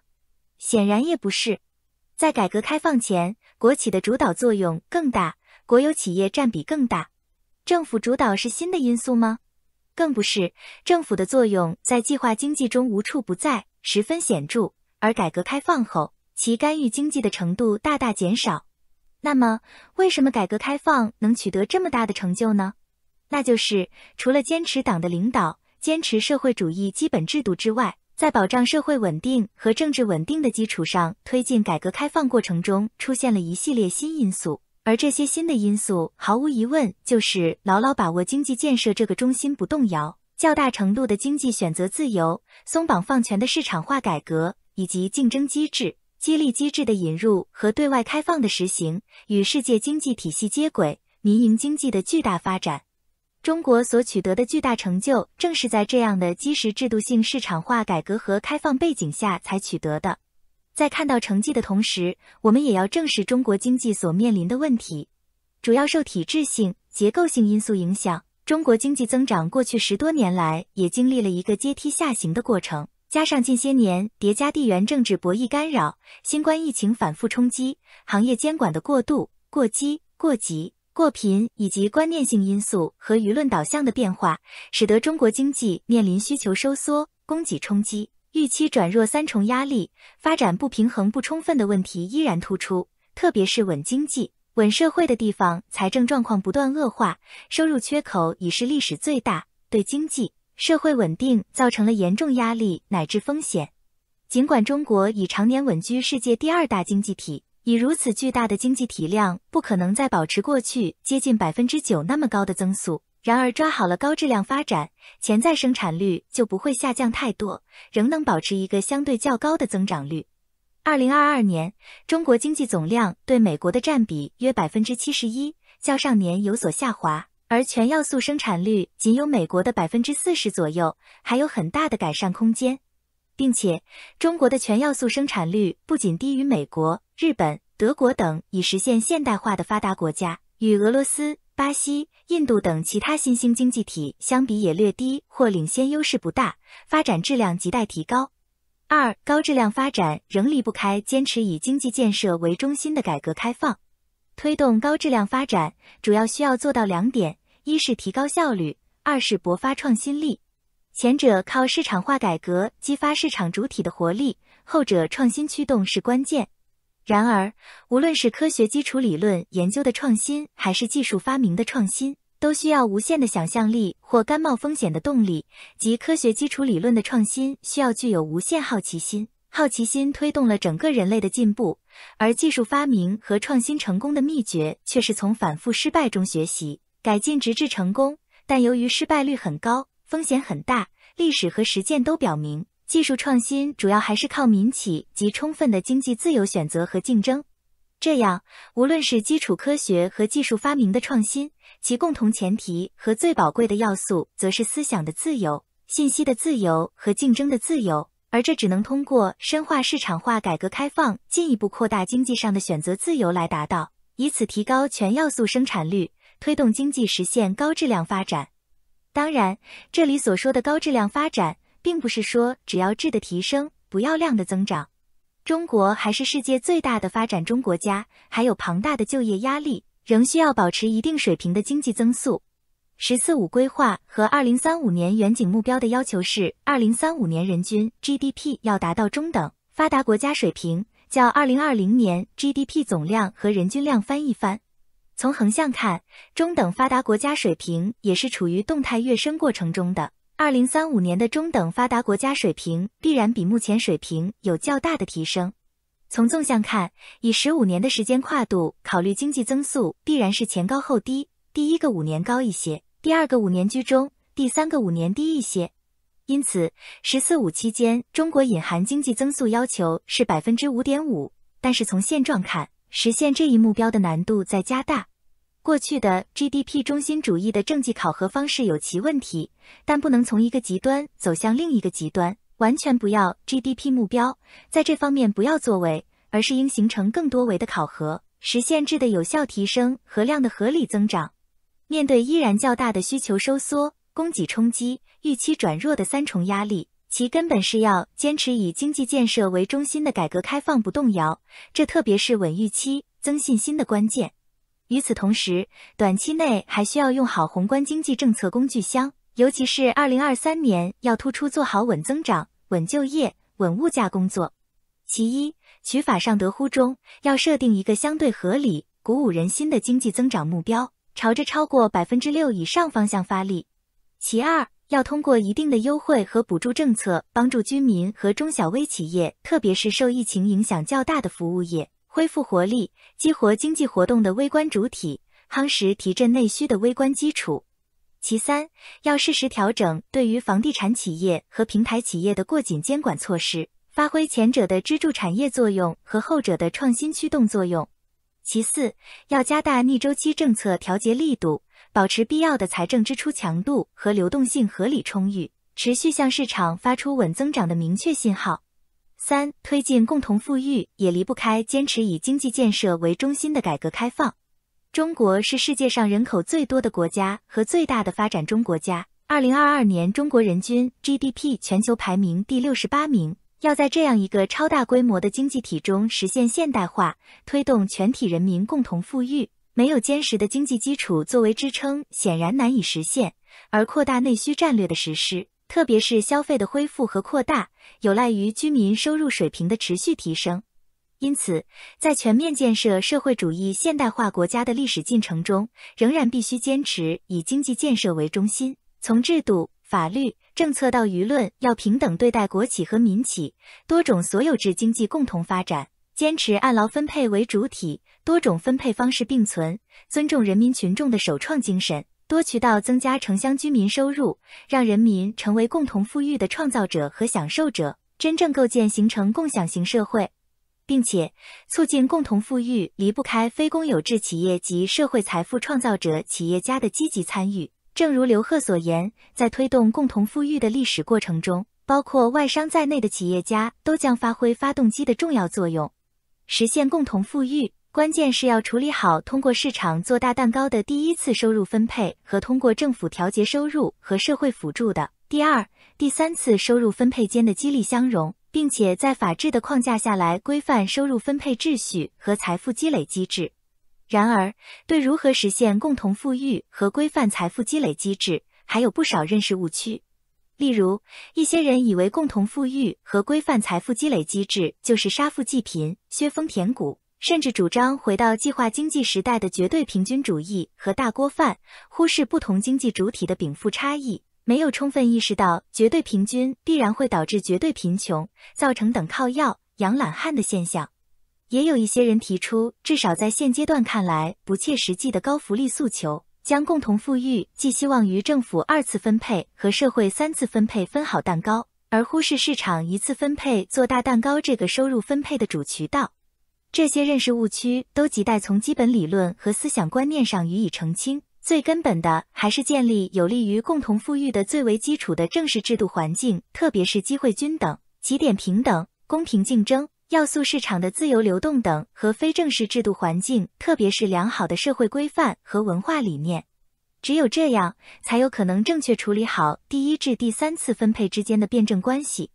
显然也不是。在改革开放前，国企的主导作用更大，国有企业占比更大。政府主导是新的因素吗？更不是，政府的作用在计划经济中无处不在，十分显著，而改革开放后，其干预经济的程度大大减少。那么，为什么改革开放能取得这么大的成就呢？那就是除了坚持党的领导，坚持社会主义基本制度之外，在保障社会稳定和政治稳定的基础上，推进改革开放过程中出现了一系列新因素，而这些新的因素毫无疑问就是牢牢把握经济建设这个中心不动摇，较大程度的经济选择自由，松绑放权的市场化改革，以及竞争机制、激励机制的引入和对外开放的实行，与世界经济体系接轨，民营经济的巨大发展。中国所取得的巨大成就，正是在这样的基石制度性市场化改革和开放背景下才取得的。在看到成绩的同时，我们也要正视中国经济所面临的问题。主要受体制性、结构性因素影响，中国经济增长过去10多年来也经历了一个阶梯下行的过程，加上近些年叠加地缘政治博弈干扰、新冠疫情反复冲击、行业监管的过度、过激、过急、过频以及观念性因素和舆论导向的变化，使得中国经济面临需求收缩、供给冲击、预期转弱3重压力，发展不平衡不充分的问题依然突出。特别是稳经济、稳社会的地方，财政状况不断恶化，收入缺口已是历史最大，对经济、社会稳定造成了严重压力乃至风险。尽管中国已常年稳居世界第2大经济体，以如此巨大的经济体量，不可能再保持过去接近9%那么高的增速。然而抓好了高质量发展，潜在生产率就不会下降太多，仍能保持一个相对较高的增长率。2022年，中国经济总量对美国的占比约71%，较上年有所下滑，而全要素生产率仅有美国的40%左右，还有很大的改善空间。并且，中国的全要素生产率不仅低于美国、日本、德国等已实现现代化的发达国家，与俄罗斯、巴西、印度等其他新兴经济体相比也略低或领先优势不大，发展质量亟待提高。2. 高质量发展仍离不开坚持以经济建设为中心的改革开放。推动高质量发展，主要需要做到2点：一是提高效率，2是勃发创新力。前者靠市场化改革激发市场主体的活力，后者创新驱动是关键。然而，无论是科学基础理论研究的创新，还是技术发明的创新，都需要无限的想象力或甘冒风险的动力，即科学基础理论的创新需要具有无限好奇心，好奇心推动了整个人类的进步，而技术发明和创新成功的秘诀却是从反复失败中学习，改进直至成功。但由于失败率很高，风险很大，历史和实践都表明，技术创新主要还是靠民企及充分的经济自由选择和竞争。这样，无论是基础科学和技术发明的创新，其共同前提和最宝贵的要素，则是思想的自由、信息的自由和竞争的自由，而这只能通过深化市场化改革开放，进一步扩大经济上的选择自由来达到，以此提高全要素生产率，推动经济实现高质量发展。当然，这里所说的高质量发展，并不是说只要质的提升，不要量的增长。中国还是世界最大的发展中国家，还有庞大的就业压力，仍需要保持一定水平的经济增速。“14-5”规划和2035年远景目标的要求是，2035年人均 GDP 要达到中等发达国家水平，较2020年 GDP 总量和人均量翻一番。从横向看，中等发达国家水平也是处于动态跃升过程中的。2035年的中等发达国家水平必然比目前水平有较大的提升。从纵向看，以15年的时间跨度考虑经济增速必然是前高后低，第一个5年高一些，第二个5年居中，第三个5年低一些。因此，“14-5”期间中国隐含经济增速要求是 5.5%， 但是从现状看，实现这一目标的难度在加大。过去的 GDP 中心主义的政绩考核方式有其问题，但不能从一个极端走向另一个极端，完全不要 GDP 目标，在这方面不要作为，而是应形成更多维的考核，实现质的有效提升和量的合理增长。面对依然较大的需求收缩、供给冲击、预期转弱的三重压力，其根本是要坚持以经济建设为中心的改革开放不动摇，这特别是稳预期、增信心的关键。与此同时，短期内还需要用好宏观经济政策工具箱，尤其是2023年要突出做好稳增长、稳就业、稳物价工作。其一，取法上得乎中，要设定一个相对合理、鼓舞人心的经济增长目标，朝着超过 6% 以上方向发力。其二，要通过一定的优惠和补助政策，帮助居民和中小微企业，特别是受疫情影响较大的服务业恢复活力，激活经济活动的微观主体，夯实提振内需的微观基础。其三，要适时调整对于房地产企业和平台企业的过紧监管措施，发挥前者的支柱产业作用和后者的创新驱动作用。其四，要加大逆周期政策调节力度，保持必要的财政支出强度和流动性合理充裕，持续向市场发出稳增长的明确信号。三，推进共同富裕也离不开坚持以经济建设为中心的改革开放。中国是世界上人口最多的国家和最大的发展中国家。2022年中国人均 GDP 全球排名第68名。要在这样一个超大规模的经济体中实现现代化，推动全体人民共同富裕，没有坚实的经济基础作为支撑，显然难以实现。而扩大内需战略的实施，特别是消费的恢复和扩大，有赖于居民收入水平的持续提升。因此，在全面建设社会主义现代化国家的历史进程中，仍然必须坚持以经济建设为中心，从制度、法律、政策到舆论，要平等对待国企和民企，多种所有制经济共同发展，坚持按劳分配为主体，多种分配方式并存，尊重人民群众的首创精神，多渠道增加城乡居民收入，让人民成为共同富裕的创造者和享受者，真正构建形成共享型社会。并且促进共同富裕离不开非公有制企业及社会财富创造者企业家的积极参与。正如刘鹤所言，在推动共同富裕的历史过程中，包括外商在内的企业家都将发挥发动机的重要作用。实现共同富裕，关键是要处理好通过市场做大蛋糕的第一次收入分配和通过政府调节收入和社会辅助的第二、第三次收入分配间的激励相容，并且在法治的框架下来规范收入分配秩序和财富积累机制。然而，对如何实现共同富裕和规范财富积累机制，还有不少认识误区。例如，一些人以为共同富裕和规范财富积累机制就是杀富济贫、削峰填谷，甚至主张回到计划经济时代的绝对平均主义和大锅饭，忽视不同经济主体的禀赋差异，没有充分意识到绝对平均必然会导致绝对贫穷，造成等靠要、养懒汉的现象。也有一些人提出，至少在现阶段看来不切实际的高福利诉求，将共同富裕寄希望于政府2次分配和社会3次分配分好蛋糕，而忽视市场1次分配做大蛋糕这个收入分配的主渠道。这些认识误区都亟待从基本理论和思想观念上予以澄清。最根本的还是建立有利于共同富裕的最为基础的正式制度环境，特别是机会均等、起点平等、公平竞争、要素市场的自由流动等和非正式制度环境，特别是良好的社会规范和文化理念。只有这样，才有可能正确处理好第1至第3次分配之间的辩证关系。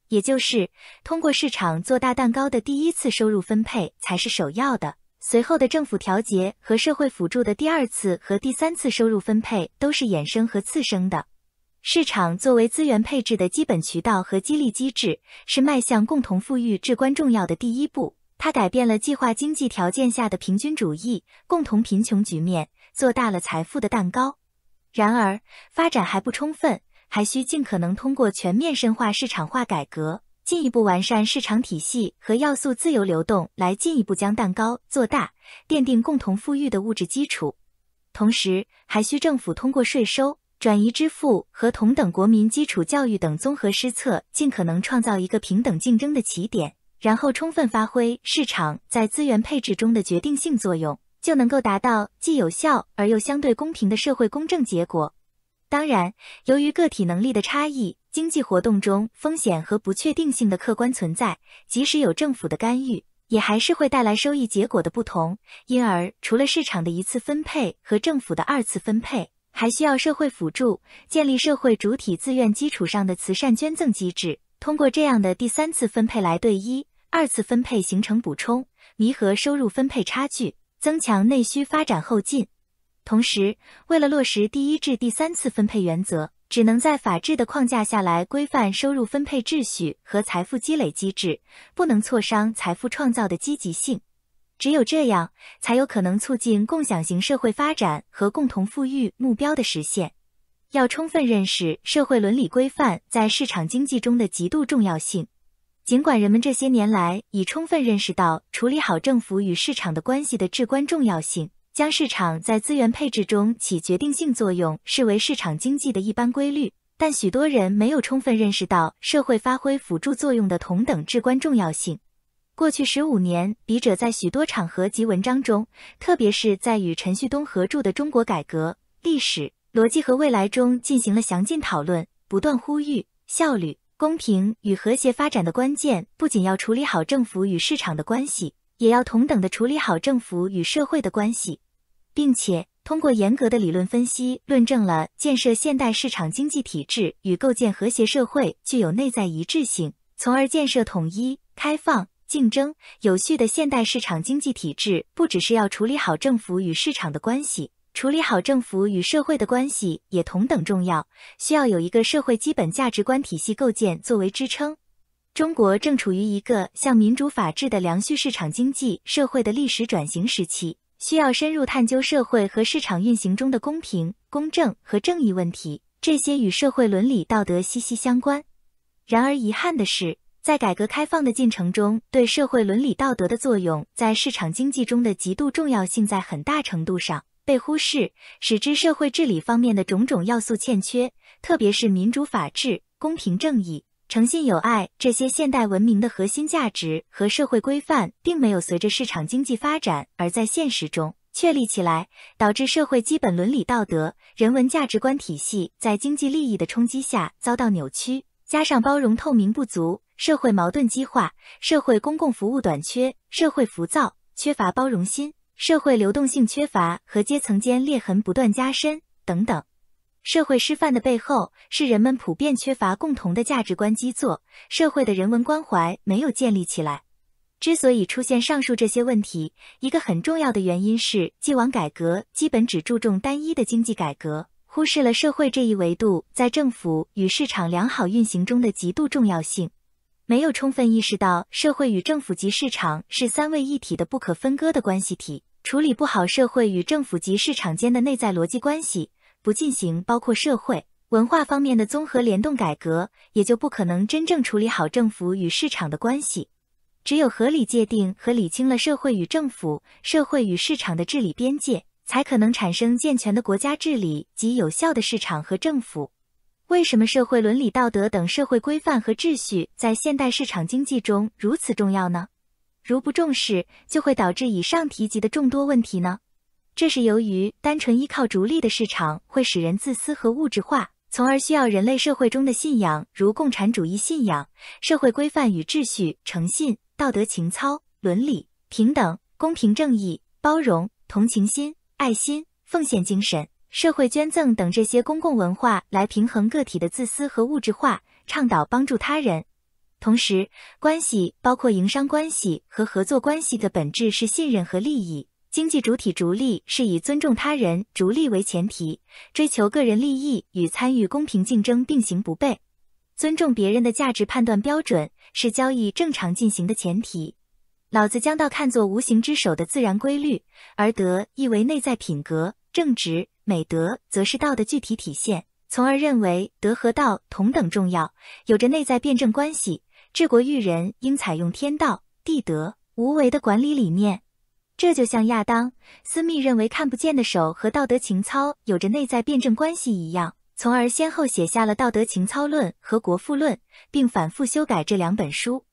也就是，通过市场做大蛋糕的第1次收入分配才是首要的。随后的政府调节和社会辅助的第二次和第三次收入分配都是衍生和次生的。市场作为资源配置的基本渠道和激励机制，是迈向共同富裕至关重要的第一步。它改变了计划经济条件下的平均主义、共同贫穷局面，做大了财富的蛋糕。然而，发展还不充分，还需尽可能通过全面深化市场化改革，进一步完善市场体系和要素自由流动，来进一步将蛋糕做大，奠定共同富裕的物质基础。同时，还需政府通过税收、转移支付和同等国民基础教育等综合施策，尽可能创造一个平等竞争的起点，然后充分发挥市场在资源配置中的决定性作用，就能够达到既有效而又相对公平的社会公正结果。当然，由于个体能力的差异，经济活动中风险和不确定性的客观存在，即使有政府的干预，也还是会带来收益结果的不同。因而，除了市场的一次分配和政府的二次分配，还需要社会辅助，建立社会主体自愿基础上的慈善捐赠机制，通过这样的第三次分配来对一、二次分配形成补充，弥合收入分配差距，增强内需发展后劲。同时，为了落实第一至第三次分配原则，只能在法治的框架下来规范收入分配秩序和财富积累机制，不能挫伤财富创造的积极性。只有这样，才有可能促进共享型社会发展和共同富裕目标的实现。要充分认识社会伦理规范在市场经济中的极度重要性。尽管人们这些年来已充分认识到处理好政府与市场的关系的至关重要性，将市场在资源配置中起决定性作用视为市场经济的一般规律，但许多人没有充分认识到社会发挥辅助作用的同等至关重要性。过去15年，笔者在许多场合及文章中，特别是在与陈旭东合著的《中国改革、历史、逻辑和未来》中进行了详尽讨论，不断呼吁效率、公平与和谐发展的关键不仅要处理好政府与市场的关系，也要同等的处理好政府与社会的关系，并且通过严格的理论分析，论证了建设现代市场经济体制与构建和谐社会具有内在一致性，从而建设统一、开放、竞争、有序的现代市场经济体制，不只是要处理好政府与市场的关系，处理好政府与社会的关系也同等重要，需要有一个社会基本价值观体系构建作为支撑。中国正处于一个向民主法治的良序市场经济社会的历史转型时期，需要深入探究社会和市场运行中的公平、公正和正义问题，这些与社会伦理道德息息相关。然而遗憾的是，在改革开放的进程中，对社会伦理道德的作用在市场经济中的极度重要性在很大程度上被忽视，使之社会治理方面的种种要素欠缺，特别是民主法治、公平正义、诚信友爱这些现代文明的核心价值和社会规范，并没有随着市场经济发展而在现实中确立起来，导致社会基本伦理道德、人文价值观体系在经济利益的冲击下遭到扭曲，加上包容透明不足、社会矛盾激化、社会公共服务短缺、社会浮躁、缺乏包容心、社会流动性缺乏和阶层间裂痕不断加深等等。社会失范的背后是人们普遍缺乏共同的价值观基座，社会的人文关怀没有建立起来。之所以出现上述这些问题，一个很重要的原因是既往改革基本只注重单一的经济改革，忽视了社会这一维度在政府与市场良好运行中的极度重要性，没有充分意识到社会与政府及市场是三位一体的不可分割的关系体，处理不好社会与政府及市场间的内在逻辑关系，不进行包括社会、文化方面的综合联动改革，也就不可能真正处理好政府与市场的关系。只有合理界定和理清了社会与政府、社会与市场的治理边界，才可能产生健全的国家治理及有效的市场和政府。为什么社会伦理道德等社会规范和秩序在现代市场经济中如此重要呢？如不重视，就会导致以上提及的众多问题呢？这是由于单纯依靠逐利的市场会使人自私和物质化，从而需要人类社会中的信仰，如共产主义信仰、社会规范与秩序、诚信、道德情操、伦理、平等、公平正义、包容、同情心、爱心、奉献精神、社会捐赠等这些公共文化来平衡个体的自私和物质化，倡导帮助他人。同时，关系包括营商关系和合作关系的本质是信任和利益。经济主体逐利是以尊重他人逐利为前提，追求个人利益与参与公平竞争并行不悖。尊重别人的价值判断标准是交易正常进行的前提。老子将道看作无形之手的自然规律，而德意为内在品格，正直、美德则是道的具体体现，从而认为德和道同等重要，有着内在辩证关系。治国育人应采用天道、地德、无为的管理理念。这就像亚当·斯密认为看不见的手和道德情操有着内在辩证关系一样，从而先后写下了《道德情操论》和《国富论》，并反复修改这两本书。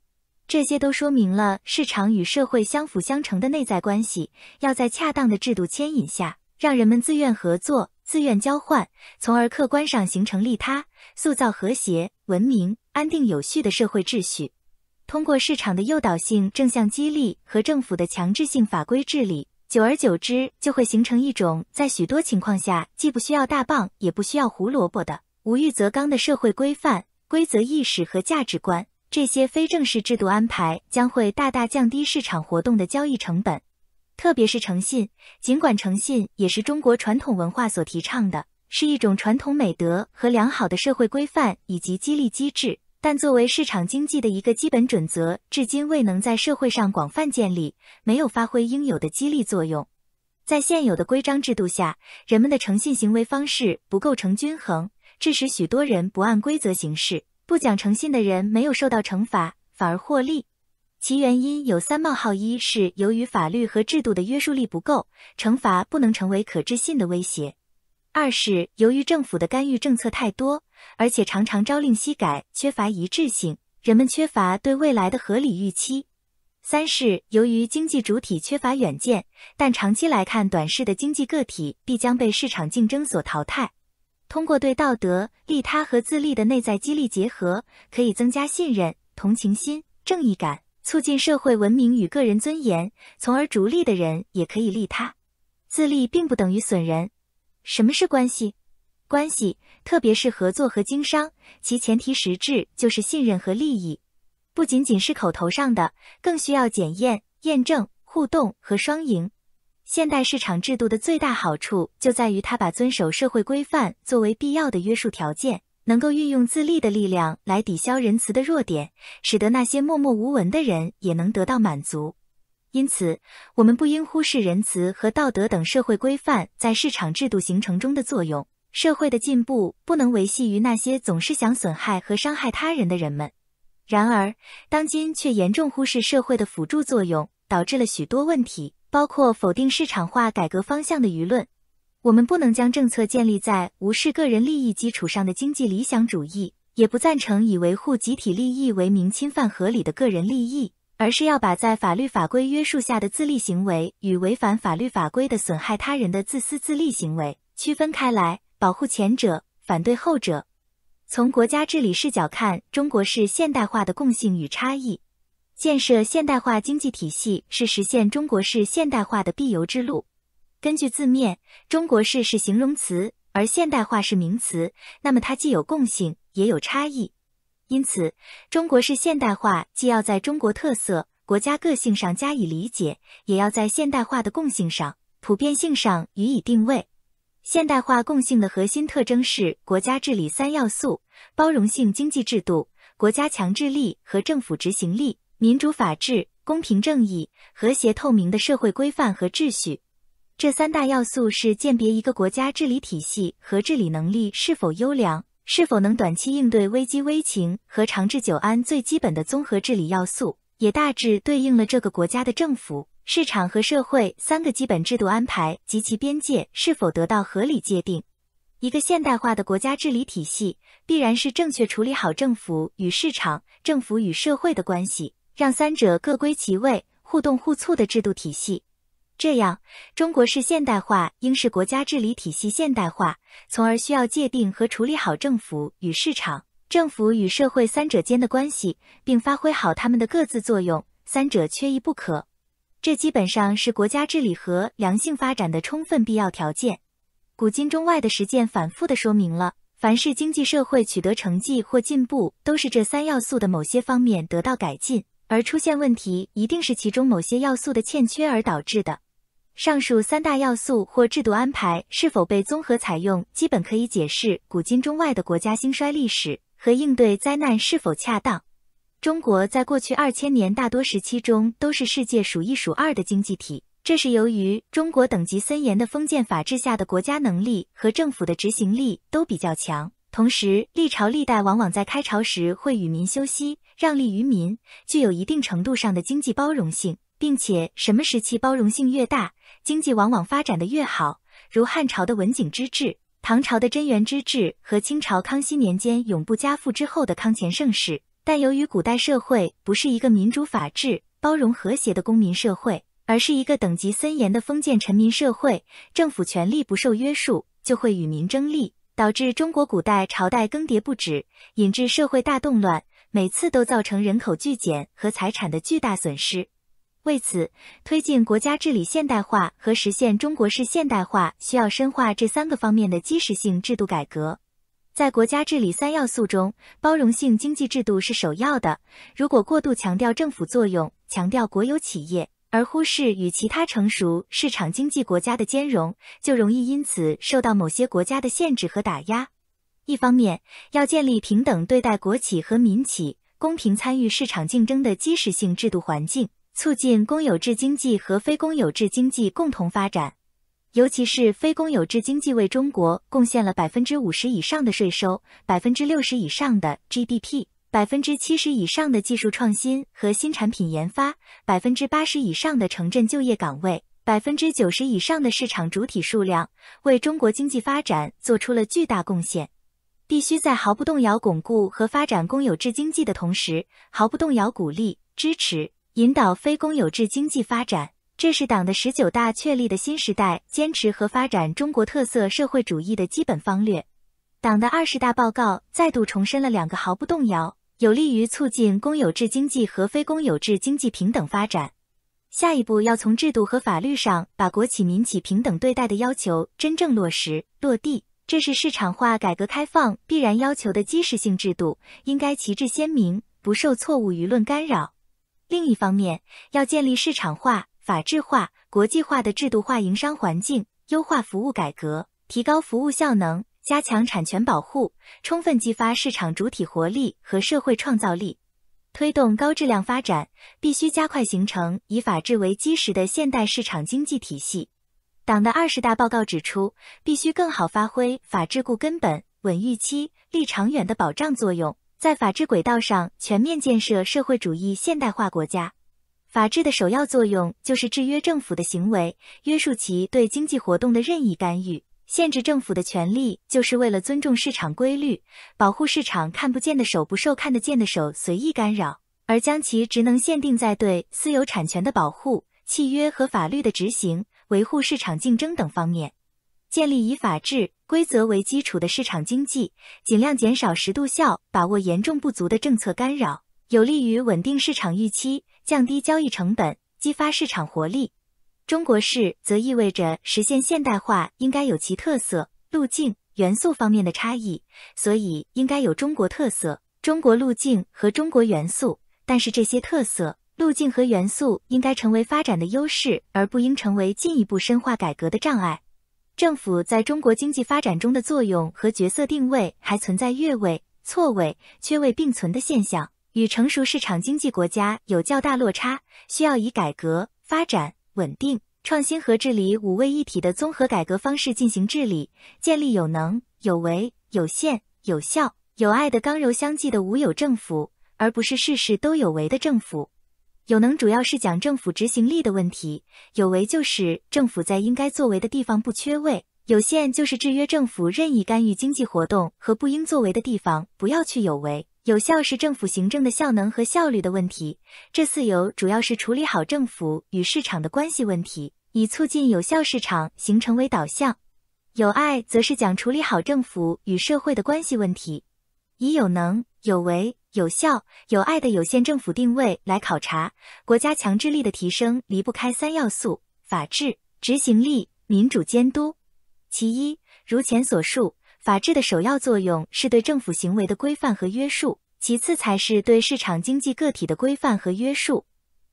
这些都说明了市场与社会相辅相成的内在关系，要在恰当的制度牵引下，让人们自愿合作、自愿交换，从而客观上形成利他，塑造和谐、文明、安定有序的社会秩序。通过市场的诱导性正向激励和政府的强制性法规治理，久而久之就会形成一种在许多情况下既不需要大棒也不需要胡萝卜的无欲则刚的社会规范、规则意识和价值观。这些非正式制度安排将会大大降低市场活动的交易成本。特别是诚信，尽管诚信也是中国传统文化所提倡的，是一种传统美德和良好的社会规范以及激励机制，但作为市场经济的一个基本准则，至今未能在社会上广泛建立，没有发挥应有的激励作用。在现有的规章制度下，人们的诚信行为方式不构成均衡，致使许多人不按规则行事。不讲诚信的人没有受到惩罚，反而获利。其原因有三：一是由于法律和制度的约束力不够，惩罚不能成为可置信的威胁；二是由于政府的干预政策太多，而且常常朝令夕改，缺乏一致性，人们缺乏对未来的合理预期；三是由于经济主体缺乏远见，但长期来看短视的经济个体必将被市场竞争所淘汰。通过对道德、利他和自利的内在激励结合，可以增加信任、同情心、正义感，促进社会文明与个人尊严，从而逐利的人也可以利他。自利并不等于损人。什么是关系？关系，特别是合作和经商，其前提实质就是信任和利益，不仅仅是口头上的，更需要检验、验证、互动和双赢。现代市场制度的最大好处就在于它把遵守社会规范作为必要的约束条件，能够运用自利的力量来抵消仁慈的弱点，使得那些默默无闻的人也能得到满足。因此，我们不应忽视仁慈和道德等社会规范在市场制度形成中的作用。社会的进步不能维系于那些总是想损害和伤害他人的人们。然而，当今却严重忽视社会的辅助作用，导致了许多问题，包括否定市场化改革方向的舆论。我们不能将政策建立在无视个人利益基础上的经济理想主义，也不赞成以维护集体利益为名侵犯合理的个人利益，而是要把在法律法规约束下的自利行为与违反法律法规的损害他人的自私自利行为区分开来，保护前者，反对后者。从国家治理视角看，中国式现代化的共性与差异。建设现代化经济体系是实现中国式现代化的必由之路。根据字面，中国式是形容词，而现代化是名词，那么它既有共性，也有差异。因此，中国式现代化既要在中国特色、国家个性上加以理解，也要在现代化的共性上、普遍性上予以定位。现代化共性的核心特征是国家治理三要素：包容性经济制度、国家强制力和政府执行力、民主法治、公平正义、和谐透明的社会规范和秩序。这三大要素是鉴别一个国家治理体系和治理能力是否优良，是否能短期应对危机危情和长治久安最基本的综合治理要素，也大致对应了这个国家的政府、市场和社会三个基本制度安排及其边界是否得到合理界定。一个现代化的国家治理体系必然是正确处理好政府与市场、政府与社会的关系，让三者各归其位、互动互促的制度体系。这样，中国式现代化应是国家治理体系现代化，从而需要界定和处理好政府与市场、政府与社会三者间的关系，并发挥好它们的各自作用，三者缺一不可。这基本上是国家治理和良性发展的充分必要条件。古今中外的实践反复地说明了，凡是经济社会取得成绩或进步，都是这3要素的某些方面得到改进，而出现问题一定是其中某些要素的欠缺而导致的。上述3大要素或制度安排是否被综合采用，基本可以解释古今中外的国家兴衰历史和应对灾难是否恰当。中国在过去2000年大多时期中都是世界数1数2的经济体，这是由于中国等级森严的封建法制下的国家能力和政府的执行力都比较强，同时历朝历代往往在开朝时会与民休息，让利于民，具有一定程度上的经济包容性，并且什么时期包容性越大，经济往往发展得越好，如汉朝的文景之治、唐朝的贞元之治和清朝康熙年间永不加赋之后的康乾盛世。但由于古代社会不是一个民主法治、包容和谐的公民社会，而是一个等级森严的封建臣民社会，政府权力不受约束，就会与民争利，导致中国古代朝代更迭不止，引致社会大动乱，每次都造成人口剧减和财产的巨大损失。为此，推进国家治理现代化和实现中国式现代化，需要深化这3个方面的基石性制度改革。在国家治理3要素中，包容性经济制度是首要的。如果过度强调政府作用，强调国有企业，而忽视与其他成熟市场经济国家的兼容，就容易因此受到某些国家的限制和打压。一方面，要建立平等对待国企和民企、公平参与市场竞争的基石性制度环境，促进公有制经济和非公有制经济共同发展。尤其是非公有制经济为中国贡献了50%以上的税收、60%以上的 GDP、70% 以上的技术创新和新产品研发、80%以上的城镇就业岗位、90%以上的市场主体数量，为中国经济发展做出了巨大贡献。必须在毫不动摇巩固和发展公有制经济的同时，毫不动摇鼓励、支持、引导非公有制经济发展。这是党的19大确立的新时代坚持和发展中国特色社会主义的基本方略。党的20大报告再度重申了2个毫不动摇，有利于促进公有制经济和非公有制经济平等发展。下一步要从制度和法律上把国企民企平等对待的要求真正落实落地，这是市场化改革开放必然要求的基石性制度，应该旗帜鲜明，不受错误舆论干扰。另一方面，要建立市场化、法治化、国际化的制度化营商环境，优化服务改革，提高服务效能，加强产权保护，充分激发市场主体活力和社会创造力。推动高质量发展，必须加快形成以法治为基石的现代市场经济体系。党的20大报告指出，必须更好发挥法治固根本、稳预期、立长远的保障作用，在法治轨道上全面建设社会主义现代化国家。法治的首要作用就是制约政府的行为，约束其对经济活动的任意干预。限制政府的权利就是为了尊重市场规律，保护市场看不见的手不受看得见的手随意干扰，而将其职能限定在对私有产权的保护、契约和法律的执行、维护市场竞争等方面。建立以法治、规则为基础的市场经济，尽量减少适度效，把握严重不足的政策干扰，有利于稳定市场预期，降低交易成本，激发市场活力。中国式则意味着实现现代化应该有其特色、路径、元素方面的差异，所以应该有中国特色、中国路径和中国元素，但是这些特色、路径和元素应该成为发展的优势，而不应成为进一步深化改革的障碍。政府在中国经济发展中的作用和角色定位还存在越位、错位、缺位并存的现象，与成熟市场经济国家有较大落差，需要以改革、发展、稳定、创新和治理5位一体的综合改革方式进行治理，建立有能、有为、有限、有效、有爱的刚柔相济的无有政府，而不是事事都有为的政府。有能主要是讲政府执行力的问题，有为就是政府在应该作为的地方不缺位，有限就是制约政府任意干预经济活动和不应作为的地方不要去有为，有效是政府行政的效能和效率的问题。这4有主要是处理好政府与市场的关系问题，以促进有效市场形成为导向。有爱则是讲处理好政府与社会的关系问题，以有能、有为、有效、有爱的有限政府定位来考察，国家强制力的提升离不开3要素：法治、执行力、民主监督。其一，如前所述，法治的首要作用是对政府行为的规范和约束，其次才是对市场经济个体的规范和约束。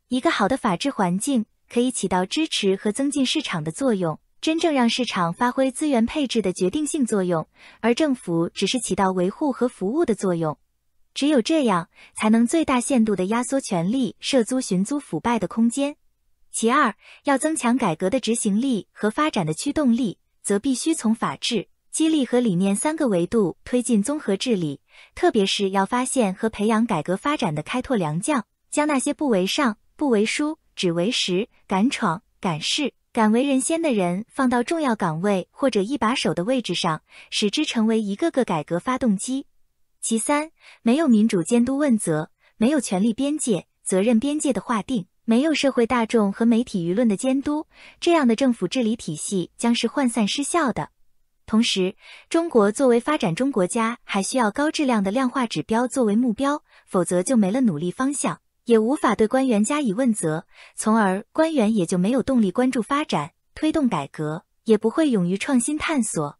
一个好的法治环境可以起到支持和增进市场的作用，真正让市场发挥资源配置的决定性作用，而政府只是起到维护和服务的作用。只有这样，才能最大限度地压缩权力涉租寻租腐败的空间。其二，要增强改革的执行力和发展的驱动力，则必须从法治、激励和理念3个维度推进综合治理，特别是要发现和培养改革发展的开拓良将，将那些不为上、不为书、只为实、敢闯、敢试、敢为人先的人放到重要岗位或者一把手的位置上，使之成为一个个改革发动机。其三，没有民主监督问责，没有权力边界、责任边界的划定，没有社会大众和媒体舆论的监督，这样的政府治理体系将是涣散失效的。同时，中国作为发展中国家，还需要高质量的量化指标作为目标，否则就没了努力方向，也无法对官员加以问责，从而官员也就没有动力关注发展、推动改革，也不会勇于创新探索，